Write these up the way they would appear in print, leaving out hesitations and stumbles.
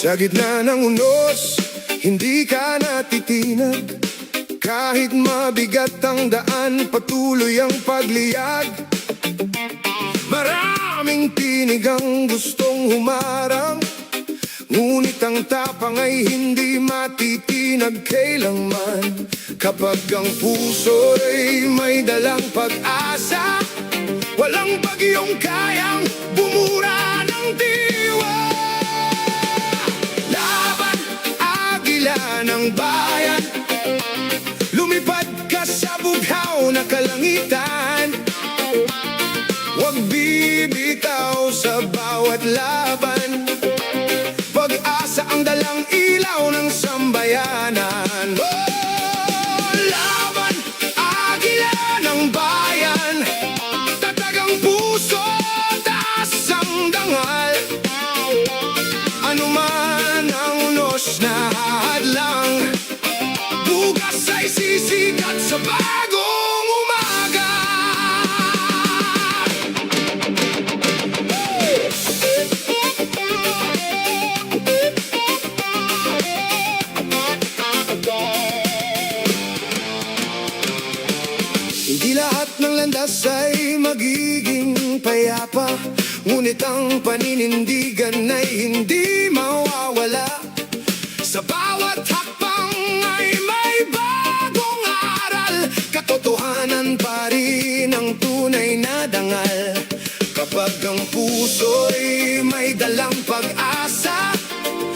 Sa gitna ng unos, hindi ka natitinag. Kahit mabigat ang daan, patuloy ang pagliyag. Maraming tinig ang gustong humarang, ngunit ang tapang ay hindi matitinag kailanman. Kapag ang puso'y may dalang pag-asa, walang bagyong kayang bumura ng diwa. Laban, agila ng bayan, lumipad ka sa bughaw na kalangitan. Huwag bibitaw sa bawat laban, pag-asa ang dalang ilaw ng sambayanan. Oh, laban, agila ng bayan, tatag ang puso, taas ang dangal. Ano man ang unos na hadlang, bukas ay sisikat sa bagong umaga. Hindi lahat ng landas ay magiging payapa, ngunit ang paninindigan ay hindi mawawala. Sa bawat hakbang ay may bagong aral, katotohanan pa rin ang tunay na dangal. Kapag ang puso'y may dalang pag-asa,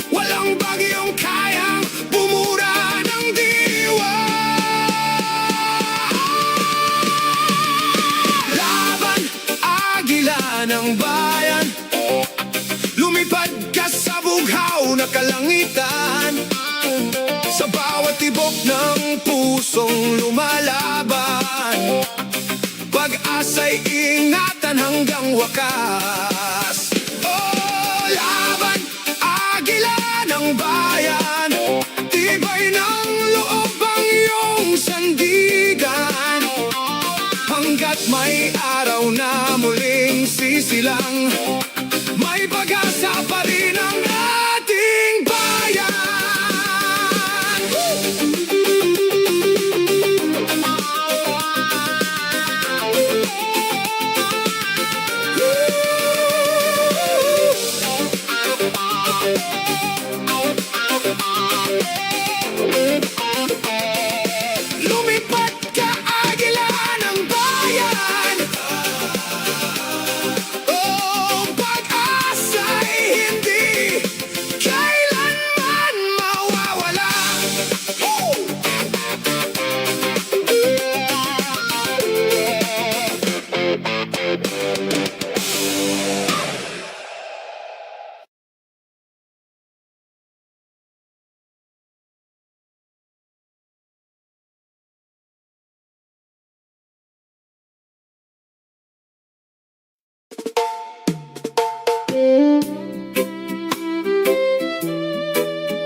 walang bagyong kayang bumura ng diwa. Laban, agila ng bayan, lumipad ka sa bughaw na kalangitan. Sa bawat tibok ng pusong lumalaban, pag-asa'y ingatan hanggang wakas. Oh, laban, agila ng bayan, tibay ng loob ang iyong sandigan. Hanggat may araw na muling sisilang, may pag-asa pa rin ang ating bayan. Lumipad ka, agila ng bayan. Oh, pag-asa'y hindi kailanman mawawala. Oh!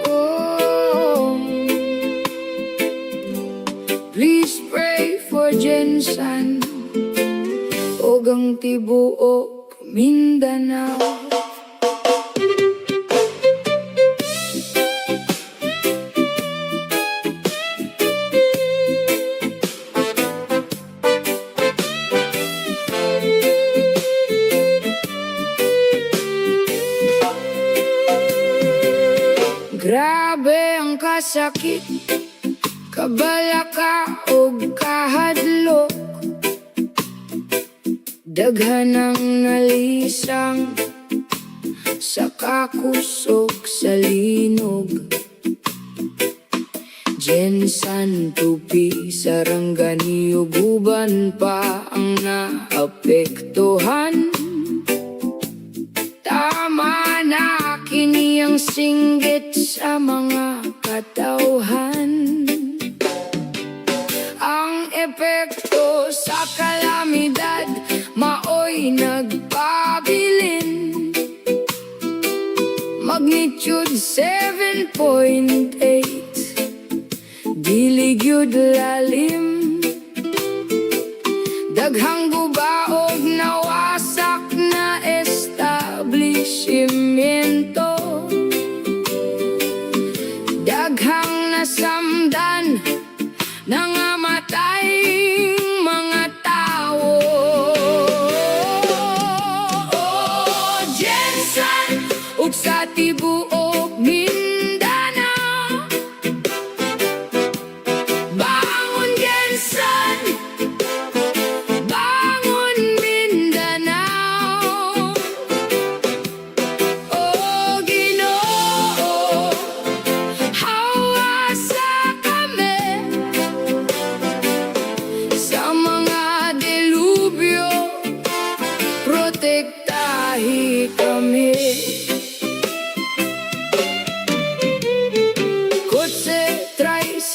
Oh, please pray for Jensan ug ang tibuok Mindanao. Grabe ang kasakit, kabalaka o kahadlok, daghan ang nalisang sa kakusok sa linog. Jensan, tupi, sarangani ug uban pa ang naapektuhan. Tama na kini ang singgit sa mga katauhan. Ang epekto sa kalamidad maoy nagpabilin. Magnitude 7.8, dili gyud lalim. Daghang gubaog nawasak na establishmento.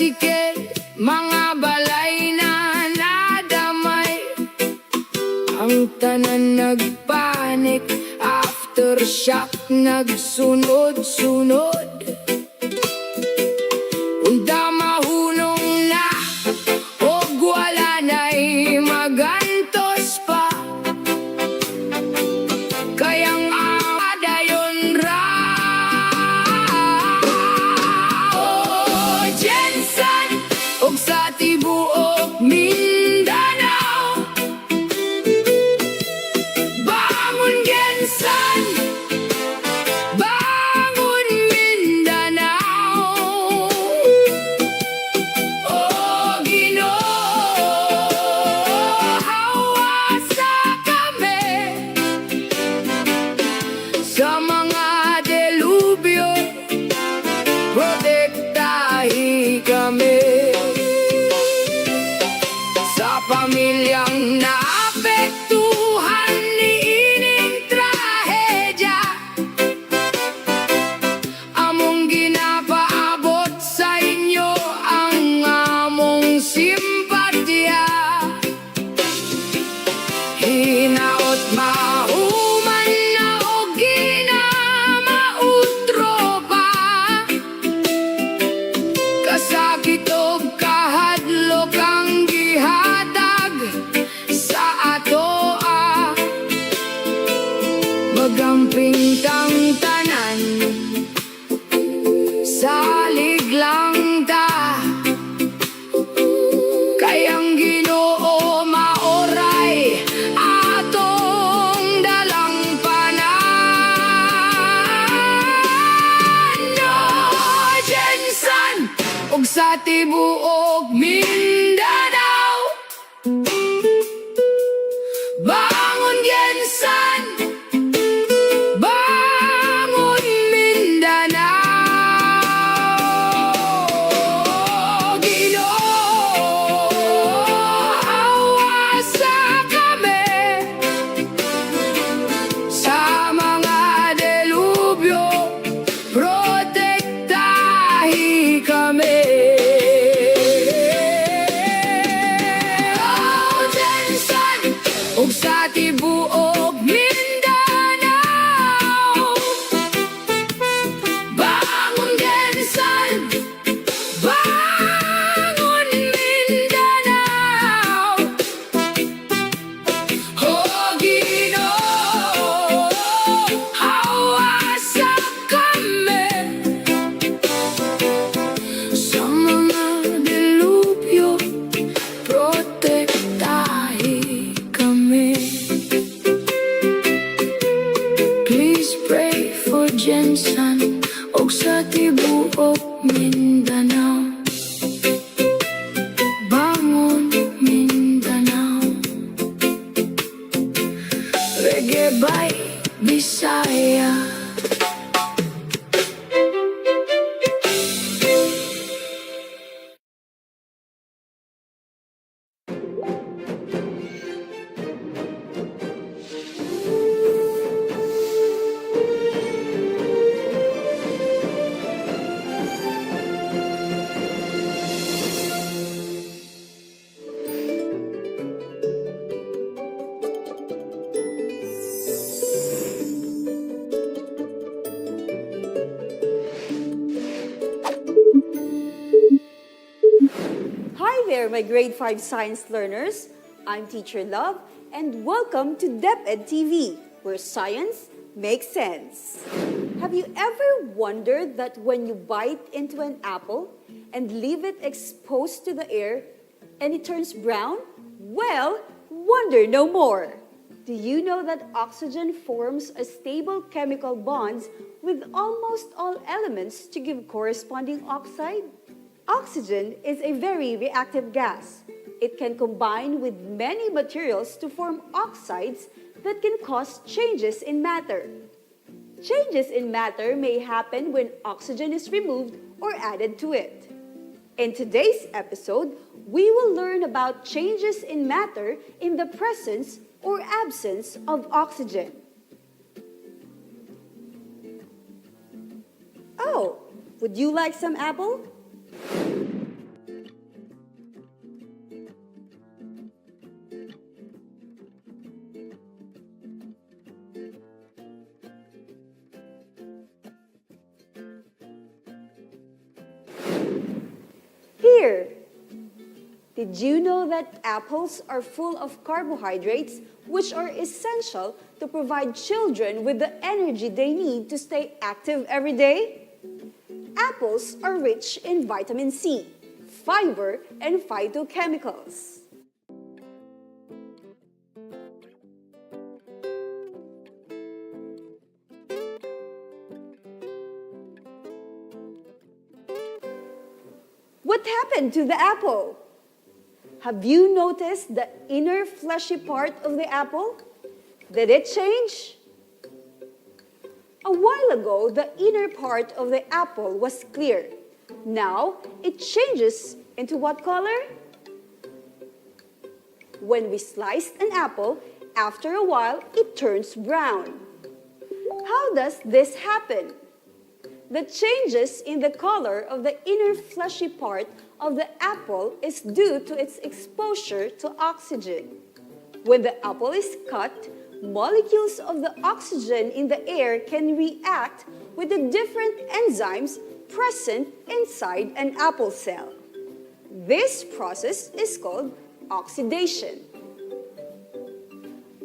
tricycle, mga balay na nadamay. Ang tanan nagpanik, aftershock nagsunod-sunod. Unda mahunong na, og wala na'y magantos pa. Kayang dayon ra. Oh, Jensen, og sa tibuok Mindanao. Bangon Jensen, bangon Mindanao. Oh, Ginoo, hawasa kami sa mga delubyo, protektahi kami. Sa pamilyang naapektuhan ni ining trahedya, among ginapaabot sa inyo ang among simpatya. Hinaot mahuman na o ginamautro pa, kasakit o kahadlok ang gihatag sa ato magamping tang tanan, salig lang ta. Kayang Ginoo maoray atong dalang panan. No, Jensen, og sa tibuok Mindanao. Bangon Jensen, bangon Mindanao. Ginoo, hawasa kami sa mga delubyo, protektahi kami. Oh, Jensen, og sa tibuok Mindanao. Bangon Jensen, bangon Mindanao. Oh, Ginoo, hawasa kami sa mga delubyo, protektahi kami. Please pray for Jensen og sa tibuok Mindanao. Bangon Mindanao. Reggae by Bisaya. Hi there, my grade 5 science learners. I'm Teacher Love, and welcome to DepEd TV, where science makes sense. Have you ever wondered that when you bite into an apple and leave it exposed to the air and it turns brown? Well, wonder no more. Do you know that oxygen forms a stable chemical bonds with almost all elements to give corresponding oxide? Oxygen is a very reactive gas. It can combine with many materials to form oxides that can cause changes in matter. Changes in matter may happen when oxygen is removed or added to it. In today's episode, we will learn about changes in matter in the presence or absence of oxygen. Oh, would you like some apple? Did you know that apples are full of carbohydrates, which are essential to provide children with the energy they need to stay active every day? Apples are rich in vitamin C, fiber, and phytochemicals. What happened to the apple? Have you noticed the inner fleshy part of the apple? Did it change? A while ago, the inner part of the apple was clear. Now, it changes into what color? When we slice an apple, after a while, it turns brown. How does this happen? The changes in the color of the inner fleshy part of the apple is due to its exposure to oxygen. When the apple is cut, molecules of the oxygen in the air can react with the different enzymes present inside an apple cell. This process is called oxidation.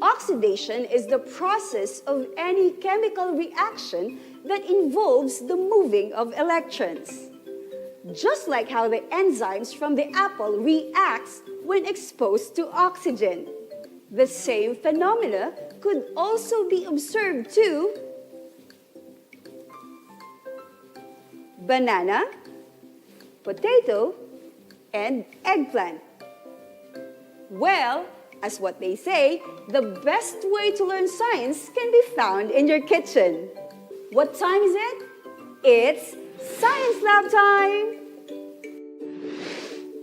Oxidation is the process of any chemical reaction that involves the moving of electrons. Just like how the enzymes from the apple reacts when exposed to oxygen. The same phenomena could also be observed to banana, potato, and eggplant. Well, as what they say, the best way to learn science can be found in your kitchen. What time is it? It's Science Lab time!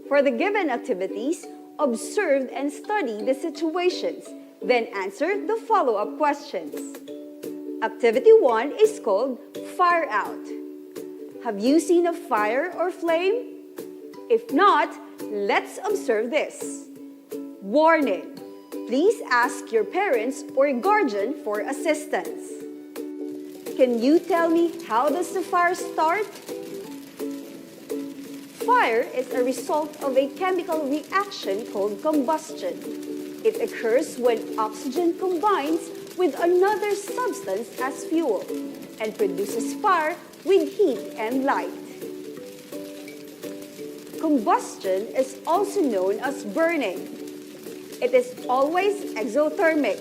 For the given activities, observe and study the situations, then answer the follow-up questions. Activity 1 is called Fire Out. Have you seen a fire or flame? If not, let's observe this. Warning! Please ask your parents or guardian for assistance. Can you tell me how does the fire start? Fire is a result of a chemical reaction called combustion. It occurs when oxygen combines with another substance as fuel and produces fire with heat and light. Combustion is also known as burning. It is always exothermic,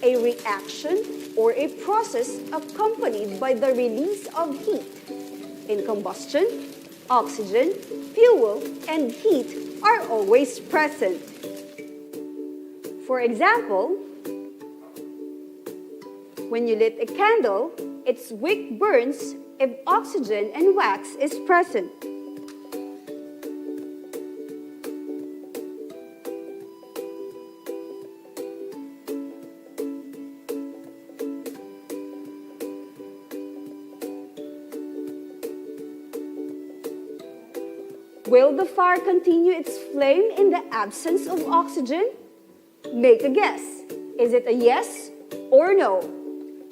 a reaction or a process accompanied by the release of heat. In combustion, oxygen, fuel, and heat are always present. For example, when you lit a candle, its wick burns if oxygen and wax is present. Will the fire continue its flame in the absence of oxygen? Make a guess. Is it a yes or no?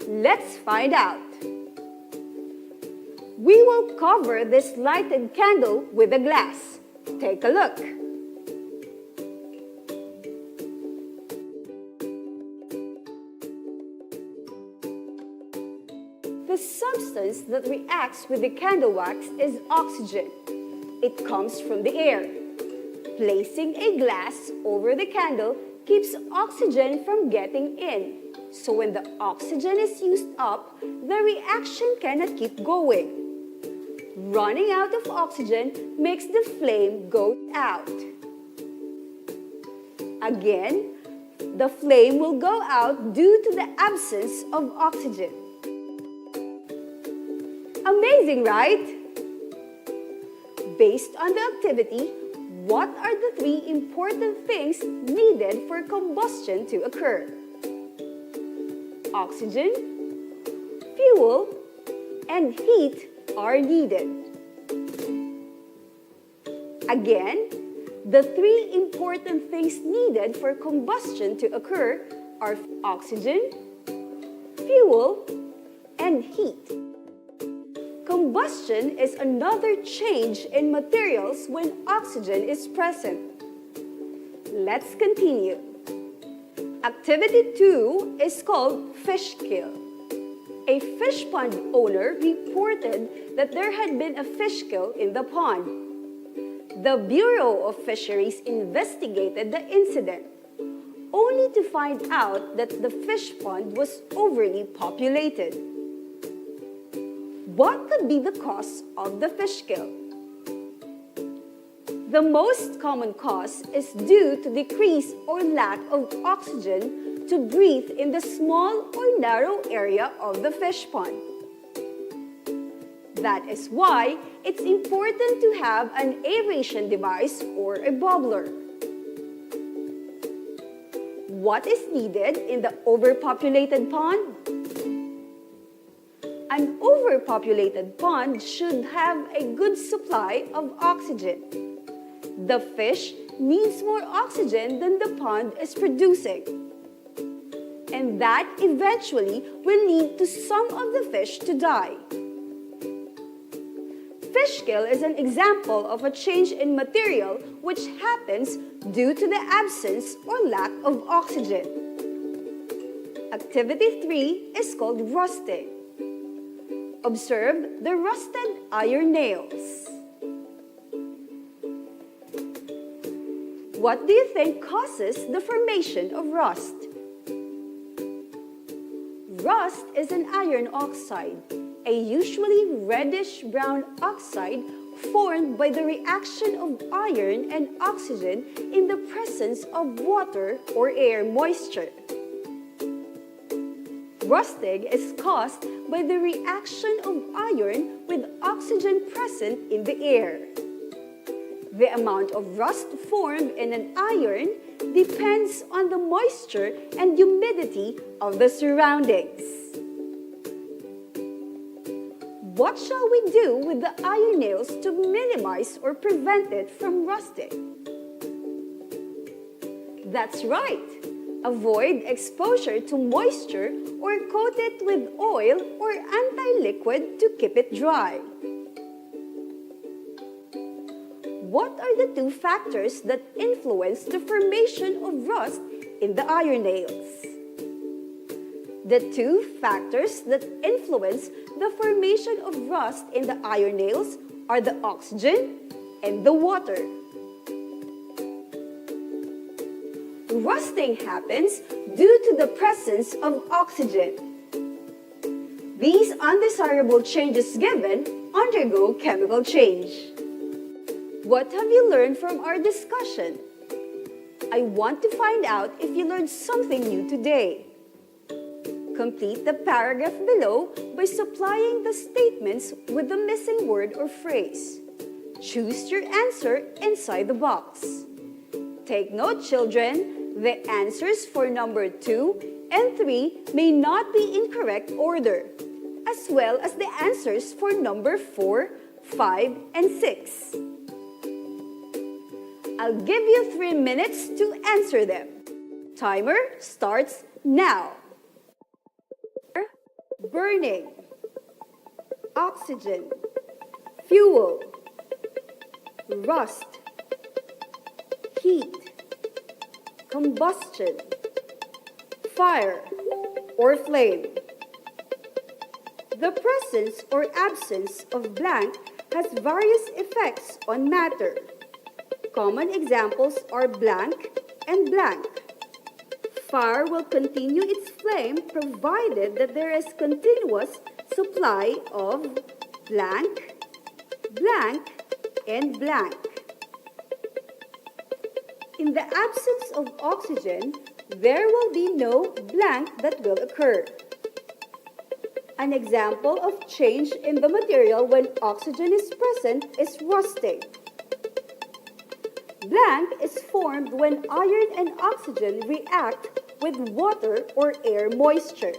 Let's find out. We will cover this lighted candle with a glass. Take a look. The substance that reacts with the candle wax is oxygen. It comes from the air. Placing a glass over the candle keeps oxygen from getting in. So when the oxygen is used up, the reaction cannot keep going. Running out of oxygen makes the flame go out. Again, the flame will go out due to the absence of oxygen. Amazing, right? Based on the activity, what are the 3 important things needed for combustion to occur? Oxygen, fuel, and heat are needed. Again, the 3 important things needed for combustion to occur are oxygen, fuel, and heat. Combustion is another change in materials when oxygen is present. Let's continue. Activity 2 is called fish kill. A fish pond owner reported that there had been a fish kill in the pond. The Bureau of Fisheries investigated the incident, only to find out that the fish pond was overly populated. What could be the cause of the fish kill? The most common cause is due to decrease or lack of oxygen to breathe in the small or narrow area of the fish pond. That is why it's important to have an aeration device or a bubbler. What is needed in the overpopulated pond? An overpopulated pond should have a good supply of oxygen. The fish needs more oxygen than the pond is producing. And that eventually will lead to some of the fish to die. Fish kill is an example of a change in material which happens due to the absence or lack of oxygen. Activity 3 is called rusting. Observe the rusted iron nails. What do you think causes the formation of rust? Rust is an iron oxide, a usually reddish-brown oxide formed by the reaction of iron and oxygen in the presence of water or air moisture. Rusting is caused by the reaction of iron with oxygen present in the air. The amount of rust formed in an iron depends on the moisture and humidity of the surroundings. What shall we do with the iron nails to minimize or prevent it from rusting? That's right! Avoid exposure to moisture or coat it with oil or anti-liquid to keep it dry. What are the two factors that influence the formation of rust in the iron nails? The two factors that influence the formation of rust in the iron nails are the oxygen and the water. Rusting happens due to the presence of oxygen. These undesirable changes given undergo chemical change. What have you learned from our discussion? I want to find out if you learned something new today. Complete the paragraph below by supplying the statements with the missing word or phrase. Choose your answer inside the box. Take note, children, the answers for number 2 and 3 may not be in correct order, as well as the answers for number 4, 5, and 6. I'll give you 3 minutes to answer them. Timer starts now. Burning, oxygen, fuel, rust, heat, combustion, fire, or flame. The presence or absence of blank has various effects on matter. Common examples are blank and blank. Fire will continue its flame provided that there is continuous supply of blank, blank, and blank. In the absence of oxygen, there will be no blank that will occur. An example of change in the material when oxygen is present is rusting. Blank is formed when iron and oxygen react with water or air moisture.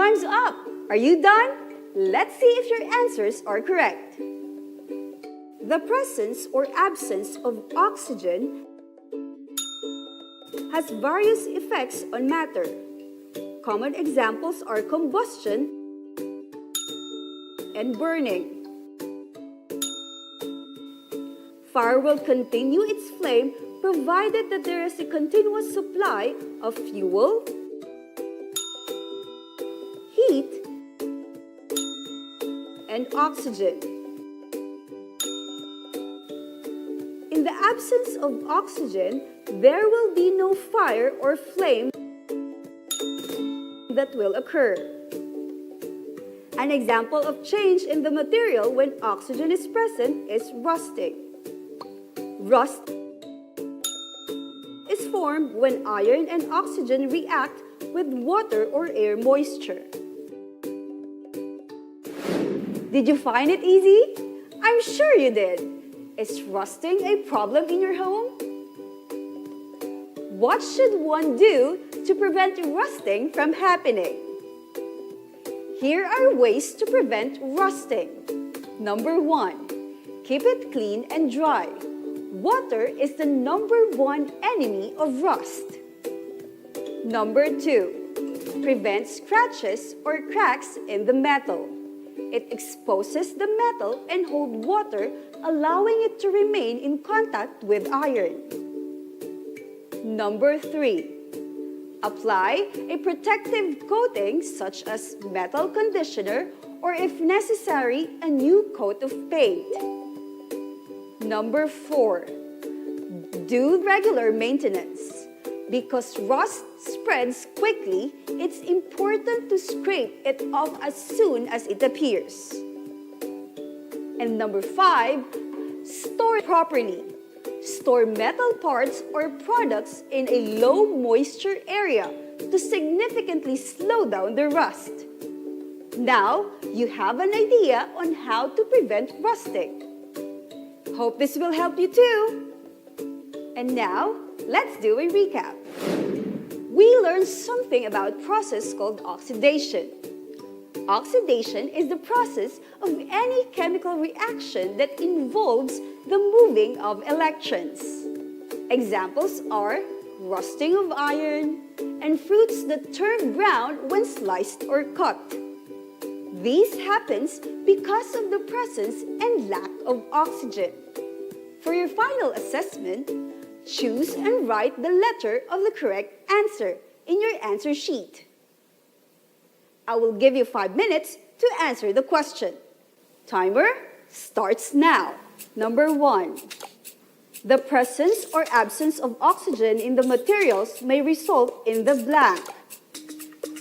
Time's up! Are you done? Let's see if your answers are correct. The presence or absence of oxygen has various effects on matter. Common examples are combustion and burning. Fire will continue its flame provided that there is a continuous supply of fuel, heat, and oxygen. In the absence of oxygen, there will be no fire or flame that will occur. An example of change in the material when oxygen is present is rusting. Rust is formed when iron and oxygen react with water or air moisture. Did you find it easy? I'm sure you did. Is rusting a problem in your home? What should one do to prevent rusting from happening? Here are ways to prevent rusting. Number 1, keep it clean and dry. Water is the number 1 enemy of rust. Number 2, prevent scratches or cracks in the metal. It exposes the metal and holds water, allowing it to remain in contact with iron. Number 3, apply a protective coating such as metal conditioner or if necessary, a new coat of paint. Number 4, do regular maintenance. Because rust spreads quickly, it's important to scrape it off as soon as it appears. And number 5, store properly. Store metal parts or products in a low moisture area to significantly slow down the rust. Now, you have an idea on how to prevent rusting. Hope this will help you too. And now, let's do a recap. We learned something about a process called oxidation. Oxidation is the process of any chemical reaction that involves the moving of electrons. Examples are rusting of iron and fruits that turn brown when sliced or cut. This happens because of the presence and lack of oxygen. For your final assessment, choose and write the letter of the correct answer in your answer sheet. I will give you 5 minutes to answer the question. Timer starts now. Number 1. The presence or absence of oxygen in the materials may result in the blank.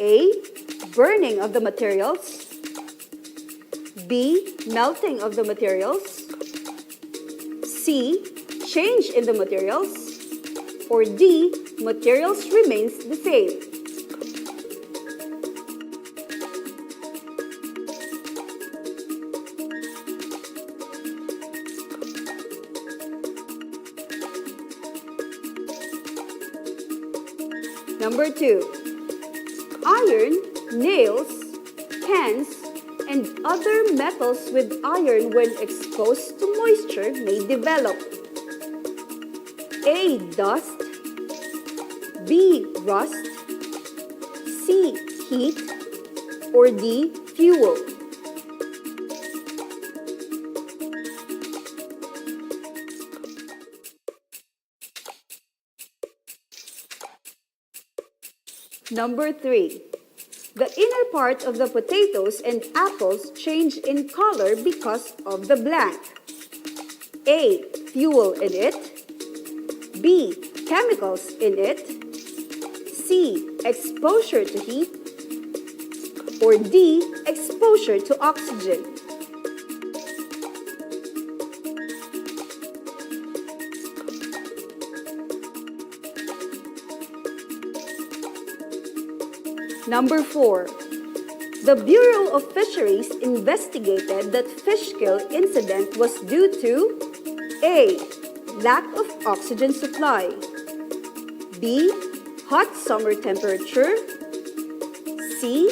A. Burning of the materials. B. Melting of the materials. C. Change in the materials. Or D. Materials remains the same. Number 2. Iron, nails, cans, and other metals with iron when exposed to moisture may develop. A. Dust. B. Rust. C. Heat. Or D. Fuel. Number 3. The inner part of the potatoes and apples change in color because of the blank. A. Fuel in it. B. Chemicals in it. C. Exposure to heat. Or D. Exposure to oxygen. Number 4. The Bureau of Fisheries investigated that fish kill incident was due to A. Lack of oxygen supply. B. Hot summer temperature. C.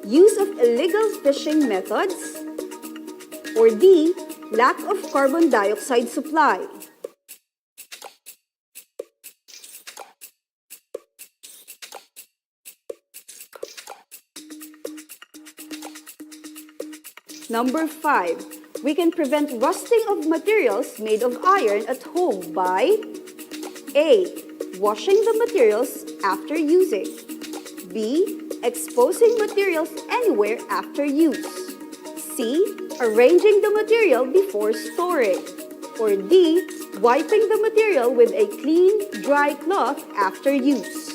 use of illegal fishing methods, or D, lack of carbon dioxide supply? Number 5, we can prevent rusting of materials made of iron at home by A, washing the materials after using, B, exposing materials anywhere after use, C, arranging the material before storing, or D, wiping the material with a clean, dry cloth after use.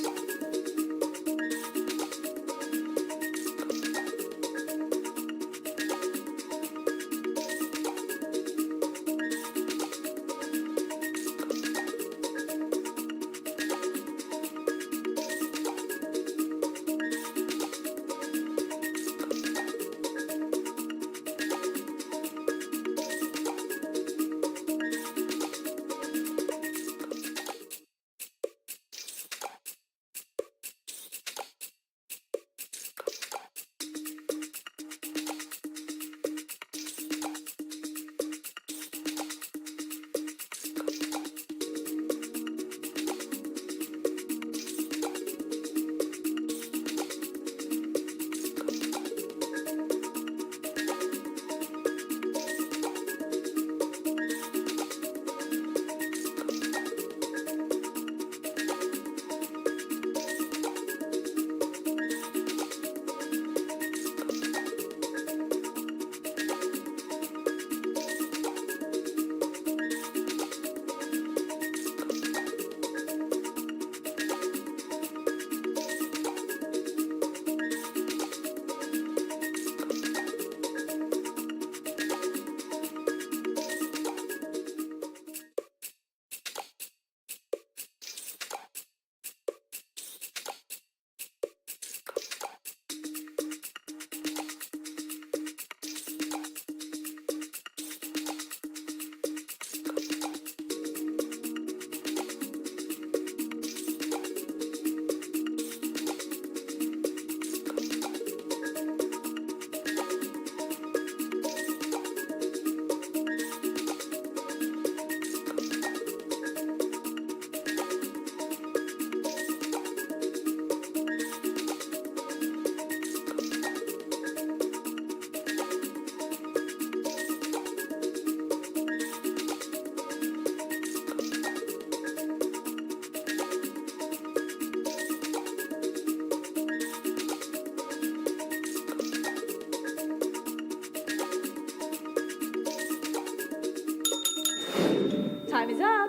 Time is up!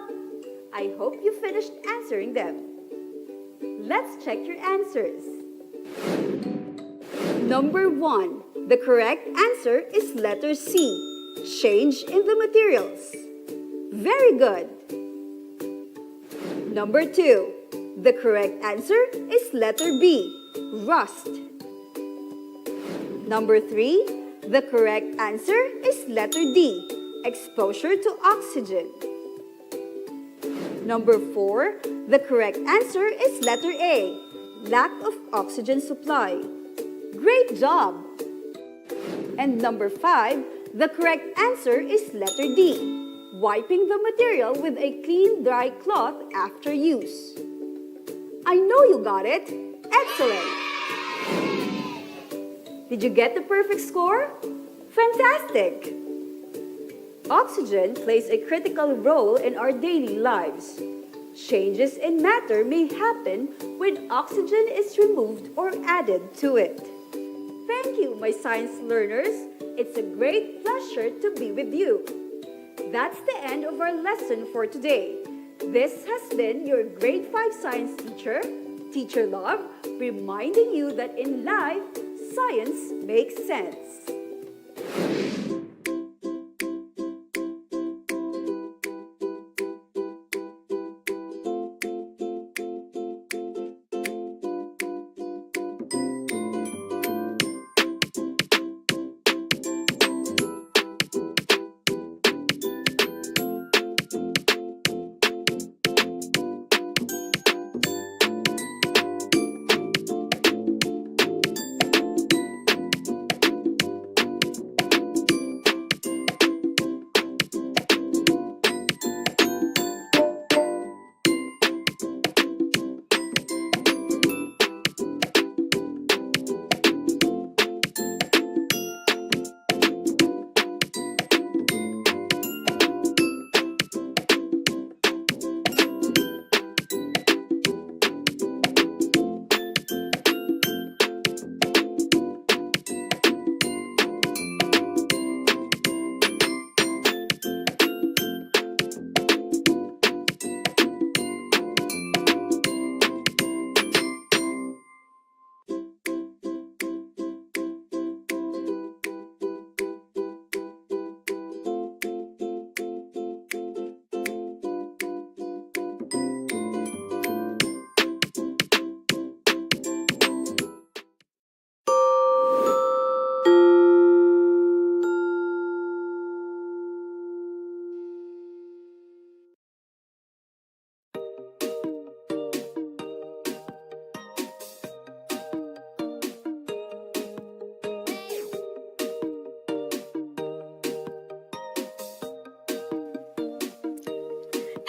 I hope you finished answering them. Let's check your answers. Number 1, the correct answer is letter C, change in the materials. Very good. Number 2, the correct answer is letter B, rust. Number 3, the correct answer is letter D, exposure to oxygen. Number 4, the correct answer is letter A, lack of oxygen supply. Great job! And number 5, the correct answer is letter D, wiping the material with a clean, dry cloth after use. I know you got it! Excellent! Did you get the perfect score? Fantastic! Oxygen plays a critical role in our daily lives. Changes in matter may happen when oxygen is removed or added to it. Thank you, my science learners. It's a great pleasure to be with you. That's the end of our lesson for today. This has been your grade 5 science teacher, Teacher Love, reminding you that in life, science makes sense.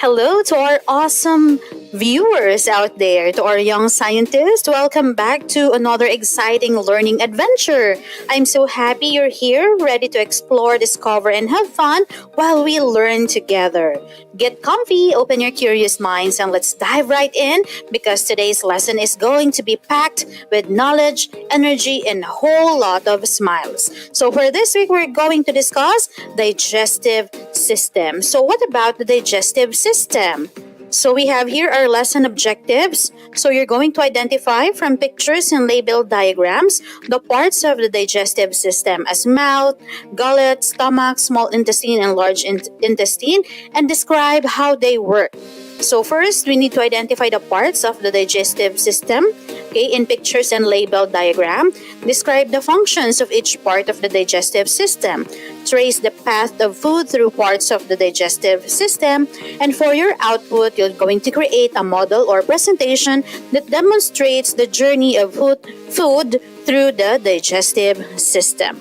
Hello to our awesome viewers out there, to our young scientists. Welcome back to another exciting learning adventure. I'm so happy you're here, ready to explore, discover, and have fun while we learn together. Get comfy, open your curious minds, and let's dive right in because today's lesson is going to be packed with knowledge, energy, and a whole lot of smiles. So for this week, we're going to discuss digestive system. So what about the digestive system? So we have here our lesson objectives. So you're going to identify from pictures and labeled diagrams the parts of the digestive system as mouth, gullet, stomach, small intestine, and large intestine, and describe how they work. So first, we need to identify the parts of the digestive system. Okay, in pictures and labeled diagram, describe the functions of each part of the digestive system. Trace the path of food through parts of the digestive system. And for your output, you're going to create a model or presentation that demonstrates the journey of food through the digestive system.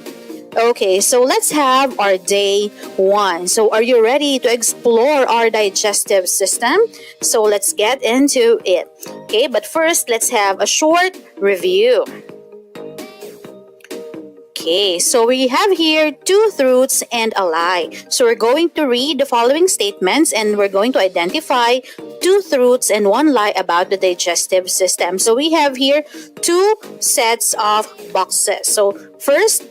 Okay, so let's have our day 1. So are you ready to explore our digestive system? So let's get into it. Okay, but first, let's have a short review. Okay, so we have here 2 truths and a lie. So we're going to read the following statements and we're going to identify 2 truths and 1 lie about the digestive system. So we have here 2 sets of boxes. So first,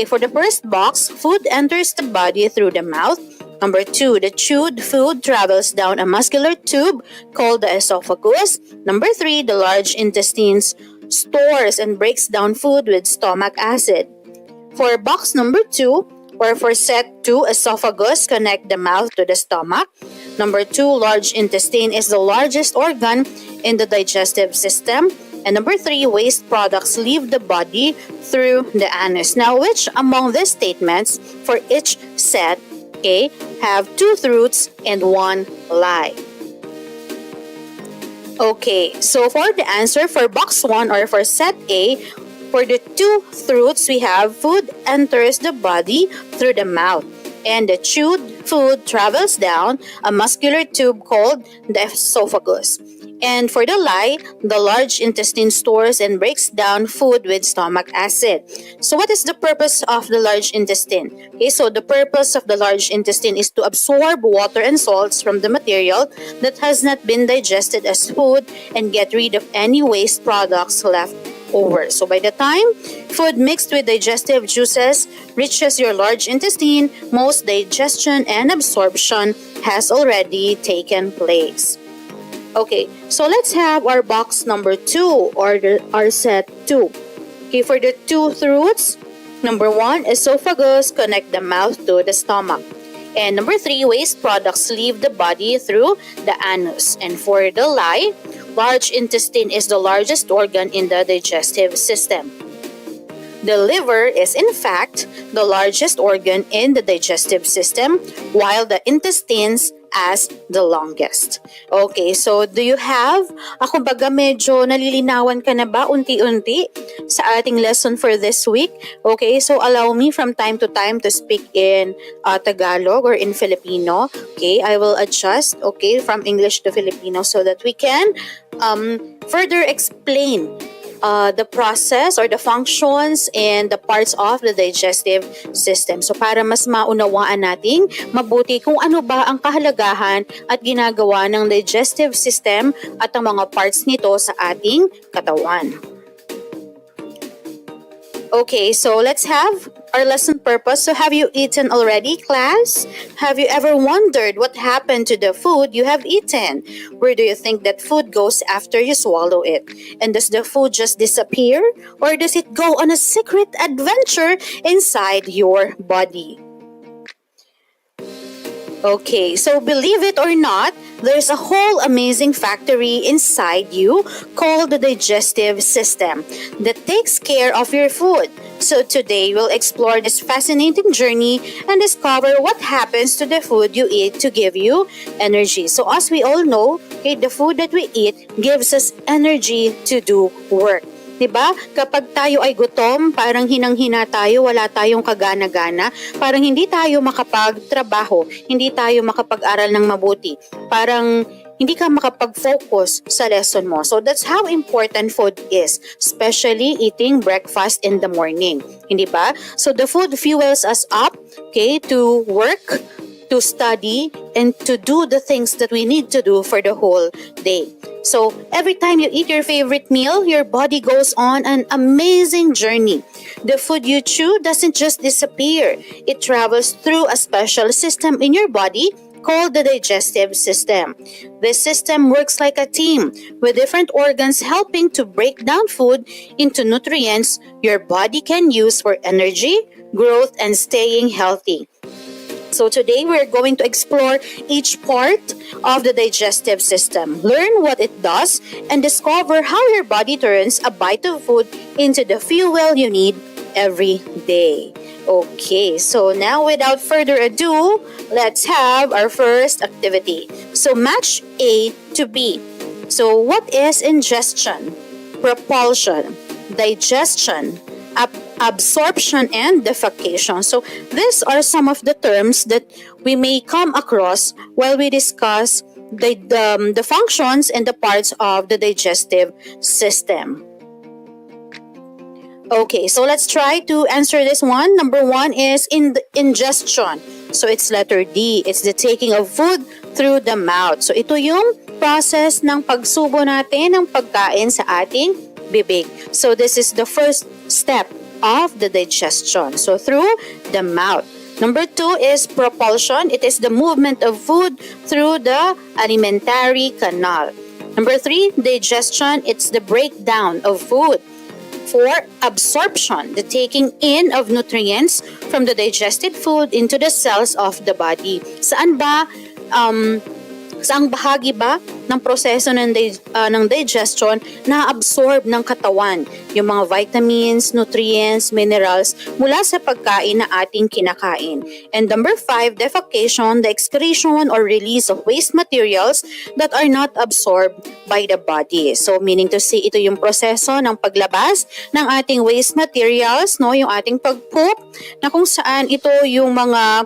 for the first box, food enters the body through the mouth. Number 2, the chewed food travels down a muscular tube called the esophagus. Number 3, the large intestine stores and breaks down food with stomach acid. For box number 2, or for set 2, esophagus connect the mouth to the stomach. Number 2, large intestine is the largest organ in the digestive system. And number 3, waste products leave the body through the anus. Now, which among these statements for each set, have 2 truths and 1 lie? Okay, so for the answer for box 1 or for set A, for the 2 truths, we have food enters the body through the mouth. And the chewed food travels down a muscular tube called the esophagus. And for the lie, the large intestine stores and breaks down food with stomach acid. So what is the purpose of the large intestine? Okay, so the purpose of the large intestine is to absorb water and salts from the material that has not been digested as food and get rid of any waste products left over. So by the time food mixed with digestive juices reaches your large intestine, most digestion and absorption has already taken place. Okay, so let's have our box number 2 or our set 2. Okay, for the 2 truths, number 1, esophagus connect the mouth to the stomach. And number 3, waste products leave the body through the anus. And for the lie, large intestine is the largest organ in the digestive system. The liver is in fact the largest organ in the digestive system, while the intestines as the longest. Okay, so do you have, kumbaga medyo nalilinawan ka na ba unti-unti sa ating lesson for this week? Okay, so allow me from time to time to speak in Tagalog or in Filipino. Okay, I will adjust, from English to Filipino so that we can further explain the process or the functions and the parts of the digestive system. So para mas maunawaan natin mabuti kung ano ba ang kahalagahan at ginagawa ng digestive system at ang mga parts nito sa ating katawan. Okay, so let's have our lesson purpose. So have you eaten already, class? Have you ever wondered what happened to the food you have eaten? Where do you think that food goes after you swallow it? And does the food just disappear? Or does it go on a secret adventure inside your body? Okay, so believe it or not, there's a whole amazing factory inside you called the digestive system that takes care of your food. So today we'll explore this fascinating journey and discover what happens to the food you eat to give you energy. So as we all know, the food that we eat gives us energy to do work. 'Diba? Kapag tayo ay gutom, parang hinang-hina tayo, wala tayong kagana-gana, parang hindi tayo makapagtrabaho, hindi tayo makapag-aral ng mabuti. Parang hindi ka makapag-focus sa lesson mo. So that's how important food is, especially eating breakfast in the morning. Hindi ba? So the food fuels us up, okay, to work, to study, and to do the things that we need to do for the whole day. So every time you eat your favorite meal, your body goes on an amazing journey. The food you chew doesn't just disappear. It travels through a special system in your body called the digestive system. This system works like a team with different organs helping to break down food into nutrients your body can use for energy, growth, and staying healthy. So today we're going to explore each part of the digestive system, learn what it does, and discover how your body turns a bite of food into the fuel you need every day. Okay, so now without further ado, let's have our first activity. So match A to B. So what is ingestion, propulsion, digestion, absorption, and defecation? So these are some of the terms that we may come across while we discuss the functions and the parts of the digestive system. Okay, so let's try to answer this one. Number one is ingestion. So it's letter D. It's the taking of food through the mouth. So ito yung process ng pagsubo natin ng pagkain sa ating bibig. So this is the first step of the digestion. So through the mouth. Number two is propulsion. It is the movement of food through the alimentary canal. Number three, digestion. It's the breakdown of food. For absorption, the taking in of nutrients from the digested food into the cells of the body. Saan ba saang bahagi ba ng proseso ng digestion na absorb ng katawan yung mga vitamins, nutrients, minerals mula sa pagkain na ating kinakain. And number 5, defecation, the excretion or release of waste materials that are not absorbed by the body. So meaning to say, ito yung proseso ng paglabas ng ating waste materials, no, yung ating pag-poop, na kung saan ito yung mga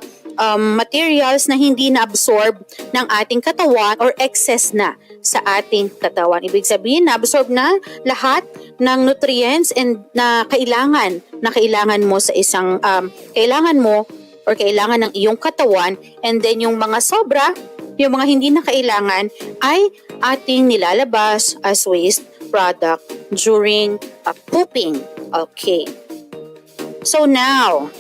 materials na hindi na-absorb ng ating katawan or excess na sa ating katawan. Ibig sabihin, na-absorb na lahat ng nutrients and na kailangan mo sa isang kailangan mo or kailangan ng iyong katawan, and then yung mga sobra, yung mga hindi na kailangan ay ating nilalabas as waste product during pooping. Okay. So now,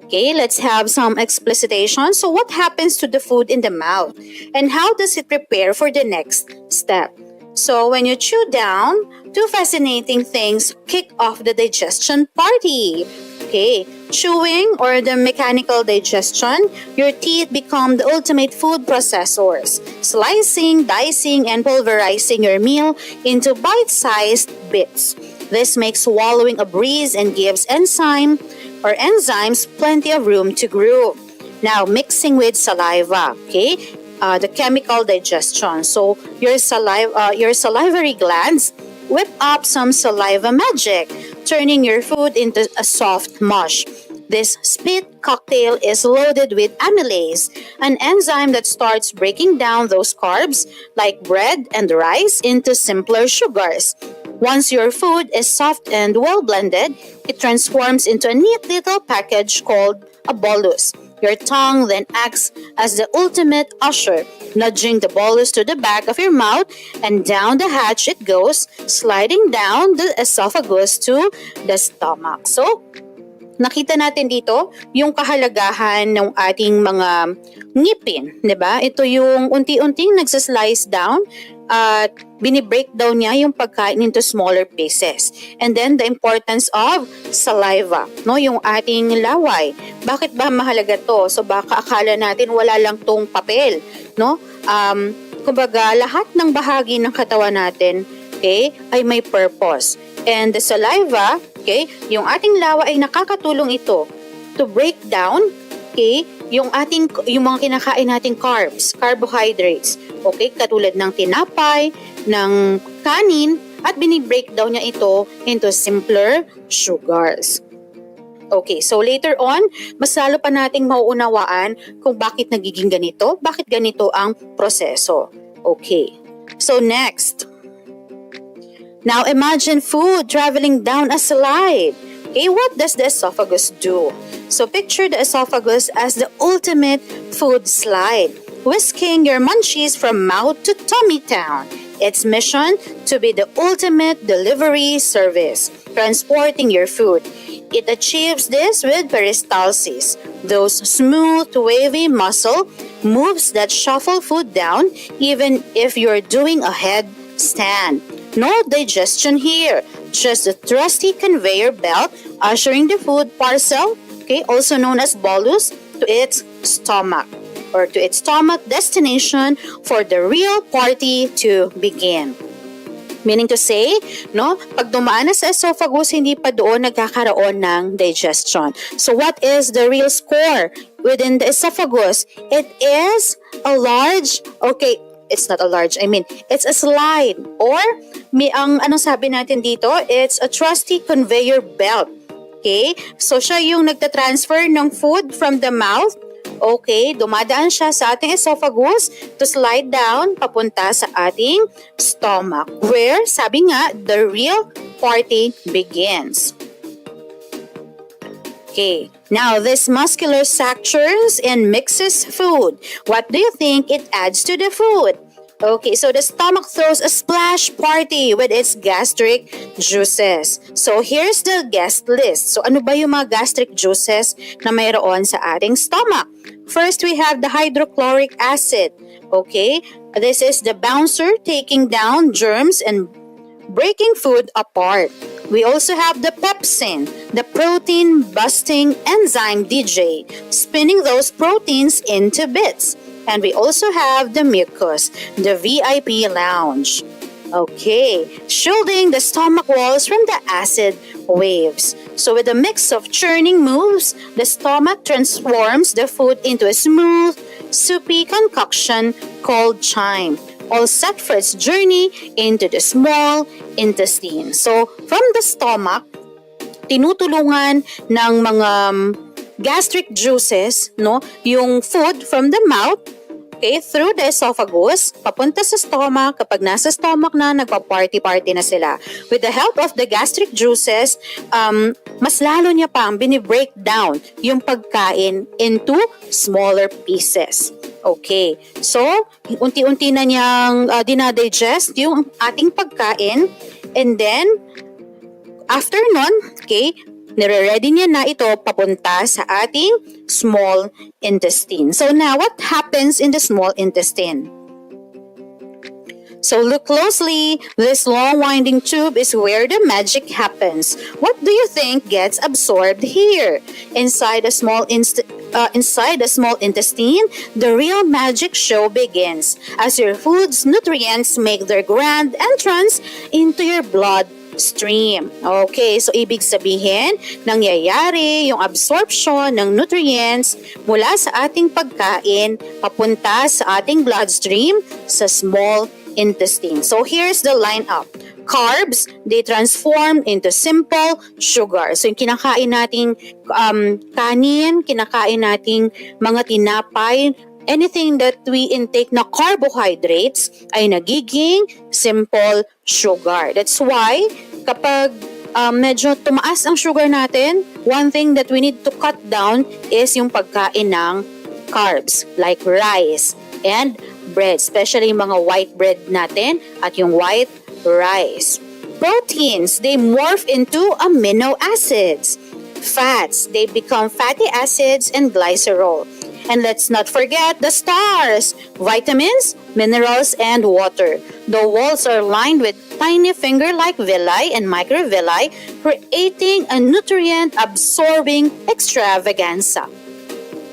okay, let's have some explicitation. So what happens to the food in the mouth? And how does it prepare for the next step? So when you chew down, two fascinating things kick off the digestion party. Okay, chewing or the mechanical digestion, your teeth become the ultimate food processors, slicing, dicing, and pulverizing your meal into bite-sized bits. This makes swallowing a breeze and gives enzymes plenty of room to grow. Now, mixing with saliva, okay? The chemical digestion. So, your salivary glands whip up some saliva magic, turning your food into a soft mush. This spit cocktail is loaded with amylase, an enzyme that starts breaking down those carbs, like bread and rice, into simpler sugars. Once your food is soft and well blended, it transforms into a neat little package called a bolus. Your tongue then acts as the ultimate usher, nudging the bolus to the back of your mouth, and down the hatch it goes, sliding down the esophagus to the stomach. So, nakita natin dito yung kahalagahan ng ating mga ngipin, 'di ba? Ito yung unti-unting nagsaslice down at binibreakdown niya yung pagkain into smaller pieces. And then the importance of saliva, no, yung ating laway. Bakit ba mahalaga to? So baka akala natin wala lang tong papel, no? Kumbaga lahat ng bahagi ng katawan natin, okay, ay may purpose. And the saliva, okay, yung ating lawa ay nakakatulong ito to break down, okay, yung mga kinakain nating carbs, carbohydrates, okay, katulad ng tinapay, ng kanin, at binibreakdown niya ito into simpler sugars. Okay, so later on, mas lalo pa nating mauunawaan kung bakit nagiging ganito, bakit ganito ang proseso. Okay, so next. Now imagine food traveling down a slide. Okay, what does the esophagus do? So picture the esophagus as the ultimate food slide, whisking your munchies from mouth to tummy town. Its mission to be the ultimate delivery service, transporting your food. It achieves this with peristalsis, those smooth, wavy muscle moves that shuffle food down even if you're doing a headstand. No digestion here, just a trusty conveyor belt ushering the food parcel, okay, also known as bolus, to its stomach or to its stomach destination for the real party to begin. Meaning to say, no, pag dumaan na sa esophagus, hindi pa doon nagkakaroon ng digestion. So what is the real score within the esophagus? It is a large, okay, it's not a large, it's a slide or anong sabi natin dito? It's a trusty conveyor belt. Okay? So siya yung nagtatransfer ng food from the mouth. Okay, dumadaan siya sa ating esophagus to slide down papunta sa ating stomach where, sabi nga, the real party begins. Okay, now this muscular sac churns and mixes food. What do you think it adds to the food? Okay, so the stomach throws a splash party with its gastric juices. So here's the guest list. So ano ba yung mga gastric juices na mayroon sa ating stomach? First, we have the hydrochloric acid. Okay, this is the bouncer taking down germs and breaking food apart. We also have the pepsin, the protein-busting enzyme DJ, spinning those proteins into bits. And we also have the mucus, the VIP lounge. Okay, shielding the stomach walls from the acid waves. So with a mix of churning moves, the stomach transforms the food into a smooth, soupy concoction called chyme, all set for its journey into the small intestine. So from the stomach, tinutulungan ng mga gastric juices, no, yung food from the mouth, okay, through the esophagus, papunta sa stomach. Kapag nasa stomach na, nagpa-party-party na sila. With the help of the gastric juices, mas lalo niya pang binibreak down yung pagkain into smaller pieces. Okay, so unti-unti na niyang dinadigest yung ating pagkain, and then after nun, okay, nire-ready niya na ito papunta sa ating small intestine. So now, what happens in the small intestine? So look closely. This long winding tube is where the magic happens. What do you think gets absorbed here? Inside the small intestine, the real magic show begins as your food's nutrients make their grand entrance into your blood stream. Okay, so ibig sabihin, nangyayari yung absorption ng nutrients mula sa ating pagkain papunta sa ating bloodstream sa small intestine. So here's the lineup. Carbs, they transform into simple sugar. So yung kinakain nating kanin, kinakain nating mga tinapay, anything that we intake na carbohydrates ay nagiging simple sugar. That's why kapag medyo tumaas ang sugar natin, one thing that we need to cut down is yung pagkain ng carbs like rice and bread, especially yung mga white bread natin at yung white rice. Proteins, they morph into amino acids. Fats, they become fatty acids and glycerol. And let's not forget the stars, vitamins, minerals, and water. The walls are lined with tiny finger-like villi and microvilli, creating a nutrient-absorbing extravaganza.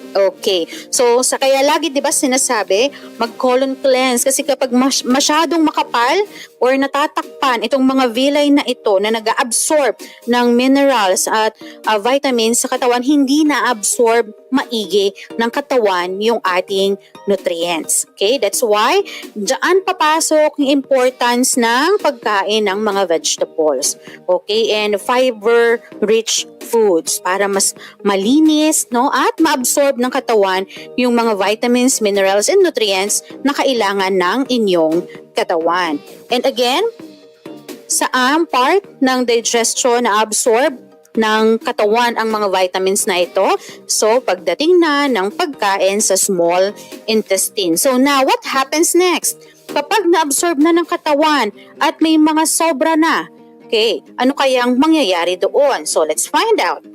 Okay. So, sa kaya lagi 'di ba sinasabi, mag-colon cleanse kasi kapag masyadong makapal or natatakpan itong mga villi na ito na nag-absorb ng minerals at vitamins sa katawan, hindi na-absorb maigi ng katawan yung ating nutrients. Okay? That's why diyan papasok yung importance ng pagkain ng mga vegetables. Okay? And fiber-rich foods para mas malinis, no, at ma-absorb ng katawan yung mga vitamins, minerals, and nutrients na kailangan ng inyong katawan. And again, saan part ng digestion na absorb ng katawan ang mga vitamins na ito? So, pagdating na ng pagkain sa small intestine. So, now, what happens next? Kapag na-absorb na ng katawan at may mga sobra na, okay, ano kayang mangyayari doon? So, let's find out.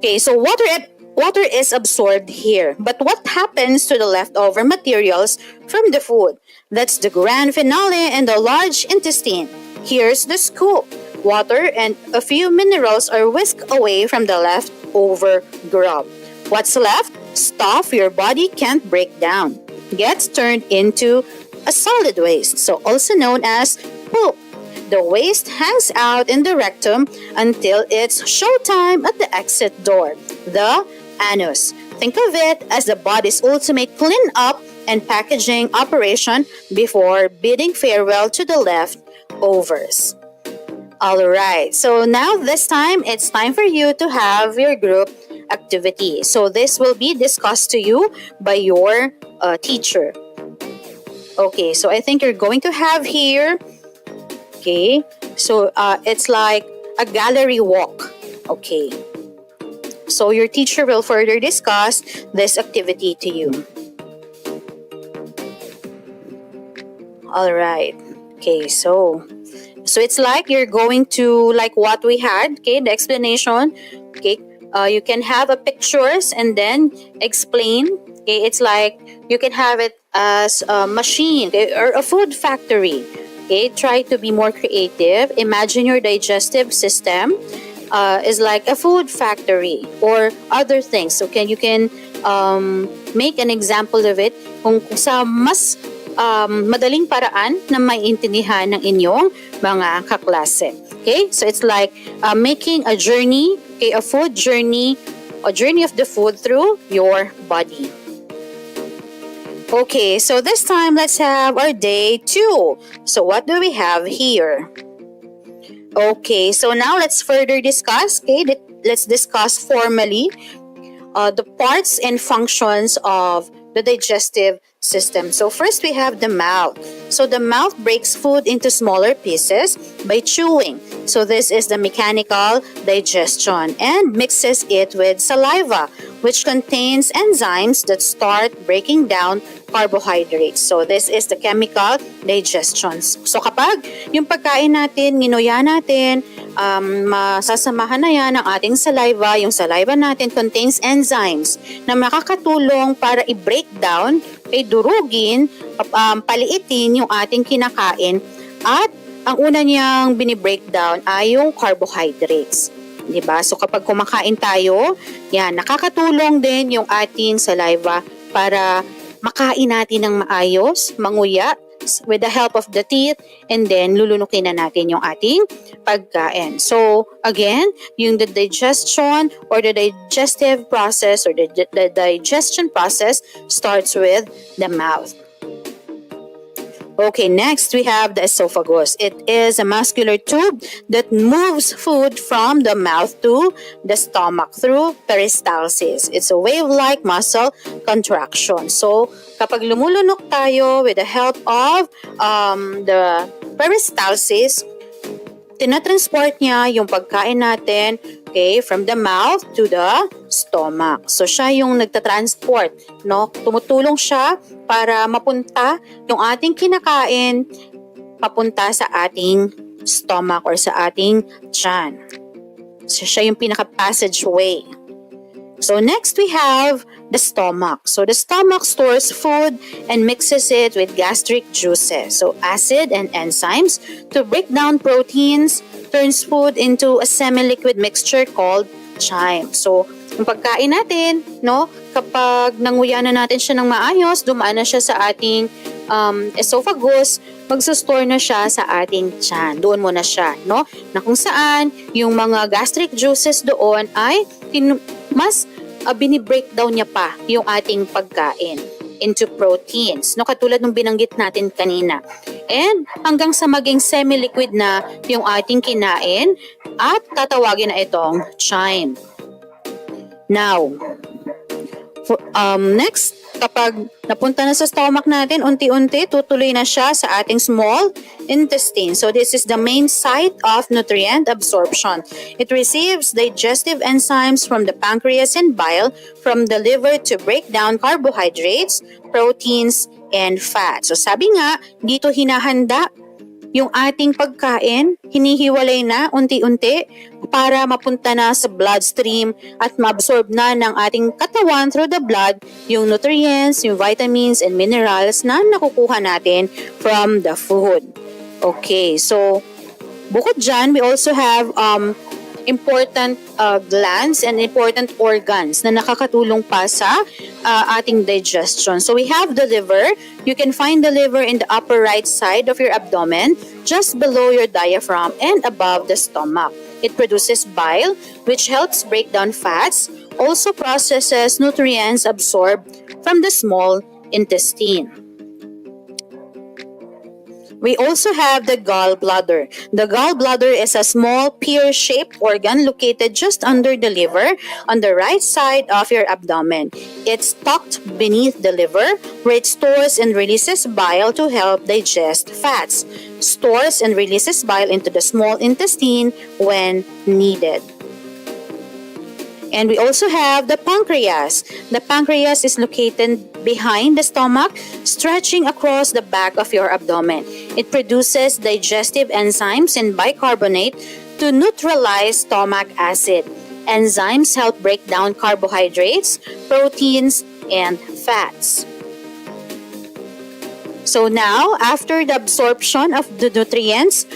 Okay, so water is absorbed here. But what happens to the leftover materials from the food? That's the grand finale in the large intestine. Here's the scoop. Water and a few minerals are whisked away from the leftover grub. What's left? Stuff your body can't break down. Gets turned into a solid waste, so also known as poop. The waste hangs out in the rectum until it's showtime at the exit door, the anus. Think of it as the body's ultimate clean-up and packaging operation before bidding farewell to the leftovers. Alright, so now this time, it's time for you to have your group activity. So this will be discussed to you by your teacher. Okay, so I think you're going to have here, okay, so it's like a gallery walk. Okay, so your teacher will further discuss this activity to you. All right, okay, so it's like you're going to, like what we had, okay, the explanation, okay, you can have a pictures and then explain, okay, it's like you can have it as a machine, okay, or a food factory. Okay, try to be more creative. Imagine your digestive system is like a food factory or other things. So you can make an example of it kung sa mas madaling paraan na maiintindihan ng inyong mga kaklase. Okay, so it's like making a journey, okay, a food journey, a journey of the food through your body. Okay, so this time let's have our day 2. So what do we have here? Okay, so now let's further discuss, okay, let's discuss formally the parts and functions of the digestive system. So first we have the mouth. So the mouth breaks food into smaller pieces by chewing. So this is the mechanical digestion and mixes it with saliva, which contains enzymes that start breaking down carbohydrates. So this is the chemical digestion. So kapag yung pagkain natin, nginuya natin, masasamahan na yan ng ating saliva. Yung saliva natin contains enzymes na makakatulong para i-break down, durugin, paliitin yung ating kinakain. At ang una niyang bini-breakdown ay yung carbohydrates. Diba? So kapag kumakain tayo, yan, nakakatulong din yung ating saliva para makain natin ng maayos, manguya, with the help of the teeth, and then lulunukin na natin yung ating pagkain. So, again, yung the digestion or the digestive process or the digestion process starts with the mouth. Okay, next we have the esophagus. It is a muscular tube that moves food from the mouth to the stomach through peristalsis. It's a wave-like muscle contraction. So, kapag lumulunok tayo with the help of the peristalsis, tinatransport niya yung pagkain natin, okay, from the mouth to the stomach. So, siya yung nagtatransport, no? Tumutulong siya para mapunta yung ating kinakain papunta sa ating stomach or sa ating tiyan. So, siya yung pinaka-passageway. So, next we have the stomach. So, the stomach stores food and mixes it with gastric juices. So, acid and enzymes to break down proteins, turns food into a semi-liquid mixture called chyme. So, yung pagkain natin, no? Kapag nanguya na natin siya ng maayos, dumaan na siya sa ating esophagus, magsa-store na siya sa ating tiyan. Doon muna siya, no? Na kung saan, yung mga gastric juices doon ay mas binibreakdown niya pa yung ating pagkain into proteins, no? Katulad ng binanggit natin kanina. And hanggang sa maging semi-liquid na yung ating kinain at tatawagin na itong chyme. Now, next, kapag napunta na sa stomach natin, unti-unti tutuloy na siya sa ating small intestine. So this is the main site of nutrient absorption. It receives digestive enzymes from the pancreas and bile from the liver to break down carbohydrates, proteins, and fat. So sabi nga, dito hinahanda yung ating pagkain, hinihiwalay na unti-unti para mapunta na sa bloodstream at maabsorb na ng ating katawan through the blood yung nutrients, yung vitamins and minerals na nakukuha natin from the food. Okay, so bukod dyan, we also have important glands and important organs na nakakatulong pa sa ating digestion. So we have the liver. You can find the liver in the upper right side of your abdomen, just below your diaphragm and above the stomach. It produces bile, which helps break down fats, also processes nutrients absorbed from the small intestine. We also have the gallbladder. The gallbladder is a small pear-shaped organ located just under the liver on the right side of your abdomen. It's tucked beneath the liver where it stores and releases bile to help digest fats. Stores and releases bile into the small intestine when needed. And we also have the pancreas. The pancreas is located behind the stomach, stretching across the back of your abdomen. It produces digestive enzymes and bicarbonate to neutralize stomach acid. Enzymes help break down carbohydrates, proteins, and fats. So now, after the absorption of the nutrients,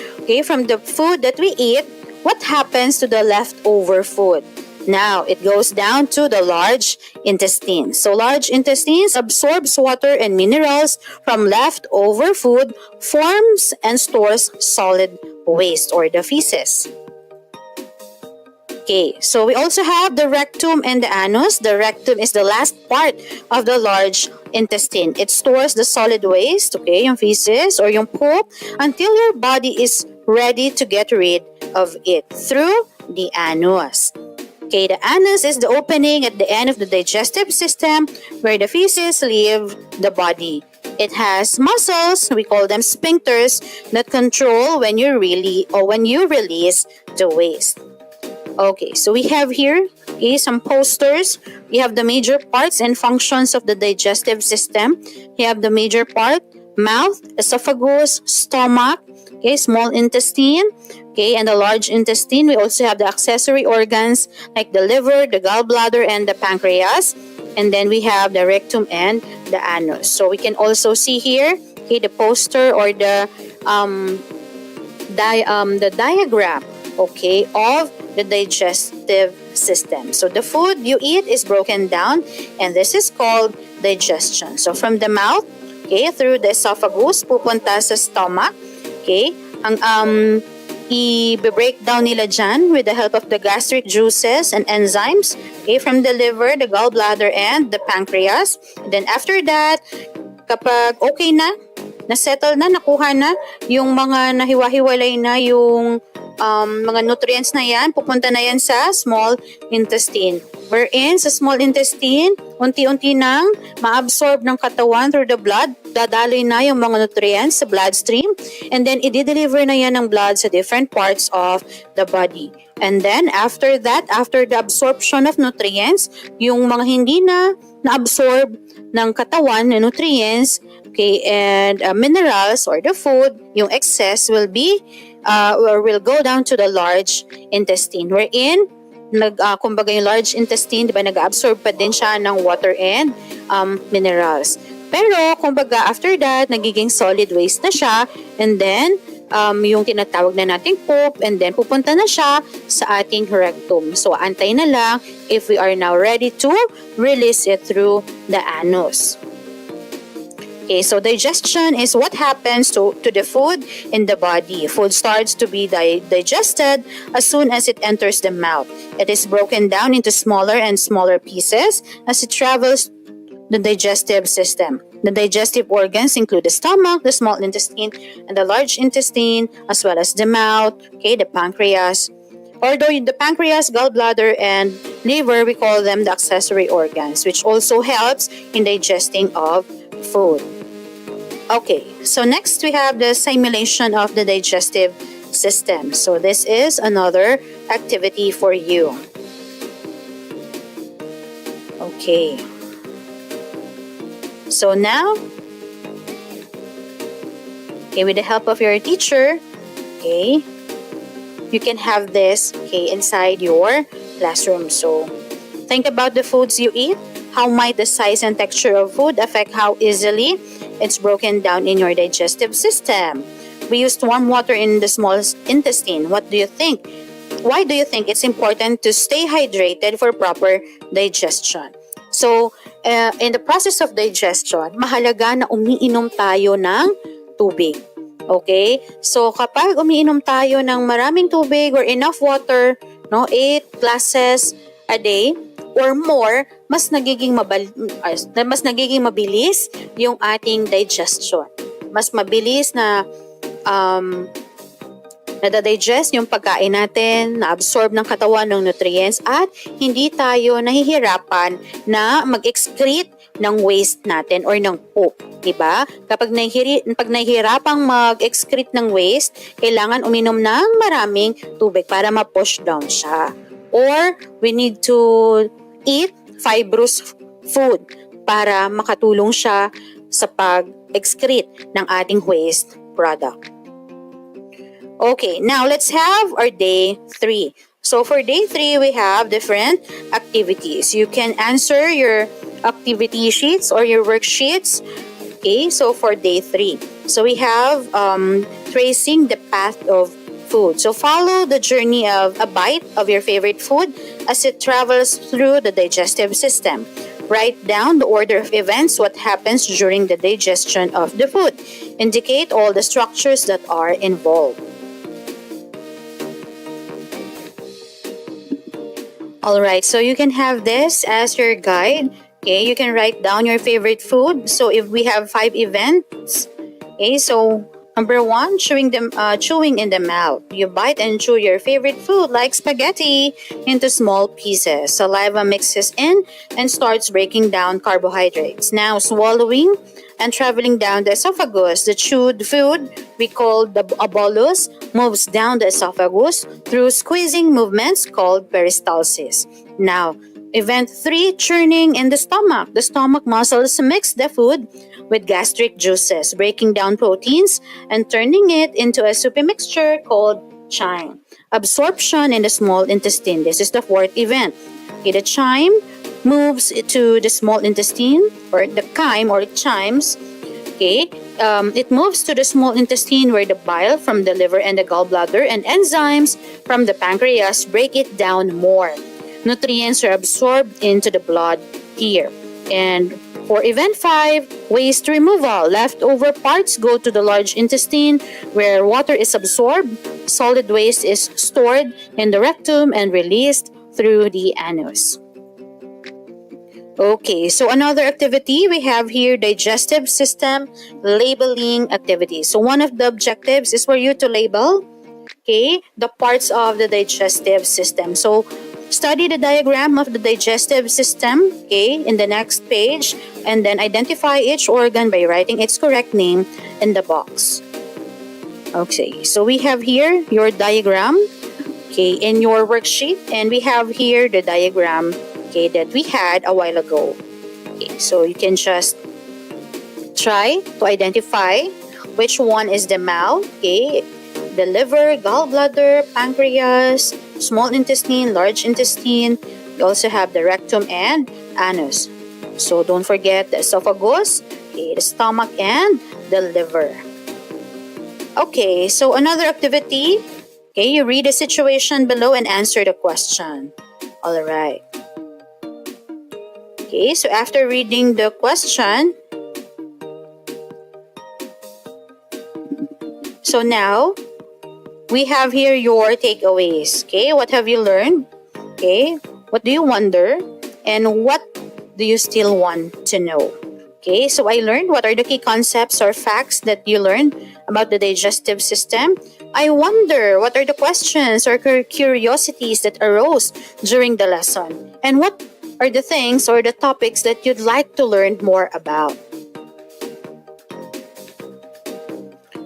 from the food that we eat, what happens to the leftover food? Now, it goes down to the large intestine. So, large intestines absorbs water and minerals from leftover food, forms and stores solid waste or the feces. Okay, so we also have the rectum and the anus. The rectum is the last part of the large intestine. It stores the solid waste, yung feces or yung poop, until your body is ready to get rid of it through the anus. Okay, the anus is the opening at the end of the digestive system where the feces leave the body. It has muscles, we call them sphincters, that control when you release the waste. Okay, so we have here some posters. We have the major parts and functions of the digestive system. We have the major part, mouth, esophagus, stomach, small intestine, and the large intestine. We also have the accessory organs like the liver, the gallbladder, and the pancreas. And then we have the rectum and the anus. So we can also see here, the poster or the diagram, of the digestive system. So the food you eat is broken down, and this is called digestion. So from the mouth, through the esophagus, pupunta sa stomach, ang i-break down nila dyan with the help of the gastric juices and enzymes, from the liver, the gallbladder, and the pancreas. And then after that, kapag na-settle na, nakuha na, yung mga nahiwa-hiwalay na yung mga nutrients na yan, pupunta na yan sa small intestine. Wherein, sa small intestine, unti-unti nang ma-absorb ng katawan through the blood, dadaloy na yung mga nutrients sa bloodstream, and then i-deliver na yan ng blood sa different parts of the body. And then, after that, after the absorption of nutrients, yung mga hindi na na-absorb ng katawan na nutrients, and minerals or the food, yung excess will go down to the large intestine, wherein kumbaga yung large intestine, nag-absorb pa din siya ng water and minerals. Pero kumbaga after that, nagiging solid waste na siya, and then yung tinatawag na nating poop, and then pupunta na siya sa ating rectum. So, antay na lang if we are now ready to release it through the anus. Okay, so digestion is what happens to the food in the body. Food starts to be digested as soon as it enters the mouth. It is broken down into smaller and smaller pieces as it travels the digestive system. The digestive organs include the stomach, the small intestine, and the large intestine, as well as the mouth, okay, the pancreas. Although the pancreas, gallbladder, and liver, we call them the accessory organs, which also helps in digesting of food. Okay, so next we have the simulation of the digestive system. So this is another activity for you. Okay. So now, okay, with the help of your teacher, okay, you can have this, okay, inside your classroom. So think about the foods you eat. How might the size and texture of food affect how easily it's broken down in your digestive system? We used warm water in the small intestine. What do you think? Why do you think it's important to stay hydrated for proper digestion? So, in the process of digestion, mahalaga na umiinom tayo ng tubig. Okay? So, kapag umiinom tayo ng maraming tubig or enough water, no, 8 glasses a day or more, mas nagiging mabilis yung ating digestion. Mas mabilis na nadadigest yung pagkain natin, na-absorb ng katawan ng nutrients, at hindi tayo nahihirapan na mag-excrete ng waste natin or ng poop. Diba? Kapag nahihirapang mag-excrete ng waste, kailangan uminom ng maraming tubig para ma-push down siya. Or we need to eat fibrous food para makatulong siya sa pag-excrete ng ating waste product. Okay, now let's have our day 3. So for day 3, we have different activities. You can answer your activity sheets or your worksheets. Okay, so for day 3. So we have tracing the path of food. So follow the journey of a bite of your favorite food as it travels through the digestive system. Write down the order of events, what happens during the digestion of the food. Indicate all the structures that are involved. Alright, so you can have this as your guide. Okay, you can write down your favorite food. So if we have 5 events, okay, so number 1, chewing in the mouth. You bite and chew your favorite food like spaghetti into small pieces. Saliva mixes in and starts breaking down carbohydrates. Now swallowing and traveling down the esophagus. The chewed food, we call the bolus, moves down the esophagus through squeezing movements called peristalsis. Now, event 3, churning in the stomach. The stomach muscles mix the food with gastric juices, breaking down proteins and turning it into a soupy mixture called chyme. Absorption in the small intestine. This is the 4th event. Okay, the chyme moves to the small intestine, or the chyme or chymes. Okay, it moves to the small intestine where the bile from the liver and the gallbladder and enzymes from the pancreas break it down more. Nutrients are absorbed into the blood here. And for event 5, waste removal. Leftover parts go to the large intestine where water is absorbed. Solid waste is stored in the rectum and released through the anus. Okay, so another activity we have here, digestive system labeling activity. So one of the objectives is for you to label, okay, the parts of the digestive system. So study the diagram of the digestive system, okay, in the next page, and then identify each organ by writing its correct name in the box. Okay, so we have here your diagram, okay, in your worksheet, and we have here the diagram, okay, that we had a while ago. Okay, so you can just try to identify which one is the mouth, okay, the liver, gallbladder, pancreas, small intestine, large intestine. You also have the rectum and anus. So don't forget the esophagus, okay, the stomach, and the liver. Okay, so another activity. Okay, you read the situation below and answer the question. All right. Okay, so after reading the question, so now we have here your takeaways. Okay, what have you learned? Okay, what do you wonder? And what do you still want to know? Okay, so I learned what are the key concepts or facts that you learned about the digestive system. I wonder what are the questions or curiosities that arose during the lesson. And what are the things or the topics that you'd like to learn more about.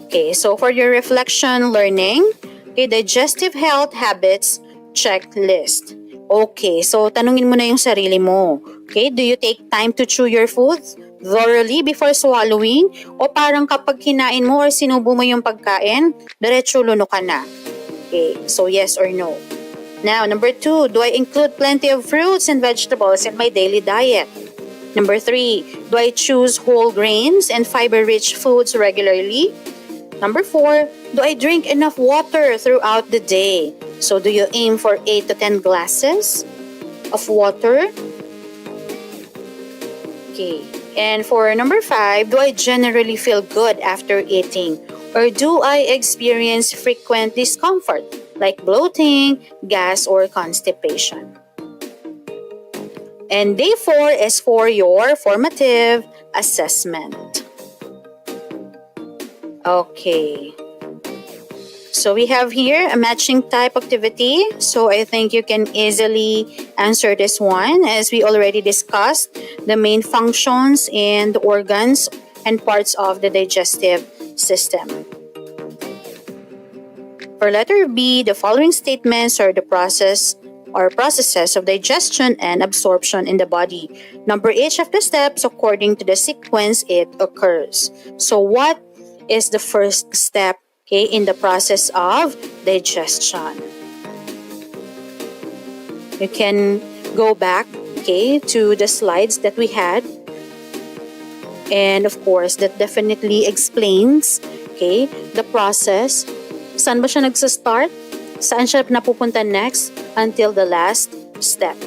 Okay, so for your reflection learning, okay, digestive health habits checklist. Okay, so tanungin mo na yung sarili mo. Okay, do you take time to chew your food thoroughly before swallowing? O parang kapag kinain mo or sinubo mo yung pagkain, diretso luno ka na? Okay, so yes or no. Now, number 2, do I include plenty of fruits and vegetables in my daily diet? Number 3, do I choose whole grains and fiber-rich foods regularly? Number 4, do I drink enough water throughout the day? So do you aim for 8 to 10 glasses of water? Okay. And for number 5, do I generally feel good after eating? Or do I experience frequent discomfort like bloating, gas, or constipation? And day 4 is for your formative assessment. Okay. So we have here a matching type activity. So I think you can easily answer this one as we already discussed the main functions and organs and parts of the digestive system. For letter B, the following statements are the process or processes of digestion and absorption in the body. Number each of the steps according to the sequence it occurs. So what is the first step, okay, in the process of digestion? You can go back, okay, to the slides that we had. And of course, that definitely explains, okay, the process. Saan ba siya nagsa-start? Saan siya napupunta next until the last step.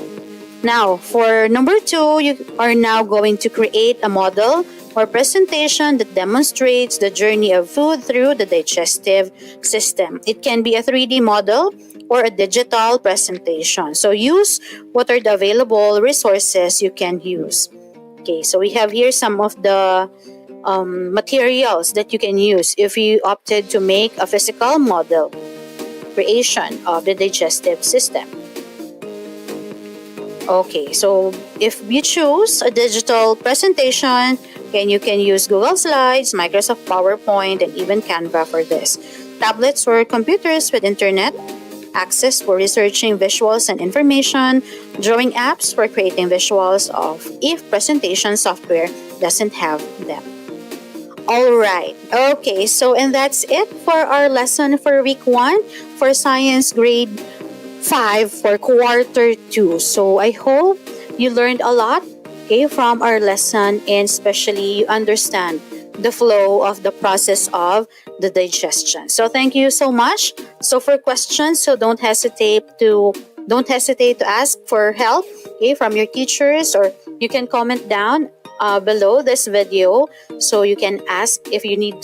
Now, for number 2, you are now going to create a model or presentation that demonstrates the journey of food through the digestive system. It can be a 3D model or a digital presentation. So use what are the available resources you can use. Okay, so we have here some of the materials that you can use if you opted to make a physical model creation of the digestive system. Okay, so if you choose a digital presentation, then you can use Google Slides, Microsoft PowerPoint, and even Canva for this. Tablets or computers with internet access for researching visuals and information, drawing apps for creating visuals of if presentation software doesn't have them. Alright, okay, so and that's it for our lesson for week 1 for Science Grade 5 for quarter 2. So I hope you learned a lot, okay, from our lesson, and especially you understand the flow of the process of the digestion. So thank you so much. So for questions, so don't hesitate to ask for help, okay, from your teachers, or you can comment down below this video, so you can ask if you need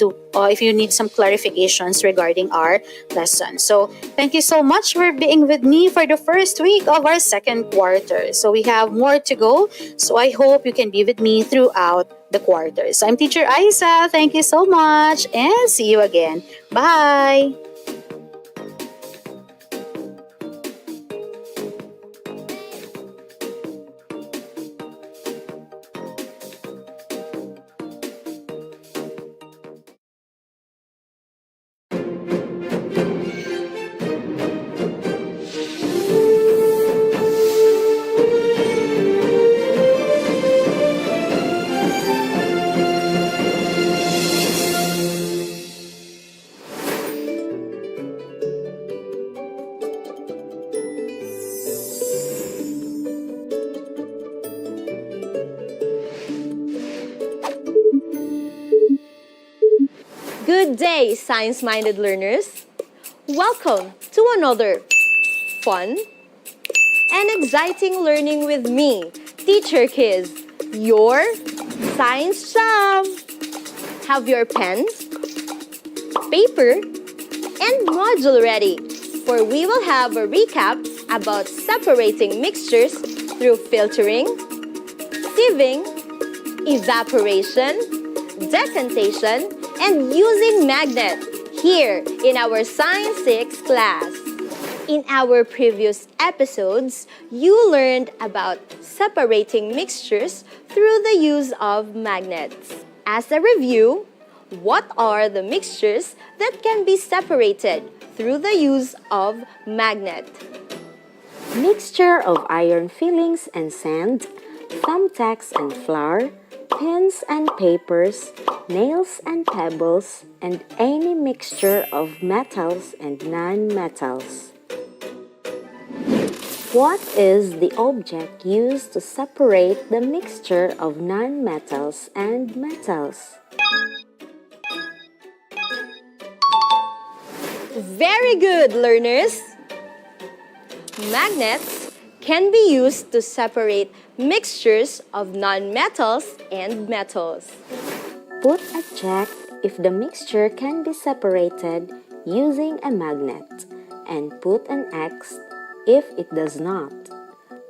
some clarifications regarding our lesson. So thank you so much for being with me for the first week of our second quarter. So we have more to go. So I hope you can be with me throughout the quarters. I'm Teacher Isa. Thank you so much and see you again. Bye! Good day, science-minded learners. Welcome to another fun and exciting learning with me, Teacher Kiz, your science chum. Have your pens, paper, and module ready, for we will have a recap about separating mixtures through filtering, sieving, evaporation, decantation, and using magnet here in our Science 6 class. In our previous episodes, you learned about separating mixtures through the use of magnets. As a review, what are the mixtures that can be separated through the use of magnet? Mixture of iron fillings and sand, thumbtacks and flour, pens and papers, nails and pebbles, and any mixture of metals and non-metals. What is the object used to separate the mixture of non-metals and metals? Very good, learners! Magnets can be used to separate mixtures of non-metals and metals. Put a check if the mixture can be separated using a magnet, and put an X if it does not.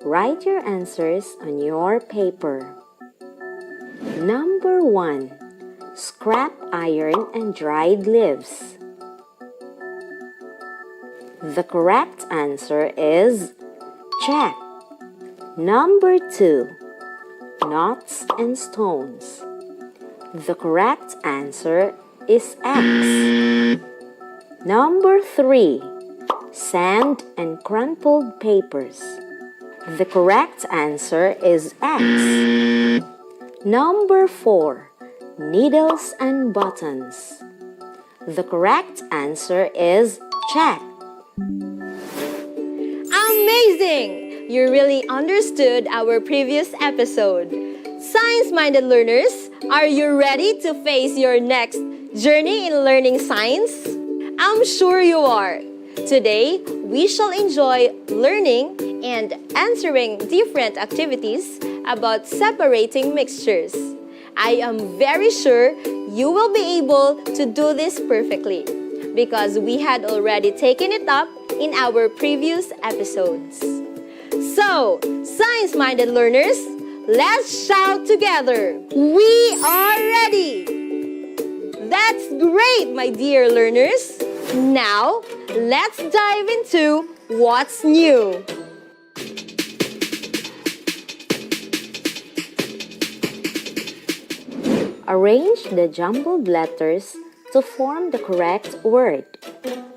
Write your answers on your paper. Number 1. Scrap iron and dried leaves. The correct answer is check. Number 2. Knots and stones. The correct answer is X. Number 3. Sand and crumpled papers. The correct answer is X. Number 4. Needles and buttons. The correct answer is check. Amazing! You really understood our previous episode. Science-minded learners, are you ready to face your next journey in learning science? I'm sure you are. Today, we shall enjoy learning and answering different activities about separating mixtures. I am very sure you will be able to do this perfectly because we had already taken it up in our previous episodes. So, science-minded learners, let's shout together, we are ready! That's great, my dear learners! Now, let's dive into what's new. Arrange the jumbled letters to form the correct word.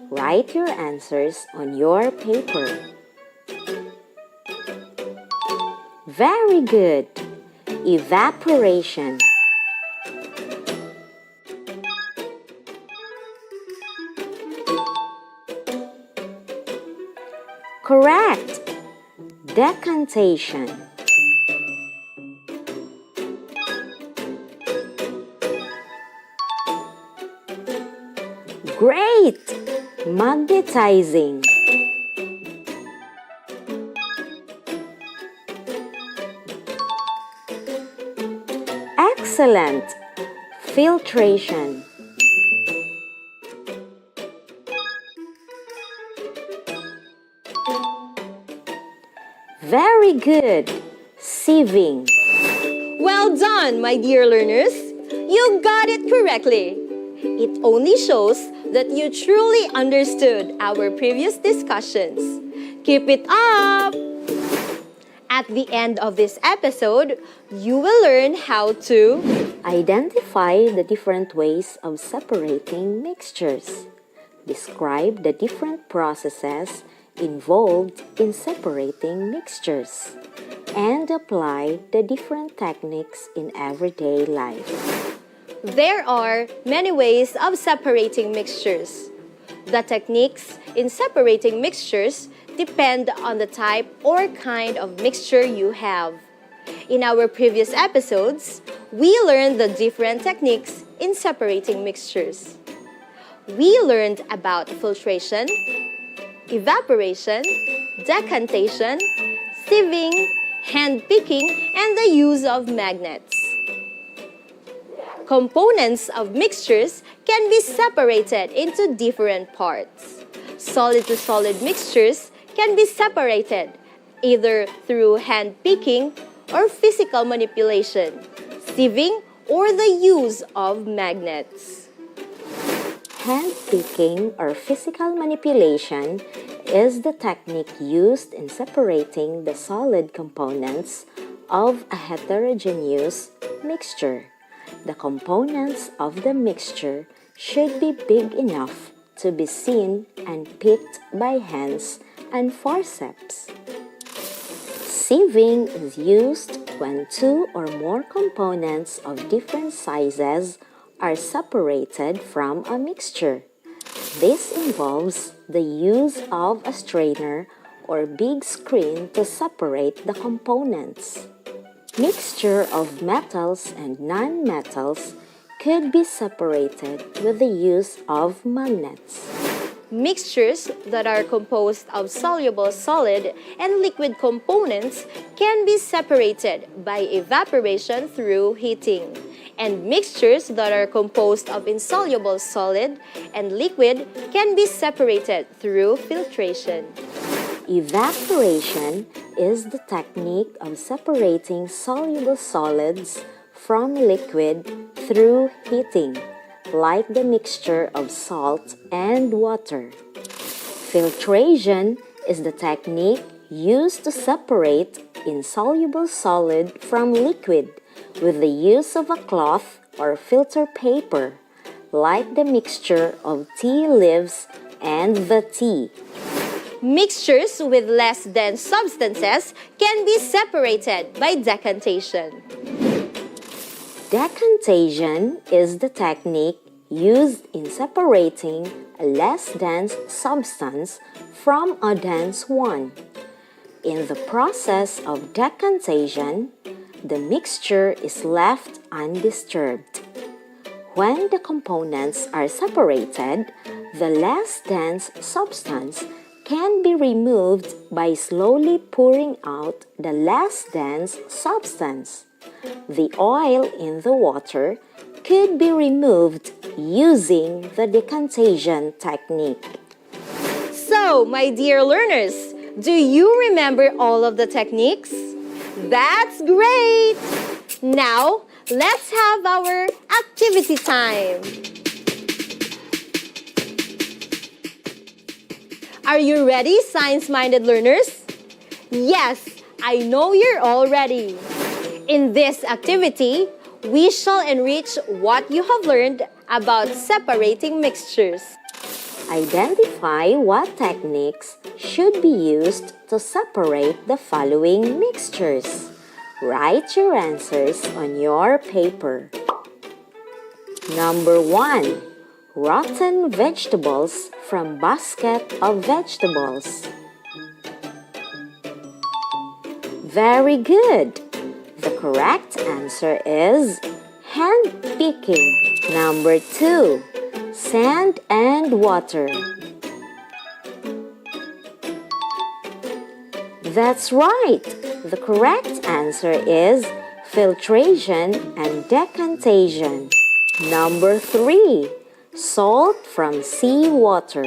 Write your answers on your paper. Very good. Evaporation. Correct. Decantation. Great! Magnetizing. Excellent! Filtration. Very good! Sieving. Well done, my dear learners! You got it correctly. It only shows that you truly understood our previous discussions. Keep it up! At the end of this episode, you will learn how to identify the different ways of separating mixtures. Describe the different processes involved in separating mixtures, and apply the different techniques in everyday life. There are many ways of separating mixtures. The techniques in separating mixtures depend on the type or kind of mixture you have. In our previous episodes, we learned the different techniques in separating mixtures. we learned about filtration, evaporation, decantation, sieving, hand picking, and the use of magnets. Components of mixtures can be separated into different parts. Solid-to-solid mixtures can be separated either through hand picking or physical manipulation, sieving, or the use of magnets. Hand picking or physical manipulation is the technique used in separating the solid components of a heterogeneous mixture. The components of the mixture should be big enough to be seen and picked by hands and forceps. Sieving is used when two or more components of different sizes are separated from a mixture. This involves the use of a strainer or big screen to separate the components. Mixture of metals and non-metals could be separated with the use of magnets. Mixtures that are composed of soluble solid and liquid components can be separated by evaporation through heating, and mixtures that are composed of insoluble solid and liquid can be separated through filtration. Evaporation is the technique of separating soluble solids from liquid through heating, like the mixture of salt and water. Filtration is the technique used to separate insoluble solid from liquid with the use of a cloth or filter paper, like the mixture of tea leaves and the tea. Mixtures with less dense substances can be separated by decantation. Decantation is the technique used in separating a less dense substance from a dense one. In the process of decantation, the mixture is left undisturbed. When the components are separated, the less dense substance can be removed by slowly pouring out the less dense substance. The oil in the water could be removed using the decantation technique. So, my dear learners, do you remember all of the techniques? That's great! Now, let's have our activity time. Are you ready, science-minded learners? Yes, I know you're all ready. In this activity, we shall enrich what you have learned about separating mixtures. Identify what techniques should be used to separate the following mixtures. Write your answers on your paper. Number 1. Rotten vegetables from basket of vegetables. Very good. The correct answer is hand picking. Number 2. Sand and water. That's right. The correct answer is filtration and decantation. Number 3. Salt from seawater.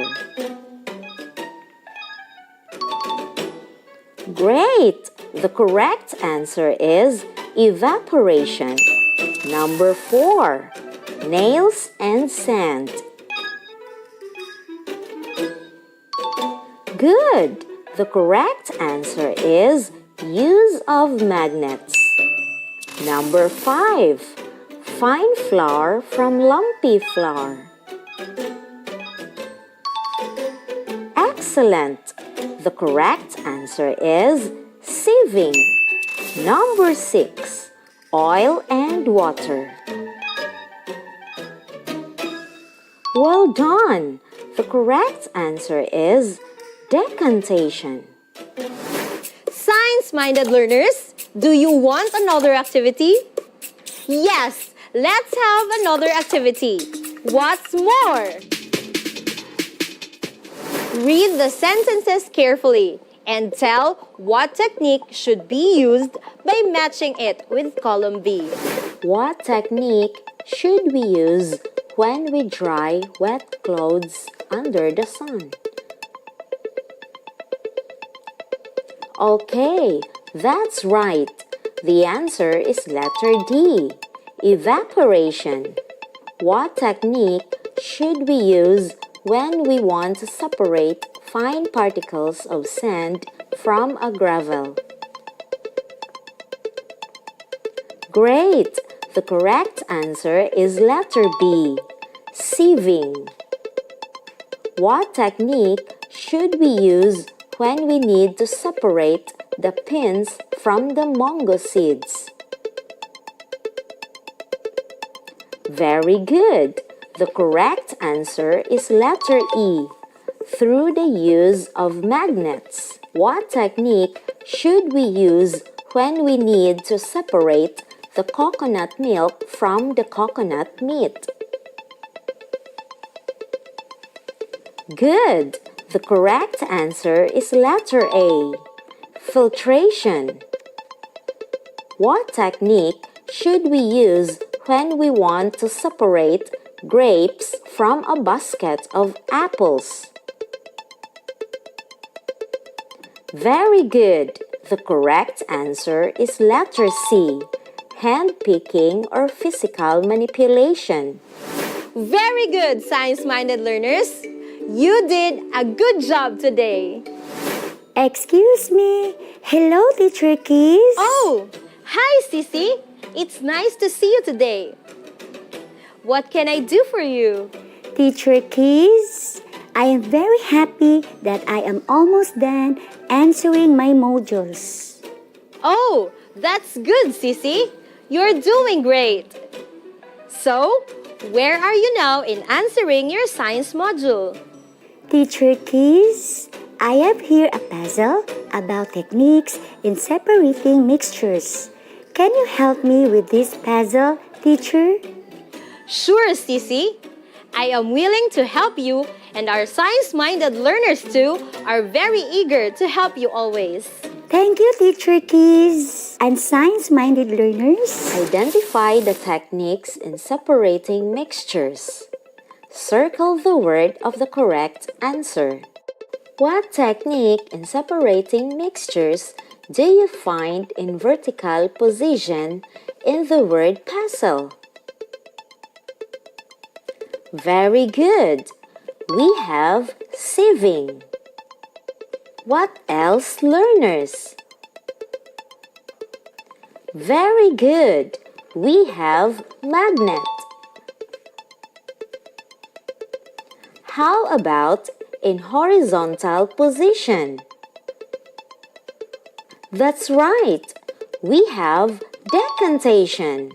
Great! The correct answer is evaporation. Number 4. Nails and sand. Good! The correct answer is use of magnets. Number 5. Fine flour from lumpy flour. Excellent! The correct answer is sieving. Number 6. Oil and water. Well done! The correct answer is decantation. Science-minded learners, do you want another activity? Yes, let's have another activity. What's more? Read the sentences carefully and tell what technique should be used by matching it with column B. What technique should we use when we dry wet clothes under the sun? Okay, that's right. The answer is letter D, evaporation. What technique should we use when we want to separate fine particles of sand from a gravel? Great! The correct answer is letter B, sieving. What technique should we use when we need to separate the pins from the mango seeds? Very good! The correct answer is letter E, through the use of magnets. What technique should we use when we need to separate the coconut milk from the coconut meat? Good! The correct answer is letter A, filtration. What technique should we use when we want to separate grapes from a basket of apples? Very good! The correct answer is letter C, hand picking or physical manipulation. Very good, science-minded learners! You did a good job today. Excuse me. Hello, Teacher Keys. Oh, hi, Sissy. It's nice to see you today. What can I do for you? Teacher Keys, I am very happy that I am almost done answering my modules. Oh, that's good, Sissy. You're doing great. So, where are you now in answering your science module? Teacher Keys, I have here a puzzle about techniques in separating mixtures. Can you help me with this puzzle, teacher? Sure, Sissy. I am willing to help you, and our science-minded learners too are very eager to help you always. Thank you, Teacher Keys. And science-minded learners, Identify the techniques in separating mixtures. Circle the word of the correct answer. What technique in separating mixtures do you find in vertical position in the word puzzle? Very good! We have sieving. What else, learners? Very good! We have magnet. How about in horizontal position? That's right! We have decantation.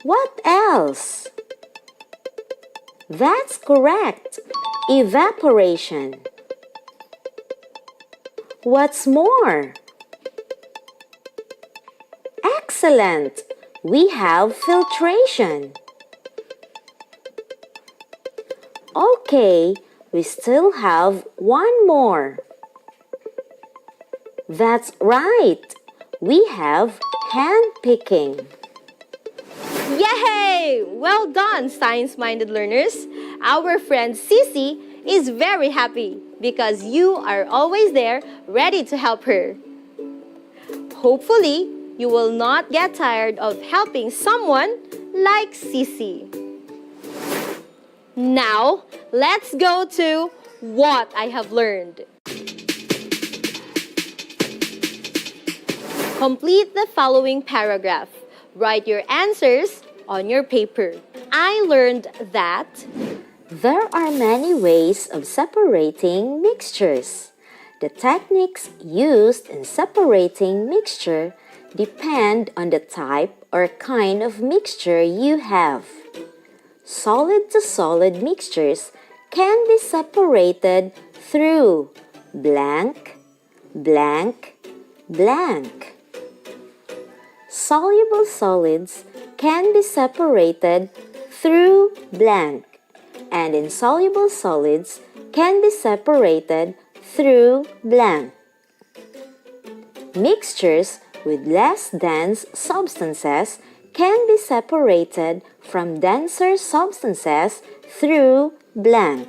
What else? That's correct! Evaporation. What's more? Excellent! We have filtration. Okay, we still have one more. That's right! We have hand picking. Yay! Well done, science-minded learners. Our friend Sissy is very happy because you are always there ready to help her. Hopefully, you will not get tired of helping someone like Sissy. Now, let's go to what I have learned. Complete the following paragraph. Write your answers on your paper. I learned that there are many ways of separating mixtures. The techniques used in separating mixture depend on the type or kind of mixture you have. Solid to solid mixtures can be separated through blank, blank, blank. Soluble solids can be separated through blank, and insoluble solids can be separated through blank. Mixtures with less dense substances can be separated from denser substances through blank.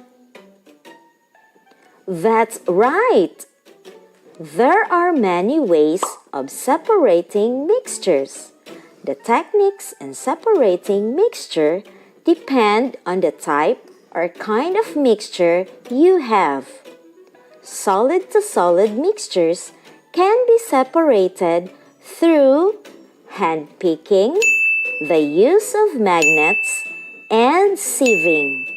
That's right! There are many ways of separating mixtures. The techniques in separating mixture depend on the type or kind of mixture you have. Solid-to-solid mixtures can be separated through hand picking, the use of magnets, and sieving.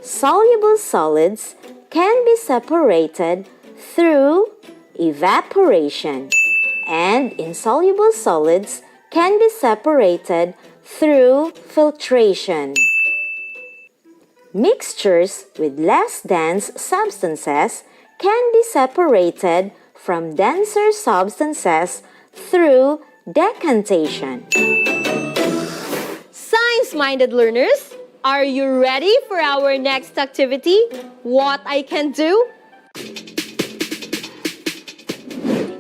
Soluble solids can be separated through evaporation, and insoluble solids can be separated through filtration. Mixtures with less dense substances can be separated from denser substances through decantation. Science-minded learners, are you ready for our next activity? What I can do?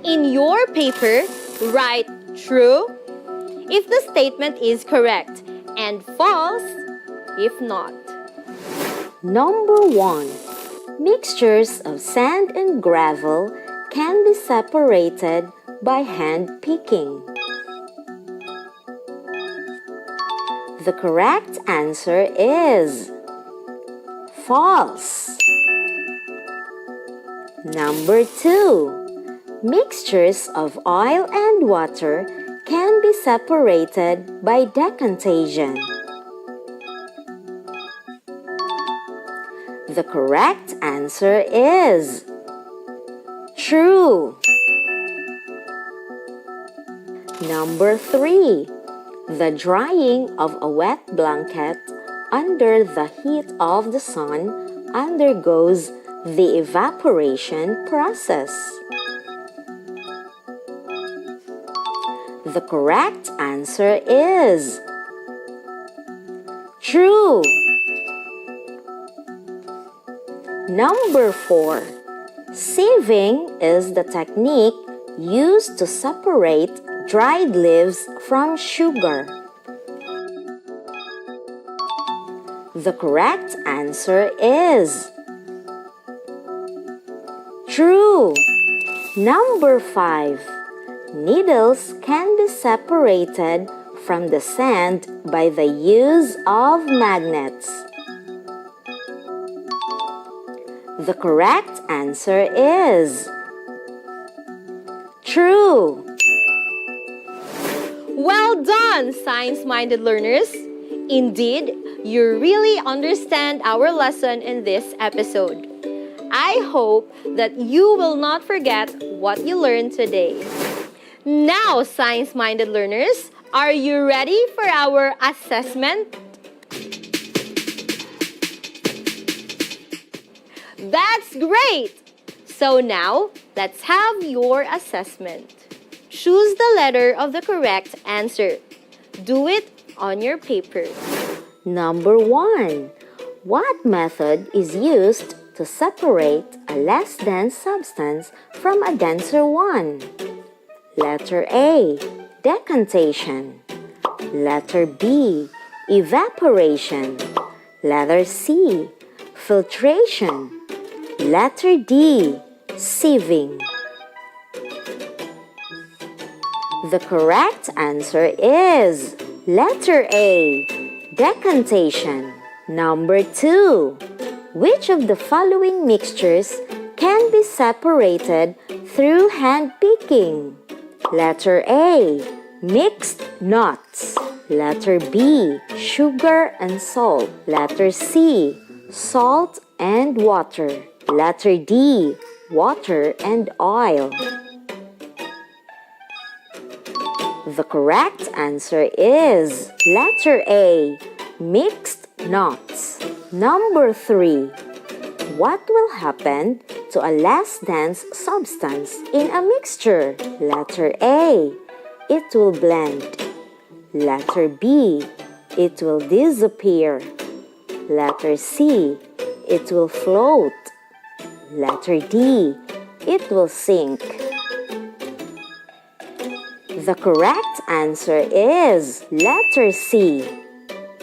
In your paper, write true if the statement is correct and false if not. Number 1. Mixtures of sand and gravel can be separated by hand picking. The correct answer is false. Number 2. Mixtures of oil and water can be separated by decantation. The correct answer is true. Number 3. The drying of a wet blanket under the heat of the sun undergoes the evaporation process. The correct answer is true. Number 4. Sieving is the technique used to separate dried leaves from sugar. The correct answer is true. Number 5. Needles can be separated from the sand by the use of magnets. The correct answer is true. Well done, science-minded learners! Indeed, you really understand our lesson in this episode. I hope that you will not forget what you learned today. Now, science-minded learners, are you ready for our assessment? That's great! So now, let's have your assessment. Choose the letter of the correct answer. Do it on your paper. Number 1. What method is used to separate a less dense substance from a denser one? Letter A. Decantation. Letter B. Evaporation. Letter C. Filtration. Letter D. Sieving. The correct answer is letter A. Decantation. Number 2. Which of the following mixtures can be separated through hand picking? Letter A. Mixed nuts. Letter B. Sugar and salt. Letter C. Salt and water. Letter D. Water and oil. The correct answer is letter A. Mixed nuts. Number 3. What will happen to a less dense substance in a mixture? Letter A. It will blend. Letter B. It will disappear. Letter C, it will float. Letter D, it will sink. The correct answer is letter C,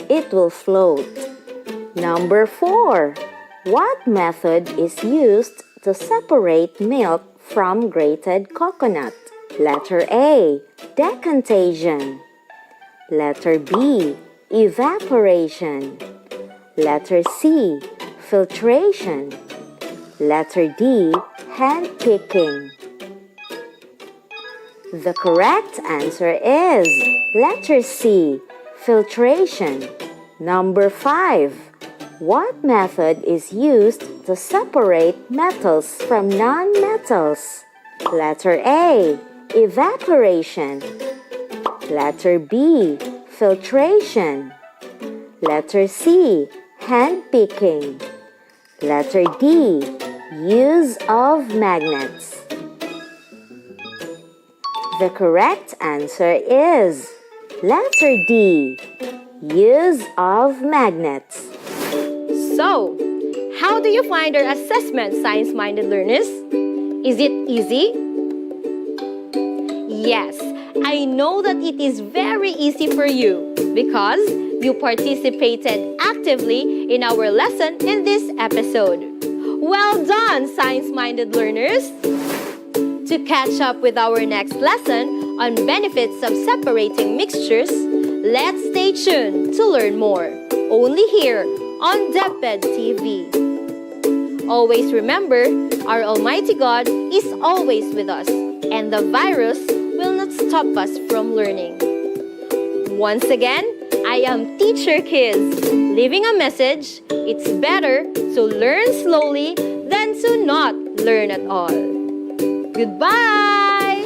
it will float. Number 4, what method is used to separate milk from grated coconut? Letter A, decantation. Letter B, evaporation. Letter C, filtration. Letter D, hand picking. The correct answer is letter C, filtration. Number 5, what method is used to separate metals from non-metals? Letter A, evaporation. Letter B, filtration. Letter C, hand picking. Letter D, use of magnets. The correct answer is letter D, use of magnets. So, how do you find our assessment, science-minded learners? Is it easy? Yes, I know that it is very easy for you because you participated actively in our lesson in this episode. Well done, science-minded learners! To catch up with our next lesson on benefits of separating mixtures, let's stay tuned to learn more, only here on DepEd TV. Always remember, our Almighty God is always with us, and the virus will not stop us from learning. Once again, I am Teacher Kids, leaving a message: it's better to learn slowly than to not learn at all. Goodbye!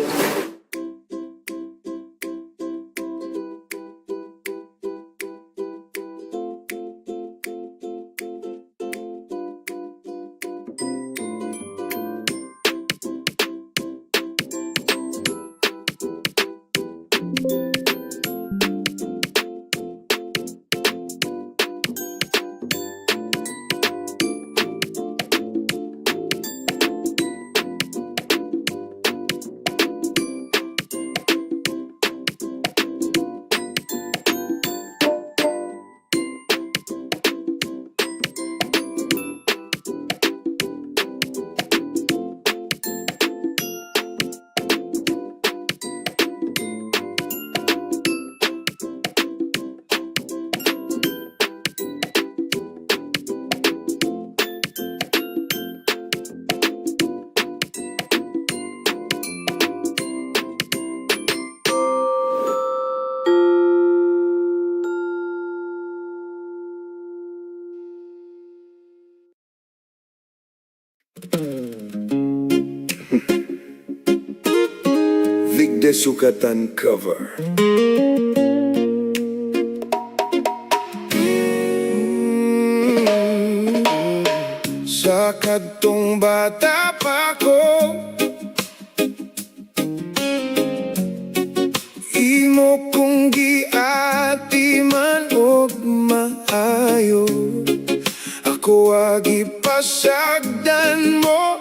Vigde Sukatan cover. Sa kadtong bata pa ko, imo kong giati man og maayo. Ako agi pasagdan mo,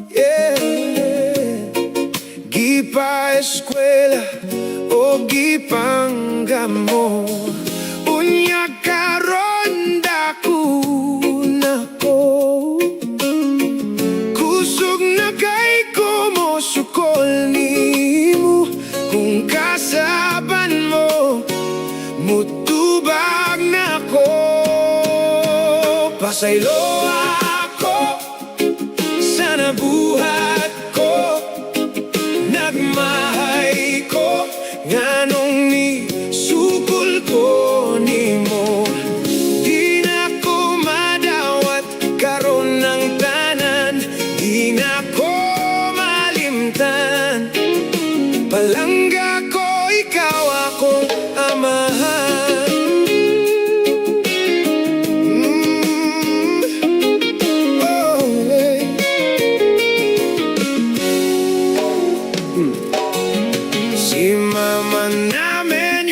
yeah. Gipa eskwela o gipanggam mo, unya karon dako nako. Kusog na kay ko mo sukol nimo, kung kasaban mo mutubag nako. Pasaylo ako sa nabuhat ko, nagmahay ko nganong ni sukol ko nimo. Di na ko madawat karon ng tanan, di na ko malimtan. Palangga ko ikaw akong amahan. Si mama namin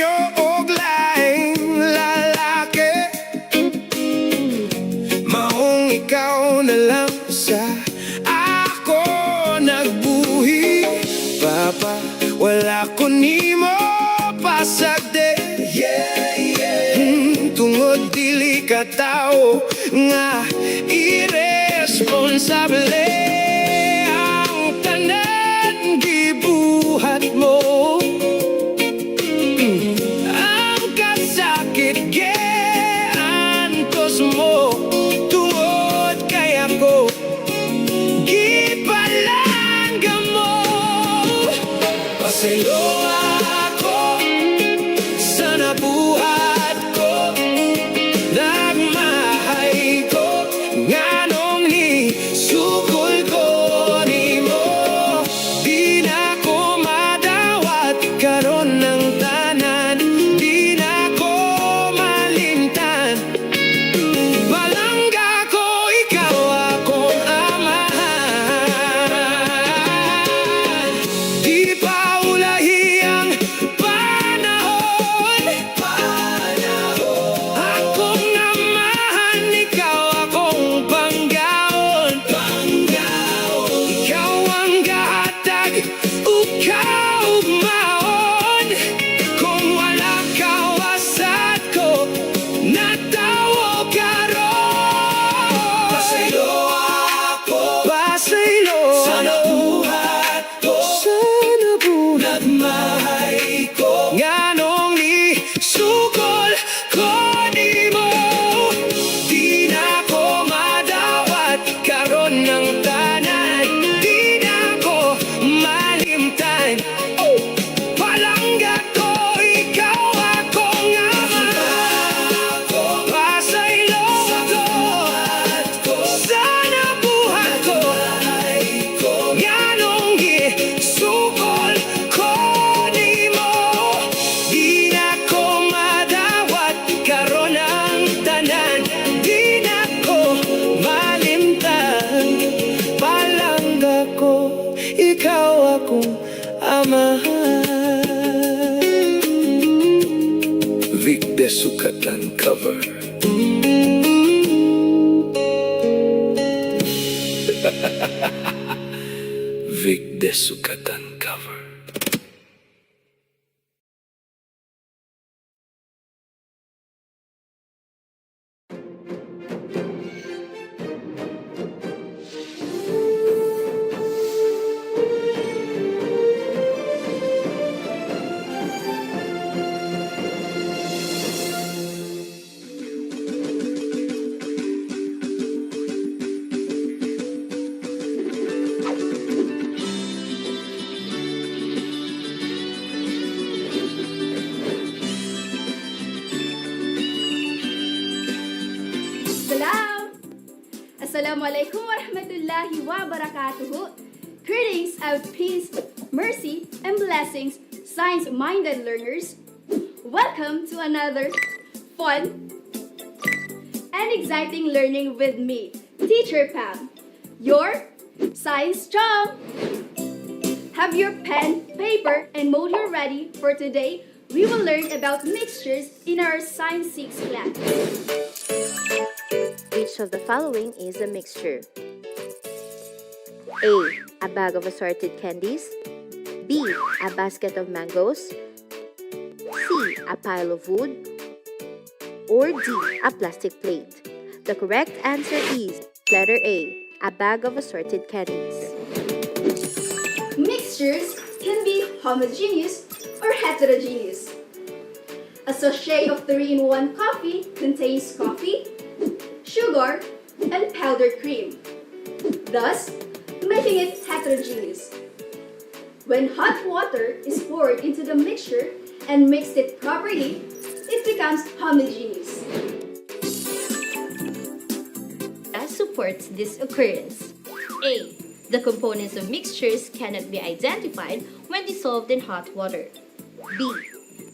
katao nga irresponsable ang tanan gibuhat mo. Ang kasakit giantos mo tungod kay ako gipalangga mo. Pasaylo ako sa nabuhat ko, nagmahay ko nganong ni sukol ko nimo. Di na ko madawat karon ng tanan, di na ko malimtan. Balangga ko, ikaw akong amahan. Di pa ulahi ang panahon, akong amahan, ikaw akong panggaon. Ikaw ang gahatag, ukaw maon. Kung wala ka wasat ko, natawo ka ron. Pasaylo ako, pasaylo sa nabuhat ko, sa nabuhat nagmahay ko nganong ni sukol ko nimo. Di na ko madawat karon ng tanan, di na ko malimtan. Palangga ko, ikaw akong amahan. Pasaylo ko sa nabuhat ko, nganong gisukol ko nimo. Di na ko madawat karon ang tanan, di na ko malimtan. Palangga ko, ikaw akong amahan. Vic de Sukatan cover. Vic de Sukatan cover. Salam! Assalamualaikum warahmatullahi wabarakatuh. Greetings of peace, mercy, and blessings, science-minded learners. Welcome to another fun and exciting learning with me, Teacher Pam, your science chum. Have your pen, paper, and module ready for today. We will learn about mixtures in our Science 6 class. Which of the following is a mixture? A. A bag of assorted candies. B. A basket of mangoes. C. A pile of wood. Or D. A plastic plate. The correct answer is letter A. A bag of assorted candies. Mixtures can be homogeneous or heterogeneous. A sachet of 3-in-1 coffee contains coffee, sugar, and powdered cream, thus making it heterogeneous. When hot water is poured into the mixture and mixed it properly, it becomes homogeneous. That supports this occurrence. A. The components of mixtures cannot be identified when dissolved in hot water. B.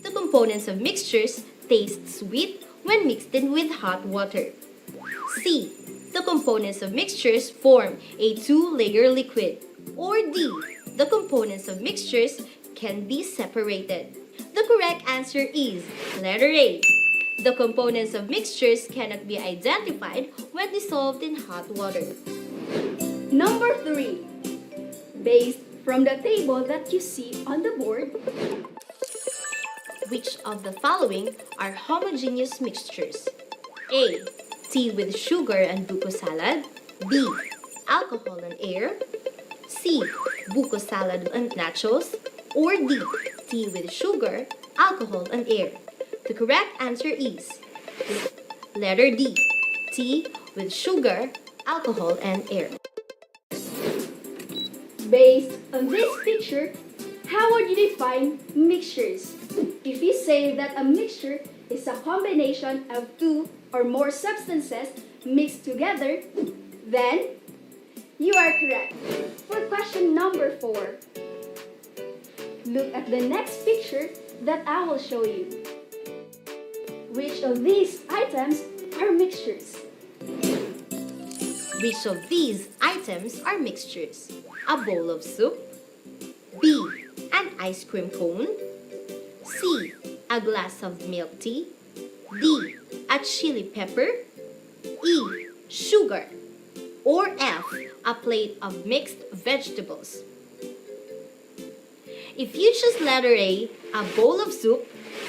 The components of mixtures taste sweet when mixed in with hot water. C. The components of mixtures form a two-layer liquid. Or D. The components of mixtures can be separated. The correct answer is letter A. The components of mixtures cannot be identified when dissolved in hot water. Number 3. Based from the table that you see on the board, Which of the following are homogeneous mixtures? A. Tea with sugar and buko salad. B. Alcohol and air. C. Buko salad and nachos. Or D. Tea with sugar, alcohol, and air. The correct answer is letter D. Tea with sugar, alcohol, and air. Based on this picture, how would you define mixtures? If you say that a mixture is a combination of two or more substances mixed together, then you are correct. For question number 4, look at the next picture that I will show you. Which of these items are mixtures? Which of these items are mixtures? A bowl of soup. B. An ice cream cone. C. A glass of milk tea. D. A chili pepper. E. Sugar. Or F. A plate of mixed vegetables. If you choose letter A, a bowl of soup,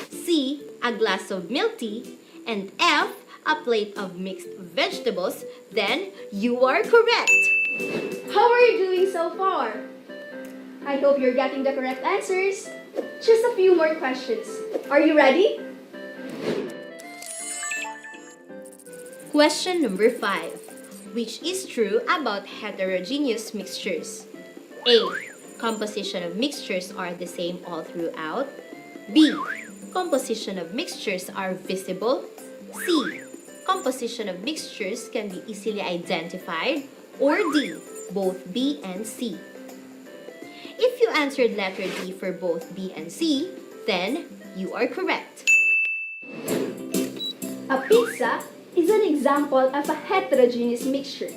C, a glass of milk tea, and F, a plate of mixed vegetables, then you are correct. How are you doing so far? I hope you're getting the correct answers. Just a few more questions. Are you ready? Question number 5. Which is true about heterogeneous mixtures? A. Composition of mixtures are the same all throughout. B. Composition of mixtures are visible. C. Composition of mixtures can be easily identified. Or D. Both B and C. If you answered letter D for both B and C, then you are correct. A pizza is an example of a heterogeneous mixture.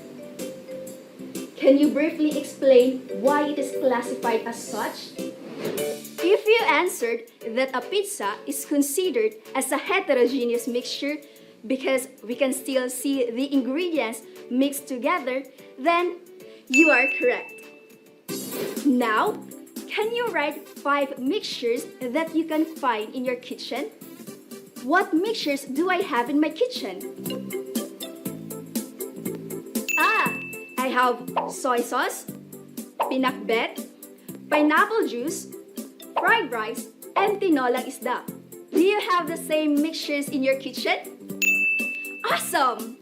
Can you briefly explain why it is classified as such? If you answered that a pizza is considered as a heterogeneous mixture because we can still see the ingredients mixed together, then you are correct. Now, can you write 5 mixtures that you can find in your kitchen? What mixtures do I have in my kitchen? I have soy sauce, pinakbet, pineapple juice, fried rice, and tinolang isda. Do you have the same mixtures in your kitchen? Awesome!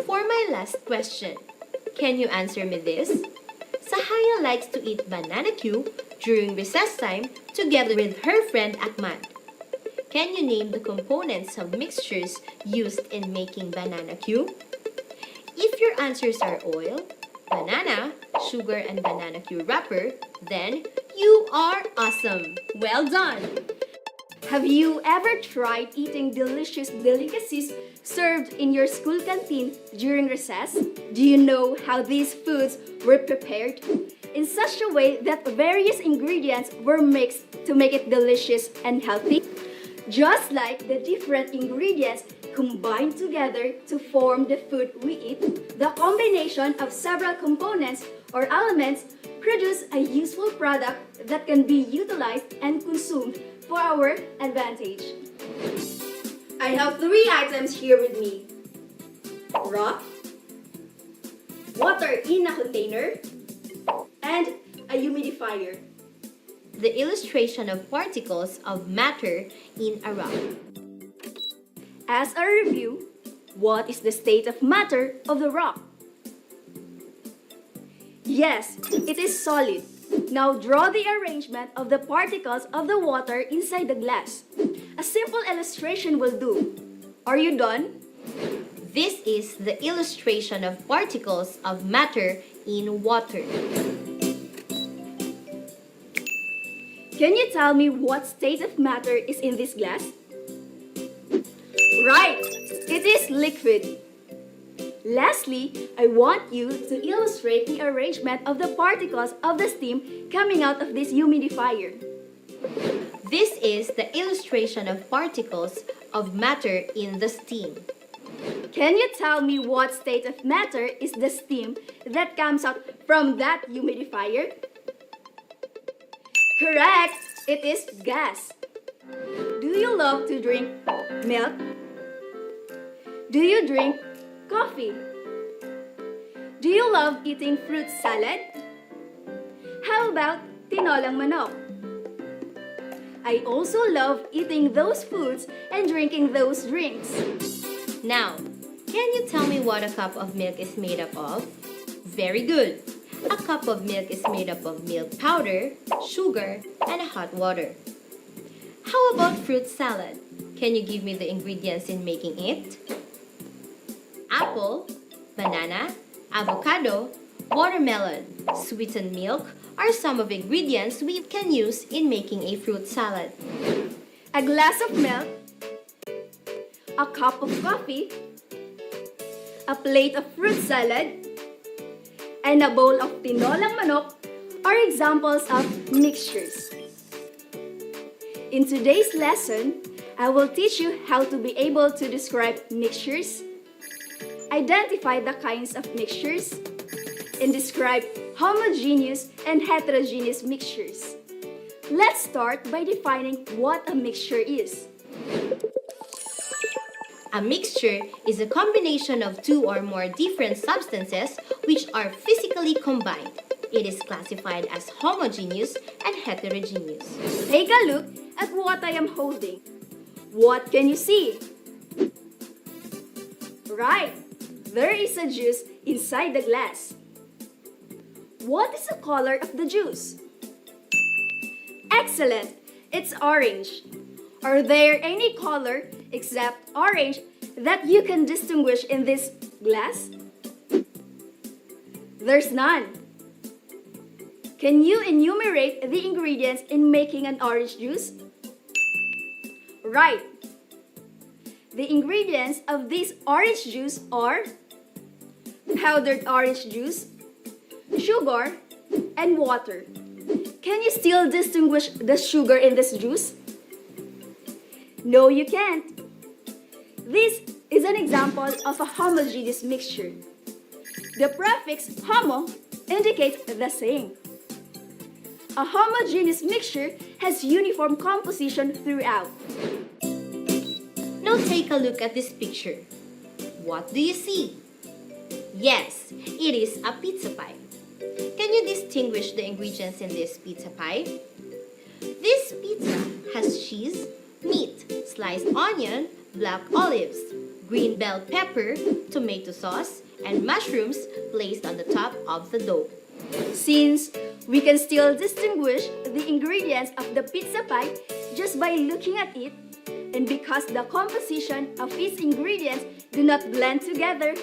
For my last question, can you answer me this? Sahaya likes to eat banana Q during recess time together with her friend Akman. Can you name the components of mixtures used in making banana Q? If your answers are oil, banana, sugar, and banana Q wrapper, then you are awesome! Well done! Have you ever tried eating delicious delicacies served in your school canteen during recess? Do you know how these foods were prepared? In such a way that various ingredients were mixed to make it delicious and healthy? Just like the different ingredients combine together to form the food we eat, the combination of several components or elements produce a useful product that can be utilized and consumed for our advantage. I have 3 items here with me: rock, water in a container, and a humidifier. The illustration of particles of matter in a rock. As a review, what is the state of matter of the rock? Yes, it is solid. Now draw the arrangement of the particles of the water inside the glass. A simple illustration will do. Are you done? This is the illustration of particles of matter in water. Can you tell me what state of matter is in this glass? Right! It is liquid. Lastly, I want you to illustrate the arrangement of the particles of the steam coming out of this humidifier. This is the illustration of particles of matter in the steam. Can you tell me what state of matter is the steam that comes out from that humidifier? Correct! It is gas. Do you love to drink milk? Do you drink coffee? Do you love eating fruit salad? How about tinolang manok? I also love eating those foods and drinking those drinks. Now, can you tell me what a cup of milk is made up of? Very good. A cup of milk is made up of milk powder, sugar, and hot water. How about fruit salad? Can you give me the ingredients in making it? Apple, banana, avocado, watermelon, sweetened milk are some of the ingredients we can use in making a fruit salad. A glass of milk, a cup of coffee, a plate of fruit salad, and a bowl of tinolang manok are examples of mixtures. In today's lesson, I will teach you how to be able to describe mixtures, identify the kinds of mixtures, and describe homogeneous and heterogeneous mixtures. Let's start by defining what a mixture is. A mixture is a combination of two or more different substances which are physically combined. It is classified as homogeneous and heterogeneous. Take a look at what I am holding. What can you see? Right, there is a juice inside the glass. What is the color of the juice? Excellent! It's orange. Are there any color except orange that you can distinguish in this glass? There's none. Can you enumerate the ingredients in making an orange juice? Right. The ingredients of this orange juice are powdered orange juice, sugar, and water. Can you still distinguish the sugar in this juice? No, you can't. This is an example of a homogeneous mixture. The prefix homo indicates the same. A homogeneous mixture has uniform composition throughout. Now take a look at this picture. What do you see? Yes, it is a pizza pie. Can you distinguish the ingredients in this pizza pie? This pizza has cheese, meat, sliced onion, black olives, green bell pepper, tomato sauce, and mushrooms placed on the top of the dough. Since we can still distinguish the ingredients of the pizza pie just by looking at it, and because the composition of its ingredients do not blend together,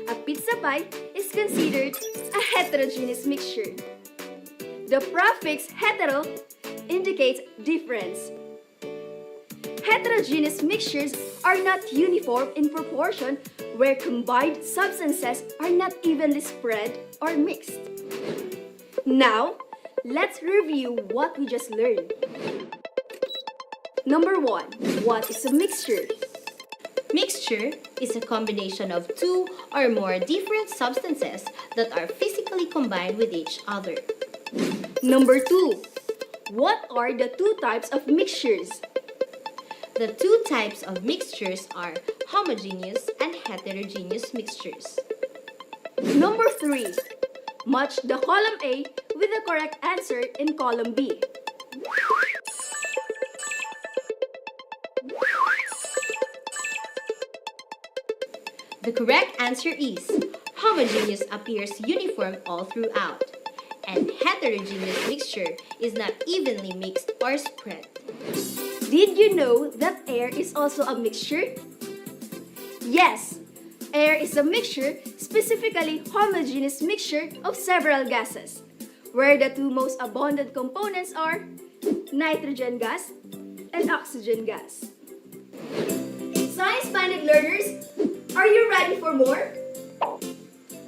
a pizza pie is considered a heterogeneous mixture. The prefix hetero indicates difference. Heterogeneous mixtures are not uniform in proportion where combined substances are not evenly spread or mixed. Now, let's review what we just learned. Number 1. What is a mixture? Mixture is a combination of two or more different substances that are physically combined with each other. Number 2. What are the two types of mixtures? The two types of mixtures are homogeneous and heterogeneous mixtures. Number 3. Match the column A with the correct answer in column B. The correct answer is homogeneous appears uniform all throughout, and heterogeneous mixture is not evenly mixed or spread. Did you know that air is also a mixture? Yes, air is a mixture, specifically homogeneous mixture of several gases, where the two most abundant components are nitrogen gas and oxygen gas. Science-minded learners, are you ready for more?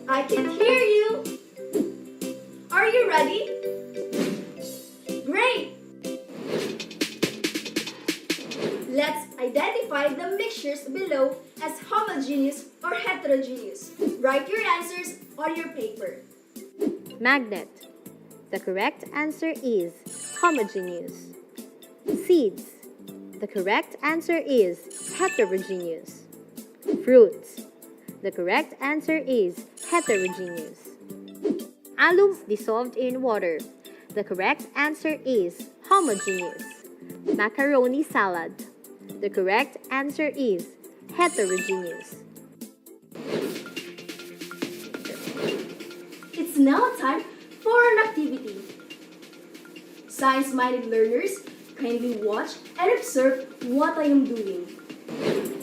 I can hear you. Are you ready? Great! Let's identify the mixtures below as homogeneous or heterogeneous. Write your answers on your paper. Magnet. The correct answer is homogeneous. Seeds. The correct answer is heterogeneous. Fruits. The correct answer is heterogeneous. Alum dissolved in water. The correct answer is homogeneous. Macaroni salad. The correct answer is heterogeneous. It's now time for an activity. Science-minded learners, kindly watch and observe what I am doing.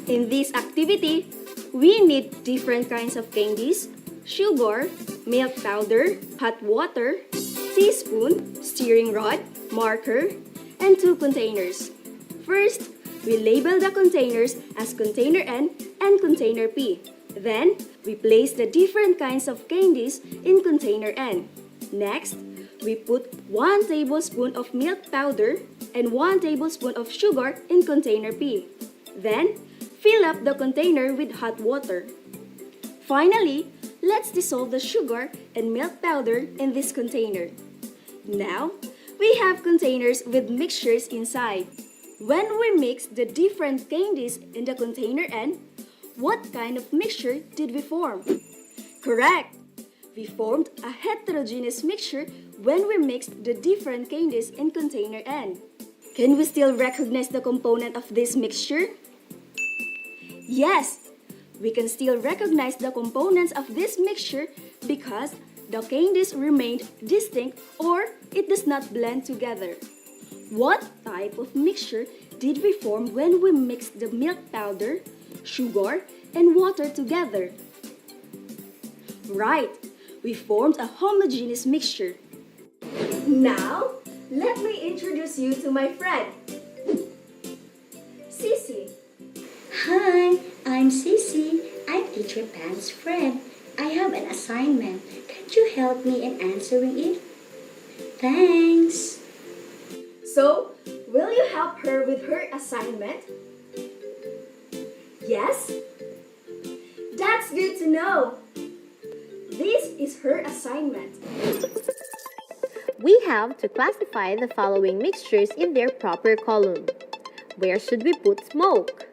In this activity, we need different kinds of candies, sugar, milk powder, hot water, teaspoon, stirring rod, marker, and 2 containers. First, we label the containers as container N and container P. Then, we place the different kinds of candies in container N. Next, we put 1 tablespoon of milk powder and 1 tablespoon of sugar in container P. Then, fill up the container with hot water. Finally, let's dissolve the sugar and milk powder in this container. Now, we have containers with mixtures inside. When we mix the different candies in the container N, what kind of mixture did we form? Correct! We formed a heterogeneous mixture when we mixed the different candies in container N. Can we still recognize the component of this mixture? Yes, we can still recognize the components of this mixture because the candies remained distinct or it does not blend together. What type of mixture did we form when we mixed the milk powder, sugar, and water together? Right, we formed a homogeneous mixture. Now, let me introduce you to my friend, Sissy. Hi, I'm Sissy. I'm Teacher Pan's friend. I have an assignment. Can you help me in answering it? Thanks. So, will you help her with her assignment? Yes? That's good to know. This is her assignment. We have to classify the following mixtures in their proper column. Where should we put smoke?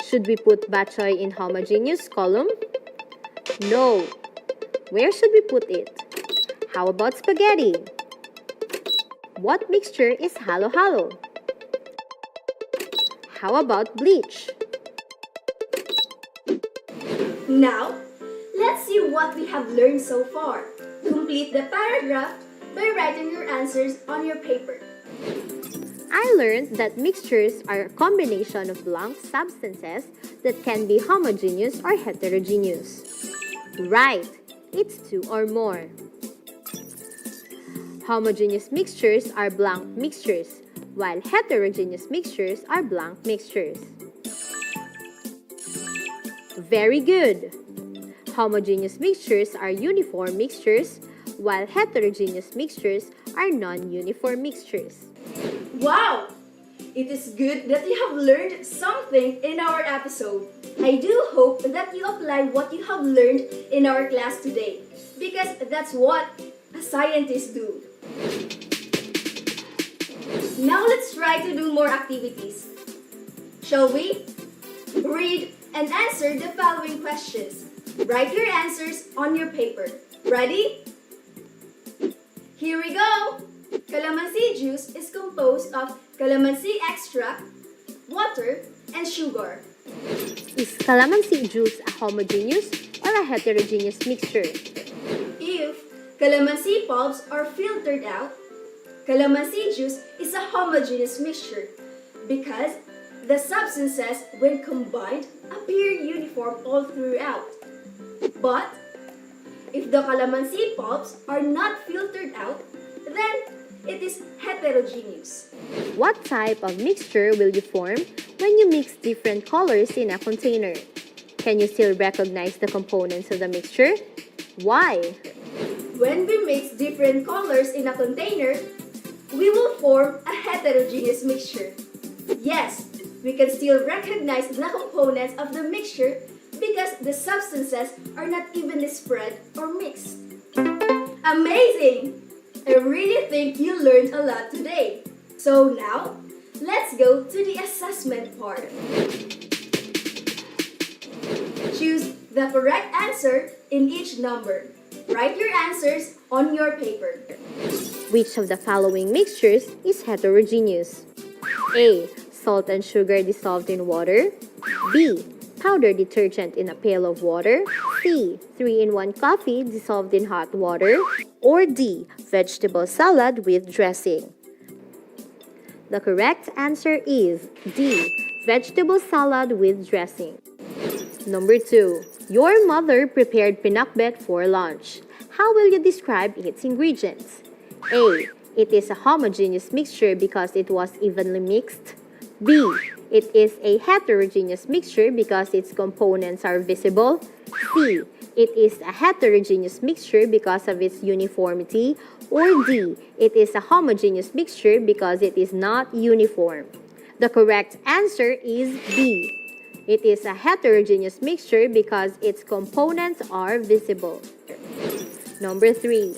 Should we put bok choy in homogeneous column? No. Where should we put it? How about spaghetti? What mixture is halo-halo? How about bleach? Now, let's see what we have learned so far. Complete the paragraph by writing your answers on your paper. I learned that mixtures are a combination of blank substances that can be homogeneous or heterogeneous. Right, it's 2 or more. Homogeneous mixtures are blank mixtures, while heterogeneous mixtures are blank mixtures. Very good! Homogeneous mixtures are uniform mixtures, while heterogeneous mixtures are non-uniform mixtures. Wow! It is good that you have learned something in our episode. I do hope that you apply what you have learned in our class today, because that's what a scientist do. Now let's try to do more activities. Shall we? Read and answer the following questions. Write your answers on your paper. Ready? Here we go! Calamansi juice is composed of calamansi extract, water, and sugar. Is calamansi juice a homogeneous or a heterogeneous mixture? If calamansi pulps are filtered out, calamansi juice is a homogeneous mixture because the substances, when combined, appear uniform all throughout. But if the calamansi pulps are not filtered out, then it is heterogeneous. What type of mixture will you form when you mix different colors in a container? Can you still recognize the components of the mixture? Why? When we mix different colors in a container, we will form a heterogeneous mixture. Yes, we can still recognize the components of the mixture because the substances are not evenly spread or mixed. Amazing! I really think you learned a lot today. So now, let's go to the assessment part. the correct answer in each number. Write your answers on your paper. Which of the following mixtures is heterogeneous? A. Salt and sugar dissolved in water. B. Powder detergent in a pail of water. C. 3-in-1 coffee dissolved in hot water. Or D. Vegetable salad with dressing. The correct answer is D. Vegetable salad with dressing. Number 2. Your mother prepared pinakbet for lunch. How will you describe its ingredients? A. It is a homogeneous mixture because it was evenly mixed. B. It is a heterogeneous mixture because its components are visible. C. It is a heterogeneous mixture because of its uniformity. Or D. It is a homogeneous mixture because it is not uniform. The correct answer is B. It is a heterogeneous mixture because its components are visible. Number 3.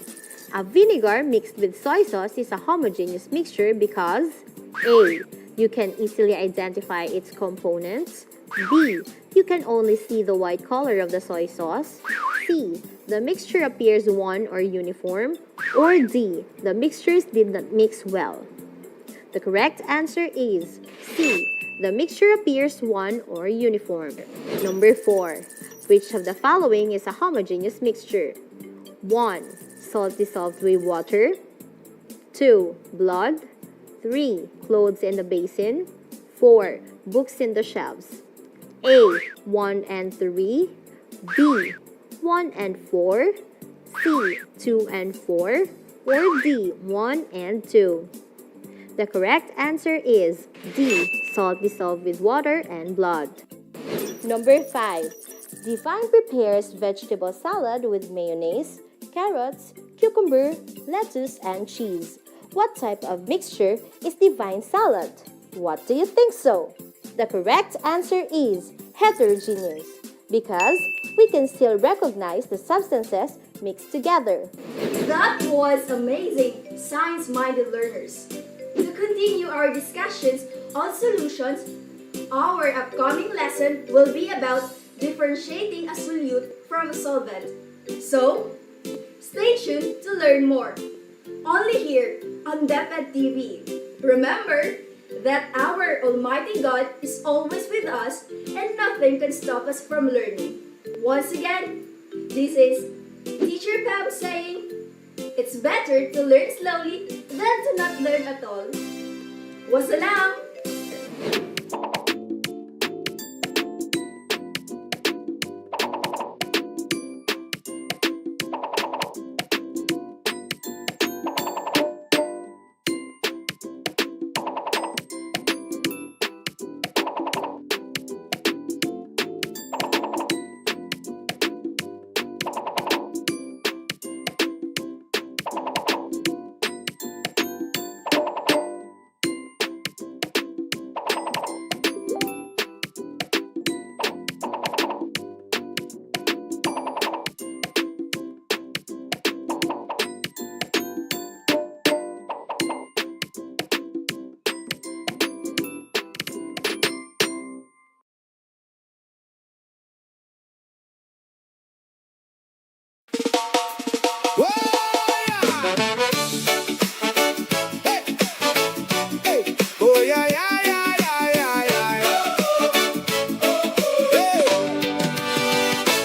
A vinegar mixed with soy sauce is a homogeneous mixture because A. You can easily identify its components. B. You can only see the white color of the soy sauce. C. The mixture appears one or uniform. Or D. The mixtures did not mix well. The correct answer is C. The mixture appears one or uniform. Number 4. Which of the following is a homogeneous mixture? 1. Salt dissolved with water. 2. Blood. 3. Clothes in the basin. 4. Books in the shelves. A. 1 and 3. B. 1 and 4. C. 2 and 4. Or D. 1 and 2. The correct answer is D. Salt dissolved with water and blood. Number 5. Divine prepares vegetable salad with mayonnaise, carrots, cucumber, lettuce, and cheese. What type of mixture is divine salad? What do you think so? The correct answer is heterogeneous because we can still recognize the substances mixed together. That was amazing, science-minded learners. To continue our discussions on solutions, our upcoming lesson will be about differentiating a solute from a solvent. So, stay tuned to learn more. Only here on DepEd TV. Remember that our Almighty God is always with us and nothing can stop us from learning. Once again, this is Teacher Pam saying, it's better to learn slowly than to not learn at all. Wassalam! Whoa, yeah. Hey, hey. Oh, yeah, yeah, yeah, yeah, yeah, yeah. Hey.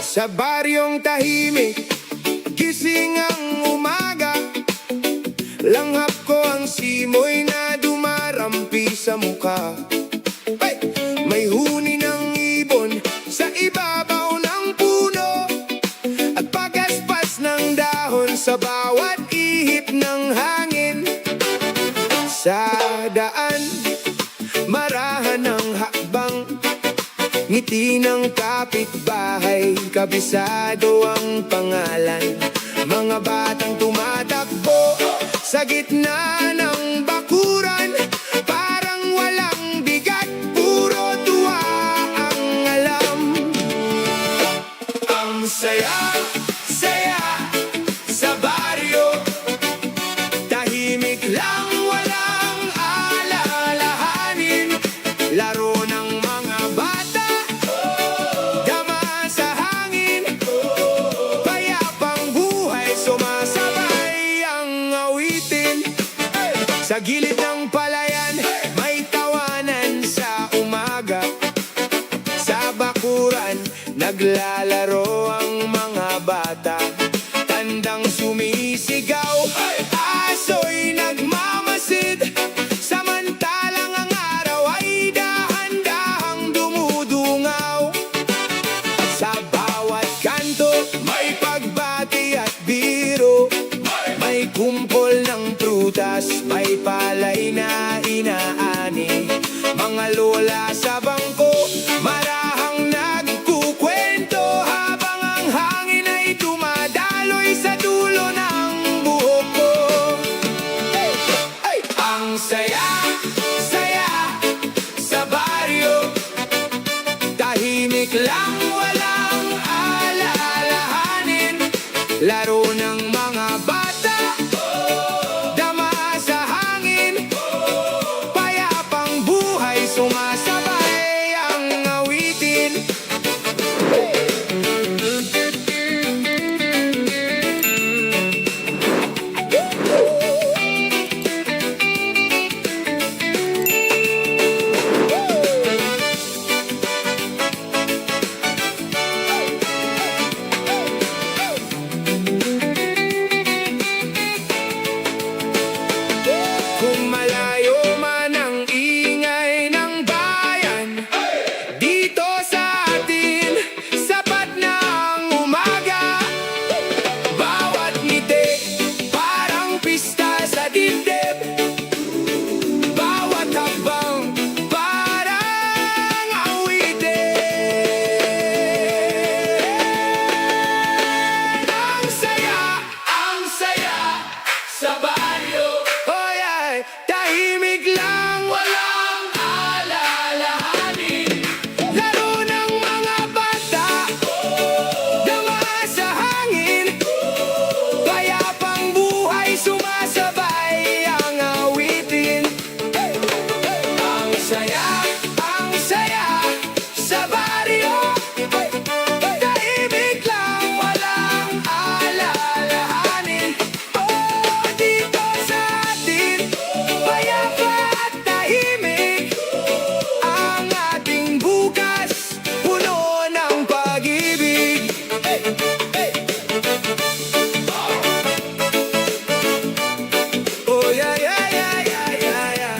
Sa baryong tahimik, gising ang umaga. Langhap ko ang simoy na dumarampi sa mukha. Hey! May huni ng ibon sa ibabaw ng puno at pagaspas ng dahon sa bawat ihip ng hangin. Sa daan, marahan ng hakbang, ngiti ng kapitbahay, kabisado ang pangalan. Mga batang tumatakbo sa gitna ng bakuran, parang walang bigat, puro tuwa ang alam. Ang saya, saya sa baryo, tahimik lang, walang alalahanin. Laro ng mga bata, dama sa hangin. naglalaro ang mga bata, tandang sumisigaw, aso'y nagmamasid, samantalang ang araw ay dahan-dahang dumudungaw. Sa bawat kanto may pagbati at biro, may kumpol ng prutas, may palay na inaani, mga lola sa bangko, marahang nagkukwento, habang ang hangin ay dumadaloy sa dulo ng buhok ko. Ay! Ang saya, saya sa baryo, tahimik lang, walang alalahanin, laro ng mga bata, dama sa hangin, payapang buhay, sumasabay ang awitin. Kung malayo man ang ingay ng bayan, dito sa atin, sapat na ang umaga. Bawat ngiti, parang pista sa dibdib. Bawat hakbang, parang awitin. Ang saya sa baryo. Hoy, ay, tahimik lang, walang alalahanin, laro ng mga bata, dama sa hangin, payapang buhay, sumasabay ang awitin. Ang saya sa baryo, tahimik lang, walang alalahanin. Oh, dito sa atin, payapa at tahimik, ang ating bukas, puno ng pag-ibig. Oh, yeah, yeah, yeah, yeah, yeah, yeah.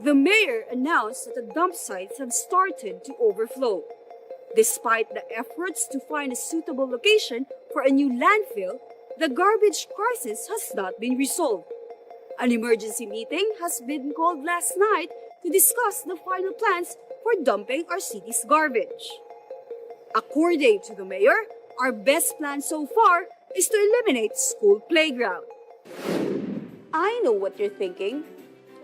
The mayor announced that the dump sites have started to overflow. Despite the efforts to find a suitable location for a new landfill, the garbage crisis has not been resolved. An emergency meeting has been called last night to discuss the final plans for dumping our city's garbage. According to the mayor, our best plan so far is to eliminate school playground. I know what you're thinking.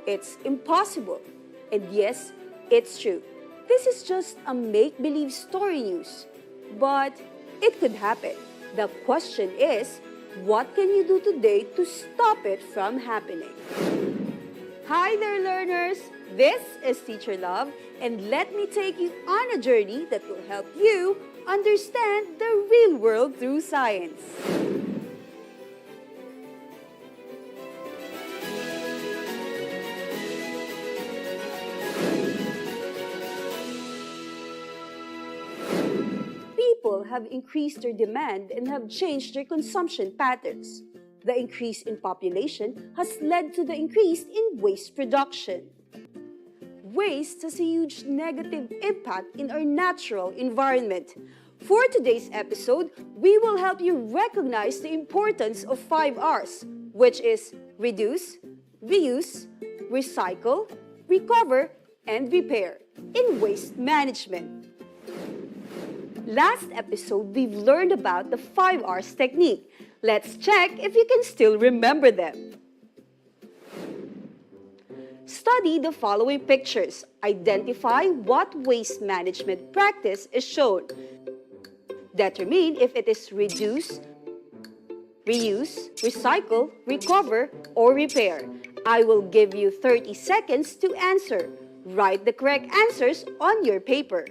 It's impossible. And yes, it's true. This is just a make-believe story news. But it could happen. The question is, what can you do today to stop it from happening? Hi there, learners! This is Teacher Love, and let me take you on a journey that will help you understand the real world through science. People have increased their demand and have changed their consumption patterns. The increase in population has led to the increase in waste production. Waste has a huge negative impact in our natural environment. For today's episode, we will help you recognize the importance of 5 R's, which is reduce, reuse, recycle, recover, and repair in waste management. Last episode, we've learned about the 5 R's technique. Let's check if you can still remember them. Study the following pictures. Identify what waste management practice is shown. Determine if it is reduce, reuse, recycle, recover, or repair. I will give you 30 seconds to answer. Write the correct answers on your paper.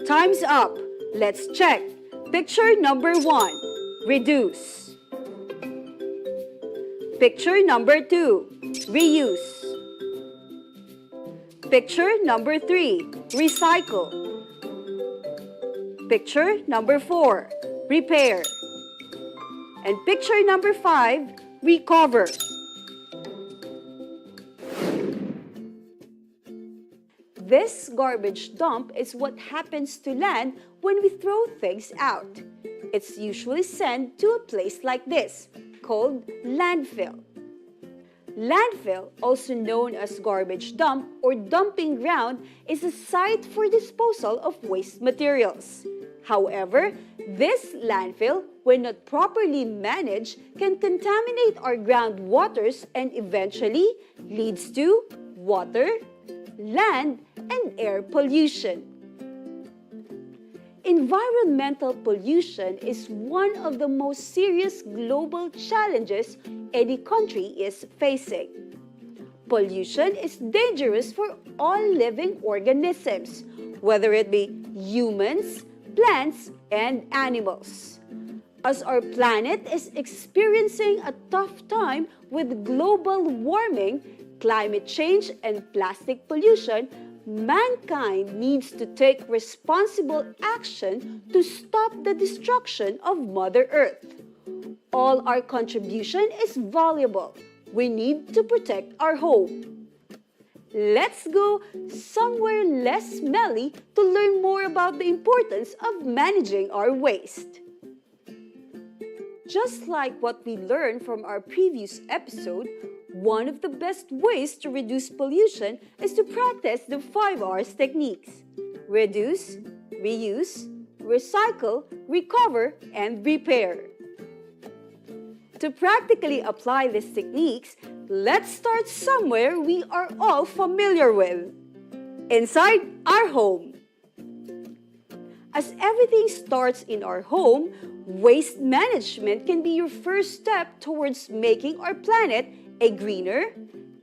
Time's up. Let's check. Picture number 1, reduce. Picture number 2, reuse. Picture number 3, recycle. Picture number 4, repair. And picture number 5, recover. This garbage dump is what happens to land when we throw things out. It's usually sent to a place like this, called landfill. Landfill, also known as garbage dump or dumping ground, is a site for disposal of waste materials. However, this landfill, when not properly managed, can contaminate our groundwaters and eventually leads to water, land, and air pollution. Environmental pollution is one of the most serious global challenges any country is facing. Pollution is dangerous for all living organisms, whether it be humans, plants, and animals. As our planet is experiencing a tough time with global warming, climate change, and plastic pollution, mankind needs to take responsible action to stop the destruction of Mother Earth. All our contribution is valuable. We need to protect our home. Let's go somewhere less smelly to learn more about the importance of managing our waste. Just like what we learned from our previous episode, one of the best ways to reduce pollution is to practice the 5 R's techniques. Reduce, reuse, recycle, recover, and repair. To practically apply these techniques, let's start somewhere we are all familiar with, inside our home. As everything starts in our home, waste management can be your first step towards making our planet a greener,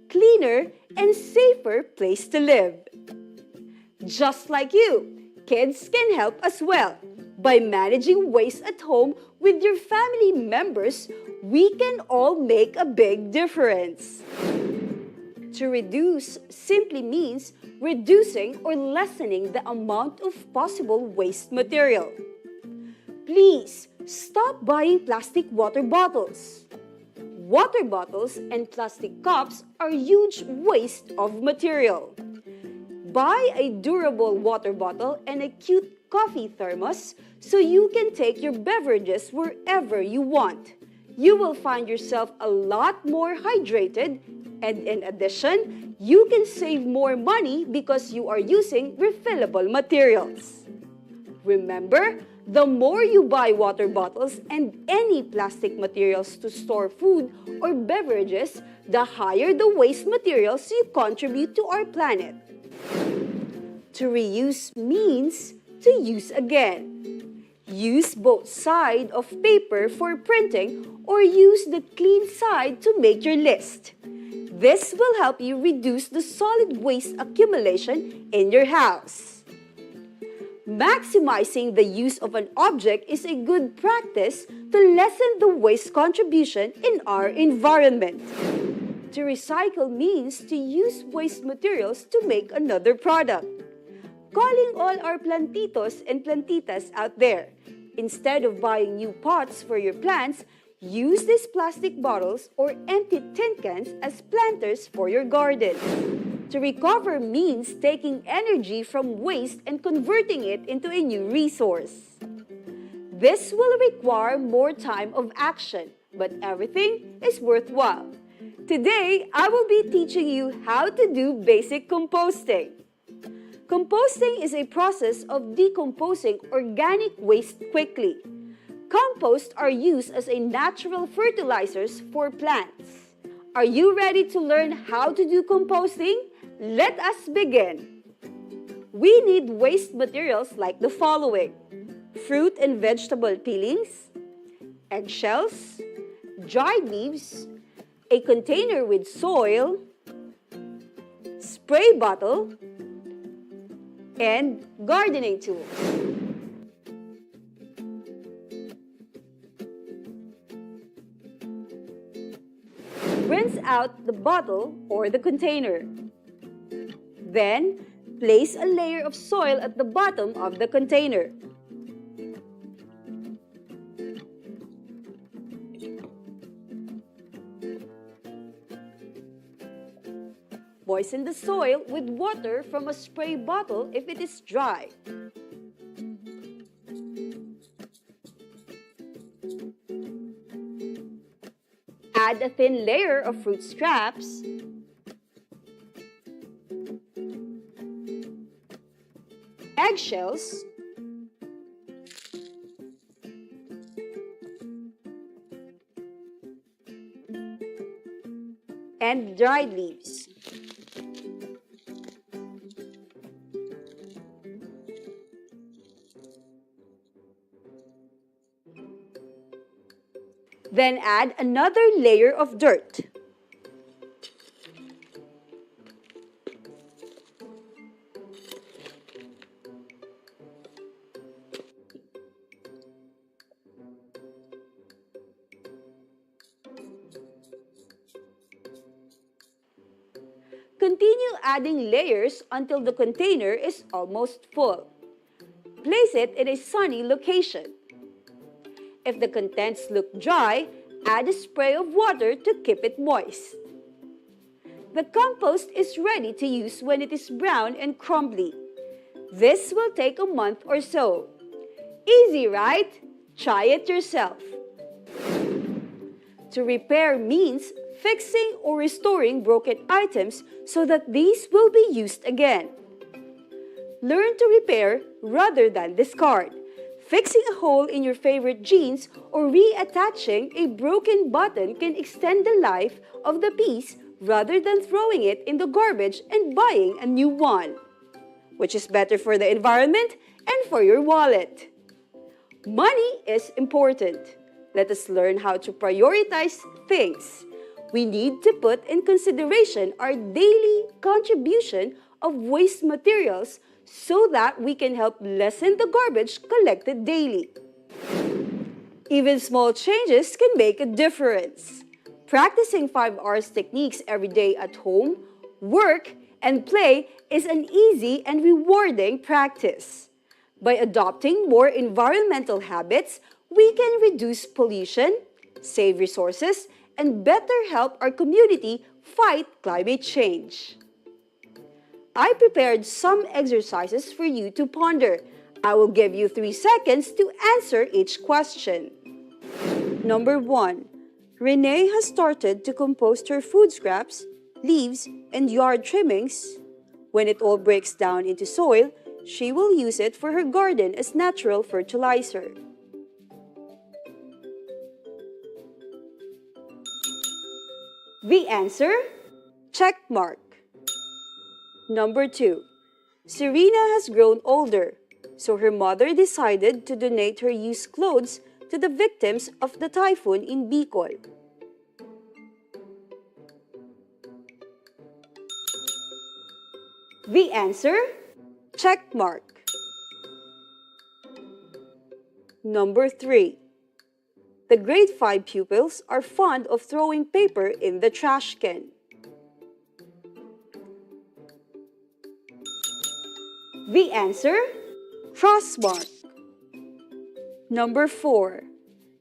cleaner, and safer place to live. Just like you, kids can help as well. By managing waste at home with your family members, we can all make a big difference. To reduce simply means reducing or lessening the amount of possible waste material. Please stop buying plastic water bottles. Water bottles and plastic cups are huge waste of material. Buy a durable water bottle and a cute coffee thermos so you can take your beverages wherever you want. You will find yourself a lot more hydrated, and in addition, you can save more money because you are using refillable materials. Remember, the more you buy water bottles and any plastic materials to store food or beverages, the higher the waste materials you contribute to our planet. To reuse means to use again. Use both sides of paper for printing or use the clean side to make your list. This will help you reduce the solid waste accumulation in your house. Maximizing the use of an object is a good practice to lessen the waste contribution in our environment. To recycle means to use waste materials to make another product. calling all our plantitos and plantitas out there. Instead of buying new pots for your plants, use these plastic bottles or empty tin cans as planters for your garden. To recover means taking energy from waste and converting it into a new resource. This will require more time of action, but everything is worthwhile. Today, I will be teaching you how to do basic composting. Composting is a process of decomposing organic waste quickly. Compost are used as a natural fertilizers for plants. Are you ready to learn how to do composting? Let us begin. We need waste materials like the following: fruit and vegetable peelings, eggshells, dried leaves, a container with soil, spray bottle, and gardening tools. Rinse out the bottle or the container. Then, place a layer of soil at the bottom of the container. Moisten the soil with water from a spray bottle if it is dry. Add a thin layer of fruit scraps. Eggshells. And dried leaves. Then add another layer of dirt. Continue adding layers until the container is almost full. Place it in a sunny location. If the contents look dry, add a spray of water to keep it moist. The compost is ready to use when it is brown and crumbly. This will take a month or so. Easy, right? Try it yourself. To repair means fixing or restoring broken items so that these will be used again. Learn to repair rather than discard. Fixing a hole in your favorite jeans or reattaching a broken button can extend the life of the piece rather than throwing it in the garbage and buying a new one, which is better for the environment and for your wallet. Money is important. Let us learn how to prioritize things. We need to put in consideration our daily contribution of waste materials so that we can help lessen the garbage collected daily. Even small changes can make a difference. Practicing 5 R's techniques every day at home, work, and play is an easy and rewarding practice. By adopting more environmental habits, we can reduce pollution, save resources, and better help our community fight climate change. I prepared some exercises for you to ponder. I will give you 3 seconds to answer each question. Number 1. Renee has started to compost her food scraps, leaves, and yard trimmings. When it all breaks down into soil, she will use it for her garden as natural fertilizer. The answer? Check mark. Number 2. Serena has grown older, so her mother decided to donate her used clothes to the victims of the typhoon in Bicol. The answer? Check mark. Number 3. The grade 5 pupils are fond of throwing paper in the trash can. The answer, crossmark. Number 4.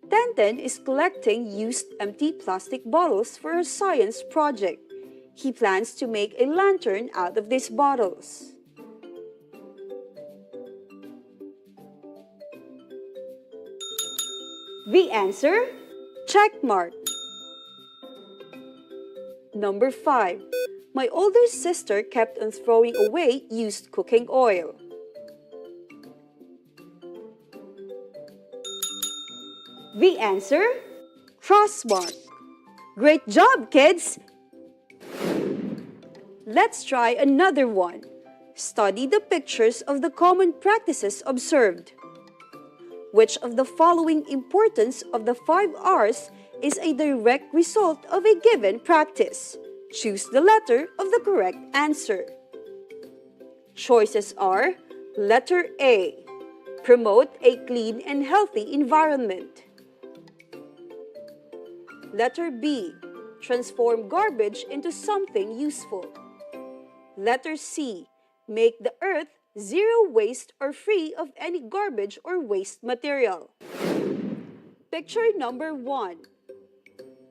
Tenten is collecting used empty plastic bottles for a science project. He plans to make a lantern out of these bottles. The answer, check mark. Number 5. My older sister kept on throwing away used cooking oil. The answer, crossmark. Great job, kids! Let's try another one. Study the pictures of the common practices observed. Which of the following importance of the 5 R's is a direct result of a given practice? Choose the letter of the correct answer. Choices are letter A, promote a clean and healthy environment. Letter B, transform garbage into something useful. Letter C, make the earth zero waste or free of any garbage or waste material. Picture number 1.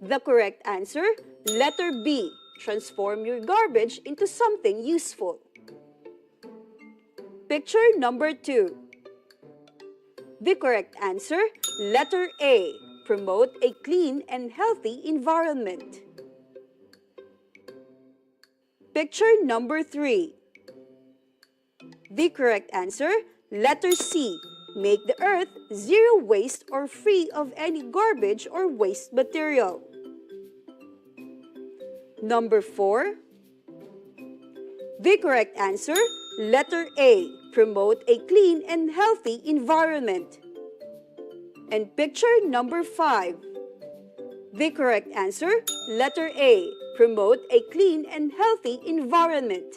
The correct answer, letter B, transform your garbage into something useful. Picture number 2. The correct answer, letter A, promote a clean and healthy environment. Picture number 3. The correct answer, letter C, make the earth zero waste or free of any garbage or waste material. Number 4. The correct answer, letter A, promote a clean and healthy environment. And picture number 5. The correct answer, letter A, promote a clean and healthy environment.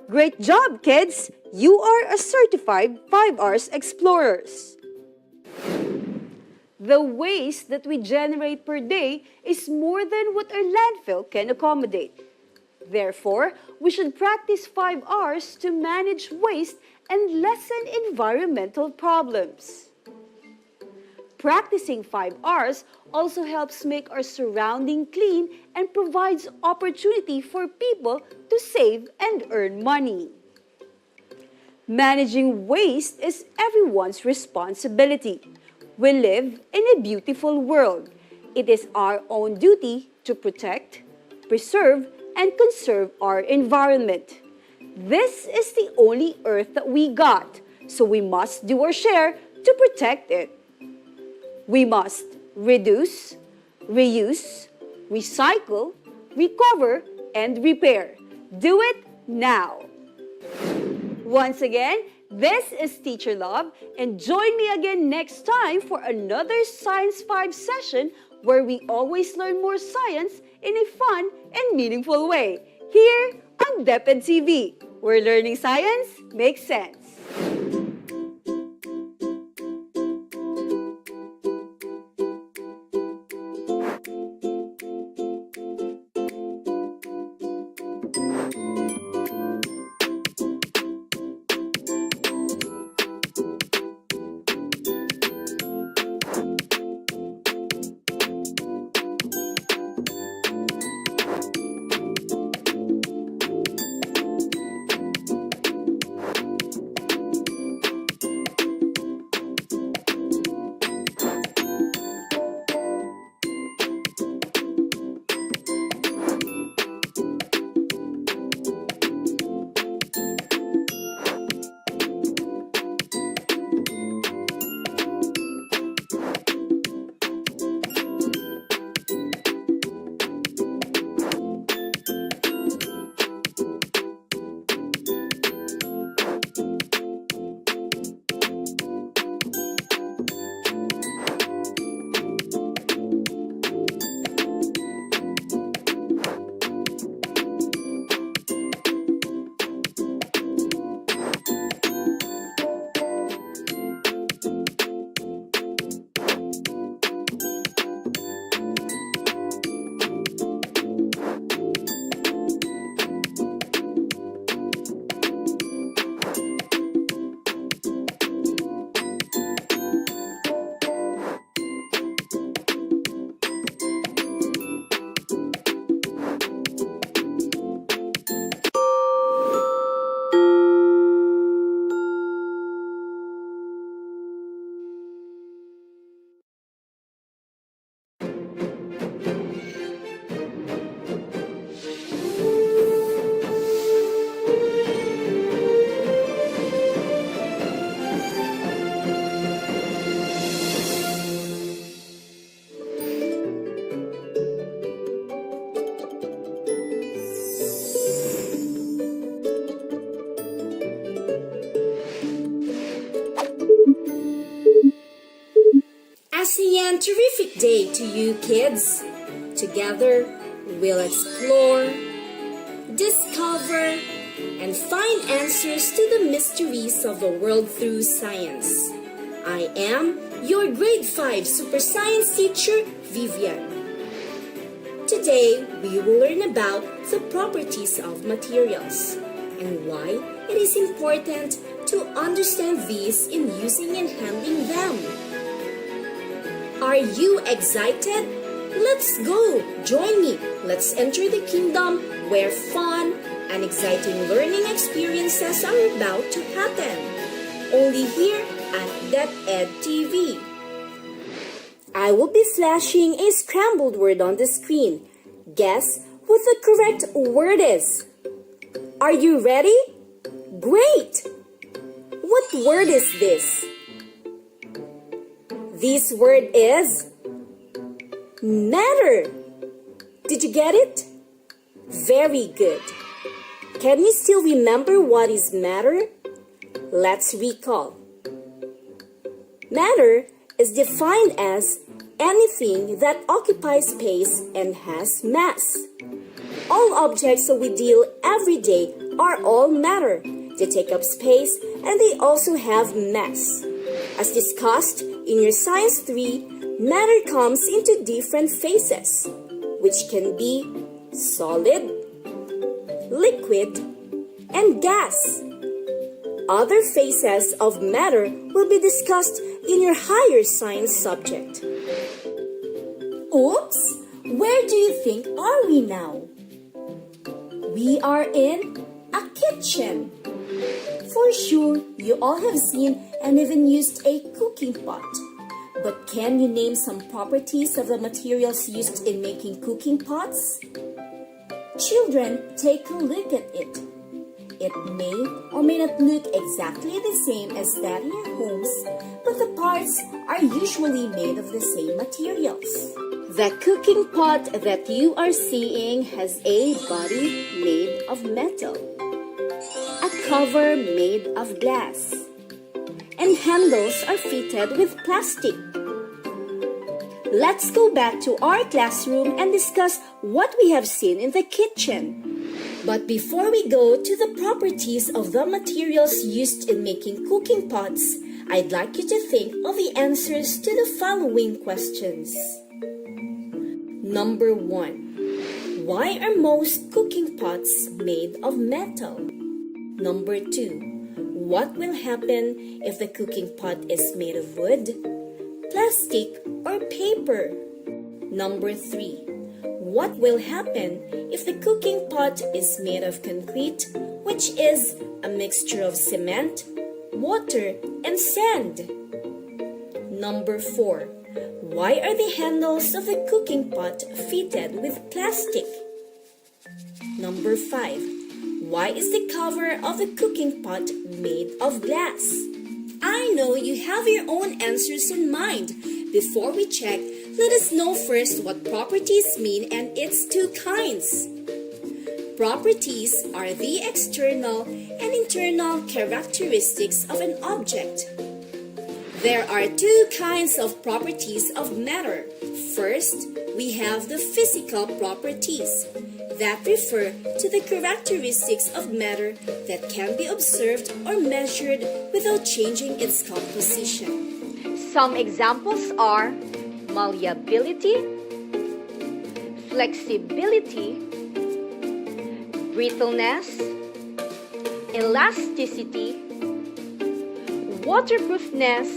Great job, kids! You are a certified 5 R's explorers. The waste that we generate per day is more than what our landfill can accommodate. Therefore, we should practice 5 R's to manage waste and lessen environmental problems. Practicing 5 R's also helps make our surrounding clean and provides opportunity for people to save and earn money. Managing waste is everyone's responsibility. We live in a beautiful world. It is our own duty to protect, preserve, and conserve our environment. This is the only earth that we got, so we must do our share to protect it. We must reduce, reuse, recycle, recover, and repair. Do it now. Once again, this is Teacher Love, and join me again next time for another Science 5 session where we always learn more science in a fun and meaningful way. Here on DepEd TV, where learning science makes sense. day to you kids. Together, we'll explore, discover, and find answers to the mysteries of the world through science. I am your grade 5 super science teacher, Vivian. Today, we will learn about the properties of materials and why it is important to understand these in using and handling them. Are you excited? Let's go! Join me! Let's enter the kingdom where fun and exciting learning experiences are about to happen. Only here at DepEd TV. I will be flashing a scrambled word on the screen. Guess what the correct word is. Are you ready? Great! What word is this? This word is matter. Did you get it? Very good. Can you still remember what is matter? Let's recall. Matter is defined as anything that occupies space and has mass. All objects that we deal every day are all matter. They take up space and they also have mass. As discussed in your Science 3, matter comes into different phases, which can be solid, liquid, and gas. Other phases of matter will be discussed in your higher science subject. Oops! Where do you think are we now? We are in a kitchen. For sure, you all have seen and even used a cooking pot. But can you name some properties of the materials used in making cooking pots? Children, take a look at it. It may or may not look exactly the same as that in your homes, but the parts are usually made of the same materials. The cooking pot that you are seeing has a body made of metal, a cover made of glass, and handles are fitted with plastic. Let's go back to our classroom and discuss what we have seen in the kitchen. But before we go to the properties of the materials used in making cooking pots, I'd like you to think of the answers to the following questions. Number 1. Why are most cooking pots made of metal? Number 2. What will happen if the cooking pot is made of wood, plastic, or paper? Number 3. What will happen if the cooking pot is made of concrete, which is a mixture of cement, water, and sand? Number 4. Why are the handles of the cooking pot fitted with plastic? Number 5. Why is the cover of the cooking pot made of glass? I know you have your own answers in mind. Before we check, let us know first what properties mean and its two kinds. Properties are the external and internal characteristics of an object. There are two kinds of properties of matter. First, we have the physical properties that refer to the characteristics of matter that can be observed or measured without changing its composition. Some examples are malleability, flexibility, brittleness, elasticity, waterproofness,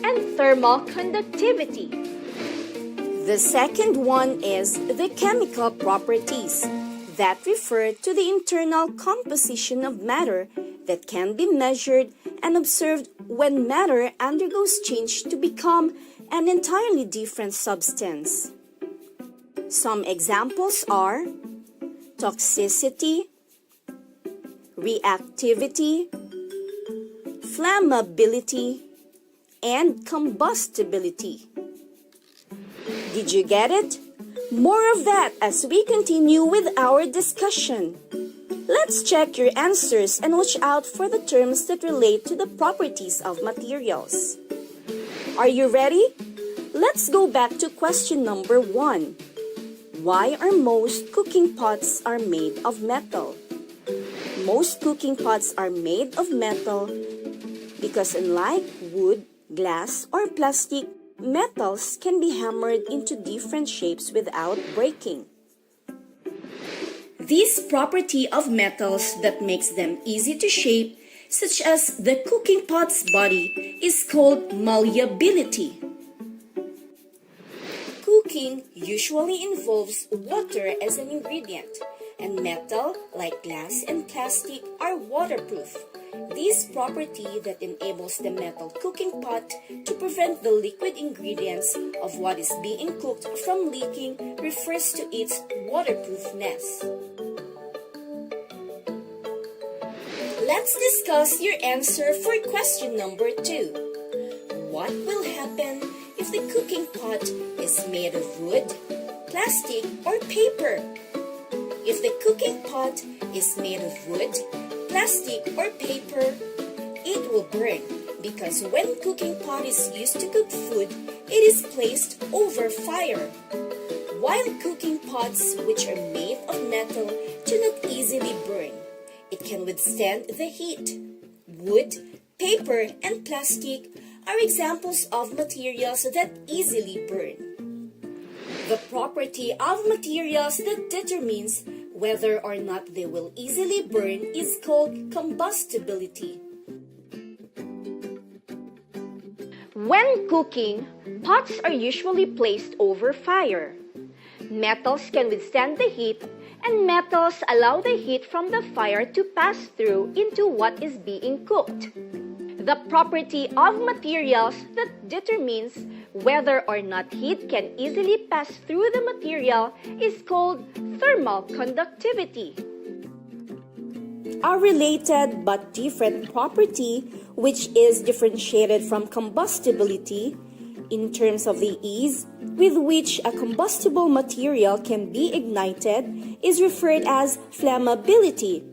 and thermal conductivity. The second one is the chemical properties that refer to the internal composition of matter that can be measured and observed when matter undergoes change to become an entirely different substance. Some examples are toxicity, reactivity, flammability, and combustibility. Did you get it? More of that as we continue with our discussion. Let's check your answers and watch out for the terms that relate to the properties of materials. Are you ready? Let's go back to question number 1. Why are most cooking pots are made of metal? Most cooking pots are made of metal because unlike wood, glass, or plastic, metals can be hammered into different shapes without breaking. This property of metals that makes them easy to shape, such as the cooking pot's body, is called malleability. Cooking usually involves water as an ingredient, and metal, like glass and plastic, are waterproof. This property that enables the metal cooking pot to prevent the liquid ingredients of what is being cooked from leaking refers to its waterproofness. Let's discuss your answer for question number 2. What will happen if the cooking pot is made of wood, plastic, or paper? If the cooking pot is made of wood, plastic, or paper, it will burn because when cooking pot is used to cook food, it is placed over fire. While cooking pots which are made of metal do not easily burn, it can withstand the heat. Wood, paper, and plastic are examples of materials that easily burn. The property of materials that determines whether or not they will easily burn is called combustibility. When cooking, pots are usually placed over fire. Metals can withstand the heat, and metals allow the heat from the fire to pass through into what is being cooked. The property of materials that determines whether or not heat can easily pass through the material is called thermal conductivity. A related but different property, which is differentiated from combustibility in terms of the ease with which a combustible material can be ignited, is referred as flammability.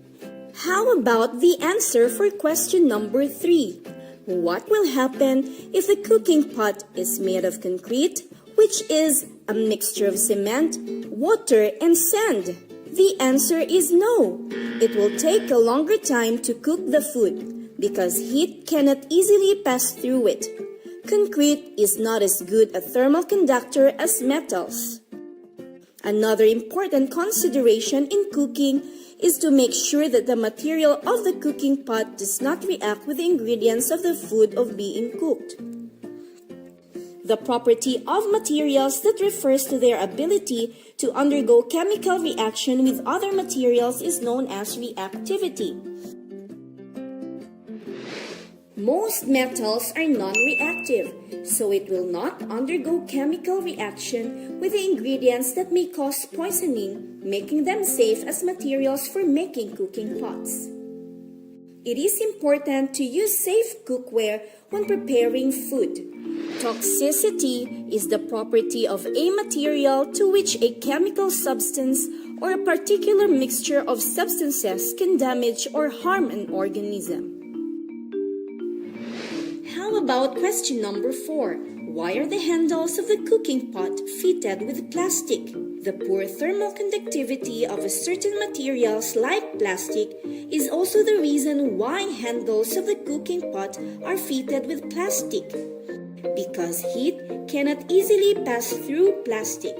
How about the answer for question number 3? What will happen if the cooking pot is made of concrete, which is a mixture of cement, water, and sand? The answer is no. It will take a longer time to cook the food because heat cannot easily pass through it. Concrete is not as good a thermal conductor as metals. Another important consideration in cooking is to make sure that the material of the cooking pot does not react with the ingredients of the food of being cooked. The property of materials that refers to their ability to undergo chemical reaction with other materials is known as reactivity. Most metals are non-reactive, so it will not undergo chemical reaction with the ingredients that may cause poisoning, making them safe as materials for making cooking pots. It is important to use safe cookware when preparing food. Toxicity is the property of a material to which a chemical substance or a particular mixture of substances can damage or harm an organism. How about question number 4? Why are the handles of the cooking pot fitted with plastic? The poor thermal conductivity of certain materials like plastic is also the reason why handles of the cooking pot are fitted with plastic, because heat cannot easily pass through plastic.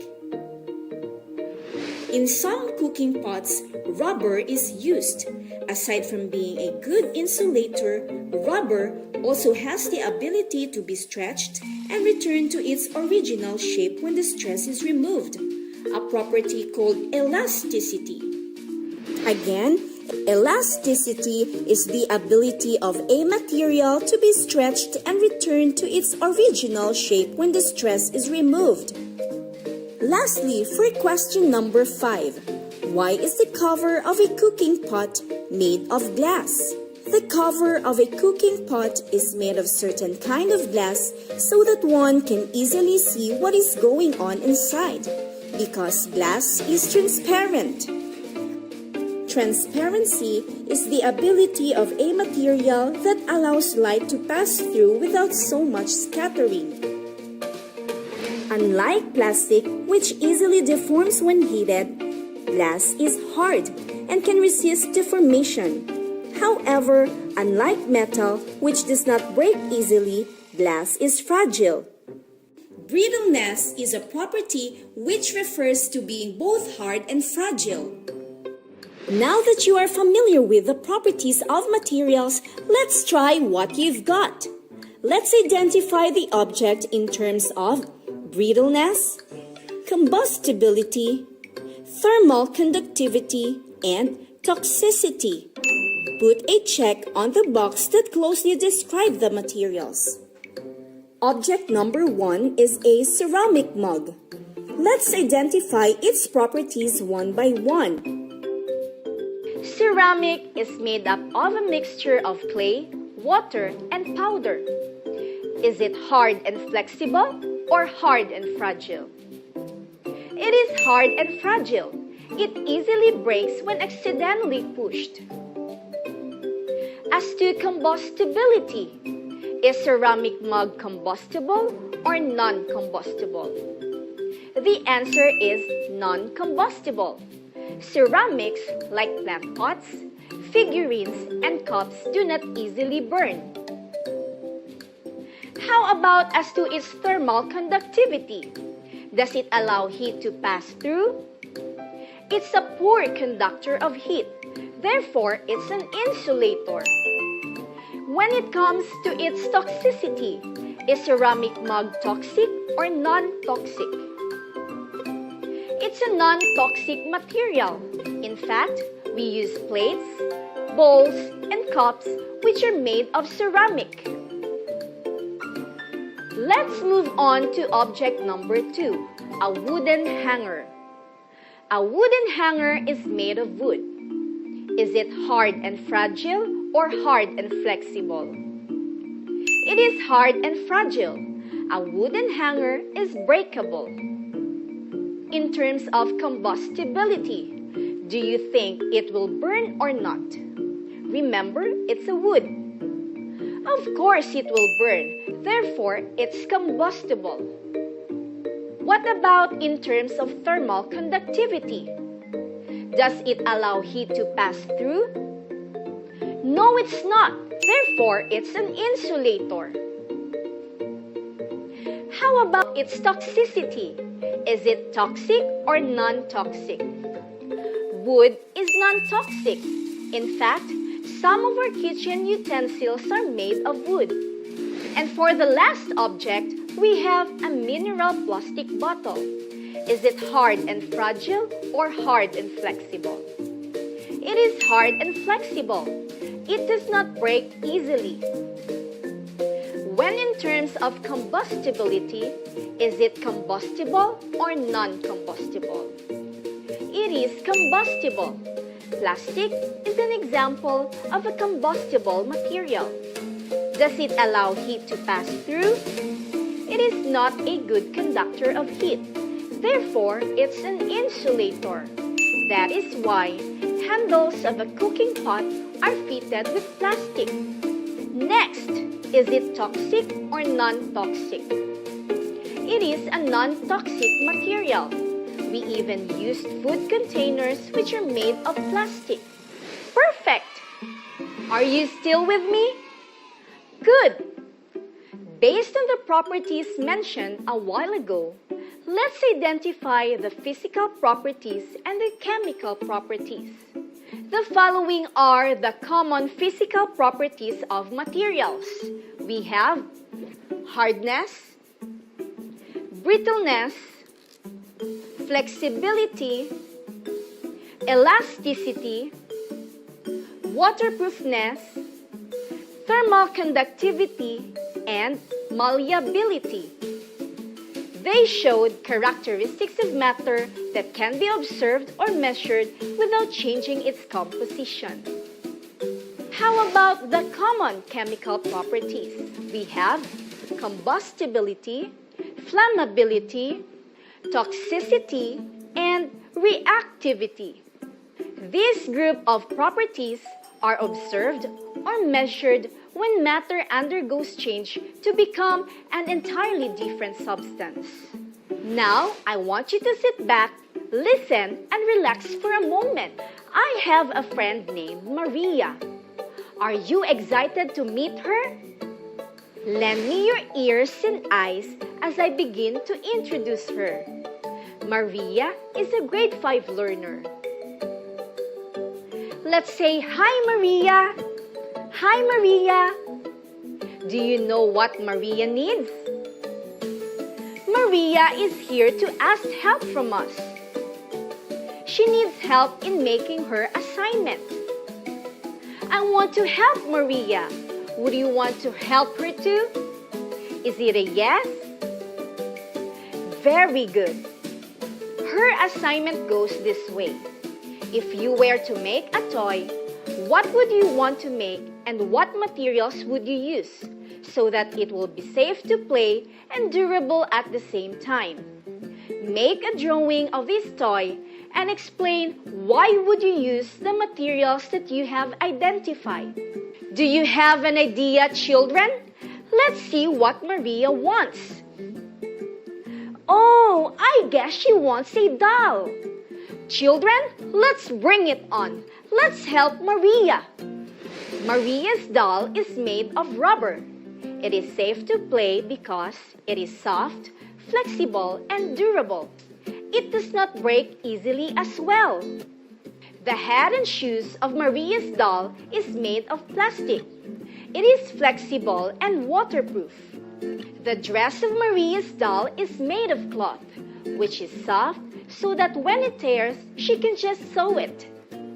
In some cooking pots, rubber is used. Aside from being a good insulator, rubber also has the ability to be stretched and return to its original shape when the stress is removed, a property called elasticity. Again, elasticity is the ability of a material to be stretched and return to its original shape when the stress is removed. Lastly, for question number 5, why is the cover of a cooking pot made of glass? The cover of a cooking pot is made of certain kind of glass so that one can easily see what is going on inside, because glass is transparent. Transparency is the ability of a material that allows light to pass through without so much scattering. Unlike plastic, which easily deforms when heated, glass is hard and can resist deformation. However, unlike metal, which does not break easily, glass is fragile. Brittleness is a property which refers to being both hard and fragile. Now that you are familiar with the properties of materials, let's try what you've got. Let's identify the object in terms of brittleness, combustibility, thermal conductivity, and toxicity. Put a check on the box that closely describes the materials. Object number 1 is a ceramic mug. Let's identify its properties one by one. Ceramic is made up of a mixture of clay, water, and powder. Is it hard and flexible or hard and fragile? It is hard and fragile. It easily breaks when accidentally pushed. As to combustibility, is ceramic mug combustible or non-combustible? The answer is non-combustible. Ceramics like plant pots, figurines, and cups do not easily burn. How about as to its thermal conductivity? Does it allow heat to pass through? It's a poor conductor of heat, therefore it's an insulator. When it comes to its toxicity, is ceramic mug toxic or non-toxic? It's a non-toxic material. In fact, we use plates, bowls, and cups which are made of ceramic. Let's move on to object number 2, a wooden hanger. A wooden hanger is made of wood. Is it hard and fragile or hard and flexible? It is hard and fragile. A wooden hanger is breakable. In terms of combustibility, do you think it will burn or not? Remember, it's a wood. Of course it will burn, therefore it's combustible. What about in terms of thermal conductivity? Does it allow heat to pass through? No, it's not. Therefore, it's an insulator. How about its toxicity? Is it toxic or non-toxic? Wood is non-toxic. In fact, some of our kitchen utensils are made of wood. And for the last object, we have a mineral plastic bottle. Is it hard and fragile or hard and flexible? It is hard and flexible. It does not break easily. When in terms of combustibility, is it combustible or non-combustible? It is combustible. Plastic is an example of a combustible material. Does it allow heat to pass through? It is not a good conductor of heat. Therefore, it's an insulator. That is why handles of a cooking pot are fitted with plastic. Next, is it toxic or non-toxic? It is a non-toxic material. We even used food containers which are made of plastic. Perfect! Are you still with me? Good! Based on the properties mentioned a while ago, let's identify the physical properties and the chemical properties. The following are the common physical properties of materials. We have hardness, brittleness, flexibility, elasticity, waterproofness, thermal conductivity, and malleability. They showed characteristics of matter that can be observed or measured without changing its composition. How about the common chemical properties? We have combustibility, flammability, toxicity, and reactivity. This group of properties are observed or measured when matter undergoes change to become an entirely different substance. Now, I want you to sit back, listen, and relax for a moment. I have a friend named Maria. Are you excited to meet her? Lend me your ears and eyes as I begin to introduce her. Maria is a grade 5 learner. Let's say hi, Maria. Hi, Maria. Do you know what Maria needs? Maria is here to ask help from us. She needs help in making her assignment. I want to help Maria. Would you want to help her too? Is it a yes? Very good. Her assignment goes this way. If you were to make a toy, what would you want to make and what materials would you use so that it will be safe to play and durable at the same time? Make a drawing of this toy and explain why would you use the materials that you have identified. Do you have an idea, children? Let's see what Maria wants. Oh, I guess she wants a doll. Children, let's bring it on. Let's help Maria. Maria's doll is made of rubber. It is safe to play because it is soft, flexible, and durable. It does not break easily as well. The head and shoes of Maria's doll is made of plastic. It is flexible and waterproof. The dress of Maria's doll is made of cloth, which is soft so that when it tears, she can just sew it.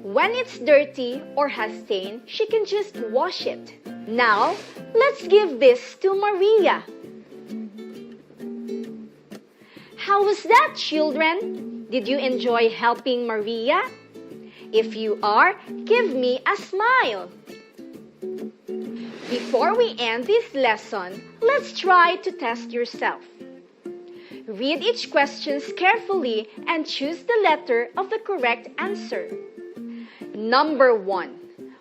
When it's dirty or has stain, she can just wash it. Now, let's give this to Maria. How was that, children? Did you enjoy helping Maria? If you are, give me a smile. Before we end this lesson, let's try to test yourself. Read each question carefully and choose the letter of the correct answer. Number 1.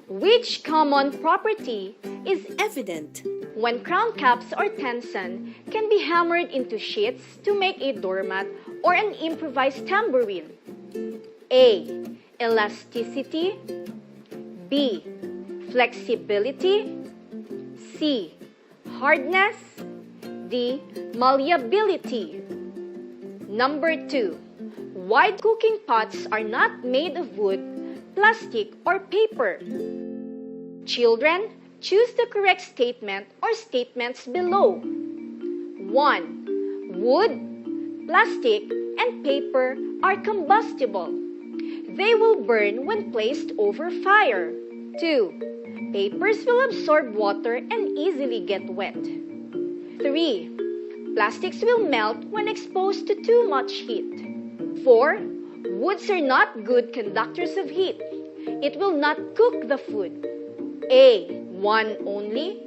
Which common property is evident when crown caps or tenson can be hammered into sheets to make a doormat or an improvised tambourine? A. Elasticity. B. Flexibility. C. Hardness. D. Malleability. Number 2. Why cooking pots are not made of wood, plastic, or paper? Children, choose the correct statement or statements below. 1. Wood, plastic, and paper are combustible. They will burn when placed over fire. 2. Papers will absorb water and easily get wet. 3. Plastics will melt when exposed to too much heat. 4. Woods are not good conductors of heat. It will not cook the food. A. 1 only.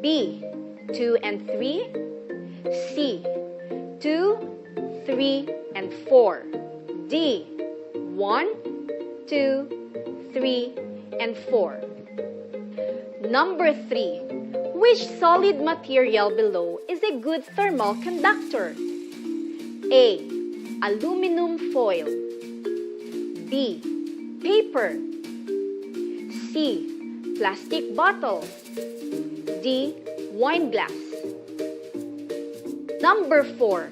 B. 2 and 3. C. 2, 3, and 4. D. 1, 2, 3, and 4. Number 3. Which solid material below is a good thermal conductor? A. Aluminum foil. B. Paper. C. Plastic bottle. D. Wine glass. Number 4.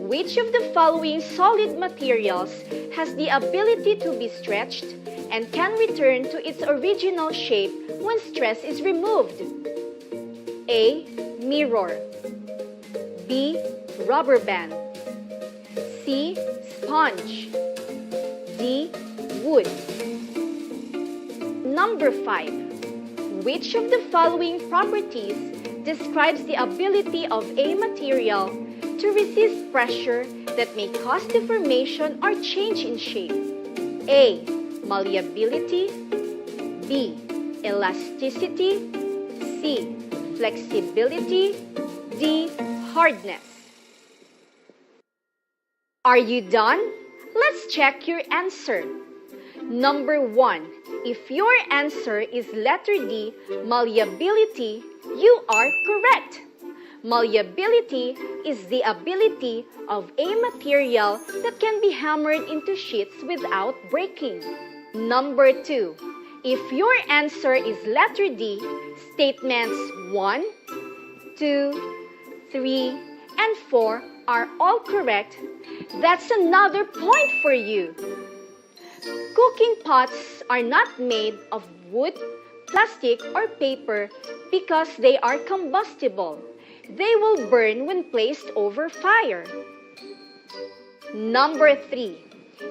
Which of the following solid materials has the ability to be stretched and can return to its original shape when stress is removed? A. Mirror. B. Rubber band. C. Sponge. D. Wood. Number 5. Which of the following properties describes the ability of a material to resist pressure that may cause deformation or change in shape? A. Malleability. B. Elasticity. C. Flexibility. D. Hardness. Are you done? Let's check your answer. Number 1. If your answer is letter D, malleability, you are correct. Malleability is the ability of a material that can be hammered into sheets without breaking. Number 2. If your answer is letter D, statements 1, 2, 3, and 4 are all correct. That's another point for you. Cooking pots are not made of wood, plastic, or paper because they are combustible. They will burn when placed over fire. Number 3.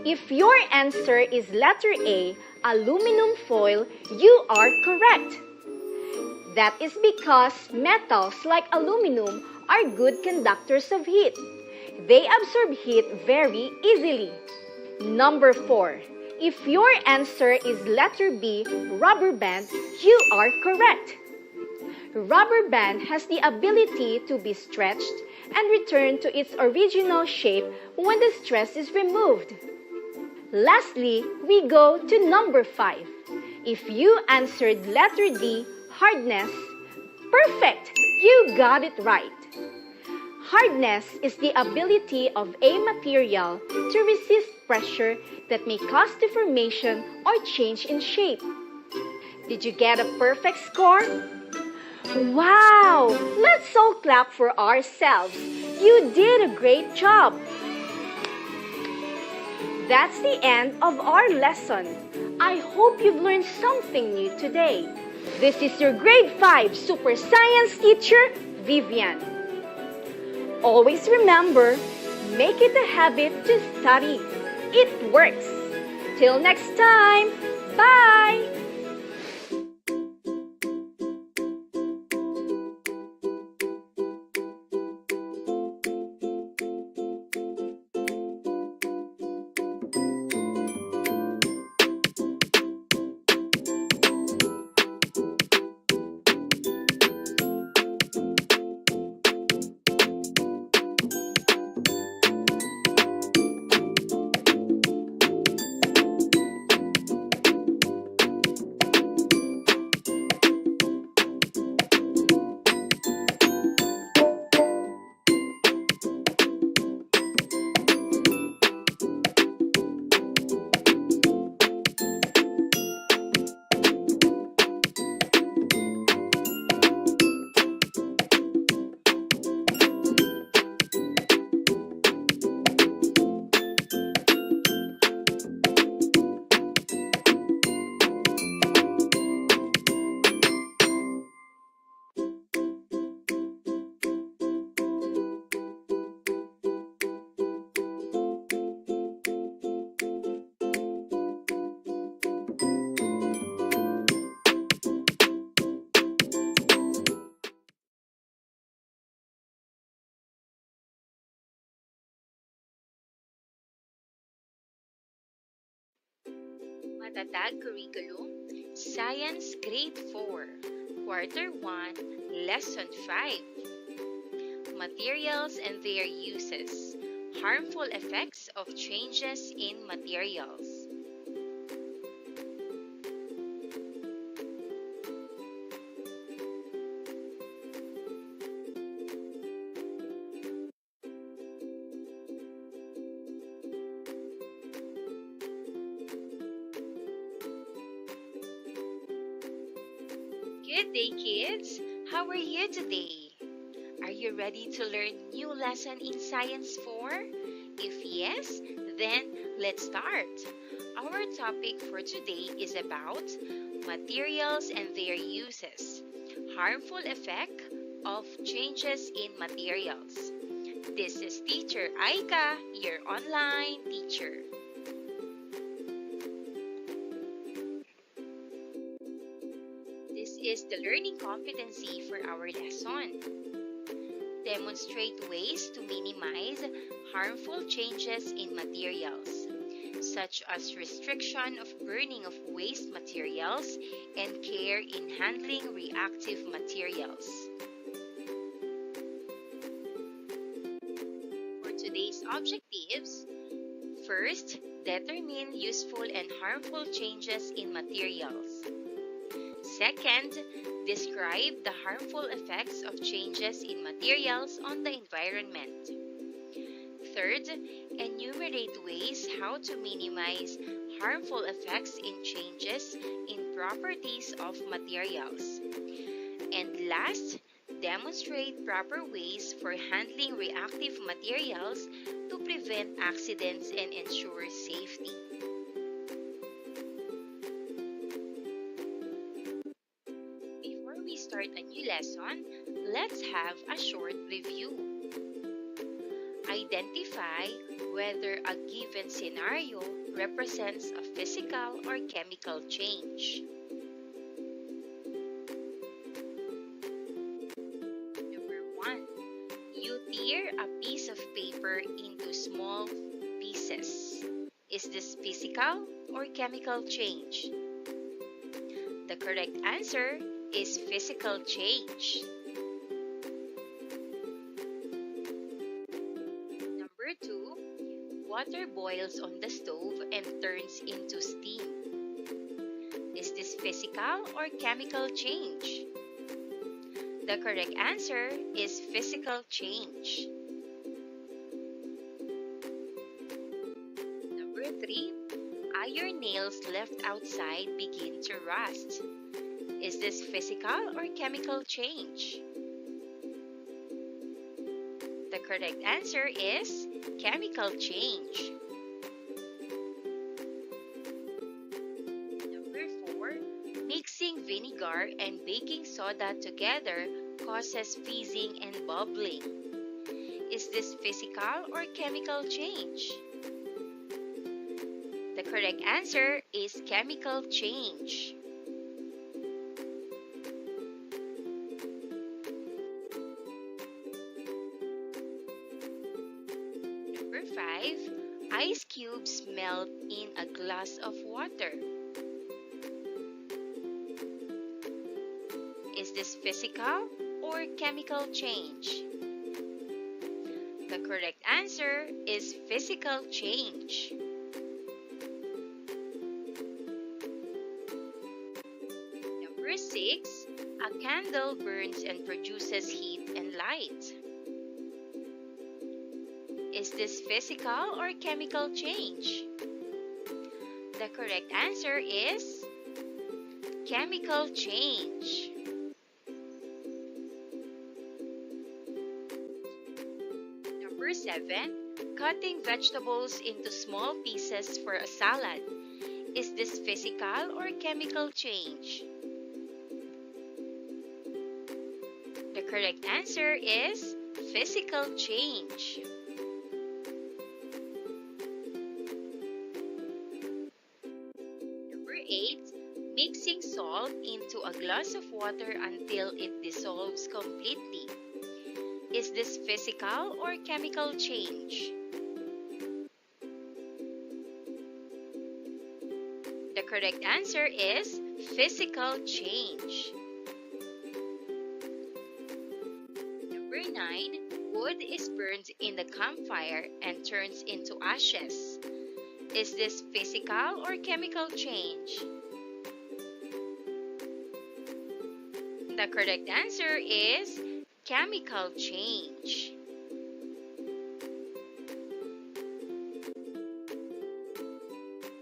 If your answer is letter A, aluminum foil, you are correct. That is because metals like aluminum are good conductors of heat. They absorb heat very easily. Number 4. If your answer is letter B, rubber band, you are correct. Rubber band has the ability to be stretched and return to its original shape when the stress is removed. Lastly, we go to number 5. If you answered letter D, hardness, perfect! You got it right. Hardness is the ability of a material to resist pressure that may cause deformation or change in shape. Did you get a perfect score? Wow! Let's all clap for ourselves. You did a great job. That's the end of our lesson. I hope you've learned something new today. This is your grade 5 super science teacher, Vivian. Always remember, make it a habit to study. It works. Till next time, bye! Matatag Curriculum, Science Grade 4, Quarter 1, Lesson 5. Materials and their uses. Harmful effects of changes in materials. Good day, kids! How are you today? Are you ready to learn new lesson in Science 4? If yes, then let's start. Our topic for today is about materials and their uses. Harmful effect of changes in materials. This is Teacher Aika, your online teacher. This is the learning competency for our lesson. Demonstrate ways to minimize harmful changes in materials, such as restriction of burning of waste materials and care in handling reactive materials. For today's objectives, first, determine useful and harmful changes in materials. Second, describe the harmful effects of changes in materials on the environment. Third, enumerate ways how to minimize harmful effects in changes in properties of materials. And last, demonstrate proper ways for handling reactive materials to prevent accidents and ensure safety. Before we start a new lesson, let's have a short review. Identify whether a given scenario represents a physical or chemical change. Number 1. You tear a piece of paper into small pieces. Is this physical or chemical change? The correct answer is physical change. Number 2. Water boils on the stove and turns into steam. Is this physical or chemical change? The correct answer is physical change. Number 3. Iron nails left outside begin to rust. Is this physical or chemical change? The correct answer is chemical change. Number 4. Mixing vinegar and baking soda together causes fizzing and bubbling. Is this physical or chemical change? The correct answer is chemical change. Number 5. Ice cubes melt in a glass of water. Is this physical or chemical change? The correct answer is physical change. Number 6. A candle burns and produces heat and light. Is this physical or chemical change? The correct answer is chemical change. Number 7. Cutting vegetables into small pieces for a salad. Is this physical or chemical change? The correct answer is physical change. Number 8. Mixing salt into a glass of water until it dissolves completely. Is this physical or chemical change? The correct answer is physical change. Number 9. Wood is burned in the campfire and turns into ashes. Is this physical or chemical change? The correct answer is chemical change.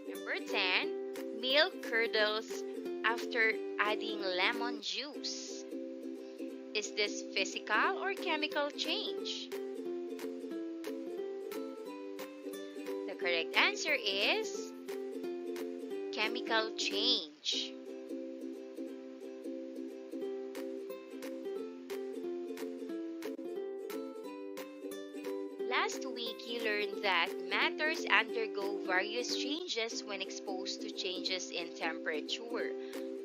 Number 10. Milk curdles after adding lemon juice. Is this physical or chemical change? The correct answer is chemical change. Last week, you learned that matters undergo various changes when exposed to changes in temperature,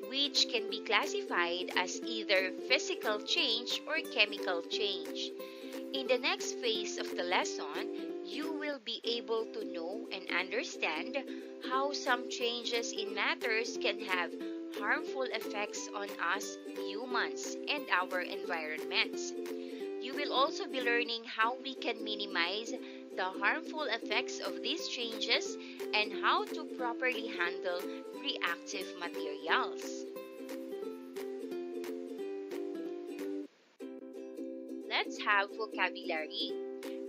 which can be classified as either physical change or chemical change. In the next phase of the lesson, you will be able to know and understand how some changes in matters can have harmful effects on us humans and our environments. You will also be learning how we can minimize the harmful effects of these changes and how to properly handle reactive materials. have vocabulary.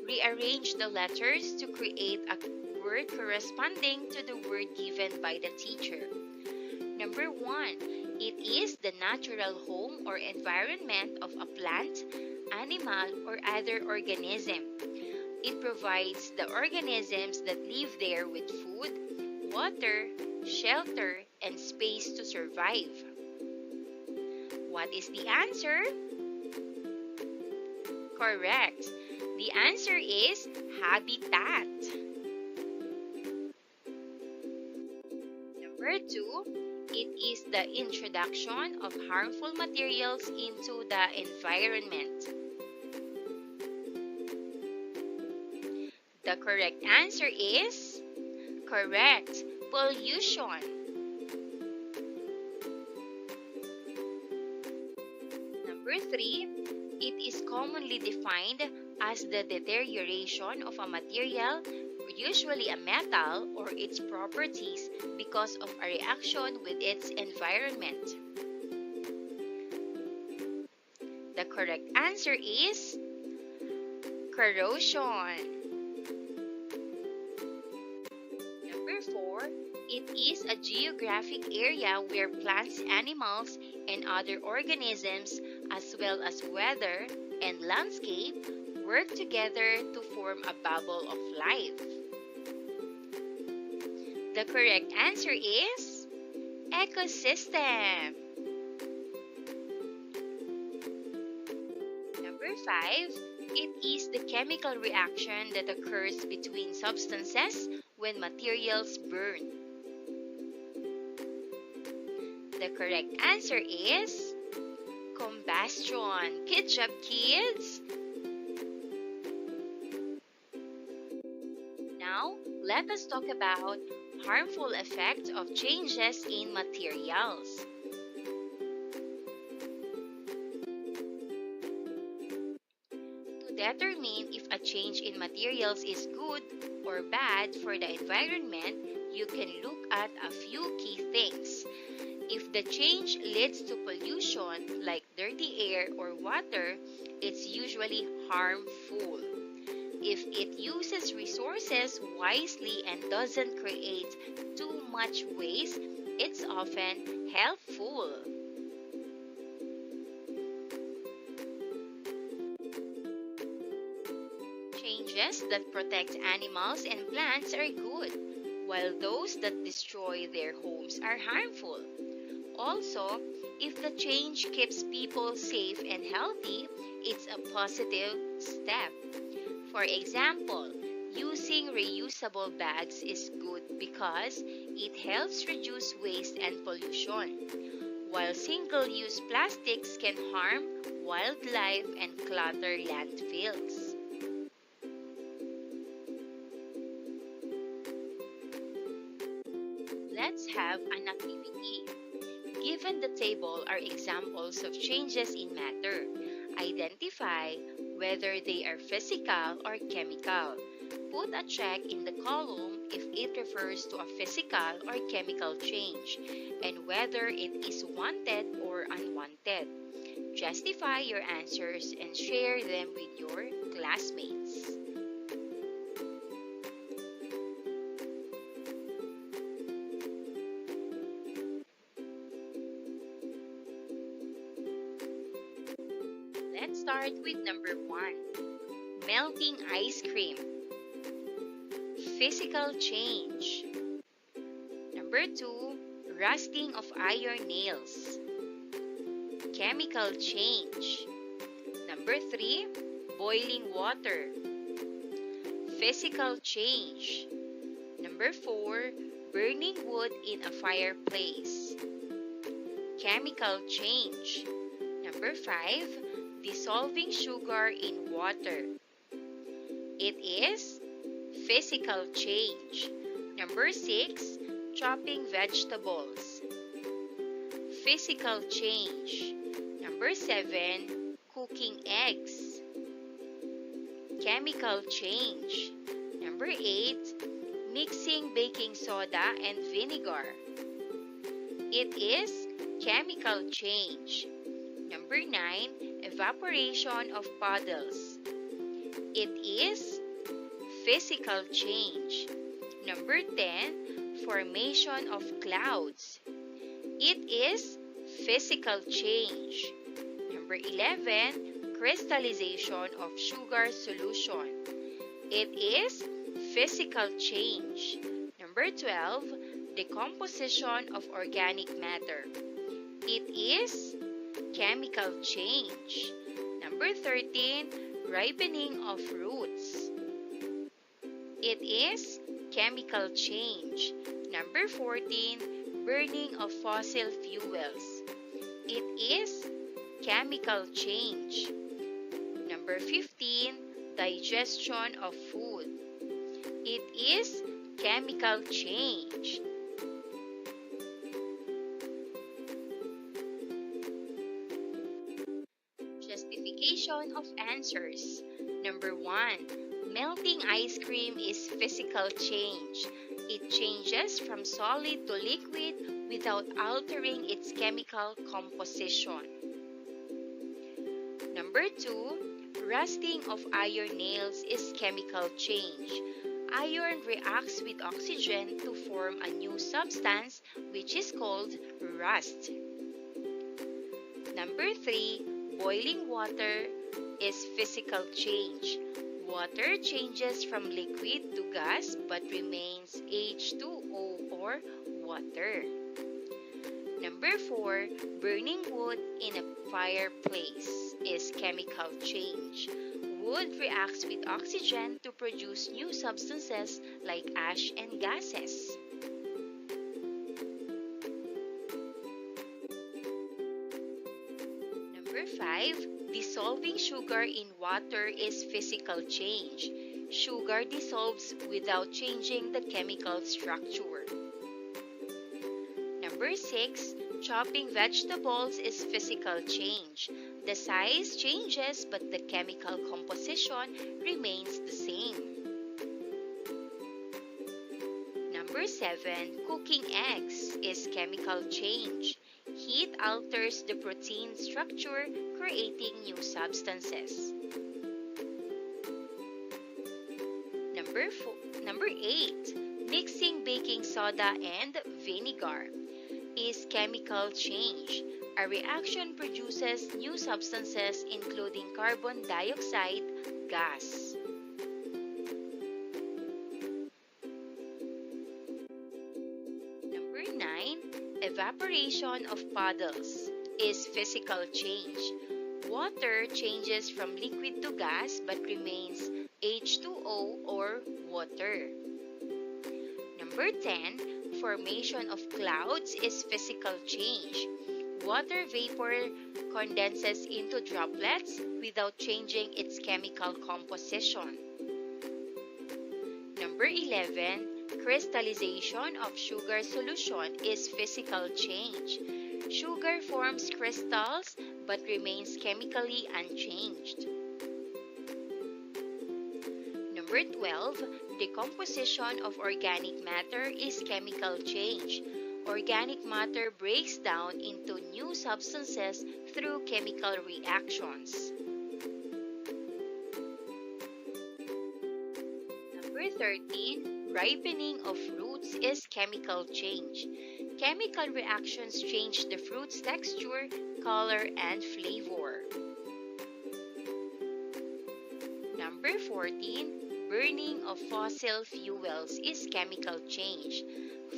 Rearrange the letters to create a word corresponding to the word given by the teacher. Number 1. It is the natural home or environment of a plant, animal, or other organism. It provides the organisms that live there with food, water, shelter, and space to survive. What is the answer? Correct. The answer is habitat. Number 2, it is the introduction of harmful materials into the environment. The correct answer is correct, pollution. Number 3, it is commonly defined as the deterioration of a material, usually a metal, or its properties because of a reaction with its environment. The correct answer is corrosion. Number 4, it is a geographic area where plants, animals, and other organisms, as well as weather and landscape, work together to form a bubble of life. The correct answer is ecosystem. Number 5, it is the chemical reaction that occurs between substances when materials burn. The correct answer is combustion. Good job, kids! Now, let us talk about harmful effects of changes in materials. To determine if a change in materials is good or bad for the environment, you can look at a few key things. If the change leads to pollution like dirty air or water, it's usually harmful. If it uses resources wisely and doesn't create too much waste, it's often helpful. Changes that protect animals and plants are good, while those that destroy their homes are harmful. Also, if the change keeps people safe and healthy, it's a positive step. For example, using reusable bags is good because it helps reduce waste and pollution, while single-use plastics can harm wildlife and clutter landfills. Let's have an activity. Given the table are examples of changes in matter. Identify whether they are physical or chemical. Put a check in the column if it refers to a physical or chemical change, and whether it is wanted or unwanted. Justify your answers and share them with your classmates. Let's start with number 1. Melting ice cream. Physical change. Number 2. Rusting of iron nails. Chemical change. Number 3. Boiling water. Physical change. Number 4. Burning wood in a fireplace. Chemical change. Number 5. Dissolving sugar in water. It is physical change. Number 6. Chopping vegetables. Physical change. Number 7. Cooking eggs. Chemical change. Number 8. Mixing baking soda and vinegar. It is chemical change. Number 9, evaporation of puddles. It is physical change. Number 10, formation of clouds. It is physical change. Number 11, crystallization of sugar solution. It is physical change. Number 12, decomposition of organic matter. It is chemical change. Number 13, ripening of fruits. It is chemical change. Number 14, burning of fossil fuels. It is chemical change. Number 15, digestion of food. It is chemical change. Justification of answers. Number 1, melting ice cream is physical change. It changes from solid to liquid without altering its chemical composition. Number 2, rusting of iron nails is chemical change. Iron reacts with oxygen to form a new substance which is called rust. Number 3, boiling water is physical change. Water changes from liquid to gas but remains H2O or water. Number 4, burning wood in a fireplace is chemical change. Wood reacts with oxygen to produce new substances like ash and gases. Number 5, dissolving sugar in water is physical change. Sugar dissolves without changing the chemical structure. Number 6, chopping vegetables is physical change. The size changes but the chemical composition remains the same. Number 7, cooking eggs is chemical change. Heat alters the protein structure, creating new substances. Number 8, mixing baking soda and vinegar is chemical change. A reaction produces new substances including carbon dioxide gas. Number 9, evaporation of puddles is physical change. Water changes from liquid to gas but remains H2O or water. Number 10, formation of clouds is physical change. Water vapor condenses into droplets without changing its chemical composition. Number 11, crystallization of sugar solution is physical change. Sugar forms crystals but remains chemically unchanged. Number 12, decomposition of organic matter is chemical change. Organic matter breaks down into new substances through chemical reactions. Number 13, ripening of fruits is chemical change. Chemical reactions change the fruit's texture, color, and flavor. Number 14, burning of fossil fuels is chemical change.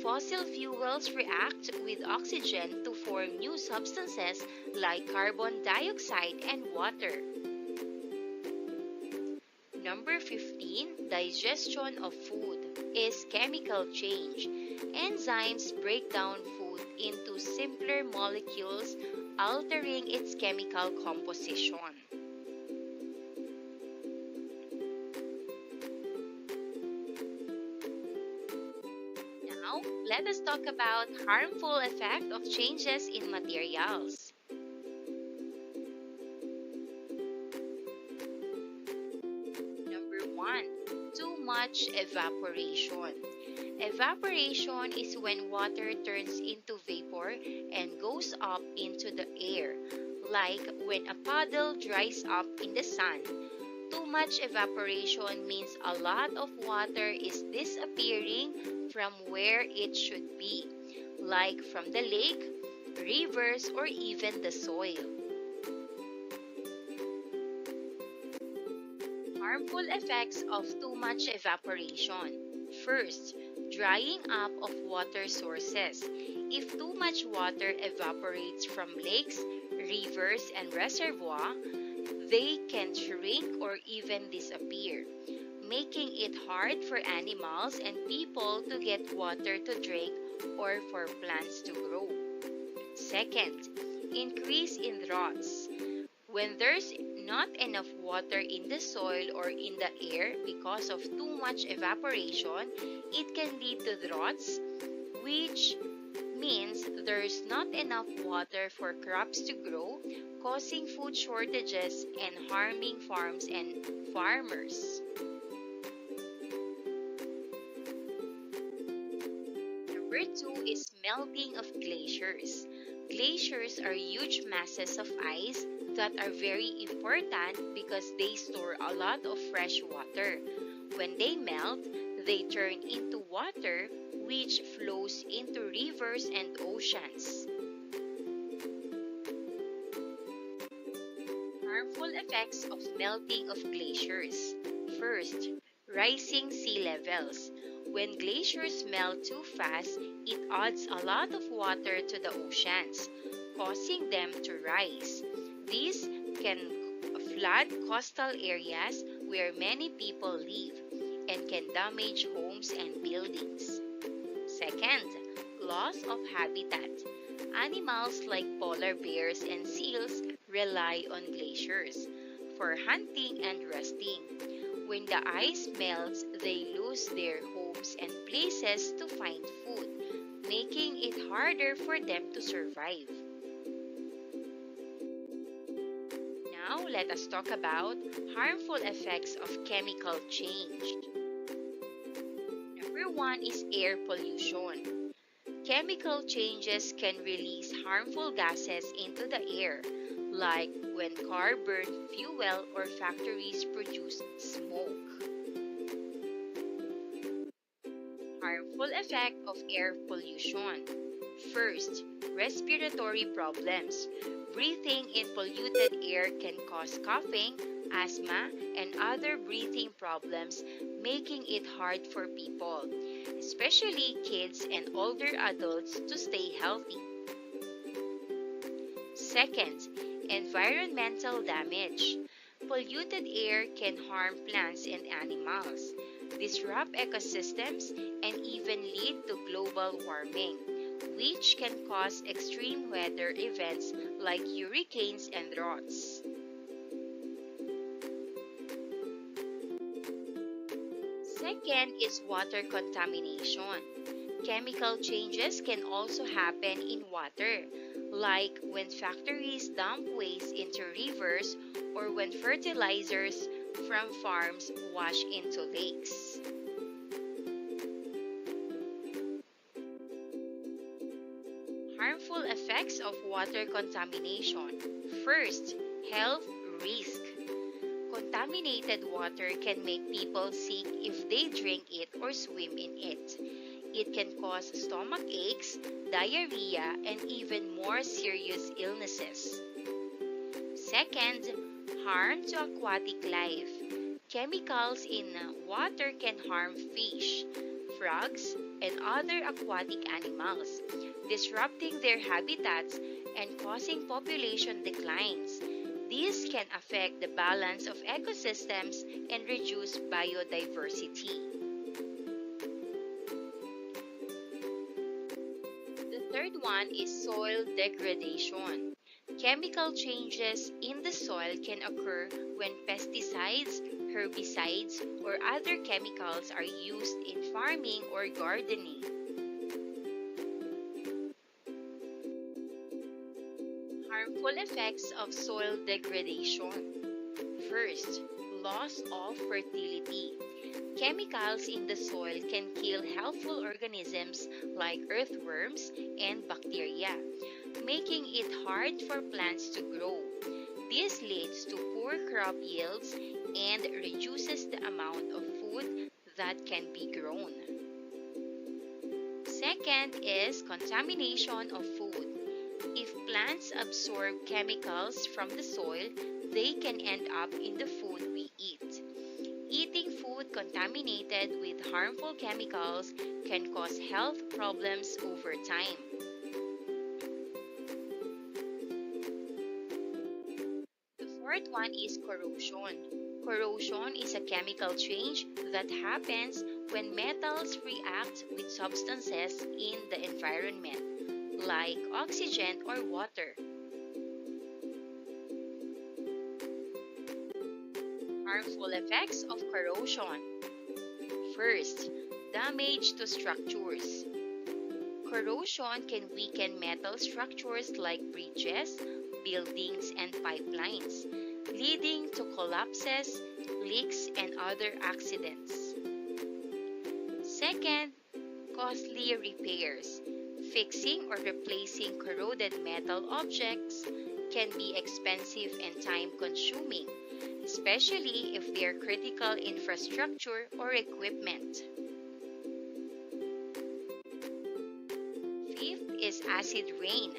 Fossil fuels react with oxygen to form new substances like carbon dioxide and water. Number 15, digestion of food is chemical change. Enzymes break down food into simpler molecules, altering its chemical composition. Now, let us talk about harmful effect of changes in materials. Number 1, too much evaporation. Evaporation is when water turns into vapor and goes up into the air. like when a puddle dries up in the sun. Too much evaporation means a lot of water is disappearing from where it should be, like from the lake, rivers, or even the soil. Harmful effects of too much evaporation. First, drying up of water sources. If too much water evaporates from lakes, rivers, and reservoirs, they can shrink or even disappear, making it hard for animals and people to get water to drink or for plants to grow. Second, increase in droughts. When there's not enough water in the soil or in the air because of too much evaporation, it can lead to droughts, which means there's not enough water for crops to grow, causing food shortages and harming farms and farmers. Number 2 is melting of glaciers. Glaciers are huge masses of ice that are very important because they store a lot of fresh water. When they melt, they turn into water, which flows into rivers and oceans. Harmful effects of melting of glaciers. First, rising sea levels. When glaciers melt too fast, it adds a lot of water to the oceans, causing them to rise. This can flood coastal areas where many people live and can damage homes and buildings. Second, loss of habitat. Animals like polar bears and seals rely on glaciers for hunting and resting. When the ice melts, they lose their homes and places to find food, making it harder for them to survive. Now, let us talk about harmful effects of chemical change. Number 1 is air pollution. Chemical changes can release harmful gases into the air, like when car burn fuel or factories produce smoke. Harmful effect of air pollution. First, respiratory problems. Breathing in polluted air can cause coughing, asthma, and other breathing problems, making it hard for people, especially kids and older adults, to stay healthy. Second, environmental damage. Polluted air can harm plants and animals, disrupt ecosystems, and even lead to global warming, which can cause extreme weather events like hurricanes and droughts. Second is water contamination. Chemical changes can also happen in water, like when factories dump waste into rivers or when fertilizers from farms wash into lakes. Harmful effects of water contamination. First, health risk. Contaminated water can make people sick if they drink it or swim in it. It can cause stomach aches, diarrhea, and even more serious illnesses. Second, harm to aquatic life. Chemicals in water can harm fish, frogs, and other aquatic animals, disrupting their habitats and causing population declines. This can affect the balance of ecosystems and reduce biodiversity. The third one is soil degradation. Chemical changes in the soil can occur when pesticides, herbicides, or other chemicals are used in farming or gardening. Harmful effects of soil degradation. First, loss of fertility. Chemicals in the soil can kill helpful organisms like earthworms and bacteria. making it hard for plants to grow. This leads to poor crop yields and reduces the amount of food that can be grown. Second is contamination of food. If plants absorb chemicals from the soil, they can end up in the food we eat. Eating food contaminated with harmful chemicals can cause health problems over time. The fourth one is corrosion. Corrosion is a chemical change that happens when metals react with substances in the environment, like oxygen or water. Harmful effects of corrosion. First, damage to structures. Corrosion can weaken metal structures like bridges, buildings, and pipelines, leading to collapses, leaks, and other accidents. Second, costly repairs. Fixing or replacing corroded metal objects can be expensive and time-consuming, especially if they are critical infrastructure or equipment. Fifth is acid rain.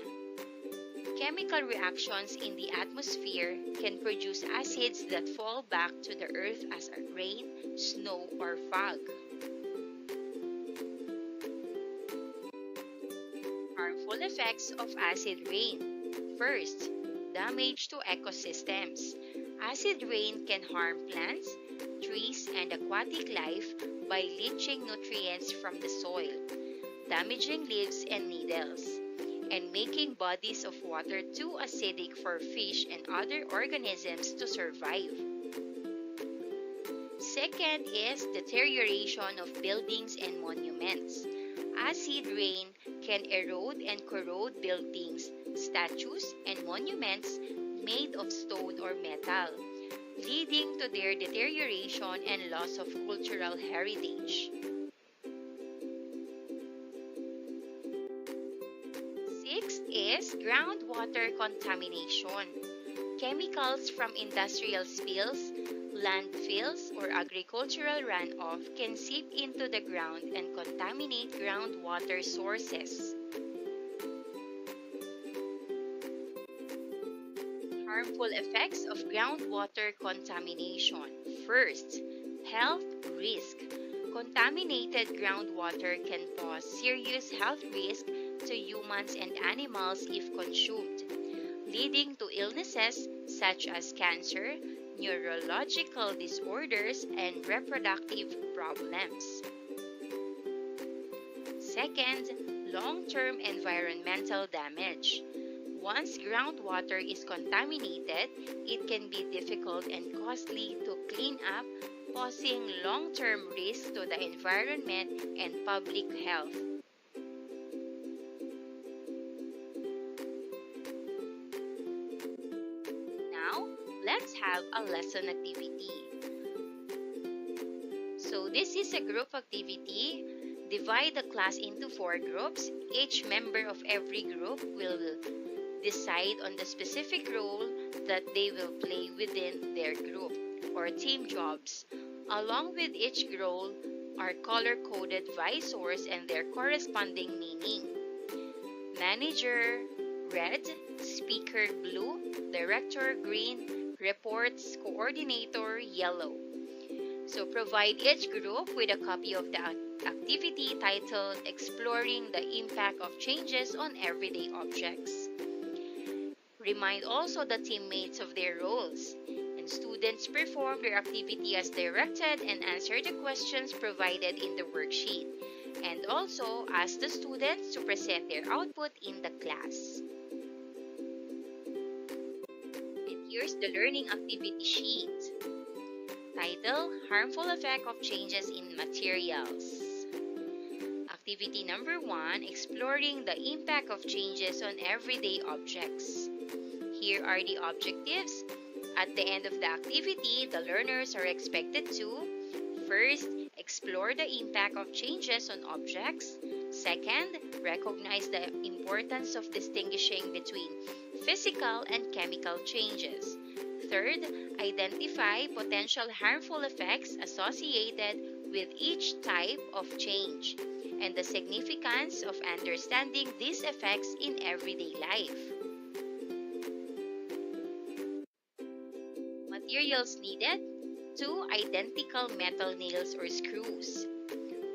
Chemical reactions in the atmosphere can produce acids that fall back to the earth as rain, snow, or fog. Harmful effects of acid rain. First, damage to ecosystems. Acid rain can harm plants, trees, and aquatic life by leaching nutrients from the soil, damaging leaves and needles, and making bodies of water too acidic for fish and other organisms to survive. Second is deterioration of buildings and monuments. Acid rain can erode and corrode buildings, statues, and monuments made of stone or metal, leading to their deterioration and loss of cultural heritage. Sixth is groundwater contamination. Chemicals from industrial spills, landfills, or agricultural runoff can seep into the ground and contaminate groundwater sources. Harmful effects of groundwater contamination. First, health risk. Contaminated groundwater can pose serious health risk to humans and animals if consumed, leading to illnesses such as cancer, neurological disorders, and reproductive problems. Second, long-term environmental damage. Once groundwater is contaminated, it can be difficult and costly to clean up, posing long-term risks to the environment and public health. Now, let's have a lesson activity. So this is a group activity. Divide the class into 4 groups. Each member of every group will decide on the specific role that they will play within their group or team jobs. Along with each role are color-coded visors and their corresponding meaning. Manager, red; speaker, blue; director, green; reports coordinator, yellow. So provide each group with a copy of the activity titled Exploring the Impact of Changes on Everyday Objects. Remind also the teammates of their roles, and students perform their activity as directed and answer the questions provided in the worksheet, and also ask the students to present their output in the class. And here's the learning activity sheet. Title: Harmful Effect of Changes in Materials. Activity number 1, Exploring the Impact of Changes on Everyday Objects. Here are the objectives. At the end of the activity, the learners are expected to: first, explore the impact of changes on objects. Second, recognize the importance of distinguishing between physical and chemical changes. Third, identify potential harmful effects associated with each type of change and the significance of understanding these effects in everyday life. Materials needed: 2 identical metal nails or screws,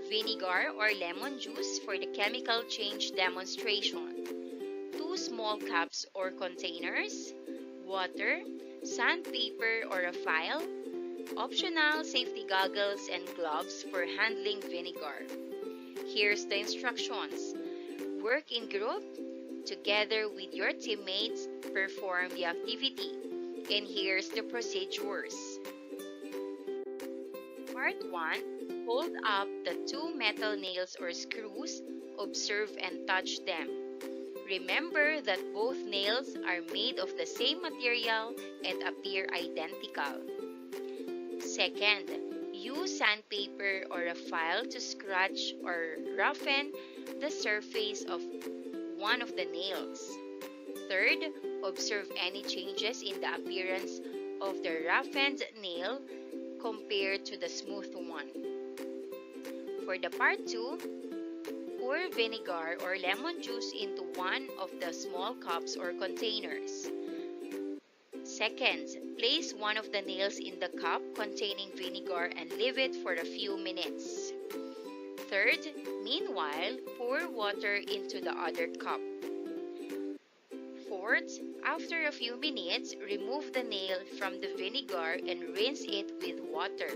vinegar or lemon juice for the chemical change demonstration, 2 small cups or containers, water, sandpaper or a file, optional safety goggles and gloves for handling vinegar. Here's the instructions. Work in group. Together with your teammates, perform the activity. And here's the procedures. Part 1. Hold up the 2 metal nails or screws. Observe and touch them. Remember that both nails are made of the same material and appear identical. Second, use sandpaper or a file to scratch or roughen the surface of one of the nails. Third, observe any changes in the appearance of the roughened nail compared to the smooth one. For the part 2, pour vinegar or lemon juice into one of the small cups or containers. Second, place one of the nails in the cup containing vinegar and leave it for a few minutes. Third, meanwhile, pour water into the other cup. Fourth, after a few minutes, remove the nail from the vinegar and rinse it with water.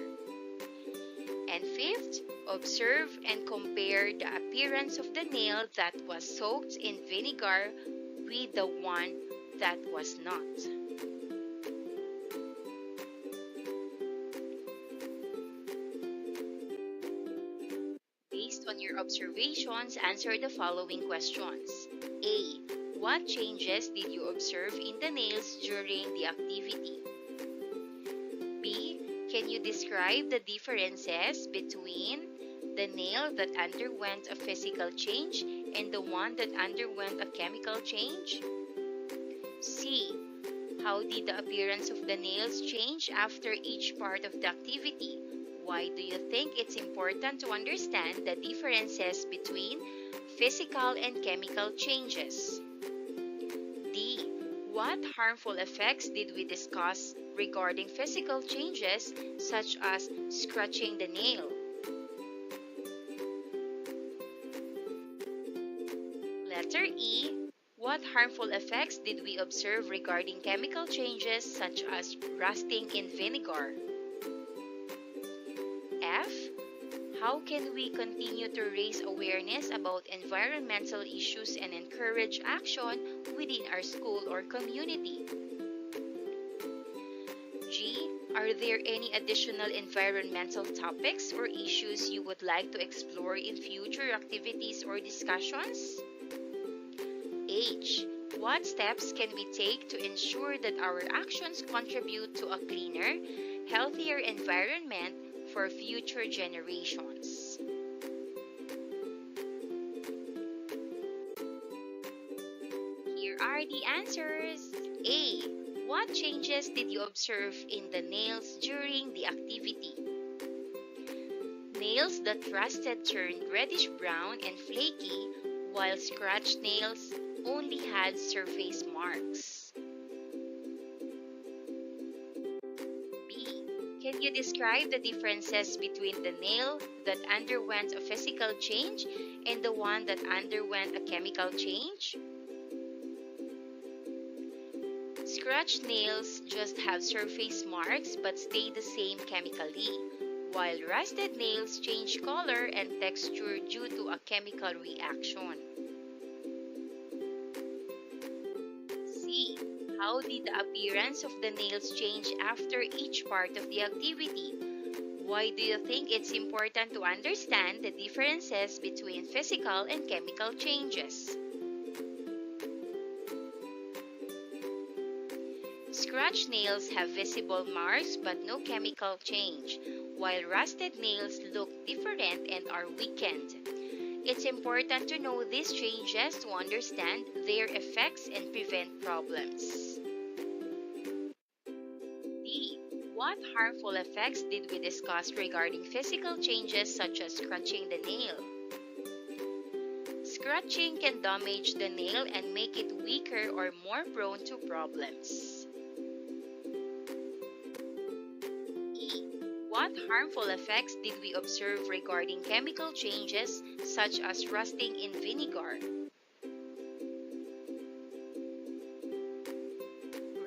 And fifth, observe and compare the appearance of the nail that was soaked in vinegar with the one that was not. Based on your observations, answer the following questions. A. What changes did you observe in the nails during the activity? B. Can you describe the differences between the nail that underwent a physical change and the one that underwent a chemical change? C. How did the appearance of the nails change after each part of the activity? Why do you think it's important to understand the differences between physical and chemical changes? D. What harmful effects did we discuss regarding physical changes such as scratching the nail? Letter E. What harmful effects did we observe regarding chemical changes such as rusting in vinegar? F. How can we continue to raise awareness about environmental issues and encourage action within our school or community? G. Are there any additional environmental topics or issues you would like to explore in future activities or discussions? H. What steps can we take to ensure that our actions contribute to a cleaner, healthier environment for future generations? Here are the answers. A. What changes did you observe in the nails during the activity? Nails that rusted turned reddish brown and flaky, while scratched nails only had surface marks. B. Can you describe the differences between the nail that underwent a physical change and the one that underwent a chemical change? Scratched nails just have surface marks but stay the same chemically, while rusted nails change color and texture due to a chemical reaction. C. How did the appearance of the nails change after each part of the activity? Why do you think it's important to understand the differences between physical and chemical changes? Scratched nails have visible marks but no chemical change, while rusted nails look different and are weakened. It's important to know these changes to understand their effects and prevent problems. D. What harmful effects did we discuss regarding physical changes such as scratching the nail? Scratching can damage the nail and make it weaker or more prone to problems. E. What harmful effects did we observe regarding chemical changes such as rusting in vinegar?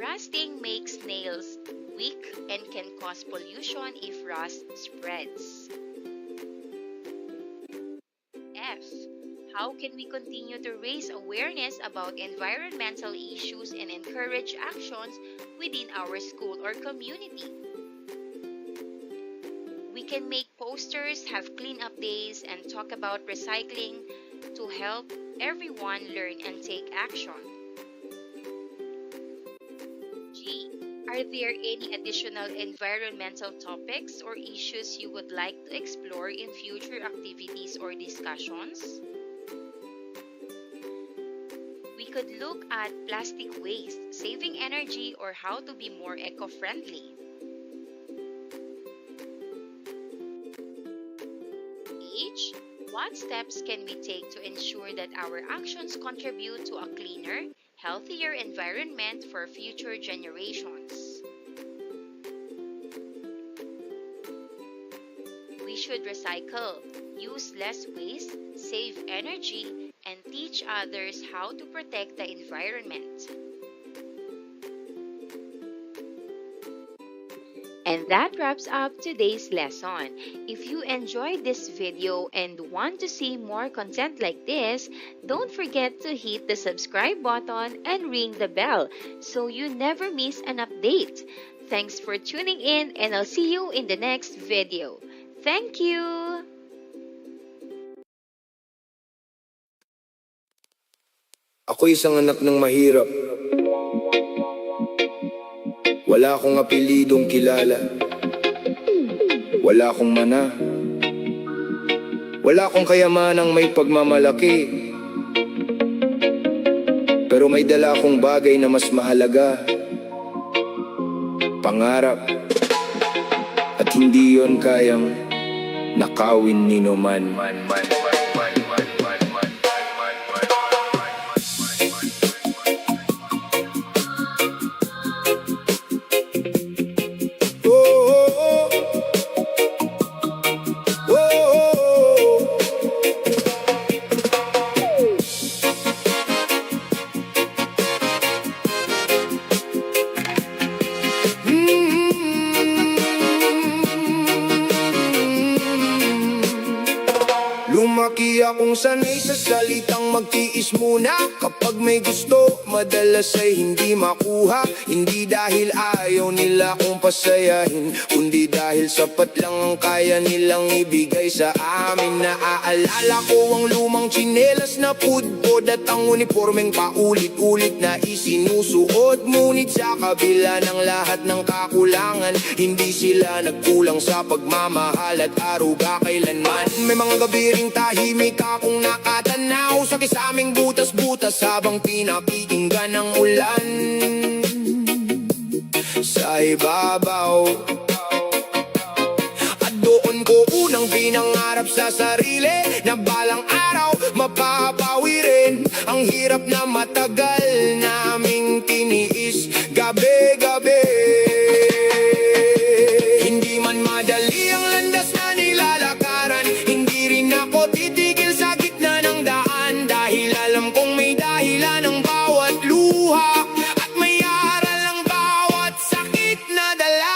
Rusting makes nails weak and can cause pollution if rust spreads. F. How can we continue to raise awareness about environmental issues and encourage actions within our school or community? We can make posters, have cleanup days, and talk about recycling to help everyone learn and take action. G. Are there any additional environmental topics or issues you would like to explore in future activities or discussions? We could look at plastic waste, saving energy, or how to be more eco-friendly. H. What steps can we take to ensure that our actions contribute to a cleaner, healthier environment for future generations? We should recycle, use less waste, save energy, and teach others how to protect the environment. And that wraps up today's lesson. If you enjoyed this video and want to see more content like this, don't forget to hit the subscribe button and ring the bell so you never miss an update. Thanks for tuning in, and I'll see you in the next video. Thank you! Ako isang anak ng mahirap. Wala akong apelidong kilala. Wala akong mana. Wala akong kayamanang may pagmamalaki. Pero may dala akong bagay na mas mahalaga. Pangarap. At hindi yon kayang nakawin ni numan. Lumaki akong sanay sa salitang magtiis muna. Kapag may gusto, madalas ay hindi makuha. Hindi dahil ayaw nila akong pasayahin, kundi dahil sapat lang ang kaya nilang ibigay sa amin. Naaalala ko ang lumang tsinelas na pudpod at ang uniformeng paulit-ulit na isinusuot. Ngunit sa kabila ng lahat ng kakulangan, hindi sila nagkulang sa pagmamahal at aruga kailanman. May mga gabi ring tahimik akong nakatanaw sa kisaming butas-butas habang pinakikinggan ang ulan sa ibabaw. At doon ko unang pinangarap sa sarili na balang araw mapapawi rin ang hirap na matagal naming tiniis gabi-gabi. Hindi man madali ang landas na nilalakaran, hindi rin ako titigil sa gitna ng daan, dahil alam kong may dahilan ang bawat luha at may aral ang bawat sakit na dala.